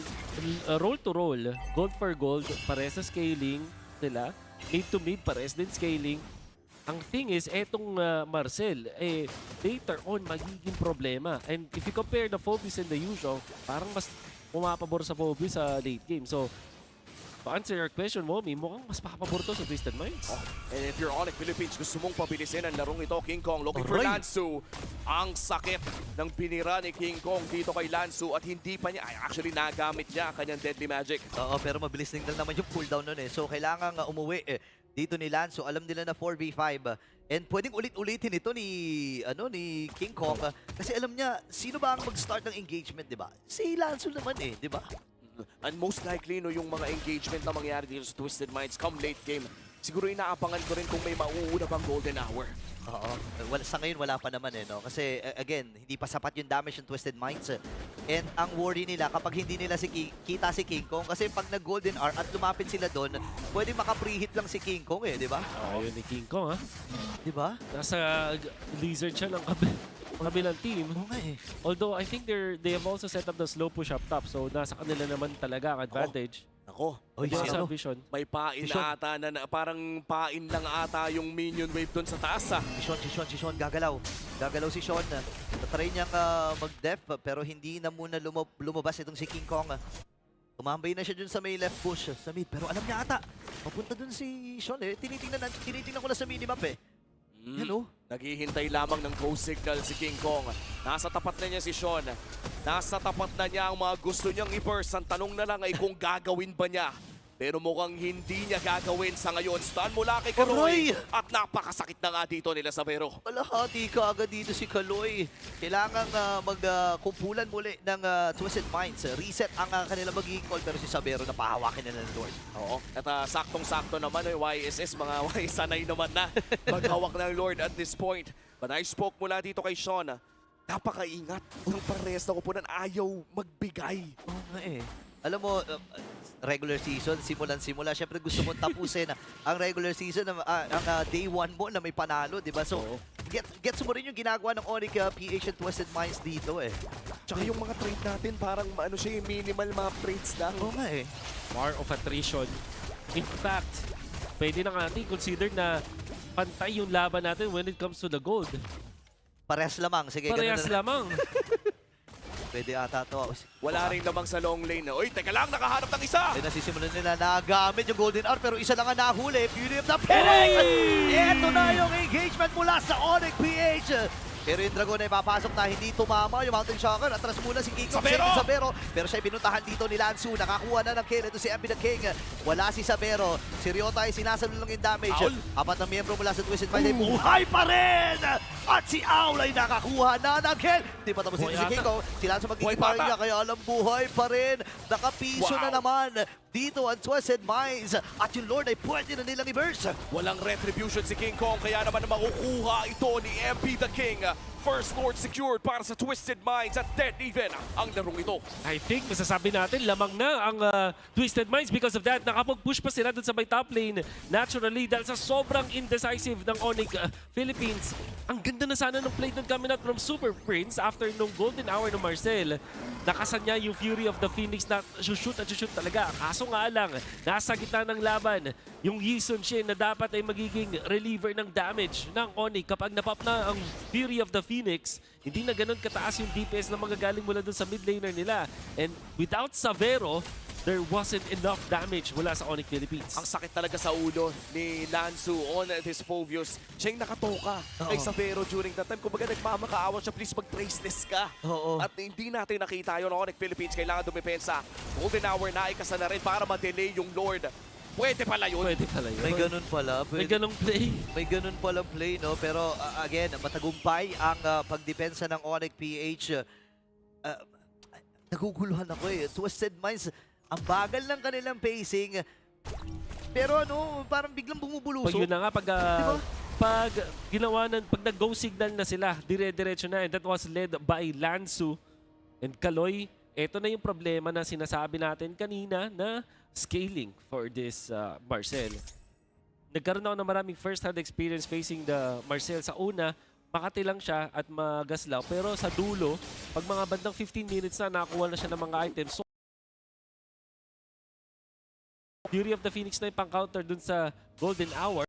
roll to roll, gold for gold, pares sa scaling nila, mid to mid, pares din scaling. Ang thing is, etong Marcel, later on, magiging problema. And if you compare the Phoebus and the usual, parang mas pumapabor sa Phoebus sa late game. So, to answer your question, Momi, mukhang mas papabor to sa Twisted Minds. And if you're ONIC Philippines, gusto mong pabilisin ang larong ito, King Kong looking for Aray! Lansu. Ang sakit ng binira ni King Kong dito kay Lansu at hindi pa niya, actually nagamit niya kanyang Deadly Magic. Oo, pero mabilis din naman yung cooldown nun eh. So kailangan umuwi dito ni Lanzo. Alam nila na 4v5. And pwedeng ulit-ulitin ito ni King Kong. Kasi alam niya, sino ba ang mag-start ng engagement, di ba? Si Lanzo naman eh, di ba? And most likely, no, yung mga engagement na mangyari dito sa Twisted Minds come late game, siguro inaabangan ko rin kung may mauuna pang golden hour. Oo. Sa ngayon, wala pa naman eh, no? Kasi, again, hindi pa sapat yung damage ng Twisted Minds. And ang worry nila, kapag hindi nila kita si King Kong, kasi pag nag-golden hour at lumapit sila doon, pwede maka-preheat lang si King Kong eh, di ba? Ayun ni King Kong, ha? Di ba? Nasa lizard siya ng kabilang team. Although, I think they have also set up the slow push up top, so nasa kanila naman talaga ang advantage. Ako, Vision. May pain na ata na parang pain lang ata yung minion wave doon sa taas. Si Sean, gagalaw. Gagalaw si Sean. Tatry niyang mag-def pero hindi na muna lumabas itong si King Kong. Tumambay na siya dun sa may left push sa mid. Pero alam niya ata, papunta dun si Sean eh. Tinitingnan ko na sa minimap eh. Naghihintay lamang ng go signal si King Kong. Nasa tapat na niya si Sean. Nasa tapat na niya ang mga gusto niyang i-burst. Ang tanong na lang ay kung gagawin ba niya. Pero mukhang hindi niya gagawin sa ngayon. Stun mula kay Kaloy. At napakasakit na nga dito nila sa Vero. Kalahati ka agad dito si Kaloy. Kailangan magkumpulan muli ng Twisted Minds. Reset ang kanila magiging call pero si Sabero napahawakin na ng Lord. Oo. At saktong-sakto naman YSS, mga sanay naman na maghawak ng Lord at this point. But I spoke mula dito kay Sean. Napakaingat ng parehas na kupunan. Ayaw magbigay. Oo nga eh. Alam mo, regular season, simulan-simula. Siyempre gusto mong tapusin ang regular season, ang day 1 mo na may panalo, di ba? So, gets mo rin yung ginagawa ng ONIC PH and Twisted Minds dito eh. Tsaka yung mga trade natin, parang siya yung minimal mga trades lang. Oo nga eh. War of attrition. In fact, pwede na natin consider na pantay yung laban natin when it comes to the gold. Parehas lamang. Sige, Parehas lamang. Pwede ata to. Wala rin namang sa long lane. Uy, teka lang, nakaharap ng isa! Ay, nasisimulan nila nagamit yung Golden Hour pero isa lang ang nahuli. Fury of the Phoenix! Ito na yung engagement mula sa ONIC PH. Pero yung Dragon ay papasok na hindi tumama yung Mountain Shocker. Atras muna si King Kong, Sabero. Pero siya pinuntahan dito ni Lansu. Nakakuha na ng kill. Ito si MP the King. Wala si Sabero. Si Ryota ay sinasalo lang yung damage. Apat na miyembro mula sa Twisted Minds ay buhay pa rin! At si Owl ay nakakuha na ng kill. Hindi pa tapos dito si King Kong. Si Lansu magiging parang niya. Kaya alam buhay pa rin. Nakapiso na naman dito ang Twisted Minds. At yung Lord ay pwede na nilang i-burst. Walang retribution si King Kong. Kaya naman makukuha ito ni MP the King. First Lord secured para sa Twisted Minds at dead even ang larong ito. I think masasabi natin lamang na ang Twisted Minds because of that. Nakapag-push pa sila dun sa may top lane. Naturally, dahil sa sobrang indecisive ng ONIC Philippines. Ang ganda na sana ng play dun coming out from Super Prince after nung golden hour ng Marcel. Nakasan niya yung Fury of the Phoenix na shoot talaga. Kaso nga lang, nasa gitna ng laban, yung Yison Shin na dapat ay magiging reliever ng damage ng ONIC kapag napop na ang Fury of the Phoenix, hindi na ganun kataas yung DPS na magagaling mula dun sa mid laner nila. And without Sabero, there wasn't enough damage mula sa ONIC Philippines. Ang sakit talaga sa ulo ni Lansu on this Fovius. Siya yung nakatoka kay Sabero during that time. Kumbaga nagmamakaawa siya, please mag-traceless ka. At hindi natin nakita yun. ONIC Philippines kailangan dumipensa. Golden hour na ikasa na rin para ma-delay yung Lord. Pwede pala yun. Pwede pala yun. May ganun pala. May ganung play. May ganun palang play, no? Pero again, matagumpay ang pagdepensa ng ONIC PH. Naguguluhan ako eh. Twisted Minds, ang bagal ng kanilang pacing. Pero parang biglang bumubulusok. Pag yun na nga, pag ginawa pag nag-go signal na sila, dire-diretso na. And that was led by Lansu and Kaloy. Ito na yung problema na sinasabi natin kanina na scaling for this Marcel. Nagkaroon ako ng maraming first-hand experience facing the Marcel. Sa una, makati lang siya at magaslaw. Pero sa dulo, pag mga bandang 15 minutes na, nakakuha na siya ng mga items. So, Fury of the Phoenix na yung pang-counter dun sa Golden Hour.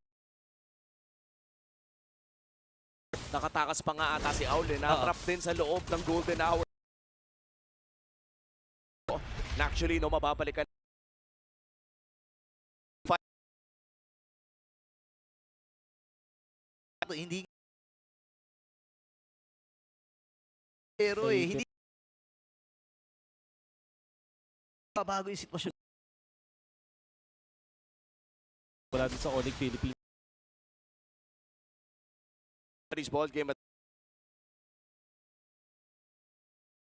Nakatakas pa nga ata si Aule. Na-trap din sa loob ng Golden Hour. Actually, mababalikan sakto, hindi pero hindi bago yung sitwasyon. Wala din sa ONIC Philippines. This ball game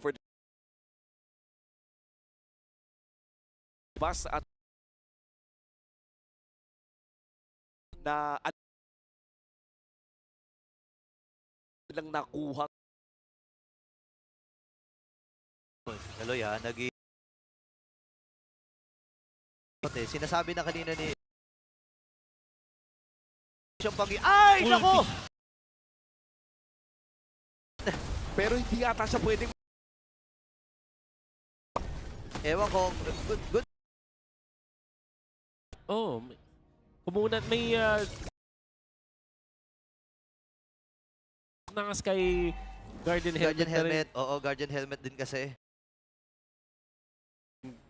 for bus at na lang nakuha. Kaloy sinasabi na kanina ni ay, nako! Pero hindi yata siya pwedeng ewan ko, good. Oh, kumunat may nangas kay Guardian Helmet. Oo, Guardian Helmet din kasi.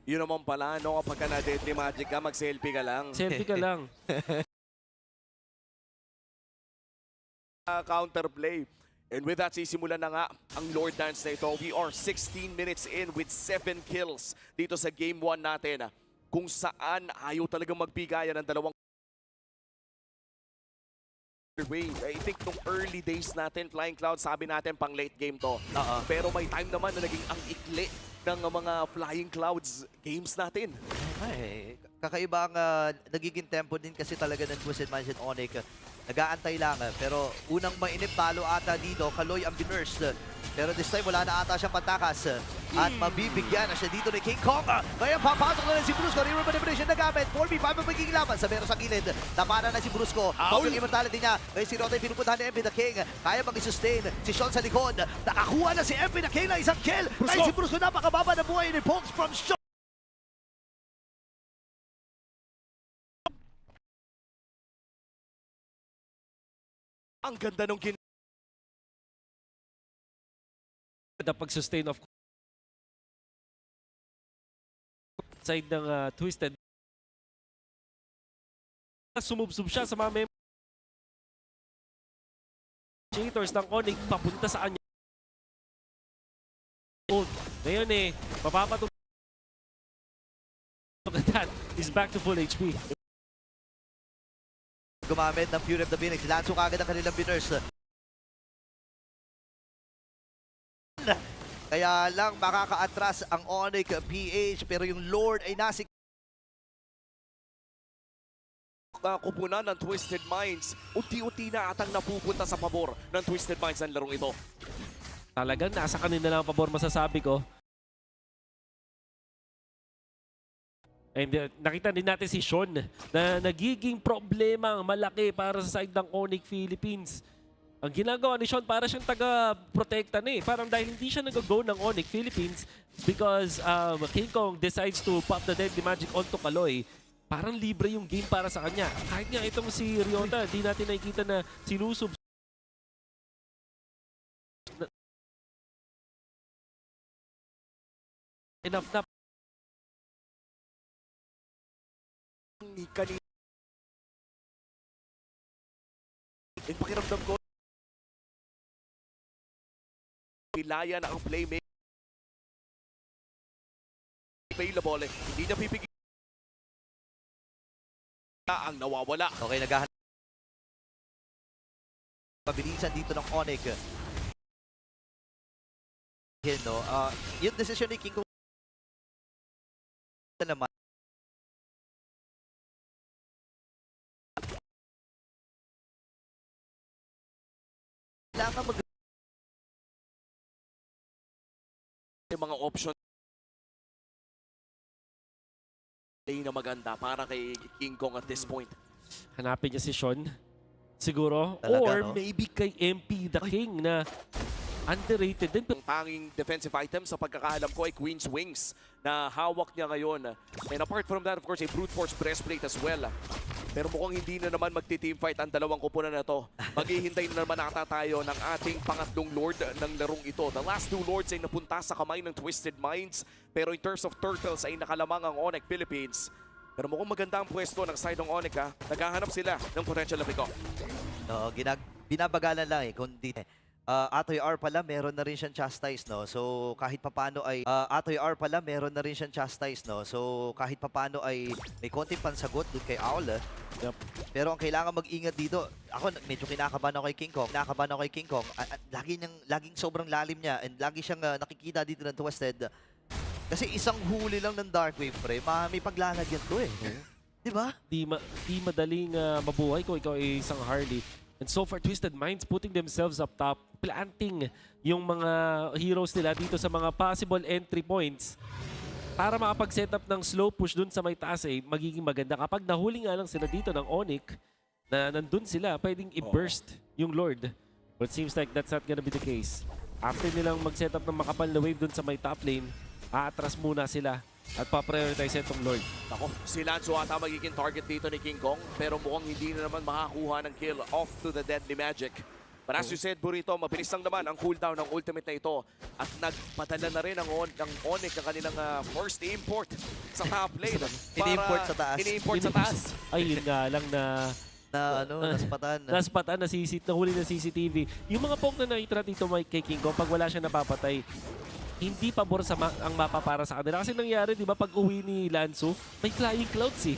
Yun naman pala, no? Kapag ka na-deadly magic ka, mag-selfie ka lang. Selfie ka lang. Counterplay. And with that, sisimulan na nga ang Lord Dance na ito. We are 16 minutes in with 7 kills dito sa Game 1 natin. Kung saan ayaw talagang magbigayan ng dalawang way. I think nung early days natin, Flying Cloud, sabi natin pang late game to. Pero may time naman na naging ang ikli ng mga Flying Clouds games natin. Ay, kakaiba ang nagiging tempo din kasi talaga ng Twisted Minds and ONIC. Nag-aantay lang, pero unang mainip palo ata dito, Kaloy ang binurst. Pero this time wala na ata siyang pantakas. At mabibigyan na siya dito ni King Kong. Kaya papasok na rin si Brusco. Reroll manipulation na gamit. 4v5 ang magiging laban sa meron sa gilid. Napana na si Brusco. Pag yung immortality niya. Ngayon si Rota yung pinupuntahan ni MP the King. Kaya mag-sustain. Si Sean sa likod. Nakakuha na si MP the King na isang kill. Ngayon si Brusco napakababa na buhay ni Pokes from Sean. Ang ganda nung The pag-sustain of side ng Twisted. Sumubsub siya sa mga initiators ng ONIC papunta sa kanya. Ngayon mapapatong that is back to full HP. Gumamit ng Fury of the Phoenix. Lanso kagad ang kanilang binurst. Kaya lang makaka-atras ang ONIC PH pero yung Lord ay nasi kupunan ng Twisted Minds. Unti-unti na atang napupunta sa pabor ng Twisted Minds ang larong ito. Talagang nasa kanila lang ang pabor, masasabi ko. And nakita din natin si Sean na nagiging problema malaki para sa side ng ONIC Philippines. Ang ginagawa ni Sean para siyang taga-protekta Parang dahil hindi siya nag-go ng ONIC Philippines because King Kong decides to pop the deadly magic onto Kaloy. Parang libre yung game para sa kanya. Kahit nga itong si Ryota, di natin nakikita na sinusob. Enough na. In pakiramdam ko, pilaya na ang playmaker. Available, hindi na pipigil. Ang nawawala. Okay, naghahanap. Pabilisan dito ng ONIC. Yung decision ni King Kong naman. Kailangan yung mga option na maganda para kay King Kong at this point. Hanapin niya si Sean siguro. Talaga, or maybe kay MP the King na underrated din. Ang tanging defensive item sa pagkakaalam ko ay Queen's Wings na hawak niya ngayon. And apart from that, of course, a Brute Force Breastplate as well. Pero mukhang hindi na naman magti-teamfight ang dalawang kupunan na to. Maghihintay na naman ata tayo ng ating pangatlong Lord ng larong ito. The last two Lords ay napunta sa kamay ng Twisted Minds. Pero in terms of Turtles ay nakalamang ang ONIC Philippines. Pero mukhang maganda ang pwesto ng side ng ONIC. Naghahanap sila ng potential na pick-off. binabagalan lang eh. Kundi, Atoy R pala, meron na rin siyang chastise, no? So, kahit papano ay... Atoy R pala, meron na rin siyang chastise, no? So, kahit papano ay may konting pansagot dun kay Owl, Yep. Pero ang kailangan mag-ingat dito, ako medyo kinakabahan ako kay King Kong. Laging sobrang lalim niya and lagi siyang nakikita dito ng Twisted. Kasi isang huli lang ng Dark Wave, pre, may paglalagyan to eh. Diba? Di madaling mabuhay kung ikaw ay isang Harley. And so far, Twisted Minds putting themselves up top, planting yung mga heroes nila dito sa mga possible entry points para makapag-set up ng slow push dun sa may taas magiging maganda. Kapag nahuli nga lang sila dito ng ONIC na nandun sila, pwedeng i-burst yung Lord. But it seems like that's not gonna be the case. After nilang mag-set up ng makapal na wave dun sa may top lane, aatras muna sila at pa-prioritize itong Lord. Ako, si Lanzo ata magiging target dito ni King Kong, pero mukhang hindi na naman makakuha ng kill off to the Deadly Magic. But as you said, Burrito, mabilis lang naman ang cooldown ng ultimate na ito at nagpadala na rin ang ONIC ng kanilang first import sa top lane. Ini-import sa taas. Ini-import sa taas. Ay, yun nga lang naspatan na nahuli na CCTV. Yung mga poke na nakita dito kay King Kong, pag wala siya napapatay, hindi pabor ang mapa para sa kanila. Kasi nangyari, di ba, pag uwi ni Lanzo, may flying clouds eh.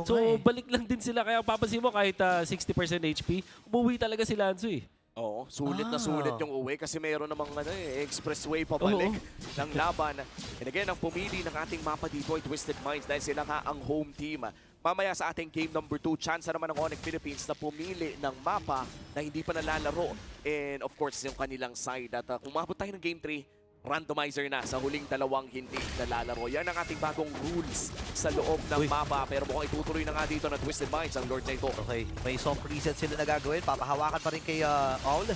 So, balik lang din sila. Kaya papansin mo, kahit 60% HP, umuwi talaga si Lanzo eh. Oo, sulit na sulit yung uwi kasi mayroon namang expressway pabalik ng laban. And again, ang pumili ng ating mapa dito ay Twisted Minds dahil sila nga ang home team. Mamaya sa ating game number 2, chance naman ng ONIC Philippines na pumili ng mapa na hindi pa nalalaro. And of course, yung kanilang side. At kung mabot tayo ng game 3, randomizer na sa huling dalawang hindi nalalaro. Yan ang ating bagong rules sa loob ng mapa. Pero mukhang itutuloy na nga dito ng Twisted Minds ang Lord na ito. Okay, may soft reset sila na gagawin. Papahawakan pa rin kay Owl.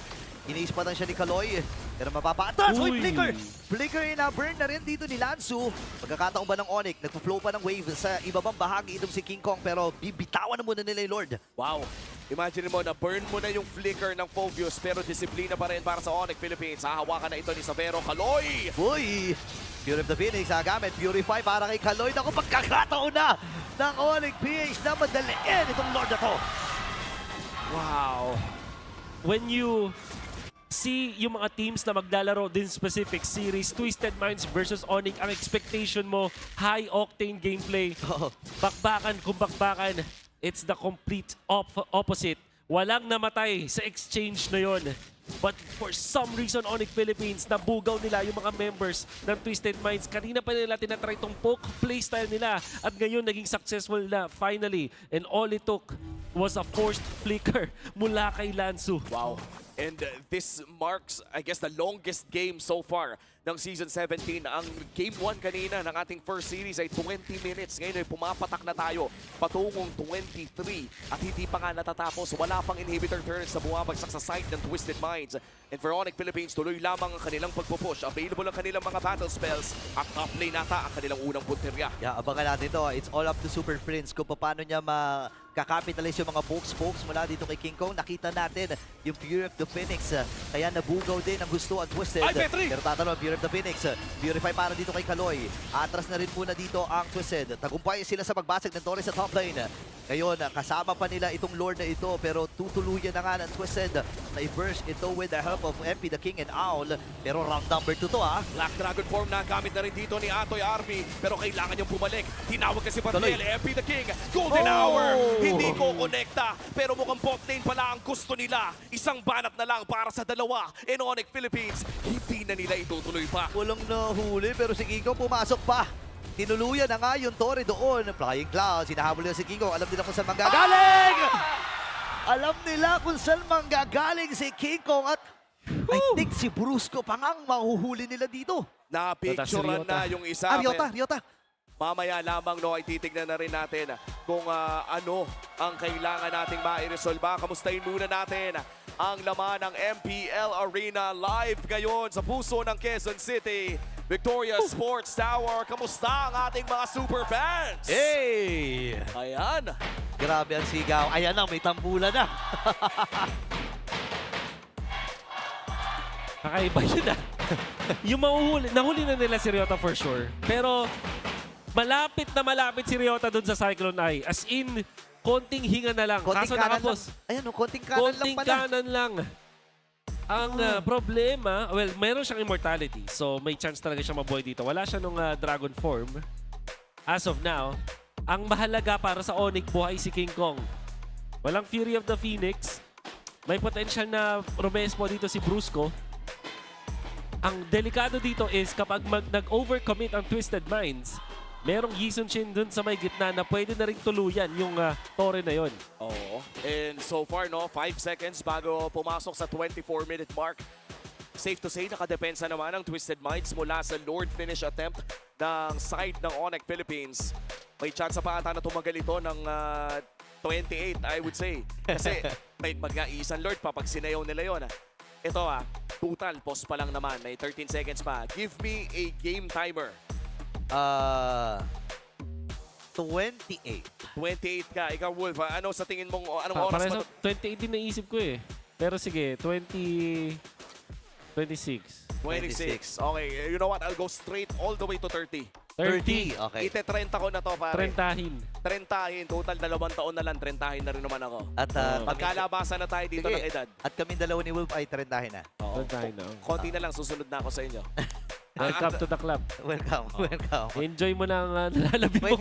Iniispatan siya ni Kaloy. Pero mapapaatas! Uy, Flicker! Flicker na burn na rin dito ni Lanzo. Pagkakataon ba ng ONIC, nagpo-flow pa ng wave sa ibabang bahagi itong si King Kong pero bibitawan na muna nila yung Lord. Wow! Imagine mo na burn mo na yung flicker ng Phobius pero disiplina pa rin para sa ONIC Philippines. Hahawakan na ito ni Savero. Kaloy! Uy! Fury of the Phoenix, gamit. Purify para kay Kaloy. Naku, pagkakataon na ng ONIC PH na madaliin itong Lord na to. Wow! When you see yung mga teams na maglalaro din specific series, Twisted Minds versus ONIC, ang expectation mo, high-octane gameplay. Bakbakan kung bakbakan, it's the complete opposite. Walang namatay sa exchange na yon. But for some reason, ONIC Philippines, nabugaw nila yung mga members ng Twisted Minds. Kanina pa nila tinatry itong poke playstyle nila at ngayon naging successful na finally. And all it took was a forced flicker mula kay Lanzo. Wow. And this marks, I guess, the longest game so far ng Season 17. Ang Game 1 kanina ng ating first series ay 20 minutes. Ngayon ay pumapatak na tayo patungong 23. At hindi pa nga natatapos. Wala pang inhibitor turns na bumabagsak sa side ng Twisted Minds. And for ONIC Philippines, tuloy lamang ang kanilang pagpupush. Available ang kanilang mga battle spells. At top lane nata ang kanilang unang punterya. Yeah, abangan natin to. It's all up to Super Prince kung paano niya kakapitalize yung mga pokes mula dito kay King Kong. Nakita natin yung Fury of the Phoenix. Kaya nabugaw din ang gusto ang Twisted. Pero tatanong, Fury of the Phoenix. Purify para dito kay Kaloy. Atras na rin muna dito ang Twisted. Tagumpay sila sa pagbasag ng Torres sa top lane. Ngayon, kasama pa nila itong Lord na ito. Pero tutuluyan na nga ng Twisted na i-burst ito with the help of MP, the King, and Owl. Pero round number 2 to Black Dragon form na gamit na rin dito ni Atoy Army. Pero kailangan niyang bumalik. Tinawag kasi Bartel, MP, the King. Golden Hour! Hindi ko konekta. Pero mukhang bot lane pala ang gusto nila. Isang banat na lang para sa dalawa. In ONIC Philippines, hindi na nila itutuloy pa. Walang nahuli pero si King Kong pumasok pa. Tinuluyan na nga yung Torre doon. Flying Clouds, hinahabol nila si King Kong. Alam nila kung saan manggagaling! Alam nila kung saan manggagaling si King Kong at I think si Brusco pa ngang mahuhuli nila dito. Napicturean na yung isa. Ryota. Mamaya lamang ay titignan na rin natin kung ano ang kailangan nating mairesolba. Kamustahin muna natin ang laman ng MPL Arena live ngayon sa puso ng Quezon City. Victoria Sports Tower, kamusta ang ating mga super fans? Hey! Ayan. Grabe ang sigaw. Ayan na, may tambulan na. Kakaiba yun yung nahuli na nila si Ryota for sure. Pero malapit na malapit si Ryota dun sa Cyclone Eye. As in, konting hinga na lang. Konting Kaso kanan nakapos. lang. Ayan, konting kanan lang Konting pala. kanan lang. Ang problema, well, meron siyang immortality. So, may chance talaga siya mabuhay dito. Wala siya nung dragon form. As of now, ang mahalaga para sa ONIC, buhay si King Kong. Walang Fury of the Phoenix. May potential na Romespo dito si Brusco. Ang delikado dito is kapag nag-overcommit ang Twisted Minds, merong Yisun Shin dun sa may gitna na pwede na rin tuluyan yung tore na yon. Oo. And so far, 5 seconds bago pumasok sa 24-minute mark. Safe to say, nakadepensa naman ang Twisted Minds mula sa Lord finish attempt ng side ng ONIC Philippines. May chance pa ata na tumagal ito ng 28, I would say. Kasi may mag-iisang Lord pa pag sinayaw nila yon. Ito total, pause pa lang naman. May 13 seconds pa. Give me a game timer. 28. 28 ka. Ikaw, Wolf, ano sa tingin mong, anong oras Para ba? 28 din naisip ko eh. Pero sige, 26. 26. Okay, you know what? I'll go straight all the way to 30. 30. Okay. Ite-30 ko na to, pare. 30. Total, 2 taon na lang. 30 na rin naman ako. At Pagkalabasan na tayo dito Sige. ng edad. At kami dalawa ni Wolf ay 30 na. Oo. 30 na. Konti na lang, susunod na ako sa inyo. Welcome to the club. Welcome. Enjoy mo na ang nalalabi mo.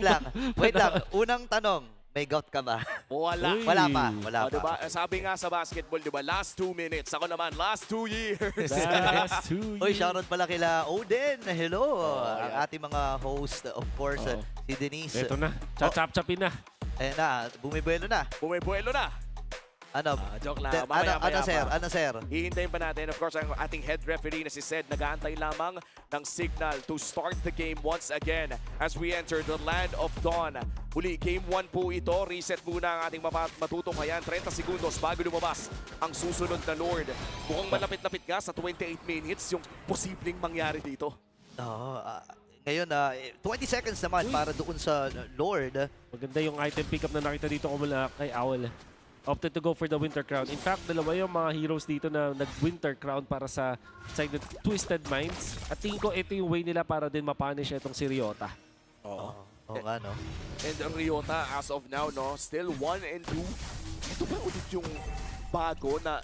Wait lang. Unang tanong, may gout ka ba? Wala. Wala pa. Diba? Sabi nga sa basketball, diba? Last 2 minutes. Ako naman, last 2 years. Last 2 years. Uy, shoutout pala kila Odin. Hello. Ang ating mga host, of course, si Denise. Ito na. Chachap-chapin na. Ayan na. Bumibuelo na. Bumibuelo na. Ano? Joke lang. Mamaya Ano, sir? Hihintayin pa natin. Of course, ang ating head referee na si Sed nag-aantay lamang ng signal to start the game once again as we enter the land of dawn. Muli, game 1 po ito. Reset muna ang ating matutunghayan. 30 segundos bago lumabas ang susunod na Lord. Mukhang malapit-lapit nga sa 28 minutes yung posibleng mangyari dito. Oo. Ngayon, 20 seconds naman para doon sa Lord. Maganda yung item pickup na nakita dito ko mula kay Owl. Opted to go for the Winter Crown. In fact, dalawa yung mga heroes dito na nag-Winter Crown para sa side ng Twisted Minds. At tingin ko ito yung way nila para din mapunish itong si Ryota. Oo. Oo nga, no? And ang Ryota, as of now, still 1 and 2. Ito ba ulit yung bago na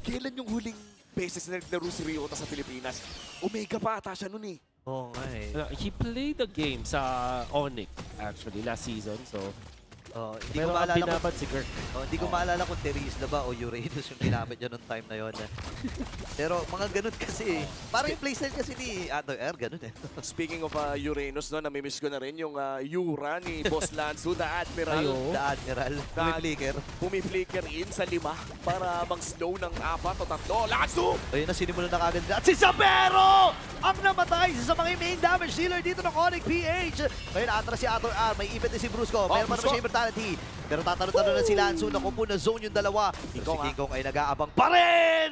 kailan yung huling beses na naglaro si Ryota sa Pilipinas? Omega pa ata siya nun eh. Oo nga eh. He played the game sa ONIC actually last season. So, Hindi ko maalala kung si Kirk. Hindi ko maalala kung Therese na ba o Uranus yung ginamit niya noong time na yon. Pero mga ganun kasi. Parang yung playstyle kasi ni Ato R, ganun eh. Speaking of Uranus, namimiss ko na rin yung Yura ni Boss Lanzu, the Admiral. The Admiral. Pumiflicker. Pumiflicker in sa 5 para mag-slow ng 4 o 3. Lanzu! Ayun na, sinimulan na kagad. At si Sabero! Ang namatay sa mga main damage dealer dito ng ONIC PH. Ngayon, atras si Ato R. May ipit din si Brusco. Meron pa naman siya immortality. Pero tatalo-talo na si Lanzu. Nakupo na zone yung dalawa. Si King Kong ay nag-aabang pa rin!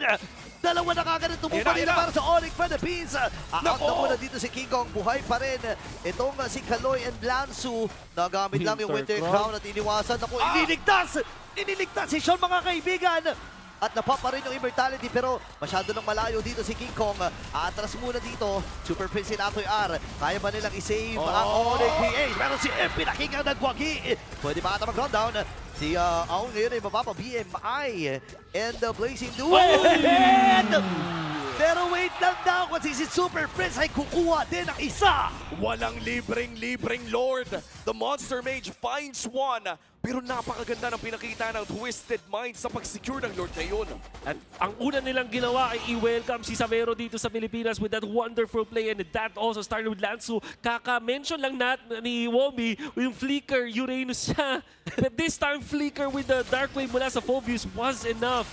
Dalawa na kagad tumumpa rin para sa ONIC Philippines. Out na muna dito si King Kong. Buhay pa rin. Itong si Kaloy and Lanzu. Nagamit lang yung Winter Crown at iniwasan. Naku, iniligtas! Iniligtas si Sean, mga kaibigan! At napapa rin yung immortality pero masyado nang malayo dito si King Kong. Atras muna dito. Super Prince in Atoy R. Kaya ba nilang isave ang ONIC PH? Pero si MP nakikang nagwagi. Pwede ba ata mag-rundown? Si Aung ngayon ay mapapa BMI. And the Blazing Duet! Pero wait lang daw kasi si Super Prince ay kukuha din ng isa. Walang libreng Lord. The Monster Mage finds one. Pero napakaganda ng pinakita ng Twisted Minds sa pag-secure ng Lord na yun. At ang una nilang ginawa ay i-welcome si Sabero dito sa Pilipinas with that wonderful play, and that also started with Lanzu. Kaka-mention lang ni Wombi yung Flicker Uranus siya. But this time, Flicker with the Dark Wave mula sa Phobius was enough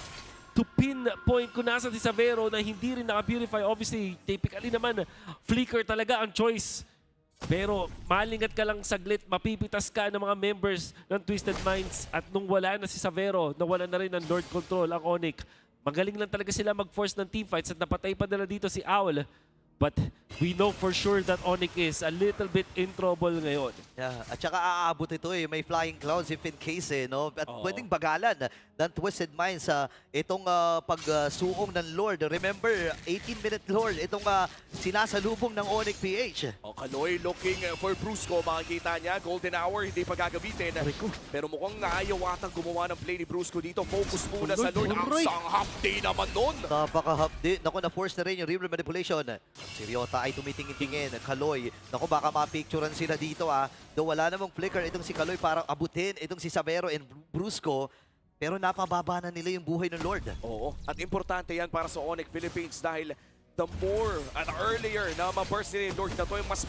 to pinpoint kung nasa si Sabero na hindi rin naka-purify. Obviously, typically naman, Flicker talaga ang choice. Pero malingat ka lang saglit, mapipitas ka ng mga members ng Twisted Minds. At nung wala na si Sabero, nawala na rin ng Lord Control ang ONIC. Magaling lang talaga sila mag-force ng teamfights at napatay pa nila dito si Owl. But we know for sure that ONIC is a little bit in trouble ngayon. Yeah, at saka aabot ito may flying clouds if in case no? At pwedeng bagalan ng Twisted Minds sa itong pagsuong ng Lord. Remember, 18-minute Lord, itong sinasalubong ng ONIC PH. Kaloy looking for Brusco. Makikita niya, golden hour, hindi pa gagamitin. Pero mukhang ayaw atang gumawa ng play ni Brusco dito. Focus muna sa Lord. Ang sanghapdi naman nun. Napakahapdi. Naku, na-force na rin yung river manipulation. Si Ryota ay tumitingin-tingin. Kaloy, naku, baka mapicturean sila dito Though wala namang flicker itong si Kaloy para abutin itong si Sabero and Brusco. Pero napababa na nila yung buhay ng Lord. Oo. At importante yan para sa ONIC Philippines dahil the more and earlier na ma-burst nila yung Lord na to, yung mas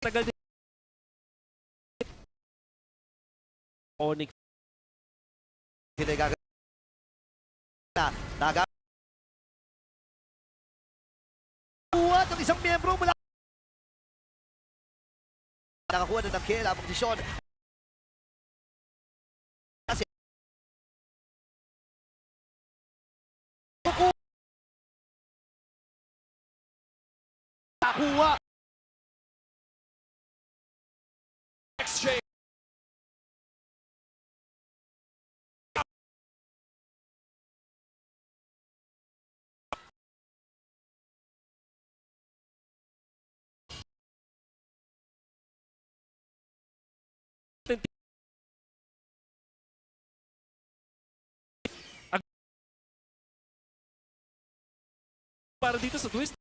tagal din. ONIC. Kuha itong isang miyembro mula. Nakakuha na ng kill ang posisyon. Nakakuha. exchange. Para dito sa twist.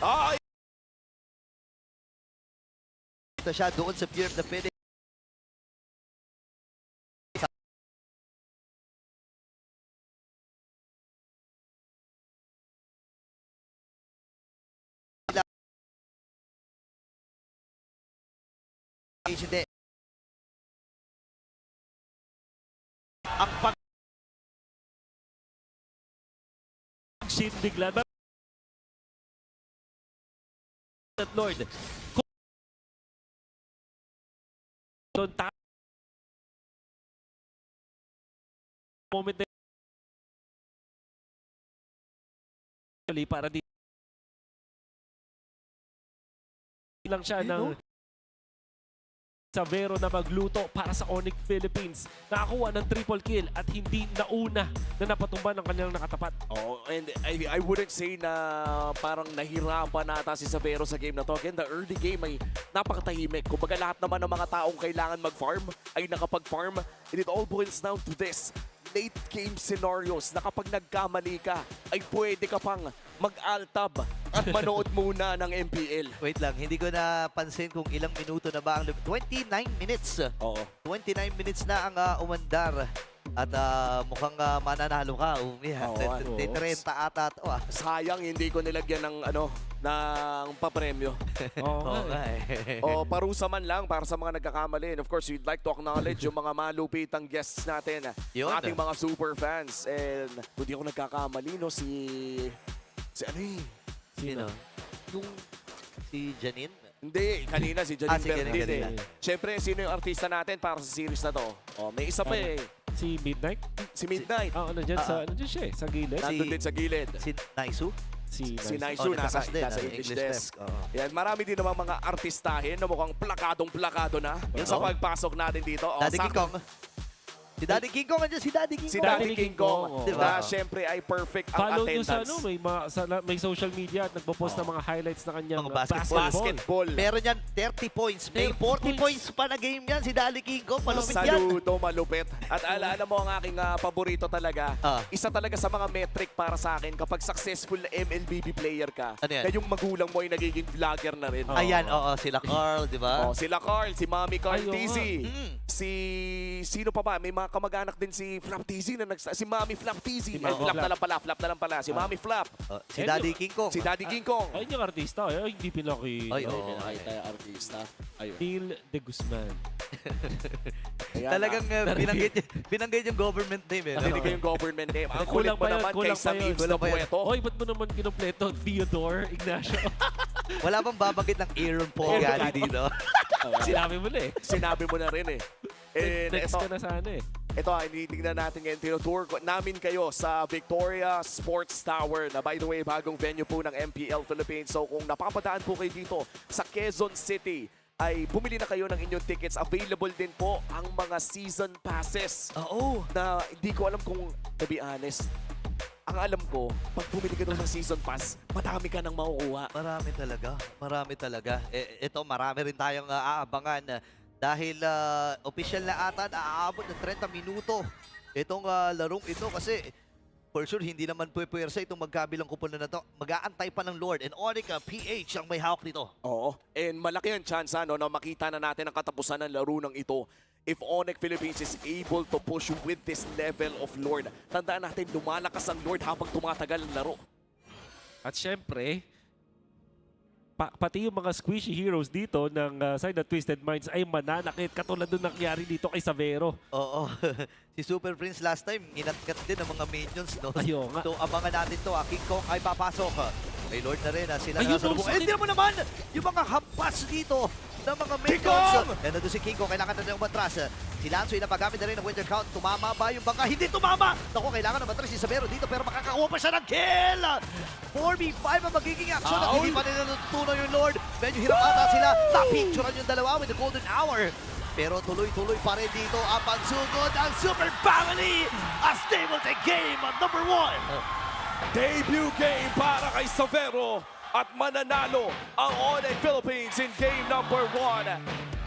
Ay! Ito siya doon sa Fear of the Phoenix. Hindi. Ang pag Shin bigla ba? At Lord. Doon moment na para di lang siya ng Sabero na magluto para sa ONIC Philippines. Nakakuha ng triple kill at hindi nauna na napatumba ng kanyang nakatapat. Oh, and I wouldn't say na parang nahirapan nata si Sabero sa game na to. Again, the early game ay napakatahimik. Kumbaga lahat naman ng mga taong kailangan mag-farm ay nakapag-farm. And it all boils down to this. Late game scenarios na kapag nagkamali ka, ay pwede ka pang mag-altab at manood muna ng MPL. Wait lang, hindi ko napansin kung ilang minuto na ba ang 29 minutes. Oo. 29 minutes na ang umandar. At mukhang mananalo ka, Umi. 30 ata ito. Sayang hindi ko nilagyan ng ng papremyo. Oo nga Parusa man lang para sa mga nagkakamali. And of course, we'd like to acknowledge yung mga malupitang guests natin. Yun. Ating mga super fans. And kung di ako nagkakamali, Sino? Yung si Janine? Hindi, kanina si Janine Berdin kanina. Siyempre, sino yung artista natin para sa series na to? May isa pa Si Midnight? Si Midnight. Nandiyan siya sa gilid. Nandun din sa gilid. Si Naisu? Si Naisu nasa English desk. Yan, marami din namang mga artistahin na mukhang plakadong-plakado na sa pagpasok natin dito. Daddy King Kong. Si Daddy King Kong, si Daddy King Kong. Si Daddy King Kong, diba? Na syempre ay perfect ang Follow attendance. nyo may social media at nagpo-post ng mga highlights na kanyang Mga basketball. Meron yan 30 points. May 40 points pa na game yan si Daddy King Kong. Malupit yan. Saludo, malupit. At alam mo ang aking paborito talaga. Isa talaga sa mga metric para sa akin kapag successful na MLBB player ka, ano yan? na yung magulang mo ay nagiging vlogger na rin. Ayan, sila Carl, di ba? Sila Carl, si Mami Carl TZ. Sino pa ba? May mga kamag-anak din si Flap TZ na si Mami Flap TZ. Flap na lang pala. Si Mami Flap. Si Daddy King Kong. Si Daddy King Kong. Ayun yung artista. Hindi pinakita artista. Neil de Guzman. Talagang binanggit yung government name eh. Hindi ko yung government name. Ang kulit Kulang mo pa yun, naman kulang kay Sam pa yun. Ives na puweto. Hoy, ba't mo naman kinumpleto? Theodore Ignacio. Wala bang babanggit ng Aaron Paul Gally dito? Sinabi mo na eh. Sinabi mo na rin eh. And Text ka na sana eh. Ito, initignan natin ngayon. Tinutour namin kayo sa Victoria Sports Tower na by the way, bagong venue po ng MPL Philippines. So kung napapadaan po kayo dito sa Quezon City, ay bumili na kayo ng inyong tickets. Available din po ang mga season passes. Oo. Na hindi ko alam kung, to be honest, ang alam ko, pag bumili ka doon ng season pass, madami ka nang makukuha. Marami talaga. Marami talaga. Ito, marami rin tayong aabangan. Dahil official na ata aabot ng 30 minuto itong larong ito kasi for sure hindi naman puwersa itong magkabilang kupunan na to. Mag-aantay pa ng Lord and ONIC PH ang may hawak nito. Oo. And malaki ang chance na makita na natin ang katapusan ng laro ng ito if ONIC Philippines is able to push with this level of Lord. Tandaan natin, lumalakas ang Lord habang tumatagal ang laro. At syempre, pati yung mga squishy heroes dito ng side ng Twisted Minds ay mananakit katulad doon nangyari dito kay Savero. Oo. Si Super Prince last time, inatkat din ng mga minions, no? Ayun nga. So, abangan natin to. King Kong ay papasok. May Lord na rin. Sila Ayun, nasa lubong. Eh, hindi mo naman! Yung mga hampas dito ng mga minions. Yan na doon si King Kong. Kailangan na rin umatras. Si Lanzo ay napagamit na rin ng Winter Count. Tumama ba yung bangka? Hindi tumama! Naku, kailangan na matras si Savero dito pero makakakuha pa siya ng kill! 4v5 ang magiging action at hindi pa nila natutunan yung Lord. Medyo hirap ata sila. Napicturean yung dalawa with the golden hour. Pero tuloy-tuloy pa rin dito ang pagsugod ang Super Family as they will take game at number 1. Debut game para kay Savero at mananalo ang ONIC Philippines in game number 1.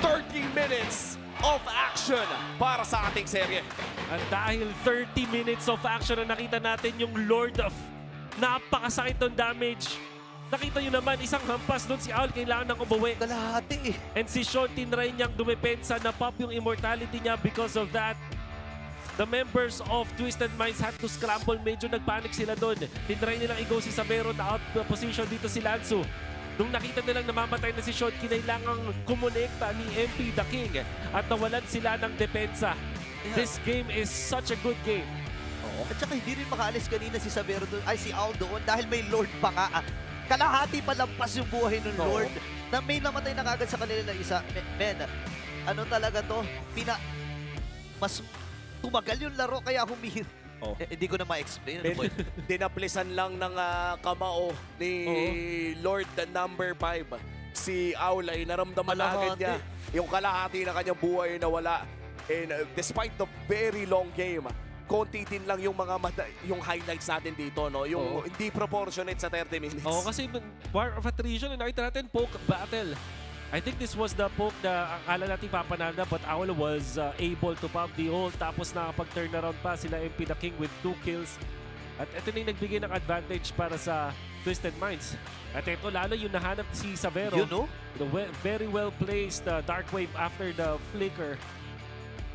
30 minutes of action para sa ating serye. At dahil 30 minutes of action na nakita natin yung Lord of napakasakit ng damage. Nakita nyo naman, isang hampas doon si Owl kailangan ng umuwi. Kalahati eh. And si Sean tinry niyang dumepensa na pop yung immortality niya because of that. The members of Twisted Minds had to scramble. Medyo nagpanic sila doon. Tinry nilang i-go si Savero na out position dito si Lanzo. Nung nakita nilang namamatay na si Sean, kinailangang kumonekta ni MP The King at nawalan sila ng depensa. This game is such a good game. At saka hindi rin makaalis kanina si Savero doon, ay si Owl doon dahil may Lord pa nga. Kalahati pa lampas yung buhay ng Lord na may namatay na kagad sa kanila na isa. Men, ano talaga to? Mas tumagal yung laro kaya humihir. Hindi ko na ma-explain. Dinaplisan lang ng kamao ni Lord number 5. Si Owl ay naramdaman na agad niya yung kalahati na kanyang buhay na wala. And despite the very long game, konti din lang yung mga yung highlights natin dito, no? Yung hindi proportionate sa 30 minutes. Kasi War of Attrition, nakita natin poke battle. I think this was the poke na akala natin papanalo but Owl was able to pop the ult tapos nakapag-turn around pa sila MP The King with 2 kills. At ito na yung nagbigay ng advantage para sa Twisted Minds. At ito lalo yung nahanap si Savero. You know? The very well placed Dark Wave after the flicker.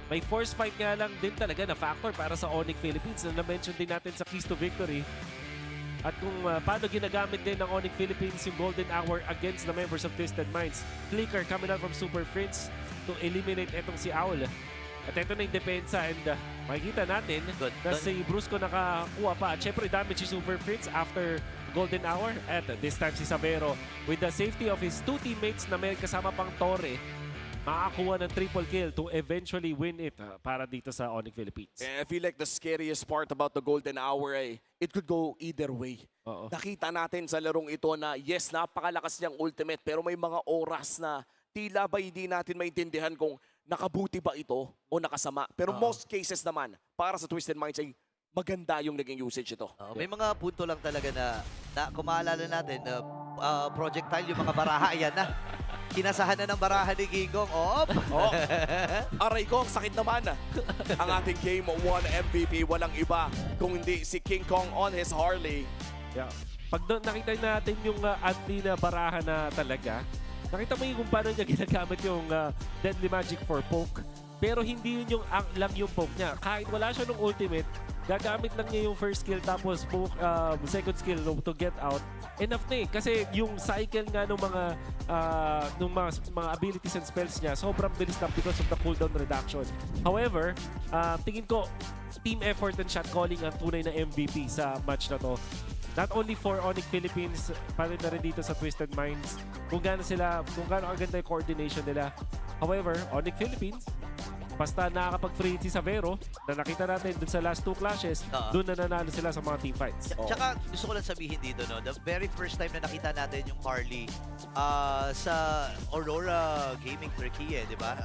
May force fight nga lang din talaga na factor para sa ONIC Philippines na na-mention din natin sa Keys to Victory. At kung paano ginagamit din ng ONIC Philippines yung Golden Hour against the members of Twisted Minds. Flicker coming out from Super Prince to eliminate etong si Owl. At ito na yung depensa and makikita natin na si Brusco nakakuha pa. At syempre damage si Super Prince after Golden Hour. At this time si Savero with the safety of his 2 teammates na may kasama pang Torre. Makakuha ng triple kill to eventually win it para dito sa ONIC Philippines. And I feel like the scariest part about the Golden Hour ay it could go either way. Nakita natin sa larong ito na yes, napakalakas niyang ultimate pero may mga oras na tila ba hindi natin maintindihan kung nakabuti ba ito o nakasama. Pero most cases naman, para sa Twisted Minds ay maganda yung naging usage ito. May mga punto lang talaga na kung maalala natin, projectile yung mga baraha, ayan na. Kinasahan na ng baraha ni King Kong. Aray ko, sakit naman. Ang ating Game 1 MVP, walang iba kung hindi si King Kong on his Harley. Yeah. Pag nakita natin yung anti na baraha na talaga, nakita mo yung kung paano niya ginagamit yung Deadly Magic for poke. Pero hindi yun yung lang yung poke niya. Kahit wala siya ng ultimate, gagamit lang niya yung first skill tapos second skill to get out, enough na eh. Kasi yung cycle nga ng mga abilities and spells niya, sobrang bilis lang because of the cooldown reduction. However, tingin ko, team effort and shot calling ang tunay na MVP sa match na to. Not only for ONIC Philippines, pati na rin dito sa Twisted Minds, kung gaano kaganda yung coordination nila. However, ONIC Philippines, basta nakakapag-free si Savero, na nakita natin dun sa last 2 clashes, dun na nanalo sila sa mga team fights. Tsaka gusto ko lang sabihin dito, no, the very first time na nakita natin yung Harley sa Aurora Gaming Turkey, di ba?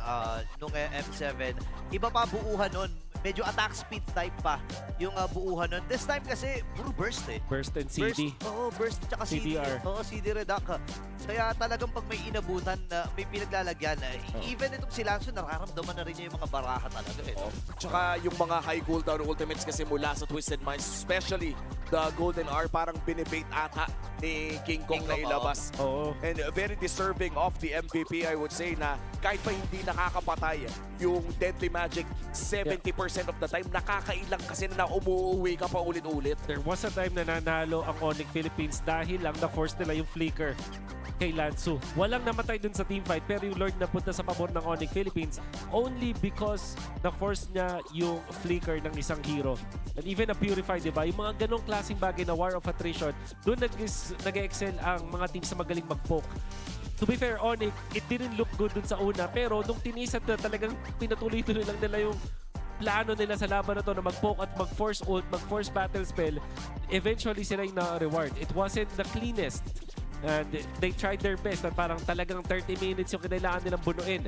Nung M7, iba pa buuhan nun. Medyo attack speed type pa yung buuhan nun. This time kasi, puro burst eh. Burst and CD. Burst tsaka CDR. CD reduct. Kaya talagang pag may inabutan na may pinaglalagyan, even itong si Lanzo, nararamdaman na rin niya yung mga baraha talaga eh. Tsaka yung mga high cooldown ultimates kasi mula sa Twisted Minds, especially the Golden R, parang binibait ata ni King Kong na ilabas. And very deserving of the MVP, I would say, na kahit pa hindi nakakapatay yung Deadly Magic, 70% of the time, nakakailang kasi na umuuwi ka pa ulit-ulit. There was a time na nanalo ang ONIC Philippines dahil lang na-force nila yung flicker kay Lanzu. Walang namatay dun sa teamfight pero yung Lord na punta sa pabor ng ONIC Philippines only because na-force niya yung flicker ng isang hero. And even a Purify, di ba? Yung mga ganong klaseng bagay na War of Attrition, doon nag-excel ang mga teams na magaling mag-poke. To be fair, ONIC, it didn't look good dun sa una pero nung tinisat na talagang pinatuloy-tuloy lang nila yung plano nila sa laban na to na mag-poke at mag-force ult, mag-force battle spell, eventually sila yung na-reward. It wasn't the cleanest. And they tried their best at parang talagang 30 minutes yung kailangan nilang bunuin.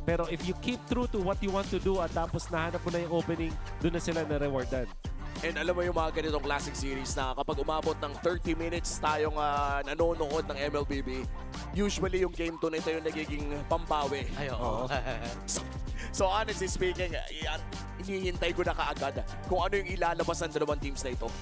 Pero if you keep true to what you want to do at tapos nahanap mo na yung opening, doon na sila na-rewardan. And alam mo yung mga ganitong classic series na kapag umabot ng 30 minutes tayong nanonood ng MLBB, usually yung game to na ito yung nagiging pambawi. So honestly speaking, hinihintay ko na kaagad kung ano yung ilalabas ng dalawang teams na ito.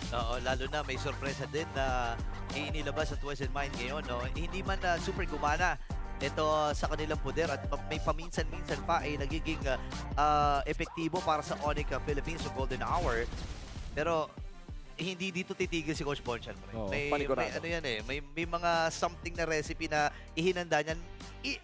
Lalo na may sorpresa din na inilabas sa Twisted Mind ngayon. No? Hindi man super gumana ito sa kanilang poder at may paminsan-minsan pa ay nagiging epektibo para sa ONIC Philippines o Golden Hour. Pero hindi dito titigil si Coach Bonchan. May ano yan eh, may mga something na recipe na ihinanda niyan.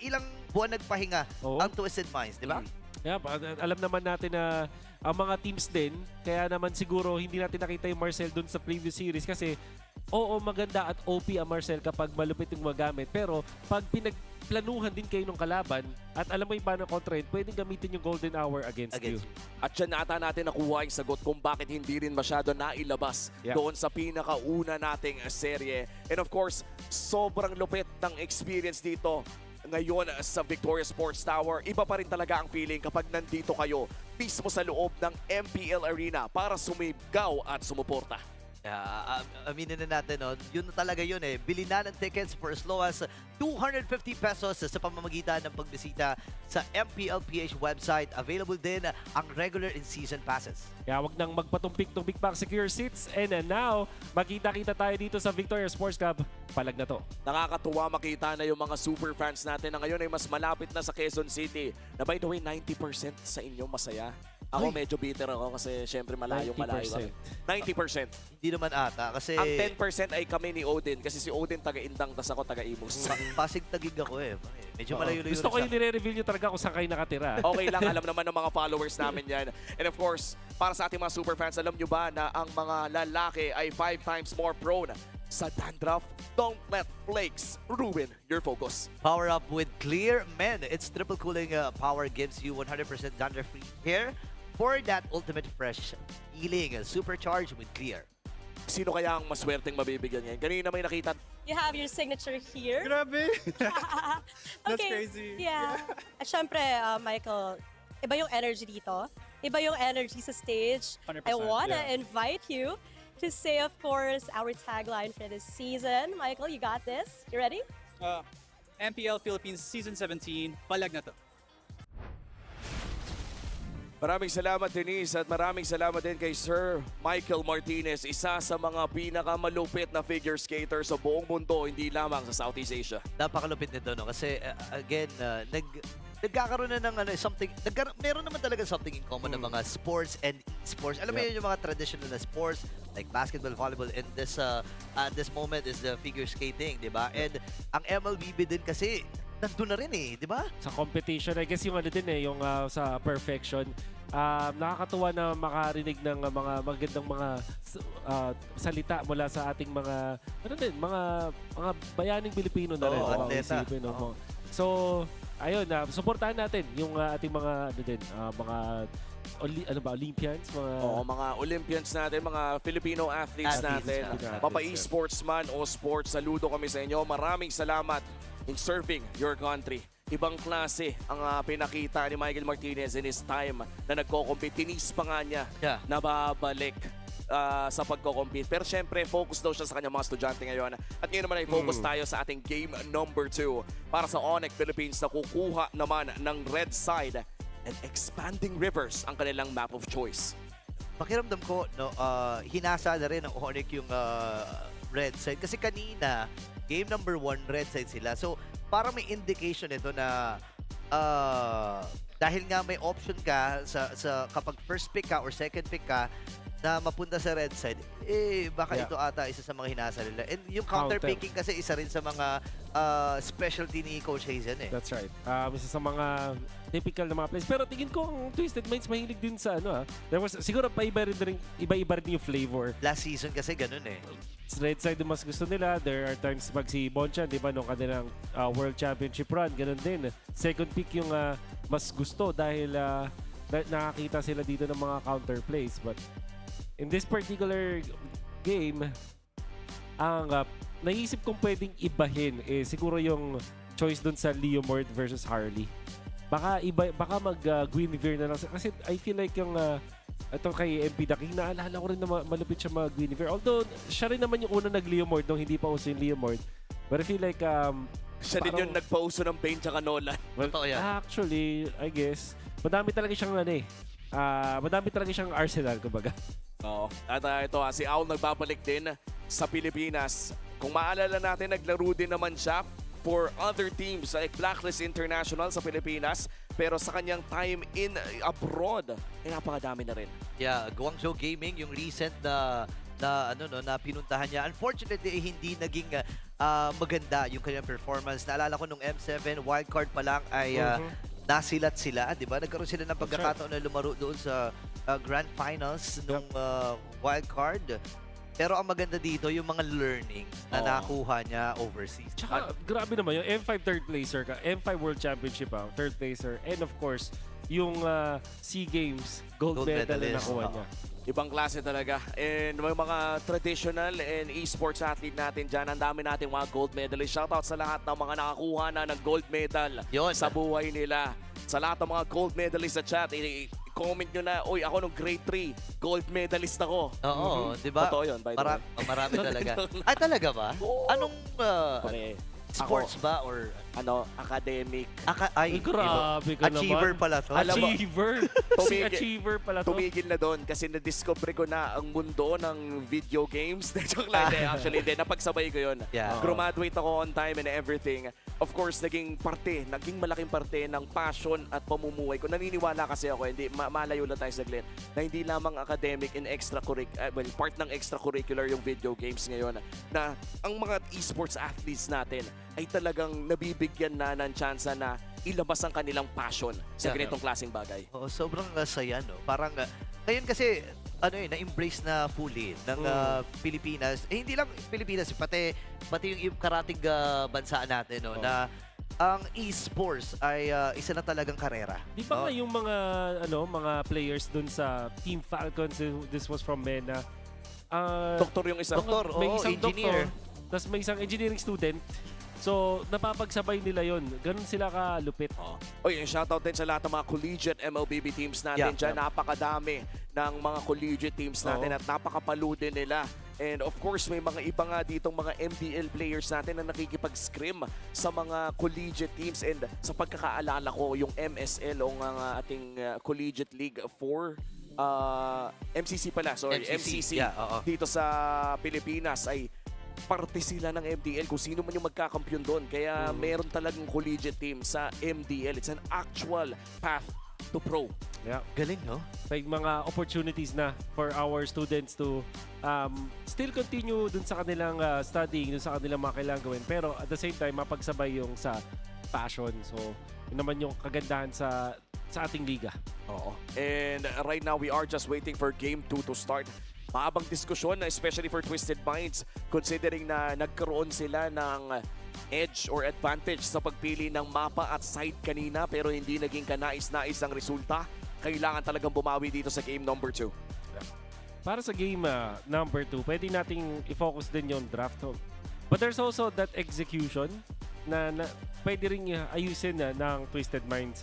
Ilang buwan nagpahinga ang Twisted Minds, di ba? Yeah, alam naman natin na ang mga teams din, kaya naman siguro hindi natin nakita yung Marcel dun sa previous series kasi oo, maganda at OP ang Marcel kapag malupit yung magamit. Pero pag pinagplanuhan din kayo ng kalaban at alam mo yung paano kontra yun, pwedeng gamitin yung Golden Hour against you. At dyan ata natin nakuha yung sagot kung bakit hindi rin masyado nailabas doon sa pinakauna nating serye. And of course, sobrang lupit ng experience dito ngayon sa Victoria Sports Tower. Iba pa rin talaga ang feeling kapag nandito kayo mismo sa loob ng MPL Arena para sumigaw at sumuporta. Aminin na natin, no? Yun na talaga yun eh. Bili na ng tickets for as low as 250 pesos sa pamamagitan ng pagbisita sa MPL PH website. Available din ang regular and season passes. Kaya wag nang magpatumpik-tumpik pa, secure seats. And now, makita-kita tayo dito sa Victoria Sports Club. Palag na to. Nakakatuwa makita na yung mga super fans natin na ngayon ay mas malapit na sa Quezon City. Na by the way, 90% sa inyo masaya. Ako medyo bitter ako kasi syempre malayo kami. 90%. Hindi naman ata kasi... Ang 10% ay kami ni Odin kasi si Odin taga-Indang tas ako taga-Imus. Pasig-tagig ako eh. Medyo malayo-layo. Gusto ko yung nire-reveal nyo talaga kung saan kayo nakatira. Okay lang, alam naman ng mga followers namin yan. And of course, para sa ating mga super fans, alam nyo ba na ang mga lalaki ay 5 times more prone sa dandruff? Don't let flakes ruin your focus. Power up with Clear Men. Its triple cooling power gives you 100% dandruff-free hair for that ultimate fresh feeling. Supercharged with Clear. Sino kaya ang maswerteng mabibigyan yan? Kanina may nakita. You have your signature here. Grabe! That's Okay, crazy. Yeah. At syempre, Michael, iba yung energy dito. Iba yung energy sa stage. 100%, I wanna yeah. invite you to say, of course, our tagline for this season. Michael, you got this? You ready? MPL Philippines Season 17, palag na to. Maraming salamat, Denise, at maraming salamat din kay Sir Michael Martinez, isa sa mga pinakamalupit na figure skater sa buong mundo, hindi lamang sa Southeast Asia. Napakalupit nito, no? Kasi, again, nagkakaroon na ng something, meron naman talaga something in common ng mga sports and esports. Alam mo yun, yung mga traditional na sports like basketball, volleyball, and this at this moment is the figure skating, di ba? And ang MLBB din kasi nandun na rin di ba? Sa competition, I guess yung din yung sa perfection. Nakakatuwa na makarinig ng mga magandang mga salita mula sa ating mga mga bayaning Pilipino na rin. Atleta. So, ayun, suportahan natin yung ating mga Olympians, mga Olympians natin, mga Filipino athletes natin. Papa e-sportsman o sports, saludo kami sa inyo. Maraming salamat in serving your country. Ibang klase ang pinakita ni Michael Martinez in his time na nagko-compete. Tinis pa nga niya na babalik sa pagko-compete. Pero syempre, focus daw siya sa kanyang mga estudyante ngayon. At ngayon naman ay focus tayo sa ating game number 2 para sa ONIC Philippines na kukuha naman ng red side and expanding rivers ang kanilang map of choice. Pakiramdam ko, hinasa na rin ng ONIC yung red side. Kasi kanina, game number 1, red side sila. So, parang may indication ito na dahil nga may option ka sa kapag first pick ka or second pick ka na mapunta sa red side, baka ito ata isa sa mga hinasa nila. And yung counter picking kasi isa rin sa mga specialty ni Coach Hazen That's right. Isa sa mga typical na mga plays. Pero tingin ko ang Twisted Minds mahilig din sa There was siguro iba-iba rin yung flavor. Last season kasi ganun Red side yung mas gusto nila. There are times pag si Bonchan, di ba, nung kanilang World Championship run, ganun din. Second pick yung mas gusto dahil nakakita sila dito ng mga counter plays. But in this particular game, ang naisip kong pwedeng ibahin siguro yung choice dun sa Leomord versus Harley. Baka mag-Guinevere na lang. Kasi I feel like yung ito kay MP The King, naalala ko rin na malupit siya mag-Guinevere. Although, siya rin naman yung una nag-Leomord nung hindi pa uso yung Leomord. But I feel like siya din yung nagpauso ng Bane tsaka Nolan. Actually, I guess, madami talaga siyang madami talaga siyang arsenal, kumbaga. Oo. At ito, si Aul nagbabalik din sa Pilipinas. Kung maalala natin, naglaro din naman siya for other teams like Blacklist International sa Pilipinas. Pero sa kanyang time in abroad, napakadami na rin. Yeah, Guangzhou Gaming, yung recent na pinuntahan niya. Unfortunately, hindi naging maganda yung kanyang performance. Naalala ko nung M7 wildcard pa lang ay nasilat sila, di ba? Nagkaroon sila ng pagkakataon na lumaro doon sa Grand Finals nung wildcard. Pero ang maganda dito, yung mga learnings na nakuha niya overseas. Tsaka, grabe naman yung M5 third placer ka, M5 World Championship third placer, and of course, yung SEA Games gold medal na nakuha niya. Ibang klase talaga. And may mga traditional and esports athlete natin dyan. Ang dami nating mga gold medalist. Shoutout sa lahat ng mga nakakuha na ng gold medal sa buhay nila. Sa lahat ng mga gold medalist sa chat, comment nyo na, uy, ako nung grade 3, gold medalist ako. Oo, di ba? Totoo yun, by the way. Marami talaga. Ay, talaga ba? Anong sports ba or academic? Ay, grabe ka Achiever naman. pala to. Achiever. Si Achiever pala to. Tumigil na doon kasi na-discover ko na ang mundo ng video games. Actually, napagsabay ko yun. Graduate ako on time and everything. Of course, naging malaking parte ng passion at pamumuhay ko. Naniniwala kasi ako, hindi malayo lang tayo sa Glenn, na hindi lamang academic and part ng extracurricular yung video games ngayon. Na ang mga esports athletes natin ay talagang nabibigyan na ng tsansa na ilabas ang kanilang passion sa ganitong klaseng bagay. Oo, sobrang saya, no? Parang, ngayon kasi, na-embrace na fully ng Pilipinas. Hindi lang Pilipinas, pati yung karating bansa natin, no? Na ang esports ay isa na talagang karera. Di ba nga yung mga players dun sa Team Falcons, this was from MENA. Doktor yung isa. May isang engineer. Doktor, tapos may isang engineering student. So, napapagsabay nila yon. Ganun sila kalupit. Shoutout din sa lahat ng mga collegiate MLBB teams natin dyan. Napakadami ng mga collegiate teams natin at napakapalo din nila. And of course, may mga iba nga ditong mga MPL players natin na nakikipag-scrim sa mga collegiate teams. And sa pagkakaalala ko, yung MSL o nga ating collegiate league for MCC pala. Sorry, MCC dito sa Pilipinas ay parte sila ng MDL kung sino man yung magkakampiyon doon. Kaya meron talagang collegiate team sa MDL. It's an actual path to pro. Yeah. Galing, no? Like mga opportunities na for our students to still continue dun sa kanilang studying, dun sa kanilang mga kailangan gawin. Pero at the same time, mapagsabay yung sa passion. So, yun naman yung kagandahan sa ating liga. Oo. And right now, we are just waiting for Game 2 to start. Mahabang diskusyon, especially for Twisted Minds, considering na nagkaroon sila ng edge or advantage sa pagpili ng mapa at side kanina pero hindi naging kanais-nais ang resulta. Kailangan talagang bumawi dito sa game number 2. Para sa game number 2, pwede nating i-focus din yung draft. But there's also that execution na pwede rin ayusin ng Twisted Minds.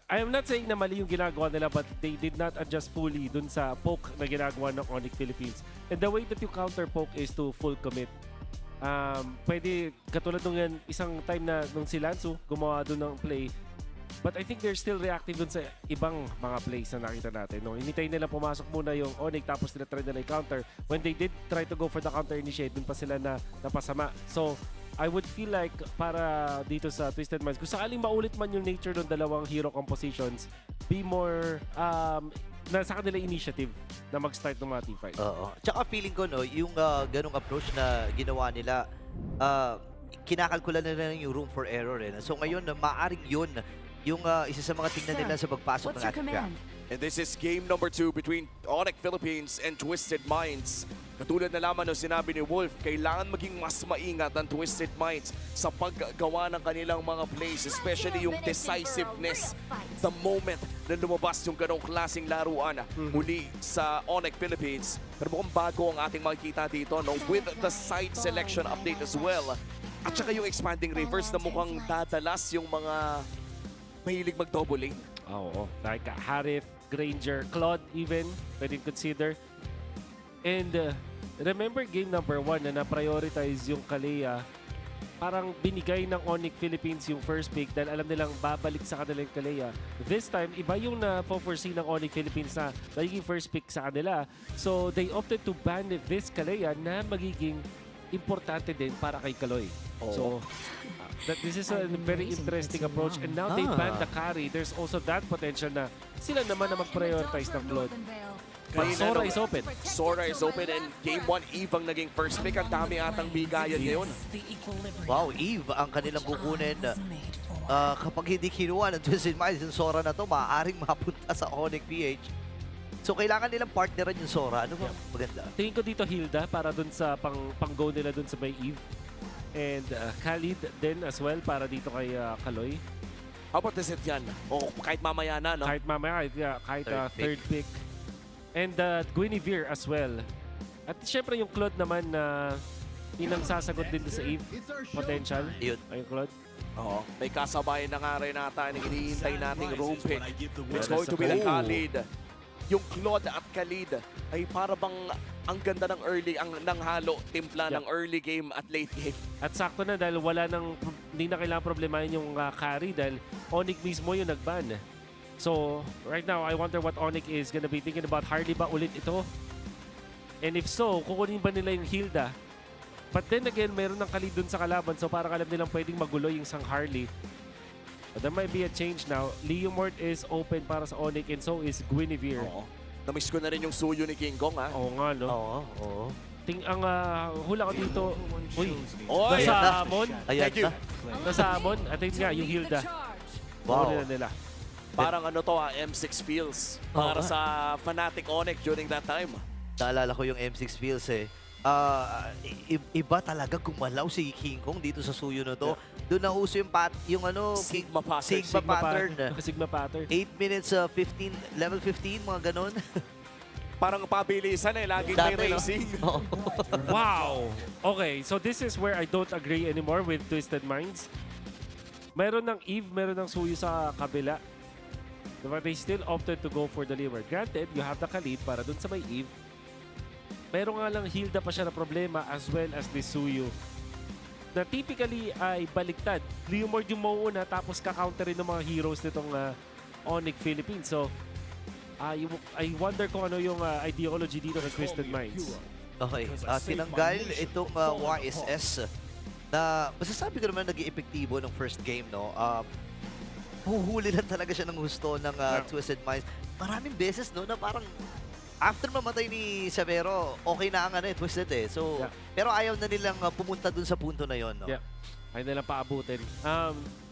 I am not saying na mali yung ginagawa nila but they did not adjust fully dun sa poke na ginagawa ng ONIC Philippines. And the way that you counter poke is to full commit. Pwede, katulad nung yan, isang time na nung si Lansu gumawa dun ng play. But I think they're still reactive dun sa ibang mga plays na nakita natin. No? Initay nila pumasok muna yung ONIC tapos nila try nila i-counter. When they did try to go for the counter initiate, dun pa sila na napasama. So, I would feel like para dito sa Twisted Minds, kung sakaling maulit man yung nature ng dalawang hero compositions, be more nasa kanila initiative na mag-start ng mga teamfight. Oo. Tsaka feeling ko, no, yung ganong approach na ginawa nila, kinakalkula na lang yung room for error. So ngayon, maaaring yun yung isa sa mga tingnan nila sa pagpasok ng ating draft. And this is game number 2 between ONIC Philippines and Twisted Minds. Katulad na lamang ng sinabi ni Wolf, kailangan maging mas maingat ang Twisted Minds sa paggawa ng kanilang mga plays, especially yung decisiveness. The moment na lumabas yung ganong klaseng laruan muli sa ONIC Philippines. Pero mukhang bago ang ating makikita dito, no? With the side selection update as well. At saka yung expanding reverse na mukhang dadalas yung mga mahilig mag-double lane. Oo. Like Harith, Granger, Claude even, pwedeng consider. And remember game number 1 na na-prioritize yung Kalea. Parang binigay ng ONIC Philippines yung first pick dahil alam nilang babalik sa kanila yung Kalea. This time, iba yung na-foresee ng ONIC Philippines na magiging first pick sa kanila. So they opted to ban this Kalea na magiging importante din para kay Kaloy. So this is a very interesting approach. And now they ban the carry. There's also that potential na sila naman na mag-prioritize ng Claude. But Sora is open. Sora is open and game 1, Eve ang naging first pick. Ang dami atang bigayan ngayon. Wow, Eve ang kanilang kukunin. Kapag hindi kinuha ng Twisted Minds yung Sora na to, maaaring mapunta sa ONIC PH. So kailangan nilang partneran yung Sora. Ano ba maganda? Tingin ko dito Hilda para dun sa pang-go nila dun sa may Eve. And Khalid din as well para dito kay Kaloy. How about this yan? O kahit mamaya na, no? Kahit mamaya, kahit third pick. And Guinevere as well. At syempre yung Claude naman na pinangsasagot din sa Eve. Potential. Yun. Ay, Claude. Oo. May kasabayan na nga rin nata na hinihintay nating room pick. It's going to be the Khalid. Yung Claude at Khalid ay para bang ang ganda ng early, ng halo, timpla ng early game at late game. At sakto na dahil hindi na kailangan problemahin yung carry dahil ONIC mismo yung nag-ban. So, right now, I wonder what ONIC is gonna be thinking about. Harley ba ulit ito? And if so, kukunin ba nila yung Hilda? But then again, meron ng Khalid dun sa kalaban. So, parang alam nilang pwedeng magulo yung isang Harley. But there might be a change now. Leomord is open para sa ONIC and so is Guinevere. Oo. Namiss ko na rin yung suyo ni King Kong, ha? Oo nga, no? Oo. Ang hula ko dito, uy, Oy! nasa Amon. Thank you. Nasa Amon, at yun nga, yung Hilda. Wow. Nila. Parang ano to, M6 feels para sa Fnatic ONIC during that time. Naalala ko yung M6 feels eh. Iba talaga gumalaw si King Kong dito sa suyo na to. Doon na uso yung Sigma pattern. Sigma pattern. 8 minutes, 15, level 15, mga ganon. Parang pabilisan eh, laging may racing. Wow! Okay, so this is where I don't agree anymore with Twisted Minds. Meron ng Eve, meron ng Suyo sa kabila. But they still opted to go for the Limmer. Granted, you have the Khalid para dun sa may Eve. Pero nga lang, Hilda pa siya na problema as well as the Suyo. Na typically ay baliktad. Leomord yung mauuna tapos ka-counterin ng mga heroes nitong ONIC Philippines. So, I wonder kung ano yung ideology dito ng Twisted Minds. Okay, tinanggal itong YSS na masasabi ko naman naging epektibo ng first game, no? Huhuli lang talaga siya ng husto ng Twisted Minds. Maraming beses, no, na parang after mamatay ni Savero, okay na ang Twisted eh. So, pero ayaw na nilang pumunta dun sa punto na yon, no? Yeah. Ayaw nilang paabutin.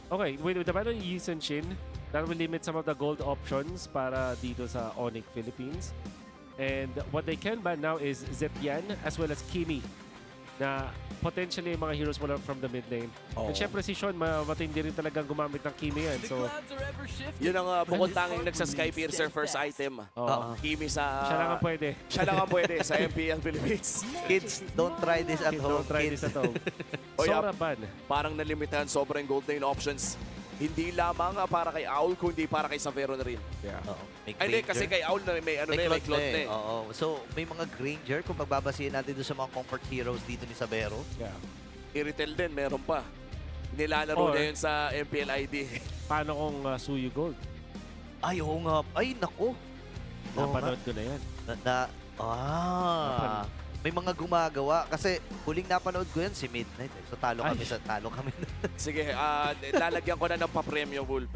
Okay, with the battle ni Yi Sun-shin, that will limit some of the gold options para dito sa ONIC Philippines. And what they can ban now is Zetian as well as Kimi na potentially mga heroes mula from the mid lane. And syempre si Sean, matindi rin talagang gumamit ng Kimi yan. So, yun ang bukod tanging nagsa-Sky Piercer first item. Kimi sa... Siya lang ang pwede. Siya lang ang pwede sa MPL Philippines. Kids, don't try this at home. Don't try this at home. Sora ban. Parang nalimitahan sobrang gold lane options. Hindi lamang para kay Owl, kundi para kay Savero na rin. Yeah. Hindi, kasi kay Owl na may cloth na eh. Oo. So, may mga Granger kung magbabasihin natin doon sa mga comfort heroes dito ni Savero. Yeah. Iritel din, meron pa. Nilalaro na yun sa MPL ID. Paano kung Suyu Gold? Ay, oo nga. Ay, naku. Napanood ko na yan. May mga gumagawa. Kasi huling napanood ko yan si Midnight. So talo kami. Sige, lalagyan ko na ng pa-premium, Wolf.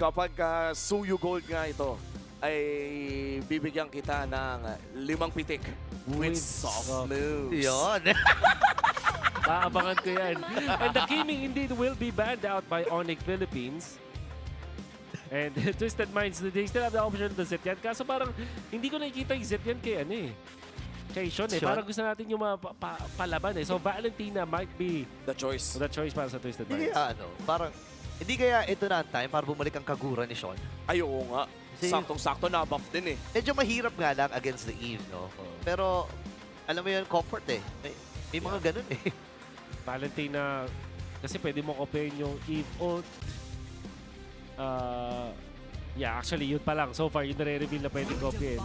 Kapag Suyu Gold nga ito, ay bibigyan kita ng 5 pitik with soft moves. Yun. Aabangan ko yan. And the Kimi indeed will be banned out by ONIC Philippines. And Twisted Minds, they still have the option of the Zetian. Kaso parang hindi ko nakikita yung Zetian kay Sean eh. Parang gusto natin yung palaban eh. So Valentina might be the choice. The choice para sa Twisted Minds. Parang hindi kaya ito na ang time para bumalik ang kagura ni Sean? Ay, oo nga. Saktong-sakto na buff din eh. Medyo mahirap nga lang against the Eve, no? Pero alam mo yun, comfort eh. May mga ganun eh. Valentina, kasi pwede mo kopyahin yung Eve ult. Actually, yun pa lang. So far, yun nare-reveal na pwede kopyahin.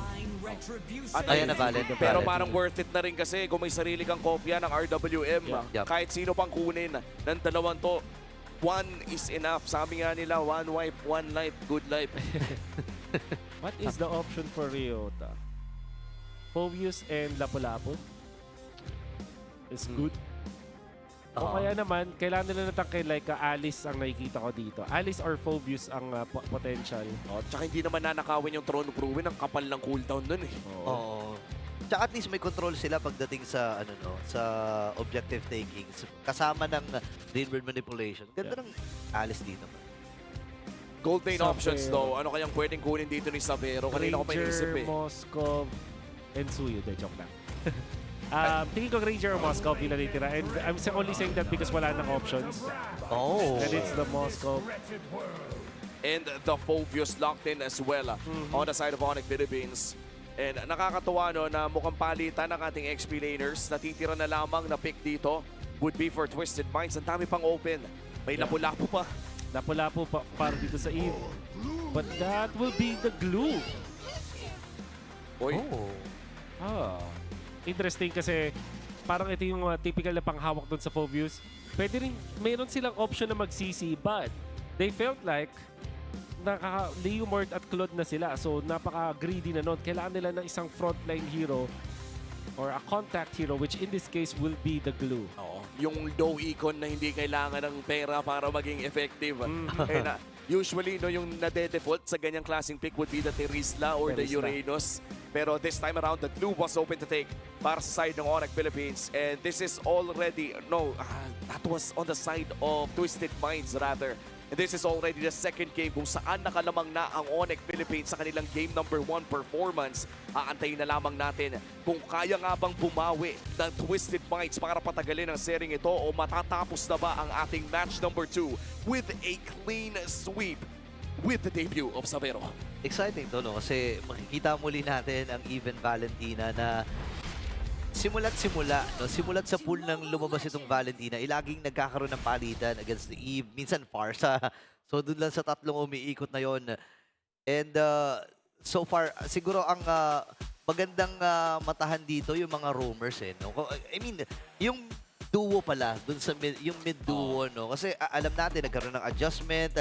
Ayan na, Valen. Pero parang worth it na rin kasi kung may sarili kang kopya ng RWM, kahit sino pang kunin ng dalawang to, one is enough. Sabi nga nila, one wipe, one life, good life. What is the option for Ryota? Phobius and Lapu-Lapu? Is good. O kaya naman, kailangan nila natangkay like Alice ang nakikita ko dito. Alice or Phobius ang potential. Tsaka hindi naman nanakawin yung Throne of Ruin. Ang kapal ng cooldown nun eh. Tsaka at least may control sila pagdating sa sa objective takings. Kasama ng Dream World Manipulation. Ganda ng Alice dito. Gold lane options though. Ano kayang pwedeng kunin dito ni Savero? Kanina ko pa inisip eh. Moskov, and Suyu. Joke lang. Tingin ko Ranger or Moskov yung natitira. And I'm only saying that because wala nang options. And it's the Moskov. And the Phobius locked in as well on the side of ONIC Philippines. And nakakatuwa no, na mukhang palitan ng ating XP laners. Natitira na lamang na pick dito would be for Twisted Minds. Ang dami pang open. May lapu-lapu pa. Lapu-lapu pa para dito sa Eve. But that will be the glue. Interesting kasi parang ito yung typical na panghawak doon sa Phobius. Pwede rin, mayroon silang option na mag-CC, but they felt like naka-Leomort at Claude na sila. So napaka-greedy na nun. Kailangan nila ng isang frontline hero or a contact hero, which in this case will be the glue. Yung low econ na hindi kailangan ng pera para maging effective. Usually, no, yung nade-default sa ganyang klaseng pick would be the Terisla or the Uranus. Pero this time around, the glue was open to take para sa side ng ONIC Philippines. And this is already, that was on the side of Twisted Minds rather. And this is already the second game kung saan nakalamang na ang ONIC Philippines sa kanilang game number 1 performance. Aantayin na lamang natin kung kaya nga bang bumawi ng Twisted Minds para patagalin ang sering ito o matatapos na ba ang ating match number 2 with a clean sweep with the debut of Savero. Exciting to, no? Kasi makikita muli natin ang Even Valentina na simula't sa pool ng lumabas itong Valentina, laging nagkakaroon ng palitan against the Eve, minsan Farsa. So doon lang sa tatlong umiikot na yon. And so far, siguro ang magandang matahan dito yung mga rumors eh. No? I mean, yung duo pala, dun sa yung mid-duo, no? Kasi alam natin, nagkaroon ng adjustment,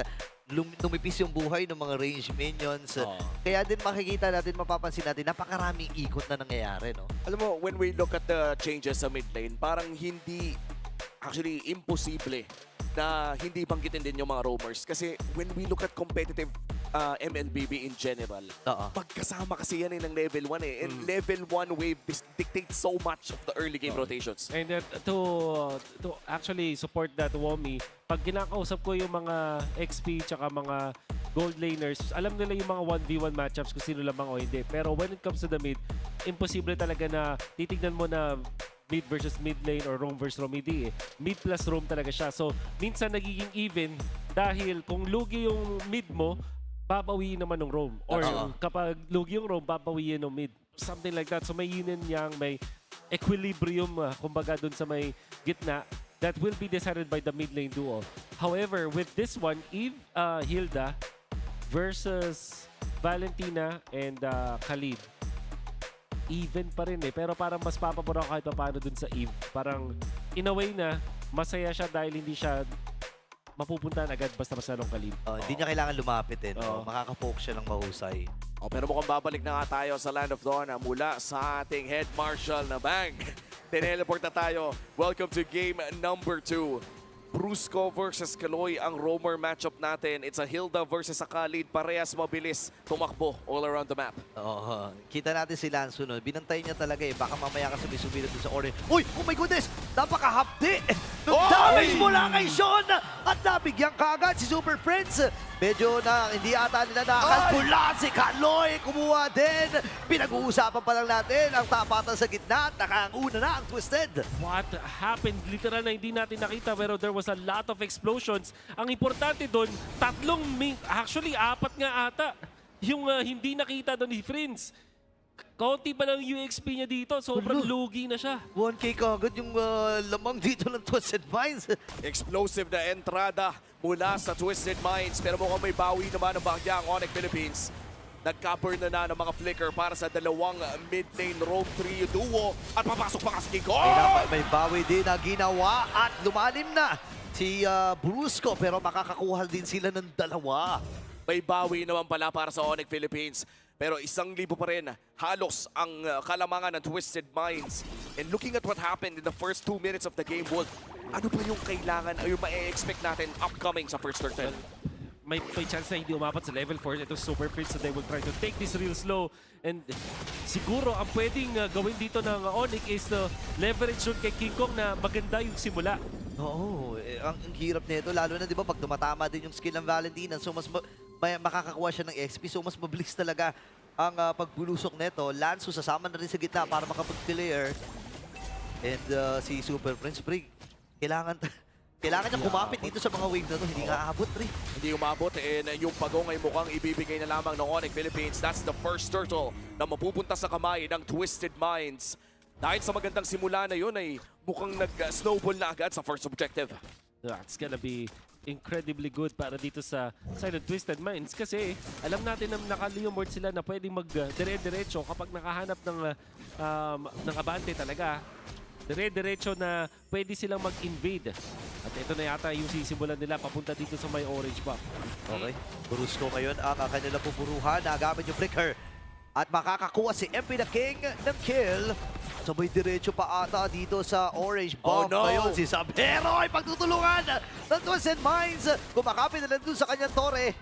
numipis yung buhay ng mga range minions. Kaya din makikita natin, mapapansin natin, napakaraming ikot na nangyayari, no? Alam mo, when we look at the changes sa mid lane, parang hindi, actually, imposible na hindi banggitin din yung mga roamers. Kasi when we look at competitive MLBB in general, pagkasama kasi yan ng level 1 eh. And level 1 wave dictates so much of the early game rotations. And to actually support that, Womi, pag kinakausap ko yung mga XP tsaka mga gold laners, alam nila yung mga 1v1 matchups kung sino lamang o hindi. Pero when it comes to the mid, imposible talaga na titignan mo na mid versus mid lane or roam versus roam, hindi eh. Mid plus roam talaga siya. So, minsan nagiging even dahil kung lugi yung mid mo, babawiin naman ng roam. Or kapag lugi yung roam, babawiin ng mid. Something like that. So, may yin and yang, may equilibrium, kumbaga dun sa may gitna, that will be decided by the mid lane duo. However, with this one, Eve, Hilda versus Valentina and Khalid, even pa rin eh. Pero parang mas papabura kahit pa paano dun sa Eve. Parang in a way na masaya siya dahil hindi siya mapupuntahan agad basta-basta ng Khalid. Hindi niya kailangan lumapit eh. No? Makaka-focus siya ng mahusay. Pero mukhang babalik na nga tayo sa Land of Dawn mula sa ating Head Marshal na Bang. Tineleport na tayo. Welcome to game number 2. Brusco versus Kaloy ang roamer matchup natin. It's a Hilda versus a Khalid. Parehas mabilis tumakbo all around the map. Kita natin si Lanzo, no? Binantay niya talaga eh. Baka mamaya ka sumisubilat sa orange. Uy! Oh my goodness! Napakahapdi! Damage mula kay Sean! At nabigyan kagad si Super Friends. Medyo na hindi ata nila nakakalkula si Kaloy. Kumuha din. Pinag-uusapan pa lang natin ang tapatan sa gitna at nakauna na ang Twisted. What happened? Literal na hindi natin nakita pero there was a lot of explosions. Ang importante doon, actually 4 nga ata yung hindi nakita doon ni Friends. Kaunti pa lang UXP niya dito. Sobrang lugi na siya. 1K kagad yung lamang dito ng Twisted Minds. Explosive na entrada mula sa Twisted Minds. Pero mukhang may bawi naman ang bahagya ang ONIC Philippines. Nag-cover na ng mga flicker para sa dalawang mid-lane roam trio duo. At papasok pa kasi Kiko! May bawi din na ginawa at lumalim na si Brusco. Pero makakakuha din sila ng 2. May bawi naman pala para sa ONIC Philippines. Pero 1,000 pa rin halos ang kalamangan ng Twisted Minds. And looking at what happened in the first 2 minutes of the game, Wolf, ano pa yung kailangan o yung ma-expect natin upcoming sa first turtle? May chance na hindi umapat sa level 4. Ito Super Friends, so they will try to take this real slow. And siguro ang pwedeng gawin dito ng ONIC is the leverage yun kay King Kong na maganda yung simula. Oo, ang hirap nito. Lalo na di ba pag tumatama din yung skill ng Valentina. So mas makakakuha siya ng XP. So mas mabilis talaga ang pagbulusok nito. Lanzo sasama na rin sa gitna para makapag-clear. And si Super Prince Brig, kailangan niya kumapit dito sa mga wave na to. Hindi nga aabot, Brig. Hindi umabot. And yung pagong ay mukhang ibibigay na lamang ng ONIC Philippines. That's the first turtle na mapupunta sa kamay ng Twisted Minds. Dahil sa magandang simula na yun ay mukhang nag-snowball na agad sa first objective. That's gonna be incredibly good para dito sa side of Twisted Minds kasi alam natin na naka-Leomord sila na pwedeng mag-dire-diretso kapag nakahanap ng abante talaga. Dire-diretso na pwede silang mag-invade. At ito na yata yung sisimulan nila papunta dito sa may orange buff. Okay. Brusco ngayon ang kanilang pupuruhan. Nagamit yung flicker. At makakakuha si MP the King ng kill. Sabay diretso pa ata dito sa orange buff. Ngayon si Sabero ay pagtutulungan ng Twisted Minds. Kumakapit na lang dun sa kanyang tore.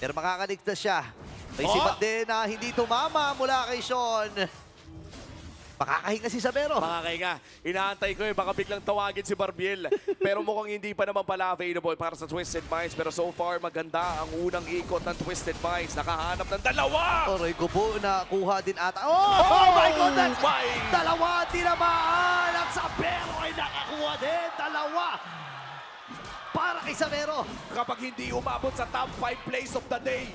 Pero makakaligtas siya. May sipat din na hindi tumama mula kay Sean. Makakahinga si Sabero. Makakahinga. Inaantay ko baka biglang tawagin si Barbiel. Pero mukhang hindi pa naman pala available para sa Twisted Minds. Pero so far, maganda ang unang ikot ng Twisted Minds. Nakahanap ng 2! Aray ko po, nakuha din ata. Oh my goodness! 2 tinamaan! At Sabero ay nakakuha din. 2 para kay Sabero. Kapag hindi umabot sa top 5 plays of the day,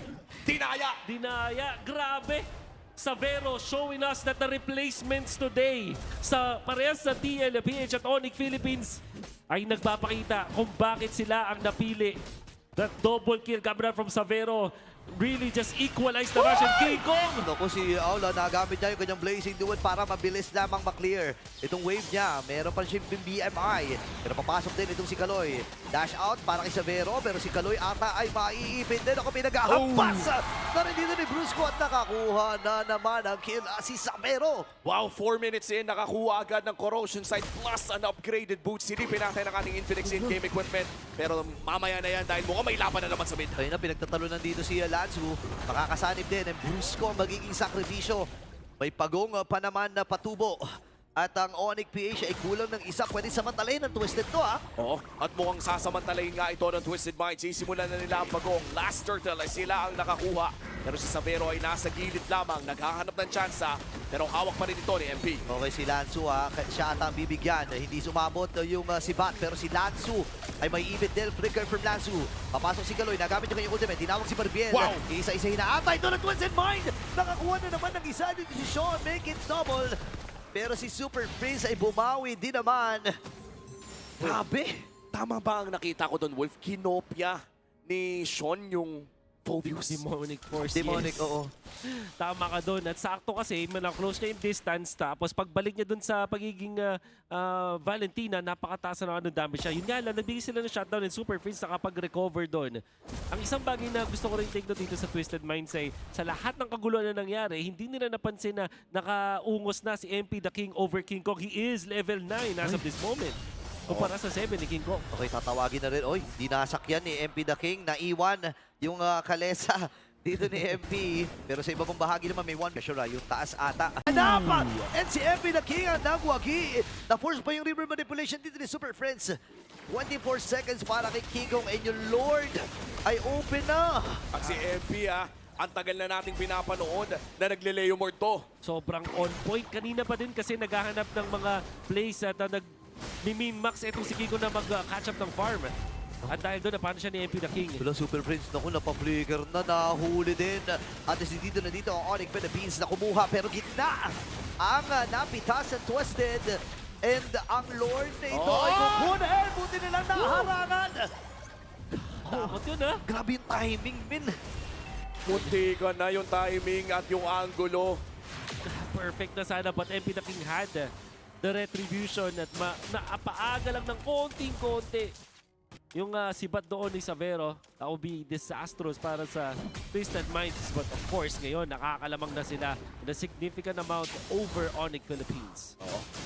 dinaya! Dinaya! Grabe! Sabero showing us that the replacements today sa parehas sa TLPH at ONIC Philippines ay nagpapakita kung bakit sila ang napili. That double kill coming out from Sabero. really just equalize the Russian King Kong. Naku, si Aula, nagamit niya yung kanyang Blazing Duel para mabilis lamang maklear itong wave niya. Meron pa siyang BMI. Pero papasok din itong si Kaloy. Dash out para kay Savero, pero si Kaloy ata ay maiipin din. Ako pinag-ahampas na rin dito ni Brusco at nakakuha na naman ang kill si Savero. Wow, 4 minutes in, nakakuha agad ng Corrosion Sight plus an upgraded boot. Silipin natin ang ating Infinix in-game equipment. Pero mamaya na yan dahil mukhang may laban na naman sa mid. Ayun na, pinagtatalunan dito si Lanzu. Makakasanib din ang Brusco ang magiging sakripisyo. May pagong pa naman na patubo. At ang ONIC PH ay kulang ng isa. Pwede samantalayin ng Twisted to, ha? Oo, at mukhang sasamantalayin nga ito ng Twisted Minds. Sisimulan na nila ang bagong. Last turtle ay sila ang nakakuha. Pero si Savero ay nasa gilid lamang. Naghahanap ng tsansa. Pero hawak pa rin ito ni MP. Okay, si Lanzu, ha? Siya ata ang bibigyan. Hindi sumabot yung si Bat. Pero si Lanzu ay may ibit del flicker from Lanzu. Papasok si Kaloy. Nagamit yung kanyang ultimate. Tinawag si Barbiel. Wow! Isa-isa hinaatay ito ng Twisted Mind. Nakakuha na naman ng isa dito si Sean. Make it double. Pero si Super Prince ay bumawi din naman. Grabe! Tama ba ang nakita ko doon, Wolf? Kinopya ni Sean yung Phobius. Demonic Force, Demonic, yes. oo. Tama ka doon. At sakto kasi, close niya yung distance. Tapos pagbalik niya doon sa pagiging Valentina, napakataas na damage siya. Yun nga lang, nagbigay sila ng shutdown and Super Prince nakapag-recover doon. Ang isang bagay na gusto ko rin take note dito sa Twisted Minds ay sa lahat ng kaguluhan na nangyari, hindi nila napansin na nakaungos na si MP the King over King Kong. He is level 9 as of this moment. Kumpara sa 7 ni King Kong. Okay, tatawagin na rin. Oy, dinasakyan ni MP the King. Naiwan yung kalesa dito ni MP. Pero sa iba pang bahagi naman may one pressure, yung taas ata. Dapat! And si MP the King ang nagwagi. Na-force pa yung river manipulation dito ni Super Friends. 24 seconds para kay King Kong and yung Lord ay open na. At si MP ang tagal na nating pinapanood na nagle-Leo Mord to. Sobrang on point. Kanina pa din kasi naghahanap ng mga plays at nag-min-max itong si Kiko na mag-catch up ng farm. At dahil doon, napano siya ni MP the King. Wala, Super Prince, naku, napaflicker na, nahuli din. At dito na dito ang ONIC Philippines na kumuha, pero gitna ang napitas at Twisted. And ang Lord na ito ay kukunin. Buti nilang naharangan. Takot yun, ha? Grabe yung timing, min. Muntikan na yung timing at yung angulo. Perfect na sana, but MP the King had the retribution at napaaga lang ng konting-konti. Yung sibat doon ni Savero, that will be disastrous para sa Twisted Minds. But of course, ngayon, nakakalamang na sila in a significant amount over ONIC Philippines.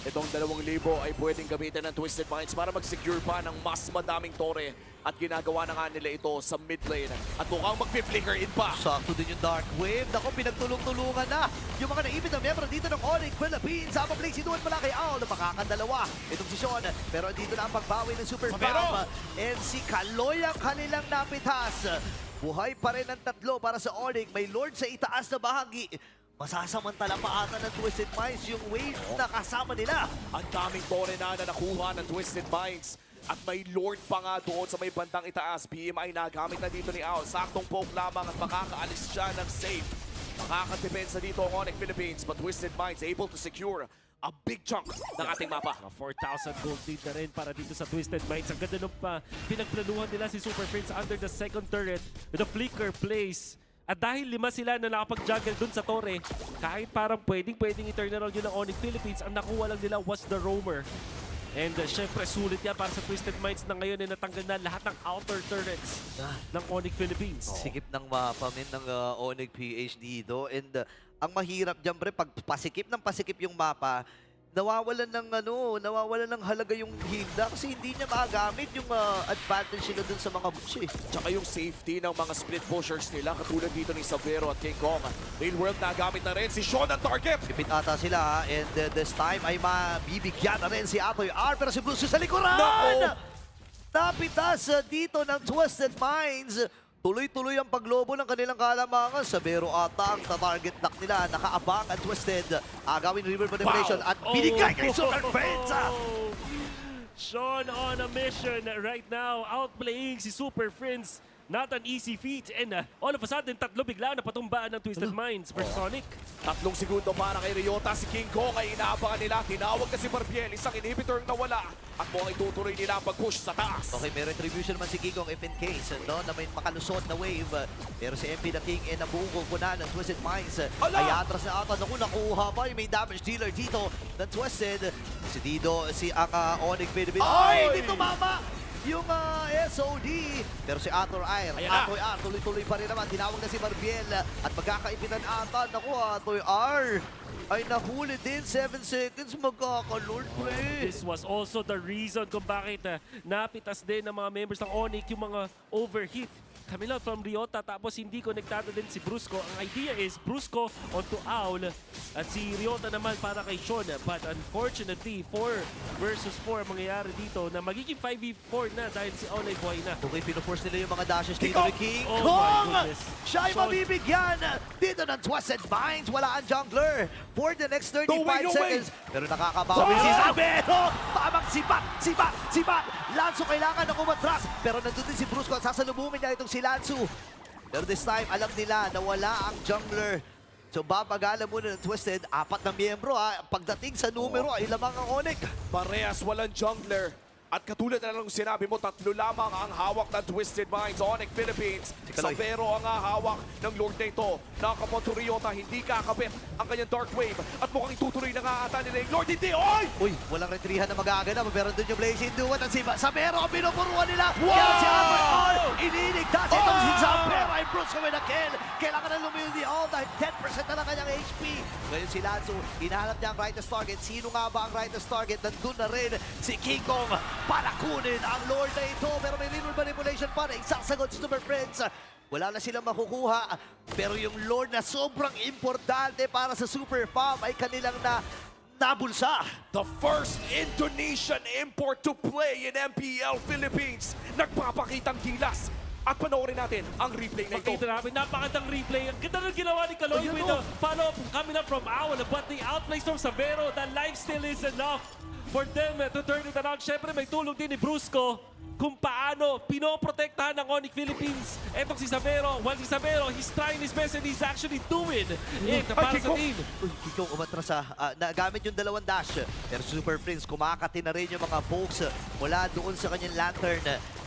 Itong 2,000 ay pwedeng gamitin ng Twisted Minds para mag-secure pa ng mas madaming tore. At ginagawa na nga nila ito sa mid lane. At mukhang mag-flicker in pa. Sakto din yung Dark Wave. Naku, pinagtulong-tulungan na yung mga naipit na miyembro dito ng ONIC Philippines. Habang play, sinuwan pala kay Al na makakandalawa. Itong si Sean. Pero dito na ang pagbawi ng Super Fam. And si Kaloy ang kanilang napitas. Buhay pa rin ang tatlo para sa ONIC. May Lord sa itaas na bahagi. Masasamantala pa ata ng Twisted Minds yung wave na kasama nila. Ang daming tore na nakuha ng Twisted Minds. At may Lord pa nga doon sa may bandang itaas. BMI nagamit na dito ni Al. Saktong poke lamang at makakaalis siya ng safe. Makakadepensa dito ang ONIC Philippines. But Twisted Minds able to secure a big chunk ng ating mapa. 4,000 gold lead na rin para dito sa Twisted Minds. Ang ganda nung pinagplanuhan nila si Super Prince under the second turret with a flicker place. At dahil 5 sila na nakapag-juggle dun sa torre, kahit parang pwedeng i-turn around yun ng ONIC Philippines, ang nakuha lang nila was the roamer. And syempre, sulit yan para sa Twisted Minds na ngayon ay natanggal na lahat ng outer turrets ng ONIC Philippines. Sikip ng mapa ng ONIC PH dito. And ang mahirap dyan, pre, pag pasikip yung mapa, nawawalan ng halaga yung hilda kasi hindi niya magamit yung advantage nila dun sa mga boots eh. Tsaka yung safety ng mga split pushers nila katulad dito ni Savero at King Kong. Real World nagamit na rin si Sean ang target. Pipit ata sila ha, and this time ay mabibigyan na rin si Atoy R pero si Bruce sa likuran! Napitas dito ng Twisted Minds. Tuloy-tuloy ang paglobo ng kanilang kalamangan. Savero ata ang target lock nila. Nakaabang at Twisted. Agawin river manipulation at binigay kay Super Friends. Sean on a mission right now. Outplaying si Super Friends. not an easy feat. And all of a sudden, tatlo bigla na patumbaan ng Twisted Minds versus ONIC. 3 segundo para kay Ryota. Si King Kong ay inaabangan nila. Tinawag na si Barbiel. Isang inhibitor na wala. At mukhang itutuloy nila ang pag-push sa taas. Okay, may retribution naman si King Kong if in case, no, na may makalusot na wave. Pero si MP the King ay nabuong kukunan ng Twisted Minds. Ay atras na ata. Naku, nakuha pa. May damage dealer dito ng Twisted. Si Dido, si ONIC Philippines. Ay, hindi tumama! Yung SOD. Pero si Ator Air, tuloy-tuloy pa rin naman. Tinawag na si Barbiel at magkakaibitan ata. Naku, Ator R ay nahuli din. 7 seconds, magkakalord, pre. This was also the reason kung bakit napitas din ng mga members ng ONIC yung mga overheat. Camila from Ryota, tapos hindi konektado din si Brusco. Ang idea is Brusco onto Owl at si Ryota naman para kay Sean. But unfortunately, 4 versus 4 ang mangyayari dito na magiging 5v4 na dahil si Owl ay buhay na. Okay, pinoforce nila yung mga dashes dito ni King Oh Kong! my goodness. Siya ay mabibigyan dito ng Twisted Minds. Wala ang jungler for the next 35 seconds. Pero nakakabawi si Sabero! Tamang sibat! Lanzo kailangan ng umatras. Pero nandun din si Brusco at sasalubungin niya itong si Lanzo. Pero this time, alam nila na wala ang jungler. So babagalan muna ng Twisted. 4 na miyembro ha. Pagdating sa numero ay lamang ang ONIC. Parehas walang jungler. At katulad na lang sinabi mo, 3 lamang ang hawak ng Twisted Minds. ONIC Philippines. Sabero ang hawak ng Lord na ito. Nakapunto Ryota, hindi kakabit ang kanyang Dark Wave. At mukhang itutuloy na nga ata nila yung Lord. Hindi! Oy! Uy, walang retrihan na mag-aagana. Pero doon yung Blazing Duet at si Sabero ang pinupuruan nila. Wow! Kaya si Armor iniligtas itong si Sabero ay Brusco with a kill. Kailangan na lumayo ni All dahil 10% na lang kanyang HP. Ngayon si Lanzo, hinahanap niya ang rightest target. Sino nga ba ang rightest target? Nandun na rin si King Kong para kunin ang Lord na ito. Pero may ritual manipulation pa na isasagot si Super Friends. Wala na silang makukuha. Pero yung Lord na sobrang importante para sa Super Farm ay kanilang nabulsa. The first Indonesian import to play in MPL Philippines. Nagpapakitang gilas. At panoorin natin ang replay na ito. Makita namin, napakandang replay. Ang ganda ng ginawa ni Kaloy with the follow-up coming up from Owl. But the outplays from Sabero, the lifesteal is enough for them to turn it around. Siyempre, may tulong din ni Brusco kung paano pinoprotektahan ng ONIC Philippines. Etong si Sabero, while si Sabero, he's trying his best and he's actually doing it para sa team. Ikaw umatras nagamit yung 2 dash. Pero Super Prince, kumakati na rin yung mga pokes mula doon sa kanyang lantern.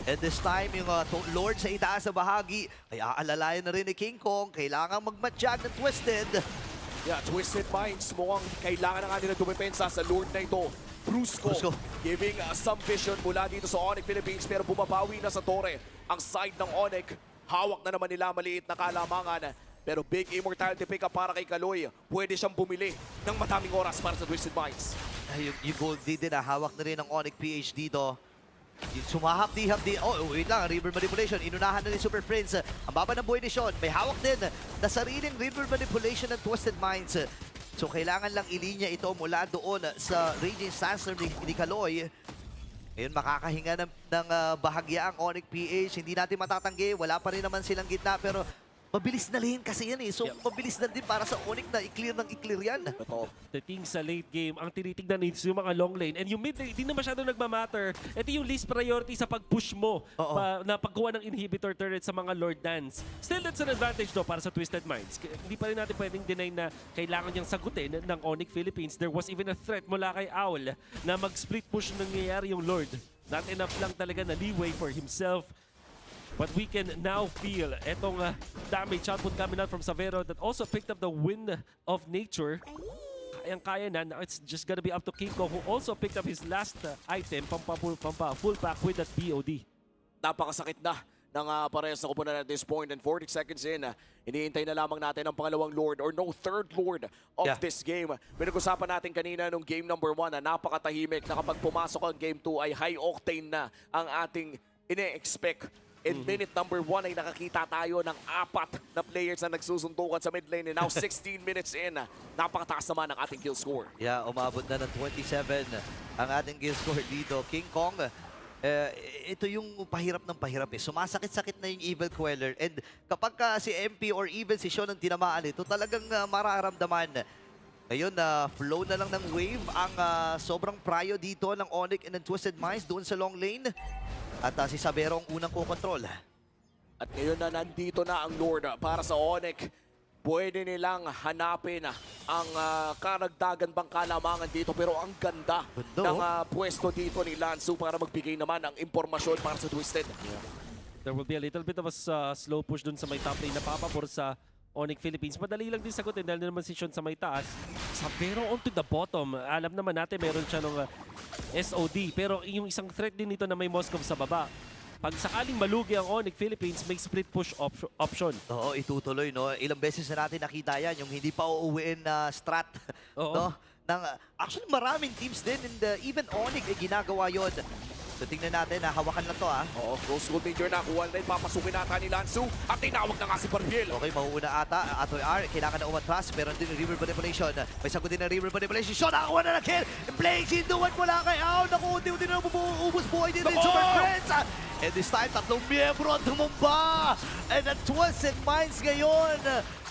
And this time, yung Lord sa itaas na bahagi ay aalalayan na rin ni King Kong. Kailangan magmatsyag ng Twisted. Yeah, Twisted Minds mukhang kailangan na nga nila dumepensa sa Lord na ito. Brusco giving some vision mula dito sa ONIC Philippines pero bumabawi na sa Torre ang side ng ONIC. Hawak na naman nila maliit na kalamangan pero big immortality pick up para kay Kaloy. Pwede siyang bumili ng mataming oras para sa Twisted Minds. Ay, yung gold din hawak na rin ng ONIC PH dito. Sumahapdi-hapdi. Oh, wait lang. River manipulation. Inunahan na ni Super Prince. Ang baba ng buhay ni Sean. May hawak din na sariling river manipulation ng Twisted Minds. So, kailangan lang ilinya ito mula doon sa Raging Sandstorm ni Kaloy. Ngayon, makakahinga ng bahagya ang ONIC PH. Hindi natin matatanggi. Wala pa rin naman silang gitna. Pero mabilis na rin kasi yan eh. So, mabilis na din para sa ONIC na i-clear ng i-clear yan. The thing sa late game, ang tinitignan is yung mga long lane. And yung mid lane, hindi na masyadong nagmamatter. Ito yung least priority sa pag-push mo na pagkuha ng inhibitor turret sa mga Lord Dance. Still, that's an advantage though para sa Twisted Minds. Hindi pa rin natin pwedeng deny na kailangan niyang sagutin ng ONIC Philippines. There was even a threat mula kay Owl na mag-split push nangyayari yung Lord. Not enough lang talaga na leeway for himself. But we can now feel etong damage output coming out from Sabero that also picked up the wind of nature. Kayang-kaya na. Now it's just gonna be up to King Kong who also picked up his last item, full pack with that BOD. Napakasakit na ng parehas na kupunan at this point and 40 seconds in. Iniintay na lamang natin ang pangalawang Lord or no third Lord of this game. Pinag-usapan natin kanina nung game number 1 na napakatahimik na kapag pumasok ang game 2 ay high octane na ang ating ine-expect. In minute number 1 ay nakakita tayo ng 4 na players na nagsusuntukan sa mid lane. And now 16 minutes in, napakataas naman ang ating kill score. Yeah, umabot na ng 27 ang ating kill score dito. King Kong, ito yung pahirap ng pahirap eh. Sumasakit-sakit na yung Evil Queller. And kapag si MP or even si Sean ang tinamaan ito, talagang mararamdaman. Ngayon, flow na lang ng wave ang sobrang prayo dito ng ONIC and ng Twisted Minds doon sa long lane. At si Sabero ang unang kukontrol. At ngayon na nandito na ang Lord para sa ONIC. Pwede nilang hanapin ang karagdagan bang kalamangan dito, pero ang ganda ng pwesto dito ni Lansu para magbigay naman ng impormasyon para sa Twisted. There will be a little bit of a slow push dun sa may top lane na papapor sa ONIC Philippines. Madali lang din sagutin dahil naman si Sean sa may taas. Sabero on to the bottom. Alam naman natin meron siya ng SOD. Pero yung isang threat din nito na may Moskov sa baba. Pag sakaling malugi ang ONIC Philippines, may split push option. Oo, itutuloy, no? Ilang beses na natin nakita yan, yung hindi pa uuwiin na strat. No? Actually, maraming teams din, and even ONIC ay ginagawa yun. So, tingnan natin, hawakan lang to, Oo, close goal major na. Kuha na rin, papasukin nata ni Lansu. At tinawag na nga si Barriel. Okay, mauuna ata. Atoy R, kailangan na umatras. Pero din river manipulation. May sagot din na river manipulation. Sean, nakakuha na ng kill. Blaze, hinduan mula kay Ao. Naku, unti-unti na ubus buhay din sa Super Friends. And this time, tatlong miyembro ang tumumba. And at Twisted Minds ngayon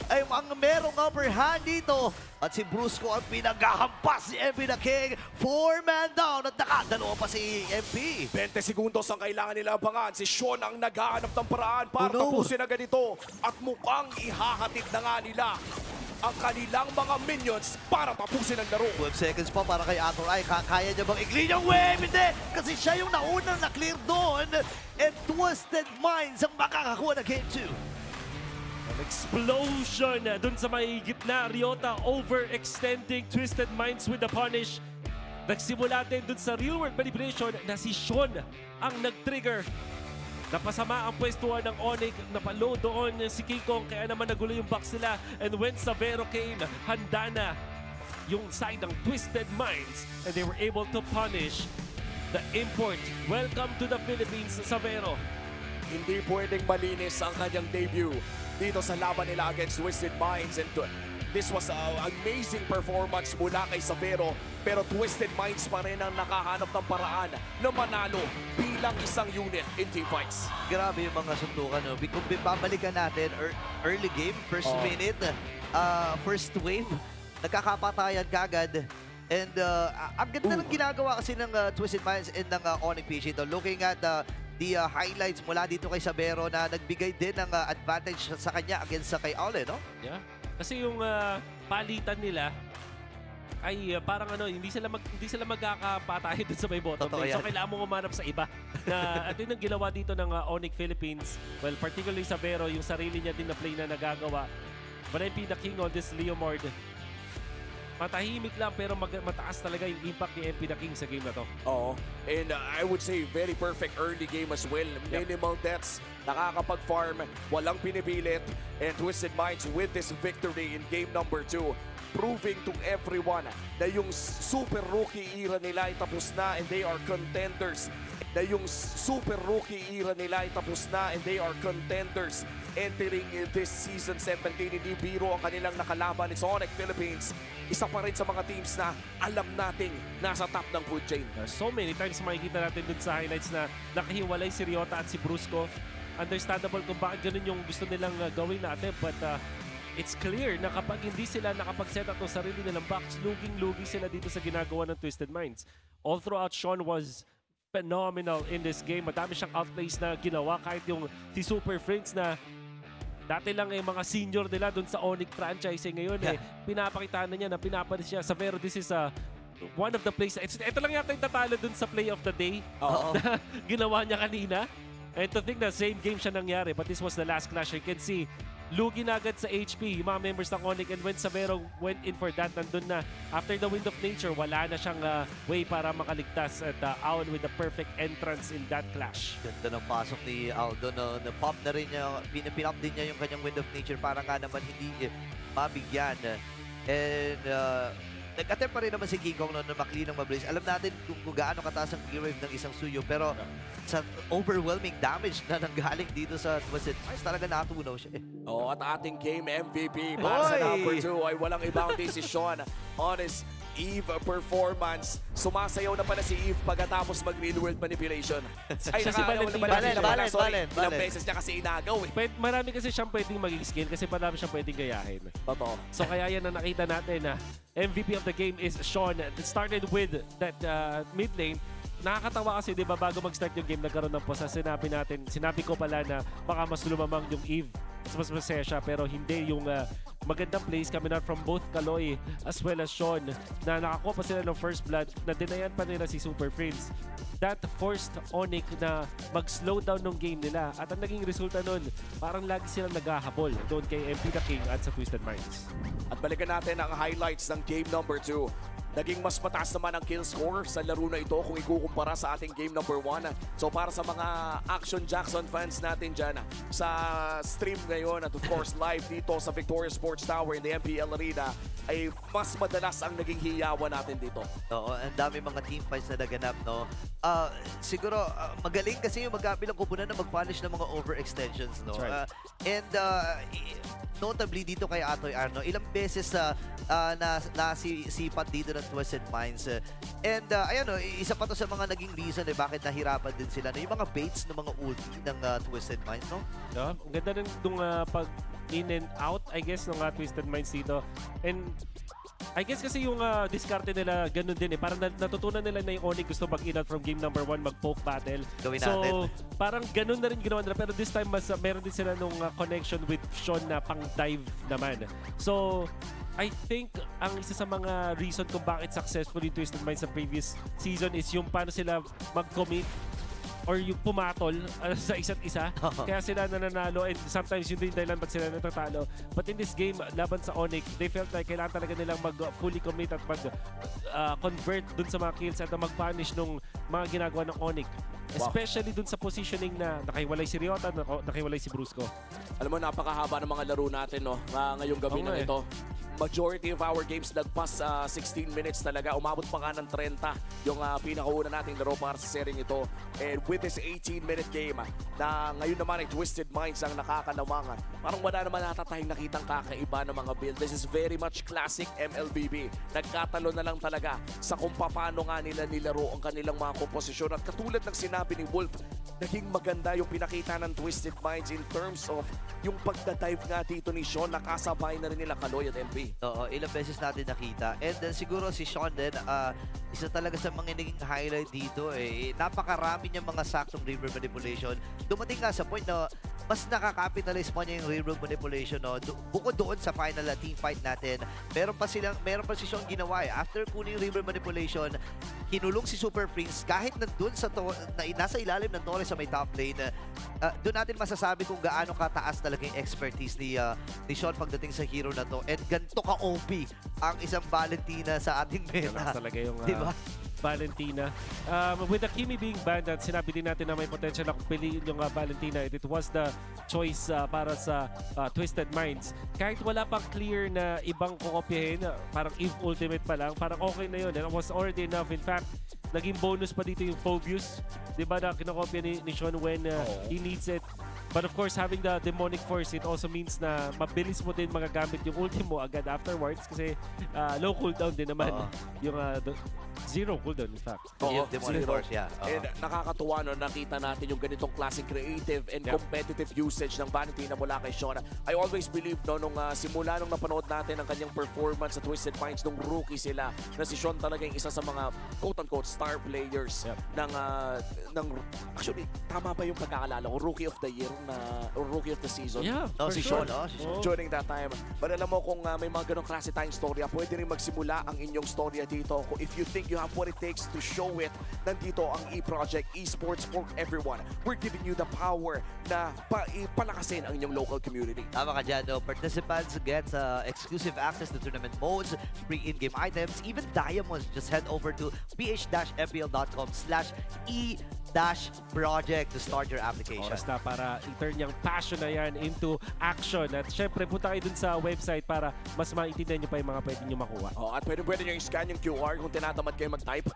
ay ang merong upper hand dito. At si Brusco ang pinaghahampas si MP the King. 4-man down at nakadalawa pa si MP. 20 segundos ang kailangan nila abangan. Si Sean ang naghahanap ng paraan para tapusin na ganito. At mukhang ihahatid na nga nila ang kanilang mga minions para tapusin ang laro. 12 seconds pa para kay Ator Ay. Kaya niya bang i-clean yung wave? Hindi! Kasi siya yung naunang na-clear doon. And Twisted Minds ang makakakuha ng game 2. An explosion dun sa may gitna. Ryota overextending Twisted Minds with the punish. Nagsimula din dun sa real world manipulation na si Sean ang nag-trigger. Napasama ang pwestuhan ng ONIC, napalo doon si King Kong, kaya naman nagulo yung box nila. And when Sabero came, handa na yung side ng Twisted Minds and they were able to punish the import. Welcome to the Philippines, Sabero. Hindi pwedeng malinis ang kanyang debut dito sa laban nila against Twisted Minds. And this was an amazing performance mula kay Sabero, pero Twisted Minds pa rin ang nakahanap ng paraan na manalo bilang isang unit in team fights. Grabe yung mga suntukan. No? Kung babalikan natin, early game, first minute, first wave, nagkakapatayan kagad. And ang ganda ng ginagawa kasi ng Twisted Minds and ng ONIC PH ito. Looking at the highlights mula dito kay Sabero na nagbigay din ng advantage sa kanya against sa kay Ole, no? Yeah. Kasi yung palitan nila ay parang hindi sila magkakapatayan dun sa may bottom lane. So kailangan mo umanap sa iba. At yun ang ginawa dito ng ONIC Philippines. Well, particularly Sabero, yung sarili niya din na play na nagagawa. But I'm the king on this Leomord. Matahimik lang pero mataas talaga yung impact ni MP the King sa game na to. Oo. And I would say very perfect early game as well. Minimal deaths, nakakapag-farm, walang pinipilit. And Twisted Minds with this victory in game number 2, proving to everyone na yung super rookie era nila ay tapos na and they are contenders. Na yung super rookie era nila ay tapos na and they are contenders. Entering this season 17, hindi biro ang kanilang nakalaban ni ONIC Philippines. Isa pa rin sa mga teams na alam nating nasa top ng food chain. So many times makikita natin dun sa highlights na nakahiwalay si Ryota at si Brusco. Understandable kung bakit ganun yung gusto nilang gawin natin. But it's clear na kapag hindi sila nakapag-set up ng sarili nilang box, luging-lugi sila dito sa ginagawa ng Twisted Minds. All throughout, Sean was phenomenal in this game. Madami siyang outplays na ginawa kahit yung si Super Friends na dati lang mga senior nila doon sa ONIC franchise ngayon pinapakita na niya na pinapanis siya. Sabero, this is one of the plays. Ito lang yata yung tatalo doon sa play of the day na ginawa niya kanina. And to think na same game siya nangyari, but this was the last clash. You can see, lugi na agad sa HP yung mga members ng ONIC, and when Sabero went in for that, nandun na. After the Wind of Nature, wala na siyang way para makaligtas at Aon with the perfect entrance in that clash. Ganda ng pasok ni Aldo. Na-pop na rin niya, pinap din niya yung kanyang Wind of Nature para nga naman hindi mabigyan. And nag-attempt pa rin naman si King Kong na makli ng mabilis. Alam natin kung gaano kataas ang gear wave ng isang Suyo, pero sa overwhelming damage na nanggaling dito sa Twisted Minds, talaga natunaw siya. At ating game MVP para sa number 2 ay walang ibang si Sean on his Eve performance. Sumasayaw na pala si Eve pagkatapos mag-real world manipulation. Ay, nakagawa na pala siya. Sorry, ilang beses niya kasi inagaw Marami kasi siyang pwedeng maging skill kasi marami siyang pwedeng gayahin. Totoo. So kaya yan na nakita natin na MVP of the game is Sean. It started with that mid lane. nakakatawa kasi, di ba, bago mag-start yung game, nagkaroon ng pause. Sinabi ko pala na baka mas lumamang yung Eve. Mas masaya siya, pero hindi yung magandang plays coming out from both Kaloy as well as Sean na nakakuha pa sila ng first blood na dinayan pa nila si Super Prince. That forced ONIC na mag-slow down ng game nila at ang naging resulta nun, parang lagi silang naghahabol doon kay MP the King at sa Twisted Minds. At balikan natin ang highlights ng game number 2. Naging mas mataas naman ang kill score sa laro na ito kung ikukumpara sa ating game number 1. So para sa mga Action Jackson fans natin dyan sa stream ngayon at of course live dito sa Victoria Sports Tower in the MPL Arena, ay mas madalas ang naging hiyawan natin dito. Oo, ang dami mga team fights na naganap, no? Siguro, magaling kasi yung magkabilang kupunan na mag-punish ng mga overextensions, no? That's right. Notably dito kay Atoy Arno, ilang beses nasipat dito ng Twisted Minds. Ayan, isa pa to sa mga naging reason bakit nahirapan din sila. No? Yung mga baits ng mga ulti ng Twisted Minds, no? Yeah, ang ganda rin nung pag in and out, I guess, ng Twisted Minds dito. And I guess kasi yung diskarte nila ganun din eh. Parang natutunan nila na yung ONIC gusto mag-in out from game number 1, mag-poke battle. Gawin so, natin. parang ganun na rin ginawa nila. Pero this time, meron din sila nung connection with Sean na pang-dive naman. So, I think ang isa sa mga reason kung bakit successful yung Twisted Minds sa previous season is yung paano sila mag-commit or yung pumatol sa isa't isa. Kaya sila nananalo and sometimes yun din dahilan ba't sila natatalo. But in this game, laban sa ONIC, they felt like kailangan talaga nilang mag-fully commit at mag-convert dun sa mga kills at mag-punish nung mga ginagawa ng ONIC. Especially dun sa positioning na nakahiwalay si Ryota, nakahiwalay si Brusco. Alam mo, napakahaba ng mga laro natin ngayong gabi na ito. Majority of our games nagpas 16 minutes talaga. Umabot pa nga ng 30 yung pinakauna nating laro para sa sering ito. And with this 18-minute game na ngayon naman ay Twisted Minds ang nakakalamangan. Parang wala naman nata tayong nakitang kakaiba ng mga build. This is very much classic MLBB. Nagkatalo na lang talaga sa kung paano nga nila nilaro ang kanilang mga komposisyon. At katulad ng sinabi ni Wolf, naging maganda yung pinakita ng Twisted Minds in terms of yung pagdadive nga dito ni Sean. Nakasabay na rin nila Kaloy at MP. Oo, ilang beses natin nakita. And siguro si Sean din, isa talaga sa mga naging highlight dito napakarami niyang mga saktong river manipulation. Dumating nga sa point na mas nakakapitalize pa niya yung river manipulation. No? Bukod doon sa final team fight natin, meron pa si Sean ginawa After kunin yung river manipulation, kinulong si Super Prince kahit nandun nasa ilalim ng torre sa may top lane. Doon natin masasabi kung gaano kataas talaga yung expertise ni Sean pagdating sa hero na to. And ganito ka-OP ang isang Valentina sa ating meta. Talaga yung diba? Valentina. With the Kimi being banned, at sinabi din natin na may potential na piliin yung Valentina. It was the choice para sa Twisted Minds. Kahit wala pang clear na ibang kukopyahin, parang Eve Ultimate pa lang, parang okay na yun. And it was already enough. In fact, naging bonus pa dito yung Phobius. Diba na kinokopya ni Sean when he needs it. But of course, having the Demonic Force, it also means na mabilis mo din magagamit yung ultimo agad afterwards kasi low cooldown din naman yung zero cooldown in fact. Demonic Force, yeah. And nakakatuwa nakita natin yung ganitong classic creative and competitive usage ng Valentina mula kay Sean. I always believe nung simula nung napanood natin ang kanyang performance sa Twisted Minds nung rookie sila na si Sean talaga yung isa sa mga quote-unquote star players ng actually, tama ba yung pagkakaalala ko? Rookie of the year or rookie of the season? Yeah, si Sean. During that time. But alam mo kung may mga ganong klase tayong storya, pwede rin magsimula ang inyong storya dito. If you think you have what it takes to show it, nandito ang E-Project, Esports for Everyone. We're giving you the power na palakasin ang inyong local community. Tama ka dyan, no? Participants get exclusive access to tournament modes, free in-game items, even diamonds. Just head over to ph-mpl.com/e-project to start your application. Oras na para i-turn yung passion na yan into action. At syempre, punta kayo dun sa website para mas maintindihan nyo pa yung mga pwede nyo makuha. At pwede nyo i-scan yung QR kung tinatamad kayo mag-type.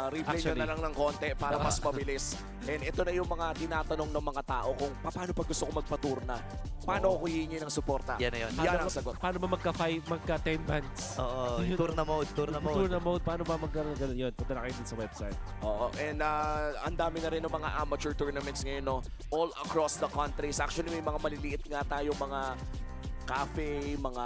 Replay nyo na lang ng konti para mas mabilis. And ito na yung mga tinatanong ng mga tao kung paano pag gusto ko magpaturna. Paano ako hihingi ng suporta? Yan na yun. Yan ang sagot. Paano ba magka-10 bands? Oo, tourna mode. Tourna mode, paano ba magka-ganun yun? Punta na kayo din sa website. And ang dami na rin ng mga amateur tournaments ngayon, all across the countries. Actually, may mga maliliit nga tayo mga cafe, mga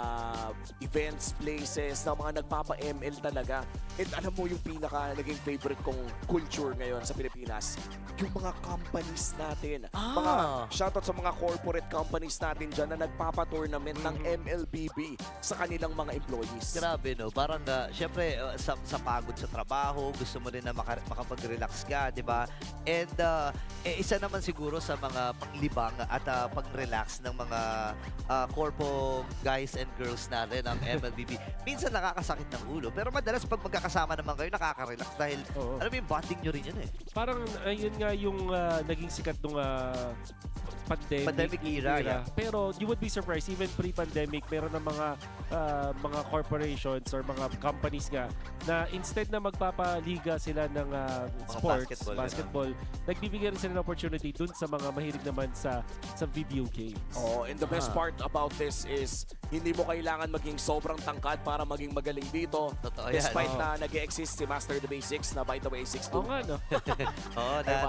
events, places, na mga nagpapa-ML talaga. And alam mo yung pinaka naging favorite kong culture ngayon sa Pilipinas, yung mga companies natin. Mga shoutout sa mga corporate companies natin dyan na nagpapa-tournament ng MLBB sa kanilang mga employees. Grabe, no? Parang, syempre, sa pagod sa trabaho, gusto mo rin na makapag-relax ka, di ba? And isa naman siguro sa mga panglibang at pag-relax ng mga corpo guys and girls natin ng MLBB. Minsan nakakasakit ng ulo, pero madalas pag magkakasama naman kayo, nakaka-relax dahil, alam mo yung bonding nyo rin yun eh. Parang, ayun nga yung naging sikat nung pandemic era. Yeah. Pero you would be surprised, even pre-pandemic, meron ng mga corporations or mga companies nga na instead na magpapaliga sila ng sports, basketball, nagbibigay rin sila ng opportunity dun sa mga mahilig naman sa video games. Oh, and the best part about this is hindi mo kailangan maging sobrang tangkad para maging magaling dito. Totoo yan. Despite na nag-exist si Master the Basics na by the way 6'2". Oo nga, no?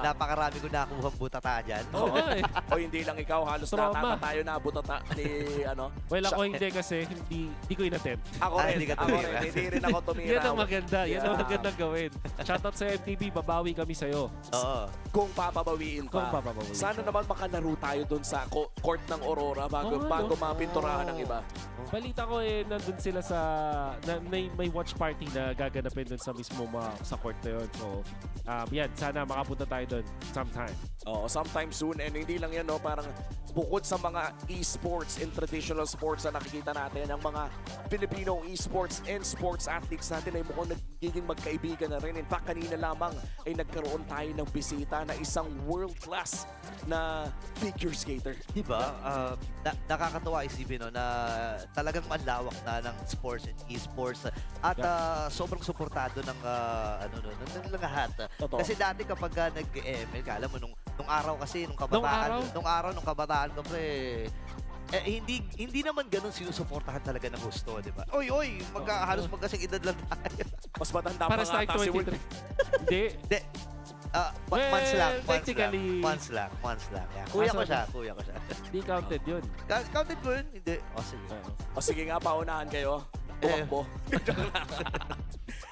Napakarami ko nakuha butata dyan. Oo nga eh. O hindi lang ikaw, halos natata tayo na butata ni ano. Well, ako hindi kasi hindi ko in-attempt. Ako rin, hindi rin ako tumira. Yan ang maganda, yan ang magandang gawin. Shoutout sa MTV, babawi kami sa'yo. Oo. Kung papabawiin pa. Sana naman makalaro tayo dun sa court ng Aurora bago mapinturahan ng iba. Balita ko nandun sila sa may watch party na gaganapin dun sa mismo sa court na yun. So, yan, sana makapunta tayo dun sometime. Oo, sometime soon. And hindi lang yan, no, parang bukod sa mga esports and traditional sports na nakikita natin, ang mga Filipino esports and sports athletes natin ay mukhang nagiging magkaibigan na rin. In fact, kanina lamang ay nagkaroon tayo ng bisita na isang world-class na figure skater. Diba? Nakakatawa isipin, no, na talagang malawak na ng sports and esports at sobrang suportado ng lahat. Kasi dati kapag nag-ML ka, alam mo, nung araw kasi, nung kabataan ko, pre, hindi naman ganun sinusuportahan talaga ng gusto, di ba? Oy, halos magkasing edad lang tayo. Mas matanda pa nga ata si Will. Hindi. Months lang. Months lang. Yeah. Kuya ko siya. Hindi counted yun. Counted ko yun? Hindi. Sige. Sige nga, paunahan kayo. Tumakbo.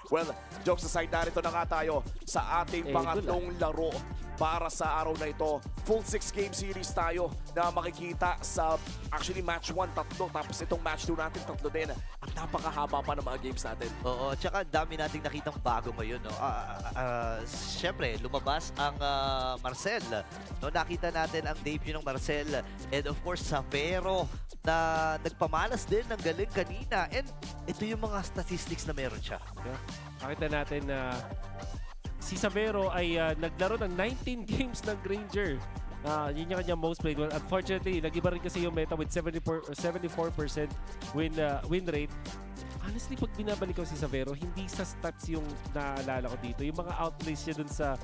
Well, jokes aside, narito na nga tayo sa ating pangatlong laro para sa araw na ito. Full 6-game series tayo na makikita sa actually match 1, 3, tapos itong match 2 natin, 3 din. Ang napakahaba pa ng mga games natin. Oo, tsaka dami nating nakitang bago ngayon, no? Siyempre, lumabas ang Marcel. No, nakita natin ang debut ng Marcel. And of course, Savero na nagpamalas din ng galing kanina. And ito yung mga statistics na meron siya. Yeah. Nakita natin na si Savero ay naglaro ng 19 games ng Granger. Yun yung kanyang most played. Well, unfortunately, nag-iba rin kasi yung meta with 74% win rate. Honestly, pag binabalik ko si Savero, hindi sa stats yung naalala ko dito. Yung mga outplays niya dun sa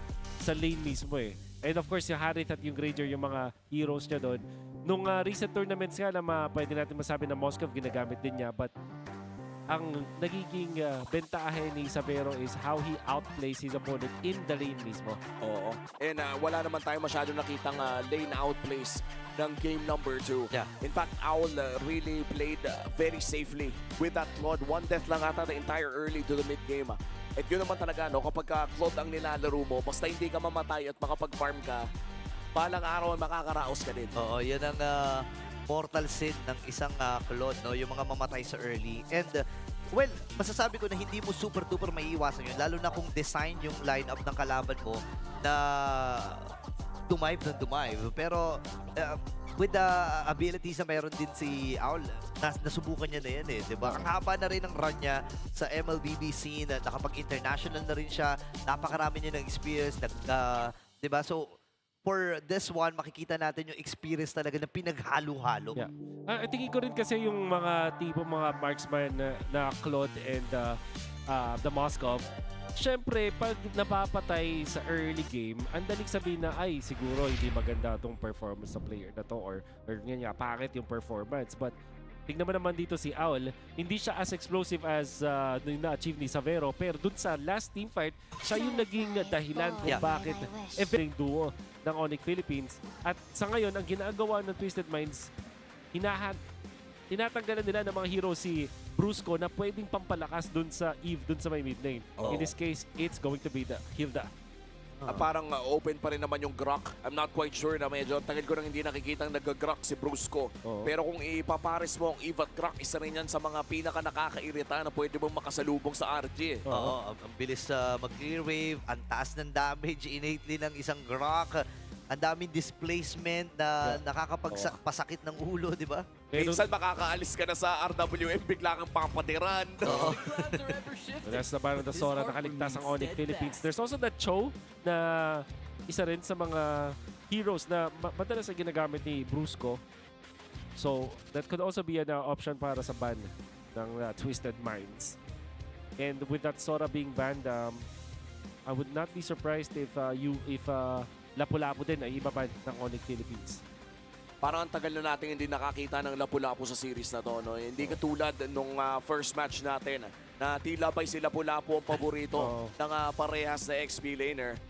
lane mismo eh. And of course, yung Harith at yung Granger, yung mga heroes niya doon. Nung recent tournaments nga na pwede natin masabi na Moskov ginagamit din niya. But ang nagiging bentahe ni Savero is how he outplays his opponent in the lane mismo. Oo. And wala naman tayo masyadong nakitang lane outplays ng game number 2. Yeah. In fact, Owl really played very safely with that Claude. 1 death lang ata the entire early to the mid game. At yun naman talaga, no, kapag Claude ang nilalaro mo, basta hindi ka mamatay at makapag-farm ka, balang araw makakaraos ka din. Oo, yan ang mortal sin ng isang Claude, no? Yung mga mamatay sa early. And, well, masasabi ko na hindi mo super-duper maiiwasan yun, lalo na kung design yung lineup ng kalaban mo na dumive ng dumive. Pero, with the abilities na meron din si Owl, nasubukan niya na yan eh, di ba? Ang haba na rin ng run niya sa MLBB scene, nakapag-international na rin siya, napakarami niya ng experience, di ba? So, for this one, makikita natin yung experience talaga na pinaghalo-halo. Yeah. Tingin ko rin kasi yung mga tipo mga marksman na Claude and the Moskov, syempre, pag napapatay sa early game, ang daling sabihin na, ay, siguro hindi maganda itong performance ng player na to or nga, pangit yung performance. But tignan mo naman dito si Owl, hindi siya as explosive as na-achieve ni Savero, pero dun sa last team fight, siya yung naging dahilan kung bakit everything duo ng ONIC Philippines. At sa ngayon, ang ginagawa ng Twisted Minds, tinatanggalan nila ng mga hero si Brusco na pwedeng pampalakas dun sa Eve, dun sa may mid lane. In this case, it's going to be the Hilda. Parang open pa rin naman yung Grok. I'm not quite sure na medyo tagal ko nang hindi nakikitang nag-Grok si Brusco. Pero kung ipapares mo ang Eve at Grok, isa rin yan sa mga pinaka nakakairita na pwede mong makasalubong sa RG. Oo, ang bilis mag-clear wave, ang taas ng damage innately ng isang Grok. Ang daming displacement na nakakapagpasakit ng ulo, di ba? Minsan makakaalis ka na sa RWM, bigla kang papatiran. That's the ban of the Sora, nakaligtas ang ONIC Philippines. There's also the Cho na isa rin sa mga heroes na madalas na ginagamit ni Brusco. So, that could also be an option para sa ban ng Twisted Minds. And with that Sora being banned, I would not be surprised if Lapu-Lapu din ay ibaban ng ONIC Philippines. Parang ang tagal na natin hindi nakakita ng Lapu-Lapu sa series na to. No? Hindi katulad nung first match natin na tila ba'y si Lapu-Lapu ang paborito ng parehas na XP laner.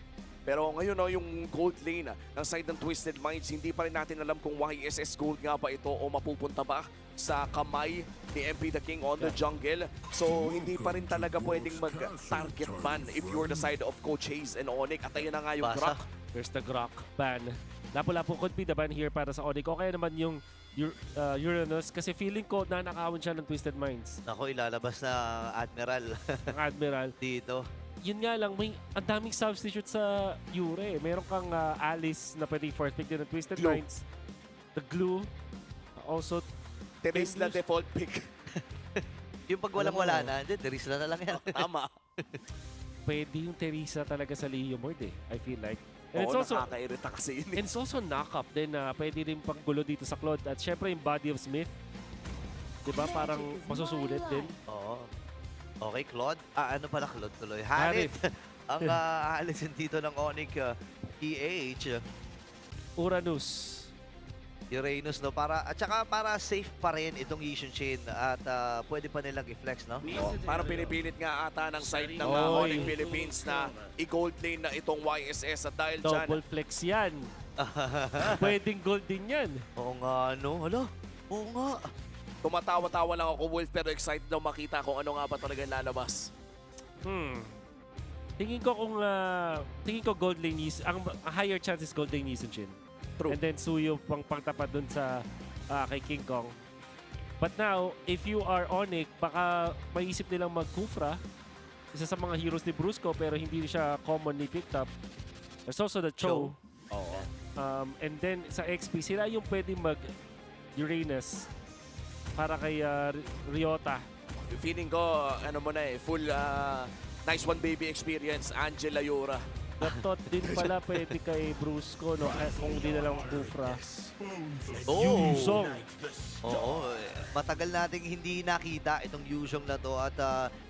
Pero ngayon, no, yung gold lane ng side ng Twisted Minds, hindi pa rin natin alam kung YSS Gold nga ba ito o mapupunta ba sa kamay ni MP the King on the jungle. So, hindi pa rin talaga pwedeng mag-target ban if you're the side of Coach Hayes and ONIC. At ayun na nga yung Grok. There's the Grok ban. Lapu-Lapu could be the ban here para sa ONIC. O kaya naman yung Uranus kasi feeling ko nanakawin siya ng Twisted Minds. Ako, ilalabas na Admiral. Ang Admiral. Dito. Yun nga lang, may ang daming substitute sa Yure. Meron kang Alice na pwedeng first pick din ng Twisted Minds. The Glue. Also, Teres na default pick. Yung pag walang-wala na, Teresa na lang yan. Tama. Pwede yung Teresa talaga sa Leo Mord I feel like. And nakakairita kasi yun. And it's also knock-up din na pwede rin panggulo dito sa Claude. At syempre yung Body of Smith. Diba? Parang masusulit din. Oo. Okay, Claude. Ano pala Claude tuloy? Harit. Ang aalisin dito ng ONIC PH. Uranus. Uranus, no? At saka para safe pa rin itong Yishun Chain at pwede pa nilang i-flex, no? Parang pinipilit nga ata ng side ng ONIC Philippines na i-gold lane na itong YSS at dahil dyan. Double flex yan. Pwedeng gold din yan. Oo nga, no? Hala, oo nga. Tumatawa-tawa lang ako, Wolf, pero excited daw makita kung ano nga ba talaga lalabas. Tingin ko gold lane is, ang higher chance is gold lane Yishun Chain. True. And then Suyo pang pagtapat dun sa kay King Kong. But now, if you are ONIC, baka maisip nilang mag-Kufra. Isa sa mga heroes ni Brusco pero hindi siya commonly picked up. There's also the Cho. And then sa XP, sila yung pwede mag-Uranus para kay Ryota. Feeling ko, full nice one baby experience, Angela Yora. Thought din pala pwede kay Brusco, no? Kung di na lang Kufra. Yuzong. Oo, matagal nating hindi nakita itong Yuzong na to at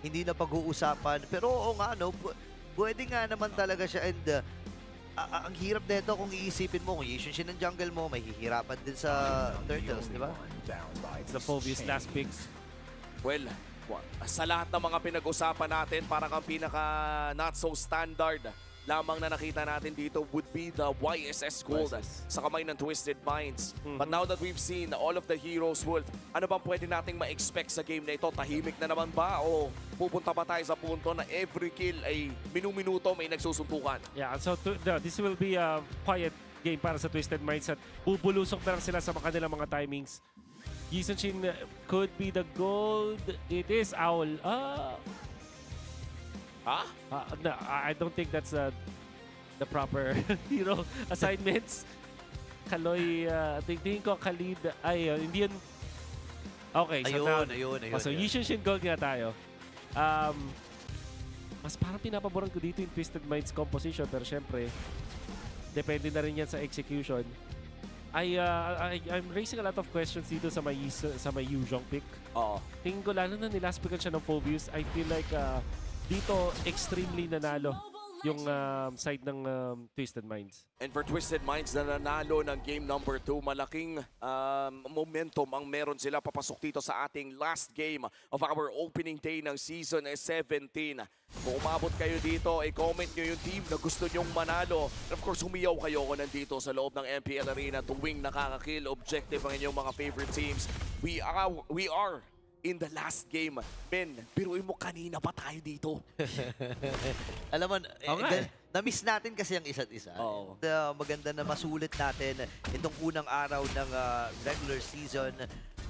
hindi na pag-uusapan. Pero oo nga, no? Pwede nga naman talaga siya and ang hirap nito kung iisipin mo, kung Yishun siya ng jungle mo, may hihirapan din sa Turtles, di ba? It's the Phobius last picks. Well, sa lahat ng mga pinag-usapan natin, parang ang pinaka not so standard lamang na nakita natin dito would be the YSS Gold sa kamay ng Twisted Minds. But now that we've seen all of the heroes, Wolf, ano bang pwede nating ma-expect sa game na ito? Tahimik na naman ba o pupunta pa tayo sa punto na every kill ay minuminuto may nagsusuntukan? Yeah, so this will be a quiet game para sa Twisted Minds at bubulusok na lang sila sa kanilang mga timings. Yishun Chain could be the gold. It is Owl. No, I don't think that's the proper hero assignments. Kaloy, tingin ko Khalid, hindi yun. Okay, so ayun. So Yishun Chain gold nga tayo. Mas parang pinapaboran ko dito yung Twisted Minds composition, pero syempre, depende na rin yan sa execution. I'm raising a lot of questions dito sa may Yuzong pick. Tingin ko lalo na nilast pickan siya ng Phobius. I feel like dito extremely nanalo yung side ng Twisted Minds. And for Twisted Minds na nanalo ng game number 2, malaking momentum ang meron sila papasok dito sa ating last game of our opening day ng season 17. Kung umabot kayo dito, i-comment nyo yung team na gusto nyong manalo. And of course, humiyaw kayo kung nandito sa loob ng MPL Arena tuwing nakaka-kill objective ang inyong mga favorite teams. We are in the last game. Men, biruin mo kanina pa tayo dito. Alam mo, na-miss natin kasi ang isa't isa. Oo. Maganda na masulit natin itong unang araw ng regular season.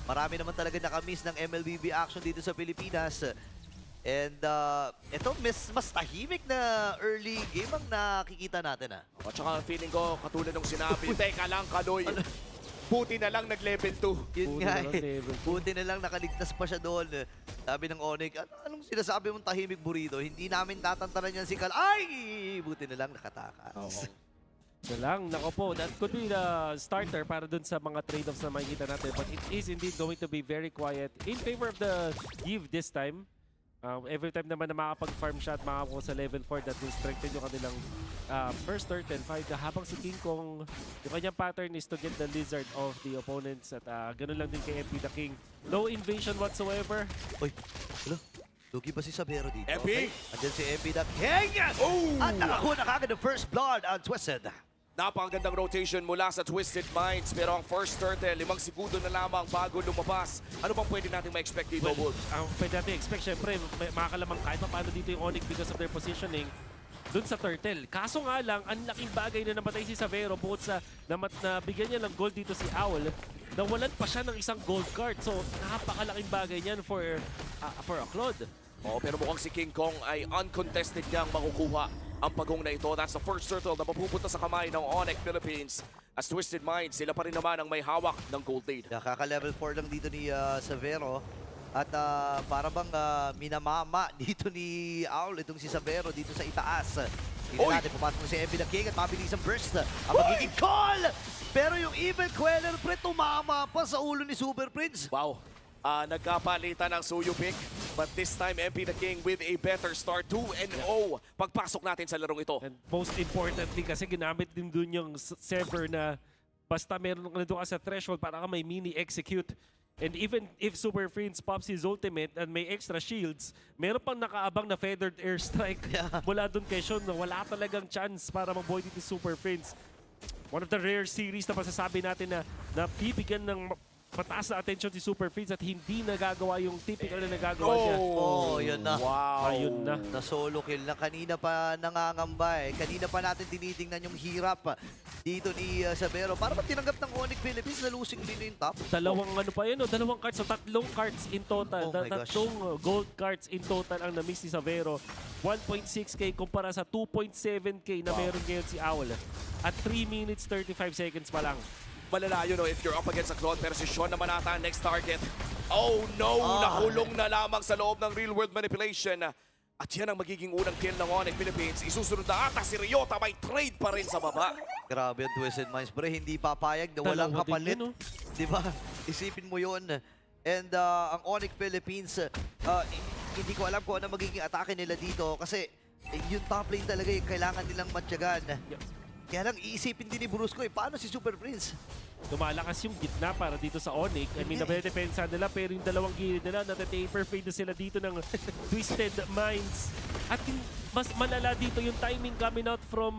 Marami naman talaga nakamiss ng MLBB action dito sa Pilipinas. And ito, mas tahimik na early game ang nakikita natin. At saka feeling ko, katulad ng sinabi, teka lang, Kaloy. Buti na lang nag-level 2. Yun nga buti na lang nakaligtas pa siya doon. Sabi ng ONIC, anong sinasabi mong tahimik burrito? Hindi namin tatantanan yan si Kal. Ay! Buti na lang nakatakas. So lang, nako po, that could be the starter para dun sa mga trade-offs na makikita natin. But it is indeed going to be very quiet in favor of the Give this time. Every time naman na makapag-farm shot, makakuha sa level 4, that will strengthen yung kanilang first turtle fight. Habang si King Kong, yung kanyang pattern is to get the lizard of the opponents. At ganun lang din kay MP the King. No invasion whatsoever. Uy, hello? Lugi ba si Sabero dito? MP! Andyan si MP the King! Oh! At nakakuha na kagad ng first blood ang Twisted. Napakagandang rotation mula sa Twisted Minds. Pero ang first turtle, 5 segundo na lamang bago lumabas. Ano bang pwede natin ma-expect dito, Wolf? Ang pwede natin expect, syempre, makakalamang kahit pa paano dito yung ONIC because of their positioning dun sa turtle. Kaso nga lang, ang laking bagay na namatay si Savero bukod sa nabigyan niya ng gold dito si Owl, nawalan pa siya ng isang gold card. So, napakalaking bagay niyan for a Claude. Oh, pero mukhang si King Kong ay uncontested niyang makukuha ang pagong na ito. That's the first turtle na mapupunta sa kamay ng ONIC Philippines. As Twisted Minds, sila pa rin naman ang may hawak ng gold lead. Nakaka-level 4 lang dito ni Savero. At para bang minamama dito ni Owl itong si Savero dito sa itaas. Hindi natin pumasok si MP the King at mabilis ang burst. Ang magiging call! Pero yung Evil Queller pre tumama pa sa ulo ni Super Prince. Wow. Nagkapalitan ng Suyo pick. But this time, MP the King with a better start. 2-0 pagpasok natin sa larong ito. And most importantly kasi ginamit din dun yung Sever na basta meron ka nito sa threshold para ka may mini-execute. And even if Super Prince pops his ultimate and may extra shields, meron pang nakaabang na feathered airstrike mula dun kay Sean na wala talagang chance para mabuhay dito Super Prince. One of the rare series na masasabi natin na bibigyan ng mataas na attention si Super Prince at hindi nagagawa yung typical na nagagawa niya. Oh, yun na. Wow. Ayun na. Na solo kill na kanina pa nangangamba Kanina pa natin tinitingnan yung hirap dito ni Sabero. Para ba tinanggap ng ONIC Philippines na losing din yung top? Dalawang dalawang cards. So tatlong cards in total. Tatlong gold cards in total ang na-miss ni Savero. 1.6k kumpara sa 2.7k na meron ngayon si Owl. At 3 minutes 35 seconds pa lang. Malalayo no if you're up against a Claude, pero si Sean naman ata next target. Oh no! Nahulong na lamang sa loob ng real world manipulation. At yan ang magiging unang kill ng ONIC Philippines. Isusunod na ata si Ryota, may trade pa rin sa baba. Grabe ang Twisted Minds, pre. Hindi papayag na walang kapalit. Diba? Isipin mo yun. And ang ONIC Philippines, hindi ko alam kung ano magiging atake nila dito. Kasi yung top lane talaga yung kailangan nilang matyagan. Kaya lang, iisipin din ni Brusco paano si Super Prince? Lumalakas yung gitna para dito sa ONIC. I mean, nabedepensa nila pero yung dalawang gilid nila, natataper fade na sila dito ng Twisted Minds. At mas malala dito yung timing coming out from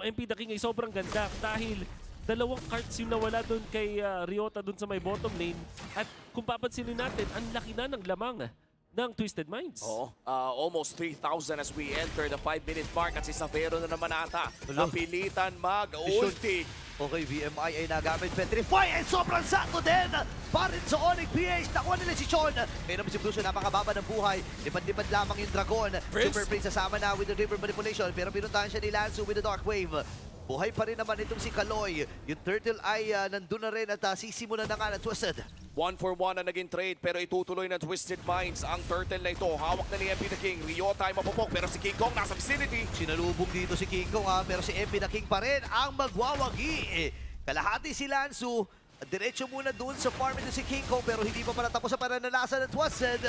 MP the King ay sobrang ganda dahil dalawang cards yung nawala doon kay Ryota doon sa may bottom lane. At kung papansinin natin, ang laki na ng lamang ng Twisted Minds. Oo. Almost 3,000 as we enter the 5-minute mark at si Savero na naman ata. Napilitan mag-ulti. Okay, VMI ay nagamit. Petrify ay sobrang sakto din. Parin sa ONIC PH. Nakuha nila si Sean. Kaya naman si Bruce napakababa ng buhay. Lipad-lipad lamang yung Dragon. Super Prince sasama na with the river manipulation. Pero pinuntahan siya ni Lanzu with the Dark Wave. Buhay pa rin naman itong si Kaloy. Yung turtle ay nandun na rin at sisimulan na nga ng Twisted. 1-for-1 na naging trade pero itutuloy ng Twisted Minds ang turtle na ito. Hawak na ni MP the King. Ryota ay mapupok pero si King Kong nasa vicinity. Sinalubog dito si King Kong pero si MP the King pa rin ang magwawagi. Kalahati si Lanzu. Diretso muna doon sa farm ito si King Kong pero hindi pa pala tapos sa pananalasa ng Twisted.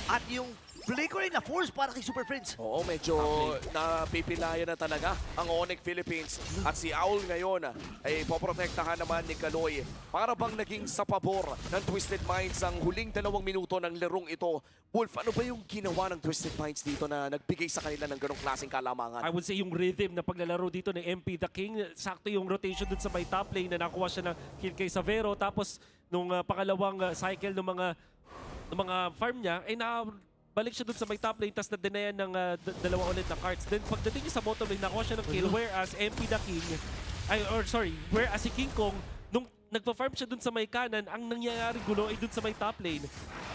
At yung Flickering na force para kay Super Prince. Oo, medyo napipilayan na talaga ang ONIC Philippines. At si Owl ngayon ay poprotektahan naman ni Kaloy. Para bang naging sa pabor ng Twisted Minds ang huling 2 minuto ng larong ito. Wolf, ano ba yung ginawa ng Twisted Minds dito na nagbigay sa kanila ng ganong klaseng kalamangan? I would say yung rhythm na paglalaro dito ni MP the King, sakto yung rotation dun sa may top lane na nakuha siya ng kill kay Savero. Tapos nung pangalawang cycle ng mga farm niya, ay balik siya dun sa may top lane, tapos na-denayan ng dalawa ulit na cards. Then pagdating niya sa bottom lane, nakuha siya ng kill, whereas MP the King, whereas si King Kong, nung nagpa-farm siya dun sa may kanan, ang nangyayari gulo ay dun sa may top lane.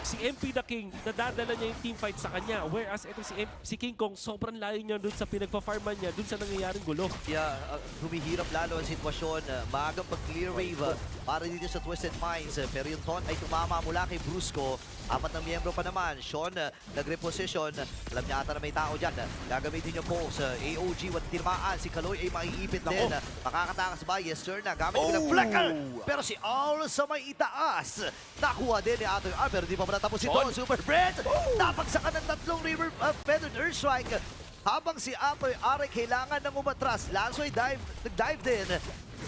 Si MP the King, nadadala niya yung teamfight sa kanya. Whereas ito si King Kong, sobrang layo niya dun sa pinagpa-farman niya, dun sa nangyayaring gulo. Yeah, humihirap lalo ang sitwasyon. Maagang pag-clear wave para dito sa Twisted Minds. Pero yung taunt ay tumama mula kay Brusco. 4 na miyembro pa naman. Sean, nag-reposition. Alam niya ata na may tao dyan. Gagamitin yung pulse. AOG, wat tinamaan. Si Kaloy ay maiipit din. Makakatakas ba? Yes, sir na. Gamit yung flicker. Pero si Owl sa may itaas. Nakuha din ni Atoy R. Pero di pa natapos ito, Super Brent! Napagsakan ng 3 River Feathered Earthstrike. Habang si Atoy Are kailangan ng umatras. Lansoy nag-dive din.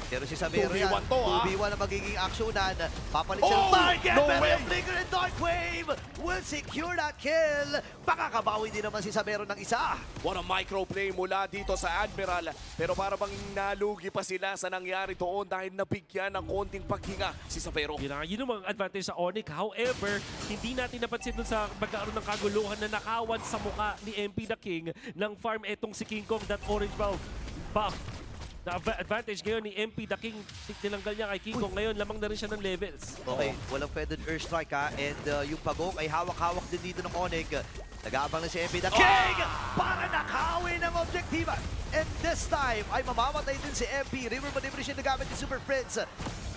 Pero si Savero yan, 2v1 na magiging aksyonan. Papalit siya ng target, pero yung Flicker and Dark Wave will secure that kill. Pakakabawi din naman si Savero ng isa. What a microplay mula dito sa Admiral. Pero para bang nalugi pa sila sa nangyari doon dahil nabigyan ng konting paghinga si Savero. Yun ang advantage sa ONIC. However, hindi natin napansin dun sa magkaroon ng kaguluhan na nakawan sa muka ni MP the King ng farm etong si King Kong, that orange buff. The advantage ngayon ni MP the King, tinanggal niya kay King Kong. Ngayon, lamang na rin siya ng levels. Okay, walang Feathered Earthstrike ha. And yung pagong ay hawak-hawak din dito ng ONIC. Nag-aabang na si MP the King para nakawin ng objektiba. And this time ay mamamatay din si MP. River Manipulation na gamit ni Super Prince.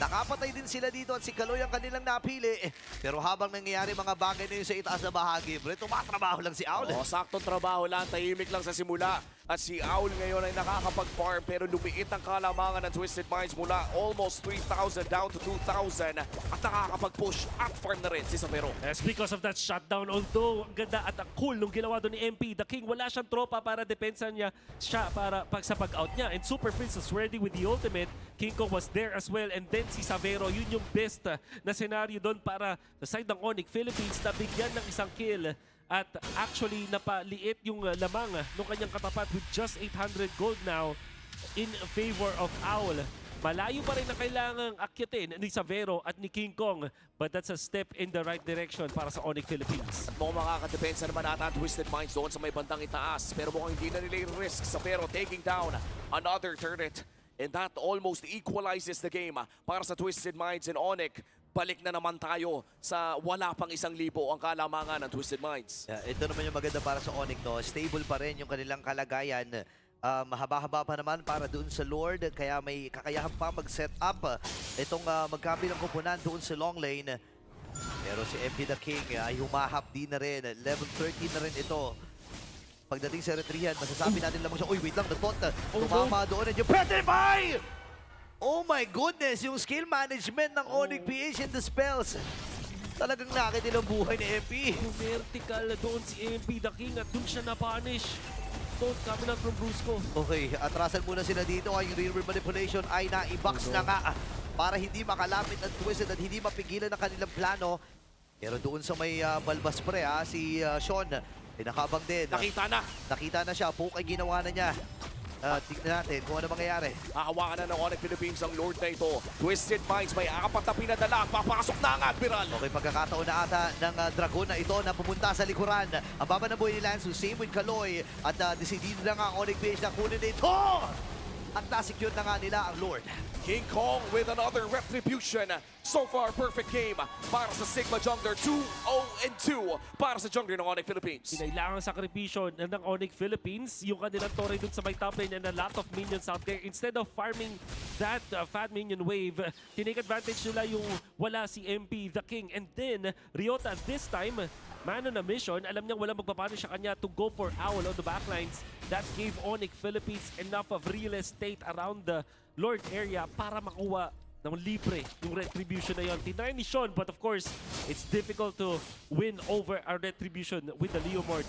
Nakapatay din sila dito at si Kaloy ang kanilang napili. Pero habang nangyayari mga bagay na yun sa itaas na bahagi, bro, tumatrabaho lang si Owl. Saktong trabaho lang, tahimik lang sa simula. At si Owl ngayon ay nakakapag-farm pero lumiit ang kalamangan ng Twisted Minds mula almost 3,000 down to 2,000 at nakakapag-push at farm na rin si Savero. Yes, because of that shutdown, although ang ganda at ang cool nung ginawa doon ni MP the King, wala siyang tropa para depensa niya siya para sa pag-out niya. And Super Prince was ready with the ultimate. King Kong was there as well, and then si Savero, yun yung best na scenario doon para sa side ng ONIC Philippines na bigyan ng isang kill. At actually, napaliit yung lamang ng kanyang katapat with just 800 gold now in favor of Owl. Malayo pa rin na kailangang akyatin ni Savero at ni King Kong, but that's a step in the right direction para sa ONIC Philippines. Mukhang makakadepensa naman ata ang Twisted Minds doon sa may bandang itaas, pero mukhang hindi na nila i-risk. Savero taking down another turret, and that almost equalizes the game para sa Twisted Minds and ONIC. Balik na naman tayo sa wala pang 1,000 ang kalamangan ng Twisted Minds. Ito naman yung maganda para sa ONIC, no? Stable pa rin yung kanilang kalagayan. Mahaba-haba pa naman para doon sa Lord, kaya may kakayahan pa mag-set up itong magkabilang kupunan doon sa long lane. Pero si MP the King ay humahap din na rin. Level 13 na rin ito. Pagdating sa retrihan, masasabi natin lamang siya, uy, wait lang, nag-taunt. Tumama doon at yung Petrify! Oh my goodness, yung skill management ng ONIC PH and the spells. Talagang nakitilang buhay ni MP. Yung vertical doon si MP the King at doon siya na-punish. Don't coming out from Brusco. Okay, atrasan muna sila dito. Yung river manipulation ay na-i-box na nga para hindi makalapit at Twisted at hindi mapigilan ang kanilang plano. Pero doon sa may balbas pre, si Sean, nakabang din. Nakita na siya. Poke ay ginawa na niya. Tignan natin kung ano mangyayari. Hahawakan na ng ONIC Philippines ang Lord na ito. Twisted Minds may 4 na pinadala. Papasok na ang Admiral. Okay, pagkakataon na ata ng Dragon na ito na pumunta sa likuran. Ang baba ng buhay ni Lansu, same with Kaloy. At decidido na nga ang ONIC PH na kunin ito. At nasecure na nga nila ang Lord. King Kong with another retribution. So far, perfect game para sa Sigma Jungler. 2-0-2 para sa Jungler ng ONIC Philippines. Kinailangan sakripisyo ng ONIC Philippines yung kanilang tore dun sa may top lane and a lot of minions out there. Instead of farming that fat minion wave, tinake advantage nila yung wala si MP the King. And then, Ryota this time, man on a mission, alam niyang walang magpapano siya kanya to go for Owl on the backlines. That gave ONIC Philippines enough of real estate around the Lord area para makuha ng libre yung retribution na yun. Tinry ni Sean, but of course, it's difficult to win over a retribution with the Leomord.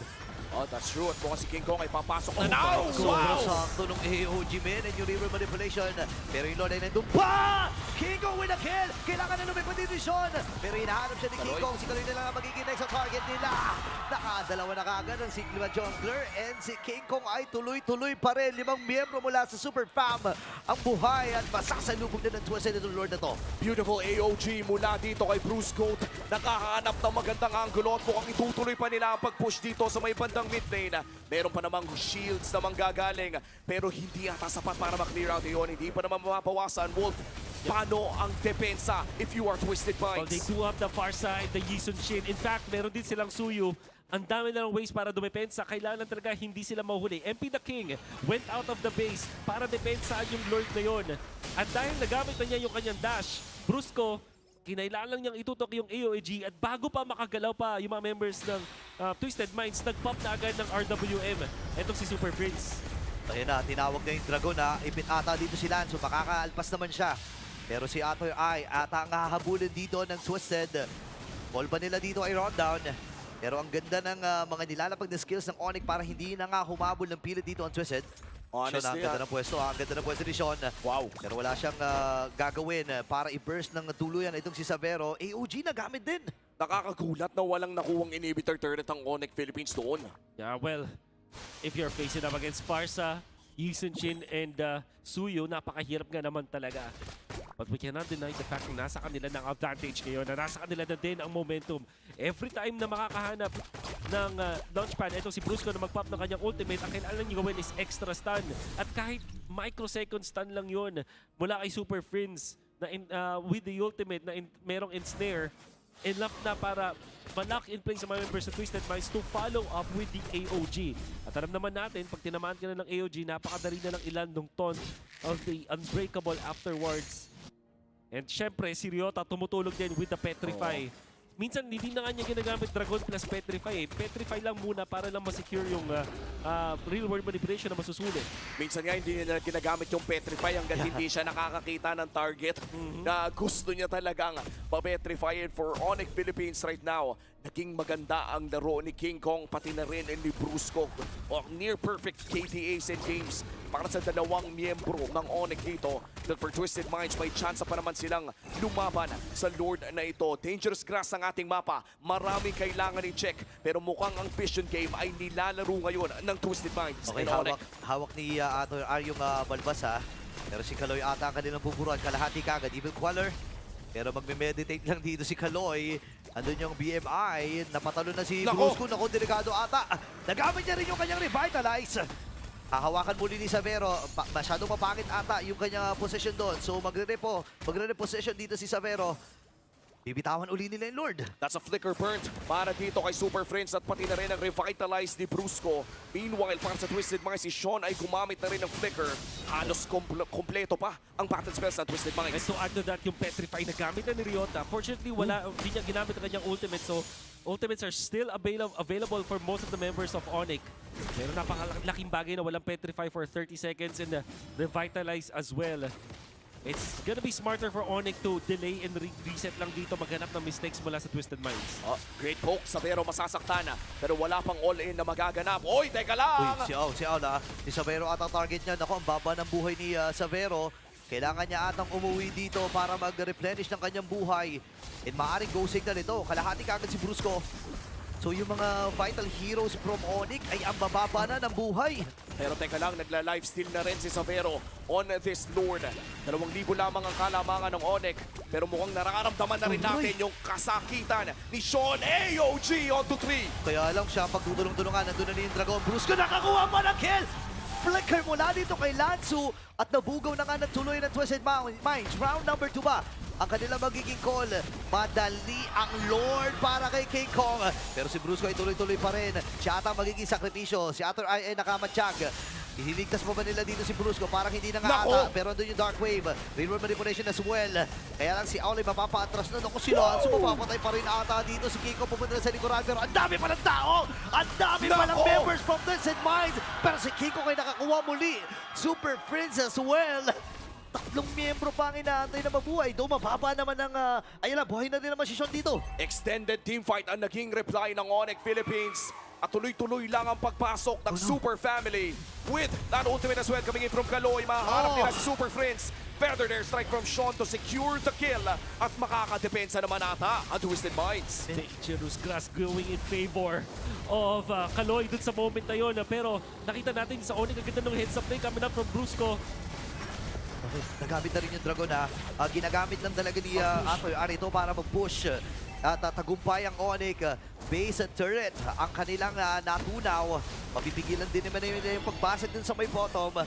Oh, that's true. At mukhang si King Kong ay papasok na now! Sobrang sakto ng AOG men and yung river manipulation. Pero yung Lord ay nandun pa! King Kong with a kill! Kailangan na lumipad din ni Sean. Pero hinahanap siya ni King Kong. Si Kaloy na lang ang magiging next sa target nila. Nakadalawa na kaagad ang Sigma Jungler and si King Kong ay tuloy-tuloy pa rin. 5 miyembro mula sa Super Fam ang buhay at masasalubog na ng Twisted itong Lord na to. Beautiful AOG mula dito kay Bruce Goat. Nakahanap ng magandang angulo at mukhang itutuloy pa nila ang pag-push dito sa may bandang mid lane. Meron pa namang shields na manggagaling pero hindi ata sapat para ma-clear out yun. Hindi pa naman mapawasan. Wolf, paano ang depensa if you are Twisted Well, Minds? they do have the far side, the Yisun Shin. In fact, meron din silang Suyu. Ang dami na ng ways para dumepensa. Kailangan talaga hindi sila mahuli. MP the King went out of the base para depensaan yung Lord na yun. At dahil nagamit na niya yung kanyang dash, Brusco, kinailangan lang niyang itutok yung AOG at bago pa makagalaw pa yung mga members ng Twisted Minds, nag-pop na agad ng RWM. Etong si Super Prince. Ayun na, tinawag na yung Dragon na ipit ata dito si Lance. So makakaalpas naman siya. Pero si Atoy ay ata ang hahabulin dito ng Twisted. Ball ba nila dito ay rundown. Pero ang ganda ng mga nilalapag na skills ng ONIC para hindi na nga humabol ng pilit dito ang Twisted. Honestly, Sean, ang ganda ng pwesto. Ang ganda ng pwesto ni Sean. Wow. Pero wala siyang gagawin para i-burst ng tuluyan itong si Savero. AOG na gamit din. Nakakagulat na walang nakuwang inhibitor turret ang ONIC Philippines doon. Yeah, well, if you're facing up against Farsa, Yisun Shin, and Suyo, napakahirap nga naman talaga. But we cannot deny the fact na nasa kanila ng advantage ngayon, na nasa kanila na din ang momentum. Every time na makakahanap ng launchpad, ito si Brusco na mag-pop ng kanyang ultimate, ang kailangan niyo gawin is extra stun. At kahit microsecond stun lang yun mula kay Super Friends na with the ultimate na merong ensnare, enough na para ma-lock in place sa mga members of Twisted Minds to follow up with the AOG. At alam naman natin, pag tinamaan ka na ng AOG, napakadali na lang ilan ng taunt of the Unbreakable afterwards. And syempre, si Ryota tumutulog din with the Petrify. Minsan, hindi na nga niya ginagamit Dragon plus Petrify. Petrify lang muna para lang ma-secure yung real-world manipulation na masusulit. Minsan nga hindi niya ginagamit yung Petrify hanggang hindi siya nakakakita ng target na gusto niya talagang pa-Petrify. And for ONIC Philippines right now, naging maganda ang laro ni King Kong pati na rin ni Brusco. O near-perfect KDAs and games para sa dalawang miyembro ng ONIC dito. That for Twisted Minds, may chance pa naman silang lumaban sa Lord na ito. Dangerous grass ang ating mapa. Maraming kailangan i-check. Pero mukhang ang Vision Game ay nilalaro ngayon ng Twisted Minds. Okay, hawak ni Atoy R yung balbas ha. Pero si Kaloy ata ang kanilang buburuan. Kalahati kagad. Evil Queller. Pero magme-meditate lang dito si Kaloy. Andun yung BMI. Napatalo na si Brusco. Naku, delikado ata. Nagamit niya rin yung kanyang Revitalize. Hahawakan muli ni Savero. Masyadong mapangit ata yung kanyang position doon. So magre-reposition dito si Savero. Bibitawan uli nila yung Lord. That's a flicker burnt para dito kay Super Friends at pati na rin ang revitalize ni Brusco. Meanwhile, para sa Twisted Minds, si Sean ay gumamit na rin ng flicker. Halos kompleto pa ang battle spells ng Twisted Minds. And to add to that, yung Petrify na gamit na ni Ryota, fortunately, hindi niya ginamit ang kanyang ultimate. So, ultimates are still available for most of the members of ONIC. Pero napakalaking bagay na walang Petrify for 30 seconds and revitalize as well. It's gonna be smarter for ONIC to delay and reset lang dito, maghanap ng mistakes mula sa Twisted Minds. Great poke, Savero masasaktan na, pero wala pang all-in na magaganap. Oy, teka lang! Uy, si Aul na. Si Savero at ang target niya. Naku, ang baba ng buhay ni Savero. Kailangan niya atang umuwi dito para mag-replenish ng kanyang buhay. And maaaring go signal ito. Kalahati kagad si Brusco. So yung mga vital heroes from ONIC ay ang bababa na ng buhay. Pero teka lang, nagla-lifesteal na rin si Savero on this Lord. 2,000 lamang ang kalamangan ng ONIC. Pero mukhang nararamdaman na rin natin yung kasakitan ni Sean AOG on to 3. Kaya lang siya, pagdudulong-dulungan, nandun na yung Dragon. Brusco nakakuha pa ng kill! Flicker mula dito kay Lansu at nabugaw na nga ng tuloy ng Twisted Minds. Round number 2 ba? Ang kanila magiging call. Madali ang Lord para kay King Kong. Pero si Brusco ay tuloy-tuloy pa rin. Siya ata magiging sakripisyo. Si Ator ay nakamatsyag. Ihiligtas pa ba nila dito si Brusco? Parang hindi na nga ata. Pero andun yung Dark Wave. Real-world manipulation as well. Kaya lang si Aul ay mapapaatras na. Naku, si Lansu mapapatay pa rin ata dito. Si King Kong pupunta na sa likuran. Pero ang dami pa ng tao! Ang dami pa ng members from Twisted Minds. Pero si King Kong ay nakakuha muli. Super Prince as well. Tatlong miyembro pa ang inaantay na mabuhay. Though mababa naman ang, ayun na, buhay na din naman si Sean dito. Extended team fight ang naging reply ng ONIC Philippines. At tuloy-tuloy lang ang pagpasok ng Super Family. With that ultimate as well coming in from Kaloy. Mahaharap nila si Super Friends. Feather their strike from Sean to secure the kill. At makakadepensa naman ata ang Twisted Minds. Dangerous grass growing in favor of Kaloy dun sa moment na yun. Pero nakita natin sa ONIC ang ganda ng heads up play coming up from Brusco. Nagamit na rin yung Dragon ha. Ginagamit lang talaga ni Atoy Arito para mag-push. At tagumpay ang ONIC base at turret. Ang kanilang natunaw. Mapipigilan din naman yung pagbasag din sa may bottom.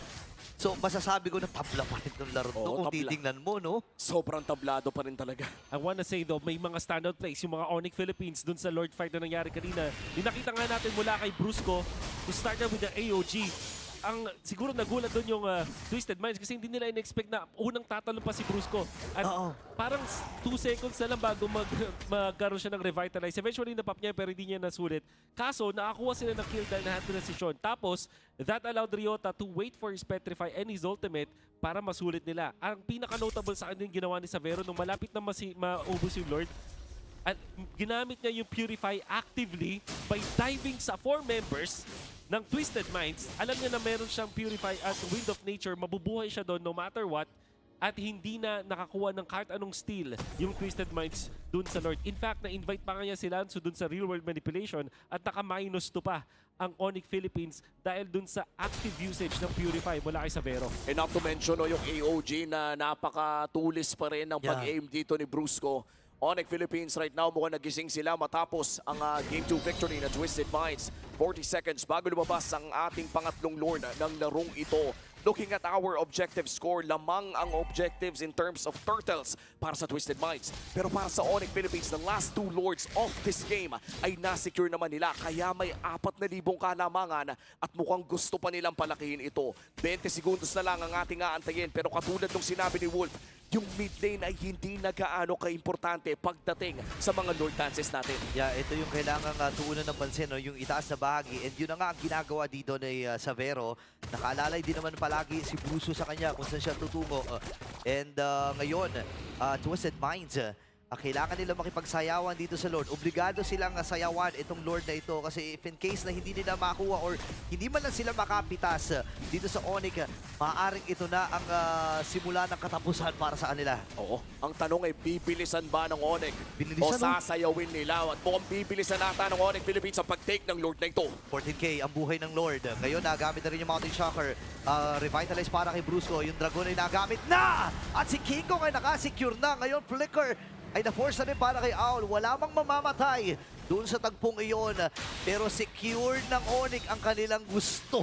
So masasabi ko na tabla pa rin itong laro to kung titingnan mo, no? Sobrang tablado pa rin talaga. I wanna say though, may mga standout plays yung mga ONIC Philippines dun sa Lord fight na nangyari kanina. Nakita nga natin mula kay Brusco to start na with the AOG. Ang siguro nagulat doon yung Twisted Minds kasi hindi nila in-expect na unang tatalon pa si Brusco. At parang 2 seconds na lang bago magkaroon siya ng revitalize. Eventually napap niya pero hindi niya nasulit. Kaso nakakuha sila ng kill dahil nahanto na si Sean. Tapos that allowed Ryota to wait for his Petrify and his ultimate para masulit nila. Ang pinaka-notable sa akin din ginawa ni Savero nung malapit na maubos yung Lord. At ginamit niya yung Purify actively by diving sa 4 members ng Twisted Minds. Alam niya na meron siyang Purify at Wind of Nature. Mabubuhay siya doon no matter what. At hindi na nakakuha ng kahit anong steal yung Twisted Minds doon sa Lord. In fact, na-invite pa nga niya si Lanzo doon sa real world manipulation at naka-minus 2 pa ang ONIC Philippines dahil doon sa active usage ng Purify mula kay Savero. And not to mention yung AOG na napakatulis pa rin ng pag-aim dito ni Brusco. ONIC Philippines right now mukhang nagising sila matapos ang Game 2 victory na Twisted Minds. 40 seconds bago lumabas ang ating pangatlong Lord ng larong ito. Looking at our objective score, lamang ang objectives in terms of turtles para sa Twisted Minds. Pero para sa ONIC Philippines, the last 2 Lords of this game ay nasecure naman nila. Kaya may 4,000 kalamangan at mukhang gusto pa nilang palakihin ito. 20 segundos na lang ang ating aantayin. Pero katulad ng sinabi ni Wolf, yung mid lane ay hindi na gaano ka-importante pagdating sa mga Lord dances natin. Yeah, ito yung kailangan tuunan ng pansin, no? Yung itaas na bahagi. And yun na nga ang ginagawa dito ni Savero. Nakaalalay din naman palagi si Bruso sa kanya kung saan siya tutungo. And ngayon, Twisted Minds, kailangan nila makipagsayawan dito sa Lord. Obligado silang sayawan itong Lord na ito kasi if in case na hindi nila makuha or hindi man lang sila makapitas dito sa ONIC, maaaring ito na ang simula ng katapusan para sa kanila. Oo. Ang tanong ay bibilisan ba ng ONIC? O sasayawin nila? At mukhang bibilisan nata ng ONIC Philippines ang pag-take ng Lord na ito. 14K ang buhay ng Lord. Ngayon nagamit na rin yung Mountain Shocker. Revitalize para kay Brusco. Yung Dragon ay nagamit na! At si King Kong ay nakasecure na. Ngayon Flicker ay na-force na rin para kay Owl. Wala mang mamamatay doon sa tagpong iyon. Pero secured ng ONIC ang kanilang gusto.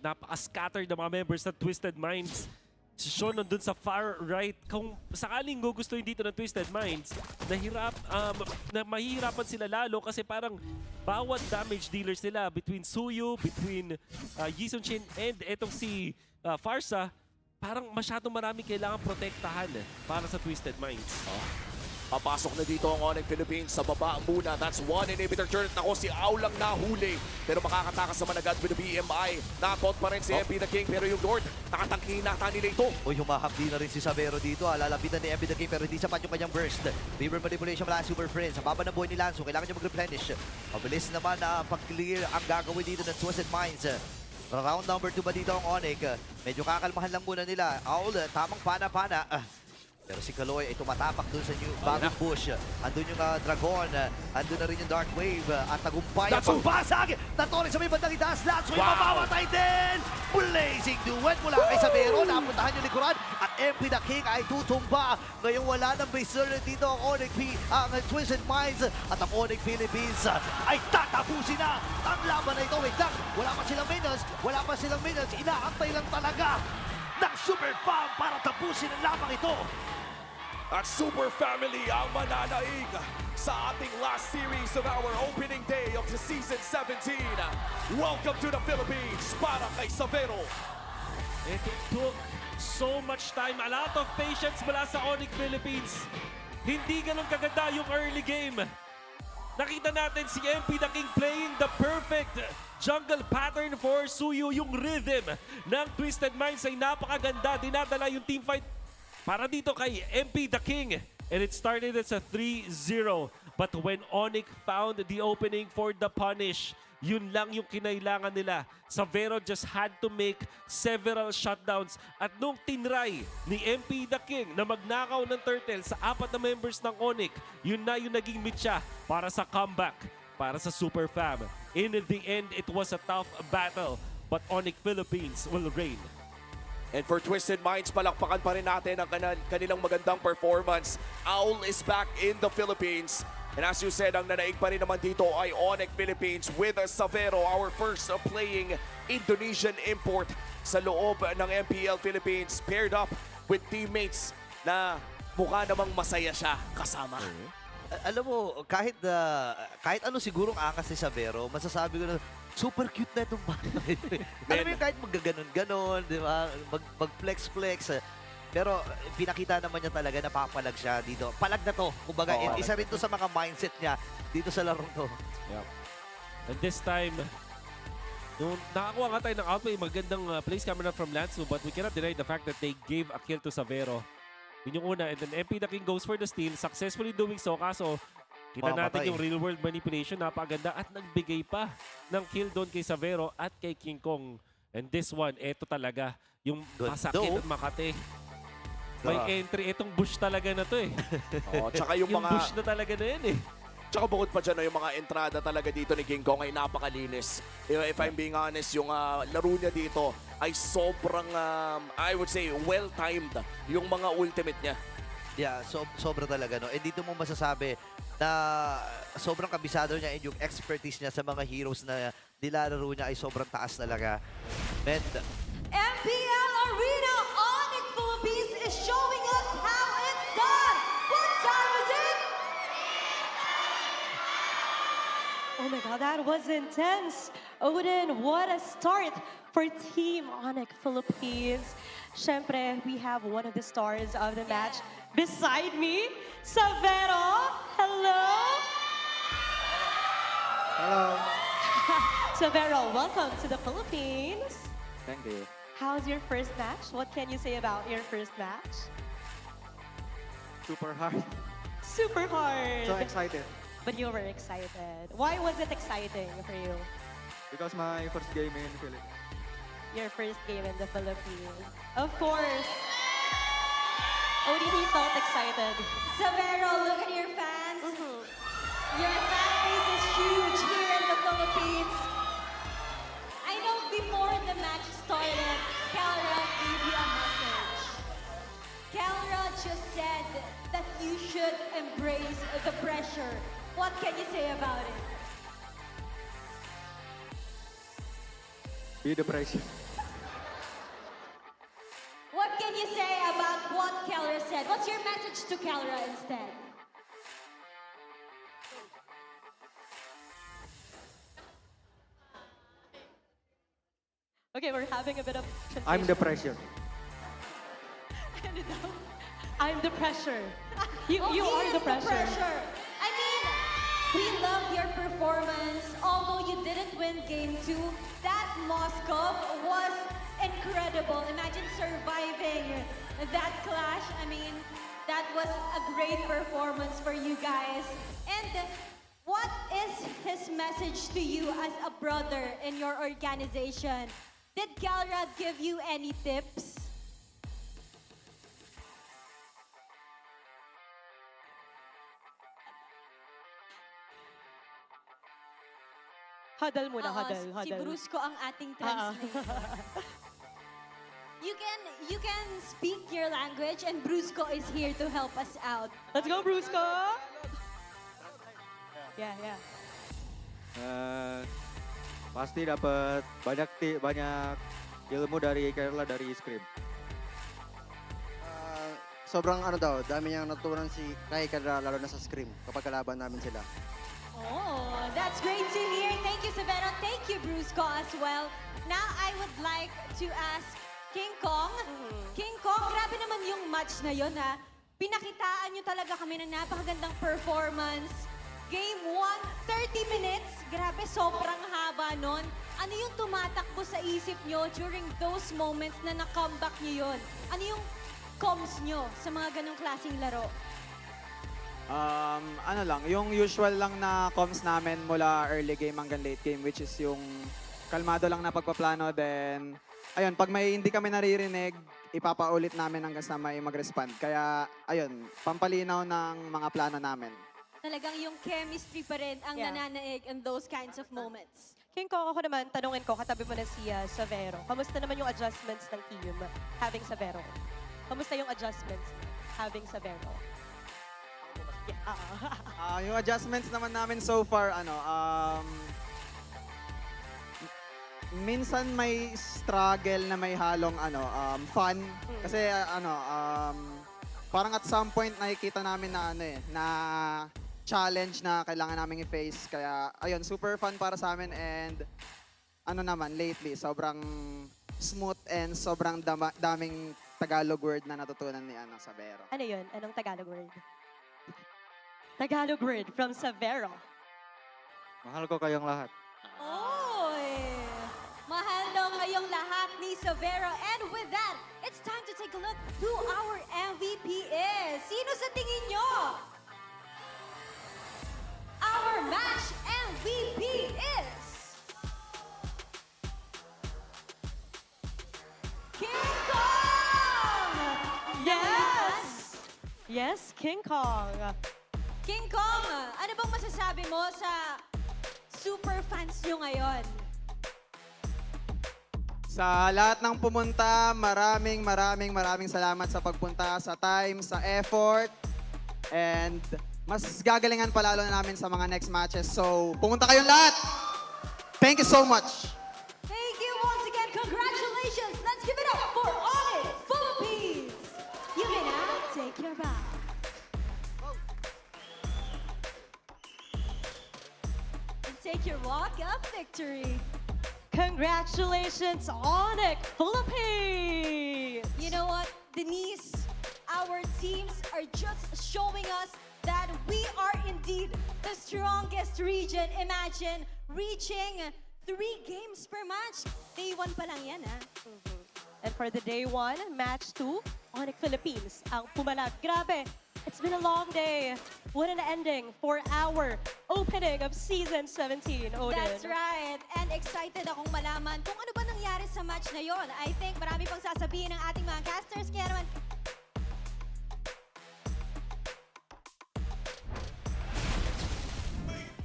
Napaka-scattered ng mga members ng Twisted Minds. Si Sean nandun sa far right. Kung sakaling gugustuhin dito ng Twisted Minds, mahihirapan sila lalo kasi parang bawat damage dealers nila between Suyu, between Yisun Shin, and etong si Farsa, parang masyadong marami kailangan protektahan para sa Twisted Minds. Papasok na dito ang ONIC Philippines sa baba muna. That's 1 inhibitor turret. Ako si Au lang nahuli. Pero makakatakas naman agad with the BMI. Nakot pa rin si MP the King. Pero yung Lord, nakatangkihin nata nila ito. Uy, humahapdi na rin si Savero dito. Lalapitan ni MP the King pero hindi sapat yung kanyang burst. River manipulation mula Super Friends. Sa baba ng buhay ni Lanzo, kailangan niya mag-replenish. Mabilis naman na pag-clear ang gagawin dito ng Twisted Minds. Round number 2 ba dito ang ONIC? Medyo kakalmahan lang muna nila. Owl, tamang pana-pana. Pero si Kaloy ay tumatapak doon sa new bagong push. Andun yung Dragon, andun na rin yung Dark Wave. At tagumpay ang pagbasag! Natore sa may bandang itaas. Lanzo yung mamamatay din! Blazing duet mula kay Savero. Napuntahan yung likuran. At MP the King ay tutumba. Ngayon wala ng base dito ang ONIC ang Twisted Minds. At ang ONIC Philippines ay tatapusin na ang laban na ito. Wait lang, wala pa silang minutes. Wala pa silang minutes. Inaantay lang talaga ng Super Fam para tapusin ang laban ito. At Super Family ang mananaig sa ating last series of our opening day of the Season 17. Welcome to the Philippines para kay Savero. It took so much time, a lot of patience mula sa ONIC Philippines. Hindi ganun kaganda yung early game. Nakita natin si MP the King playing the perfect jungle pattern for Suyu. Yung rhythm ng Twisted Minds ay napakaganda. Dinadala yung teamfight para dito kay MP the King. And it started as a 3-0. But when ONIC found the opening for the punish, yun lang yung kinailangan nila. Savero just had to make several shutdowns. At nung tinry ni MP the King na magnakaw ng Turtle sa 4 na members ng ONIC, yun na yung naging mitya para sa comeback, para sa Super Fam. In the end, it was a tough battle, but ONIC Philippines will reign. And for Twisted Minds, palakpakan pa rin natin ang kanilang magandang performance. Owl is back in the Philippines. And as you said, ang nanaig pa rin naman dito ay ONIC Philippines with Savero, our first playing Indonesian import sa loob ng MPL Philippines, paired up with teammates na mukha namang masaya siya kasama. Alam mo, kahit ano sigurong angas ni Savero, masasabi ko na super cute na itong bata. Alam mo yung kahit magaganon-ganon, di ba? Mag-flex-flex. Pero pinakita naman niya talaga na papalag siya dito. Palag na to. Kumbaga, isa rin to sa mga mindset niya dito sa larong to. Yep. And this time, nung nakakuha nga tayo ng outplay, magandang place camera from Lansu, but we cannot deny the fact that they gave a kill to Savero. Yun yung una. And then MP the King goes for the steal, successfully doing so. Kaso, kita natin yung real world manipulation, napakaganda at nagbigay pa ng kill doon kay Savero at kay King Kong. And this one, eto talaga, yung masakit at makate. May entry, itong bush talaga na to eh. Tsaka yung mga bush na talaga na yan eh. Tsaka bukod pa dyan, yung mga entrada talaga dito ni King Kong ay napakalinis. If I'm being honest, yung laro niya dito ay sobrang, I would say, well-timed yung mga ultimate niya. Yeah, sobra talaga, no? And dito mo masasabi na sobrang kabisado niya and yung expertise niya sa mga heroes na nilalaro niya ay sobrang taas talaga. And MPL Arena ONIC Philippines is showing us how it's done. What time is it? Oh my God, that was intense. Odin, what a start for Team ONIC Philippines. Siyempre, we have one of the stars of the match beside me, Savero. Hello. Hello. Savero, welcome to the Philippines. Thank you. How's your first match? What can you say about your first match? Super hard. Super hard. So excited. But you were excited. Why was it exciting for you? Because my first game in Philippines. Your first game in the Philippines. Of course. ODD felt excited. Savero, look at your fans. Your fan base is huge here in the Philippines. I know before the match started, Calra gave you a message. Calra just said that you should embrace the pressure. What can you say about it? Be the pressure. What can you say about what Calra said? What's your message to Calra instead? Okay, we're having a bit of I'm the pressure. I'm the pressure. You are the pressure. I mean, we love your performance. Although you didn't win game 2, that Moscow was incredible. Imagine surviving that clash. I mean, that was a great performance for you guys. And what is his message to you as a brother in your organization? Did Calra give you any tips? Huddle muna, huddle. Si Brusco ang ating translator. You can speak your language and Brusco is here to help us out. Let's go, Brusco! Yeah. Pasti dapat banyak ilmu dari Kerala dari Scream. Sobrang dami niyang natutunan si Kerala lalo na sa Scream kapag kalaban namin sila. Oh, that's great to hear. Thank you, Savero. Thank you, Brusco, as well. Now, I would like to ask King Kong. King Kong, grabe naman yung match na yun, ha? Pinakitaan nyo talaga kami ng napakagandang performance. Game 1, 30 minutes. Grabe, sobrang haba nun. Ano yung tumatakbo sa isip nyo during those moments na na-comeback nyo yun? Ano yung comms nyo sa mga ganong klaseng laro? Ano lang, yung usual lang na comms namin mula early game hanggang late game, which is yung kalmado lang na pagpaplano. Then, ayun, pag may hindi kami naririnig, ipapaulit namin hanggang sa may mag-respond. Kaya, ayun, pampalinaw ng mga plano namin. Talagang yung chemistry pa rin ang nananaig in those kinds of moments. King Kong, ako naman, tanungin ko, katabi mo na si Savero. Kamusta naman yung adjustments ng team having Savero? Kamusta yung adjustments having Savero? Yung adjustments naman namin so far, minsan may struggle na may halong fun. Kasi parang at some point nakikita namin na na challenge na kailangan naming i-face. Kaya ayun, super fun para sa amin and lately sobrang smooth and sobrang daming Tagalog word na natutunan ni Savero. Ano yun? Anong Tagalog word? Tagalog word from Savero. Mahal ko kayong lahat. Oy! Mahal daw kayong lahat ni Savero. And with that, it's time to take a look who our MVP is. Sino sa tingin nyo? Our match MVP is... King Kong! Yes! Yes, King Kong. King Kong, ano bang masasabi mo sa super fans nyo ngayon? Sa lahat ng pumunta, maraming salamat sa pagpunta, sa time, sa effort. And mas gagalingan pa lalo namin sa mga next matches. So, pumunta kayong lahat! Thank you so much! Thank you once again. Congratulations. Let's give it up for ONIC Philippines. You may now take your bow. And take your walk of victory. Congratulations, ONIC Philippines! You know what, Denise? Our teams are just showing us that we are indeed the strongest region. Imagine reaching 3 games per match. Day 1 pa lang yan, ha? And for the day 1, match 2, ONIC Philippines ang pumalag. Grabe, it's been a long day. What an ending for our opening of Season 17, Odin. That's right. And excited akong malaman kung ano ba nangyari sa match na yon. I think marami pang sasabihin ng ating mga casters. Kaya naman,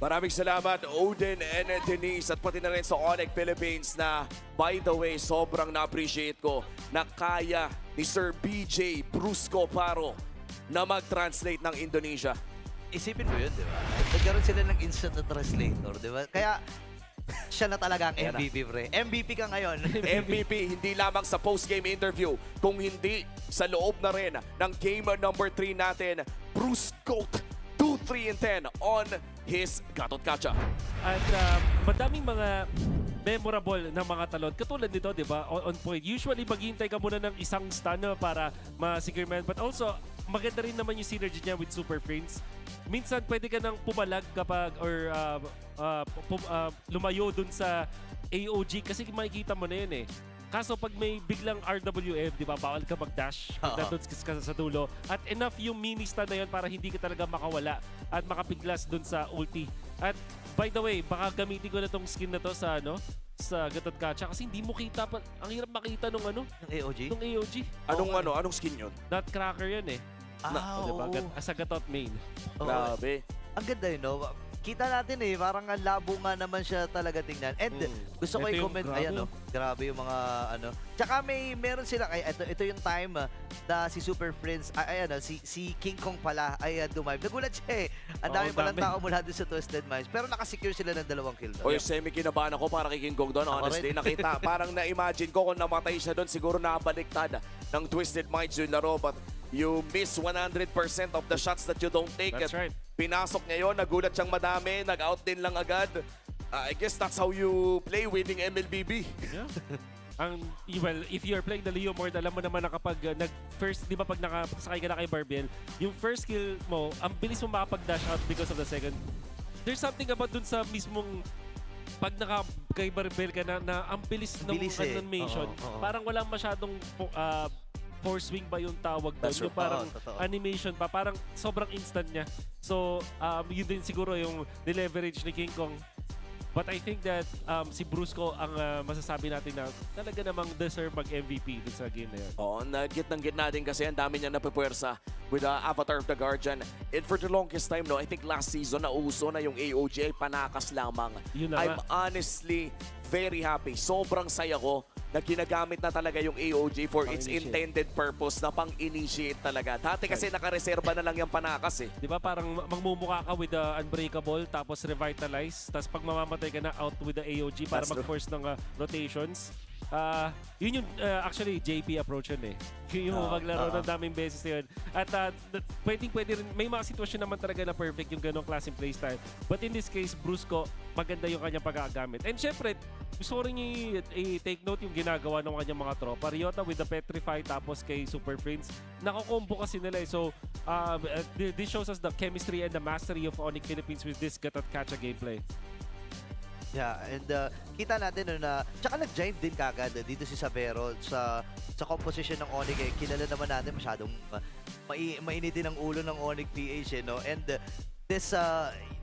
Maraming salamat, Odin and Denise, at pati na rin sa ONIC Philippines na, by the way, sobrang na-appreciate ko na kaya ni Sir BJ Brusco Paro na mag-translate ng Indonesia. Isipin mo yun, di ba? Nagkaroon sila ng instant na translator, di ba? Kaya siya na talaga ang MVP, pre. MVP ka ngayon. MVP, hindi lamang sa post-game interview, kung hindi sa loob na rin ng game number 3 natin, Brusco 2-3-10 on his Gatot Kacha. At madaming mga memorable na mga talon. Katulad nito, di ba? On point. Usually, maghihintay ka muna ng isang stun para masigurman. But also, maganda rin naman yung synergy niya with Super Friends. Minsan, pwede ka nang pumalag kapag or lumayo dun sa AOG kasi makikita mo na yun eh. Kaso pag may biglang RWF, di ba, bawal ka mag-dash doon ka sa dulo. At enough yung mini stun na yun para hindi ka talaga makawala at makapiglas doon sa ulti. At by the way, baka gamitin ko na tong skin na to sa sa Gatot Kacha kasi hindi mo kita pa. Ang hirap makita nung Ng AOG? Nung AOG. Anong skin yun? Nutcracker yun eh. Diba? Sa Gatot main. Grabe. Ang ganda yun, no? Kita natin eh, parang ang labo nga naman siya talaga tingnan. And gusto ko i-comment, ayan no, grabe yung mga Tsaka meron sila, ito yung time na si Super Friends, si King Kong pala ay dumive. Nagulat siya eh. Ang dami palang tao mula doon sa Twisted Minds. Pero nakasecure sila ng 2 kill doon. Oy, semi-kinabahan ako para kay King Kong doon. Honestly, nakita, parang na-imagine ko kung namatay siya doon, siguro nabaliktad ng Twisted Minds yung laro. But you miss 100% of the shots that you don't take. That's right. Pinasok niya yun, nagulat siyang madami, nag-out din lang agad. I guess that's how you play winning MLBB. Yeah. Well, if you're playing the Leo Mord, alam mo naman na kapag first, di ba pag nakasakay ka na kay Barbell, yung first skill mo, ang bilis mo makapag-dash out because of the second. There's something about dun sa mismong pag kay Barbell ka na ang bilis ng animation. Parang walang masyadong force swing ba yung tawag doon? Yung parang animation pa, parang sobrang instant niya. So, yun din siguro yung nileverage ni King Kong. But I think that si Brusco ang masasabi natin na talaga namang deserve mag-MVP dun sa game na yun. Oo, gitnang-gitna din kasi ang dami niya napupwersa with Avatar of the Guardian. And for the longest time, no, I think last season nauso na yung AOG ay panakas lamang. I'm honestly very happy. Sobrang saya ko na ginagamit na talaga yung AOG for its intended purpose na pang-initiate talaga. Dati kasi nakareserba na lang yung panakas eh. Di ba parang magmumukha ka with the Unbreakable tapos revitalize, tapos pag mamamatay ka na out with the AOG para mag-force ng rotations. Yun yung actually JP approach yun eh. Yung maglaro ng daming beses na yun. At pwede rin, may mga sitwasyon naman talaga na perfect yung ganong klaseng playstyle. But in this case, Brusco, maganda yung kanyang pagkagamit. And syempre, gusto ko rin i-take note yung ginagawa ng kanyang mga tropa. Ryota with the Petrify tapos kay Super Prince. Nakakombo kasi nila eh. So, this shows us the chemistry and the mastery of ONIC Philippines with this get-at-catcha gameplay. Yeah, and kita natin na tsaka nag-jive din kagad dito si Savero sa composition ng ONIC eh. Kilala naman natin masyadong mainit din ang ulo ng ONIC PH eh, no? And this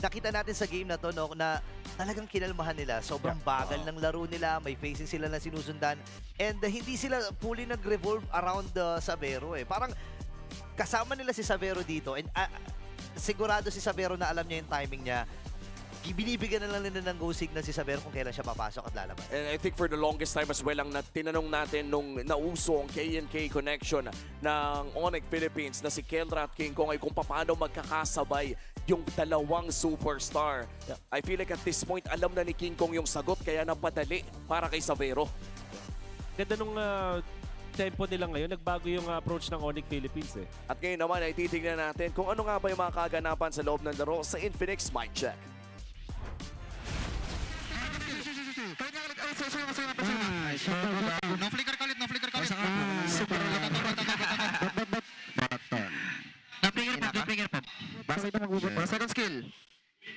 nakita natin sa game na to no na talagang kinalmahan nila. Sobrang bagal ng laro nila, may facing sila na sinusundan and hindi sila fully nag-revolve around Savero eh. Parang kasama nila si Savero dito and sigurado si Savero na alam niya yung timing niya. Binibigyan na lang nila ng go signal si Savero kung kailan siya papasok at lalabas. And I think for the longest time as well, ang tinanong natin nung nauso ang K&K connection ng ONIC Philippines na si Kelra at King Kong ay kung paano magkakasabay yung dalawang superstar. I feel like at this point, alam na ni King Kong yung sagot kaya napadali para kay Savero. Ganda nung tempo nila ngayon, nagbago yung approach ng ONIC Philippines eh. At ngayon naman ay titignan natin kung ano nga ba yung mga kaganapan sa loob ng laro sa Infinix Mic Check. No flicker ka ulit, no flicker ka ulit. Super. No-flicker pop. Basta ito magbubukas. Second skill.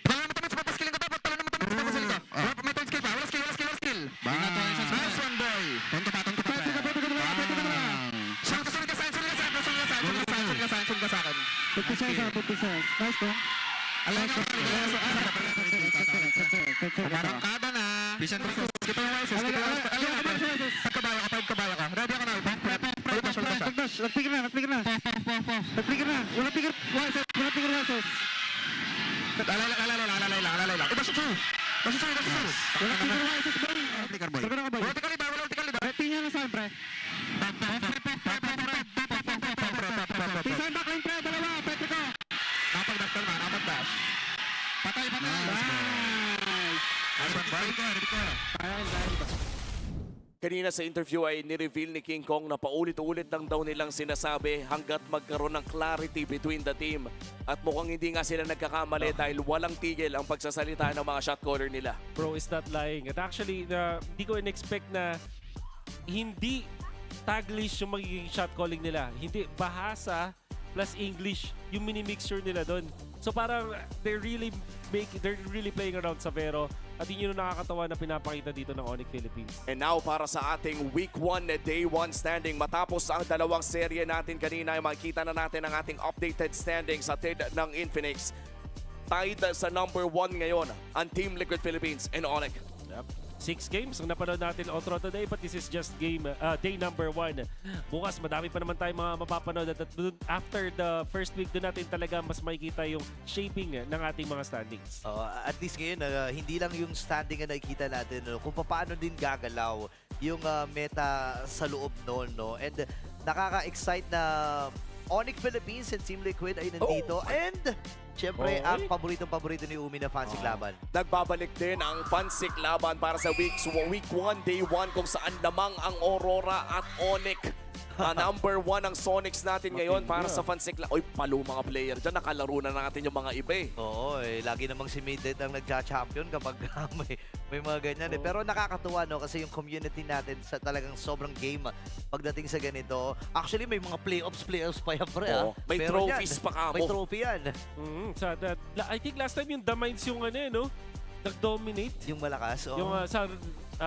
Pala naman tamis, papaskillin ko dapat. Pala naman tamis, ito. May third skill pa. Wala skill. Nice one, boy. Tonto pa. Sunod ka sa akin. Nice to. Alam ka, parang kada na. Vision process. Kita yung YSS. Pagkabala ka. Ready ka na. Nag-figure na. Wala figure YSS. Alalay lang. Iba siya. Wala figure YSS ba? Flicker boy. Wala tikali ba? Pinya na saan, pre? Pisan backline, pre. Dalawa. Petri ko. Napag-dash. Patay. Kanina sa interview ay nireveal ni King Kong na paulit-ulit lang daw nilang sinasabi hanggat magkaroon ng clarity between the team. At mukhang hindi nga sila nagkakamali dahil walang tigil ang pagsasalita ng mga shot caller nila. Bro is not lying. At actually, hindi ko in-expect na hindi Taglish yung magiging shot calling nila. Hindi, Bahasa plus English yung mini-mixture nila doon. So parang they're really playing around Savero at yun yung nakakatawa na pinapakita dito ng ONIC Philippines. And now para sa ating Week 1 Day 1 standing, matapos ang dalawang serye natin kanina, ay makikita na natin ang ating updated standings sa TID ng Infinix. Tied sa number 1 ngayon ang Team Liquid Philippines and ONIC. Yep. 6 games ang napanood natin outro today, but this is just day number 1. Bukas madami pa naman tayong mga mapapanood at after the first week doon natin talaga mas makikita yung shaping ng ating mga standings. At least ngayon, hindi lang yung standing na nakikita natin, kung paano din gagalaw yung meta sa loob noon. No? And nakaka-excite na ONIC Philippines and Team Liquid ay nandito. And siyempre, ang paborito ni Umi na Fancy Laban. Nagbabalik din ang Fancy Laban para sa Week 1, Day 1 kung saan lamang ang Aurora at ONIC. Number 1 ang Sonics natin ngayon para sa Fancy Laban. Oy, palo mga player dyan. Nakalaro na natin yung mga iba eh. Oo, lagi namang si Midlet ang nagcha-champion kapag may mga ganyan. Pero nakakatuwa no kasi yung community natin sa talagang sobrang game pagdating sa ganito. Actually, may mga playoffs pa yan, pre. May trophies pa kamo. May trophy yan. I think last time yung The Minds yung no? Nag-dominate. Yung malakas. Yung sa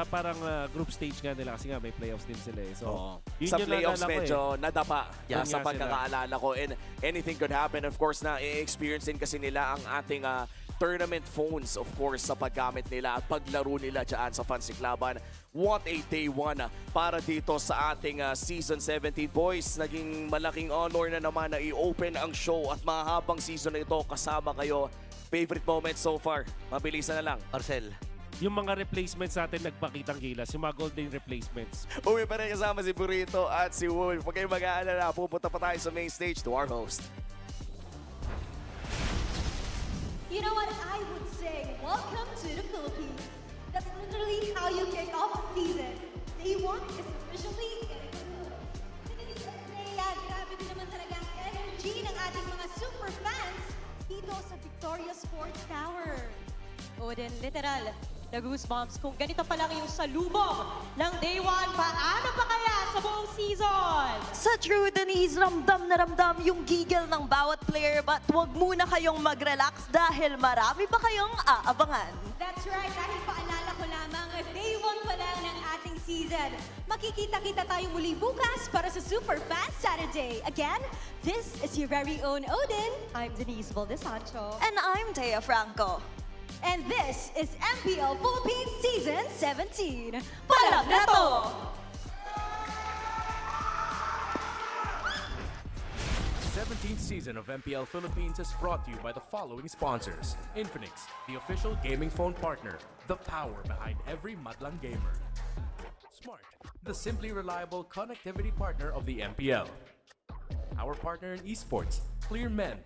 parang group stage nga nila kasi nga may playoffs din sila eh. So, yun sa yung playoffs naalala ko medyo nadapa Yan sa nga pagkakaalala ko. And anything could happen. Of course, na i-experience din kasi nila ang ating tournament phones, of course, sa paggamit nila at paglaro nila dyan sa Fancy Laban. What a day one para dito sa ating Season 17. Boys, naging malaking honor na naman na i-open ang show at mahabang season na ito kasama kayo. Favorite moments so far? Mabilisan na lang. Marcel. Yung mga replacements natin nagpakitang gilas, yung mga golden replacements. Uwi pa rin kasama si Burrito at si Wolf. Huwag kayong mag-aalala, pupunta pa tayo sa main stage to our host. You know what I would say? Welcome to the Philippines. That's literally how you kick off a season. Day 1 is officially grabe din naman talaga ang energy ng ating mga super fans dito sa Victoria Sports Tower. Odin, literal, nag-goosebumps kung ganito pa lang yung salubong ng Day 1. Paano pa kaya sa buong season? Sa True Denise, ramdam na ramdam yung gigil ng bawat player, but huwag muna kayong mag-relax dahil marami pa kayong aabangan. That's right, dahil paalala ko lamang, Day 1 pa lang ng ating season. Makikita-kita tayo muli bukas para sa Super Fan Saturday. Again, this is your very own Odin. I'm Denise Valdesancho. And I'm Thea Franco. And this is MPL Philippines Season 17. Palag na to! The 17th season of MPL Philippines is brought to you by the following sponsors. Infinix, the official gaming phone partner, the power behind every Madlang gamer. Smart, the simply reliable connectivity partner of the MPL. Our partner in esports, Clear Men.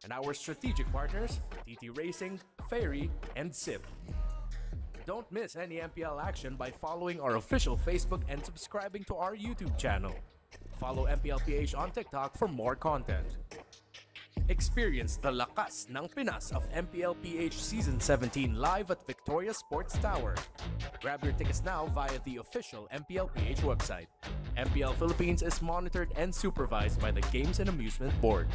And our strategic partners, TT Racing, Ferry, and SIP. Don't miss any MPL action by following our official Facebook and subscribing to our YouTube channel. Follow MPL PH on TikTok for more content. Experience the lakas ng Pinas of MPL PH Season 17 live at Victoria Sports Tower. Grab your tickets now via the official MPL PH website. MPL Philippines is monitored and supervised by the Games and Amusement Board.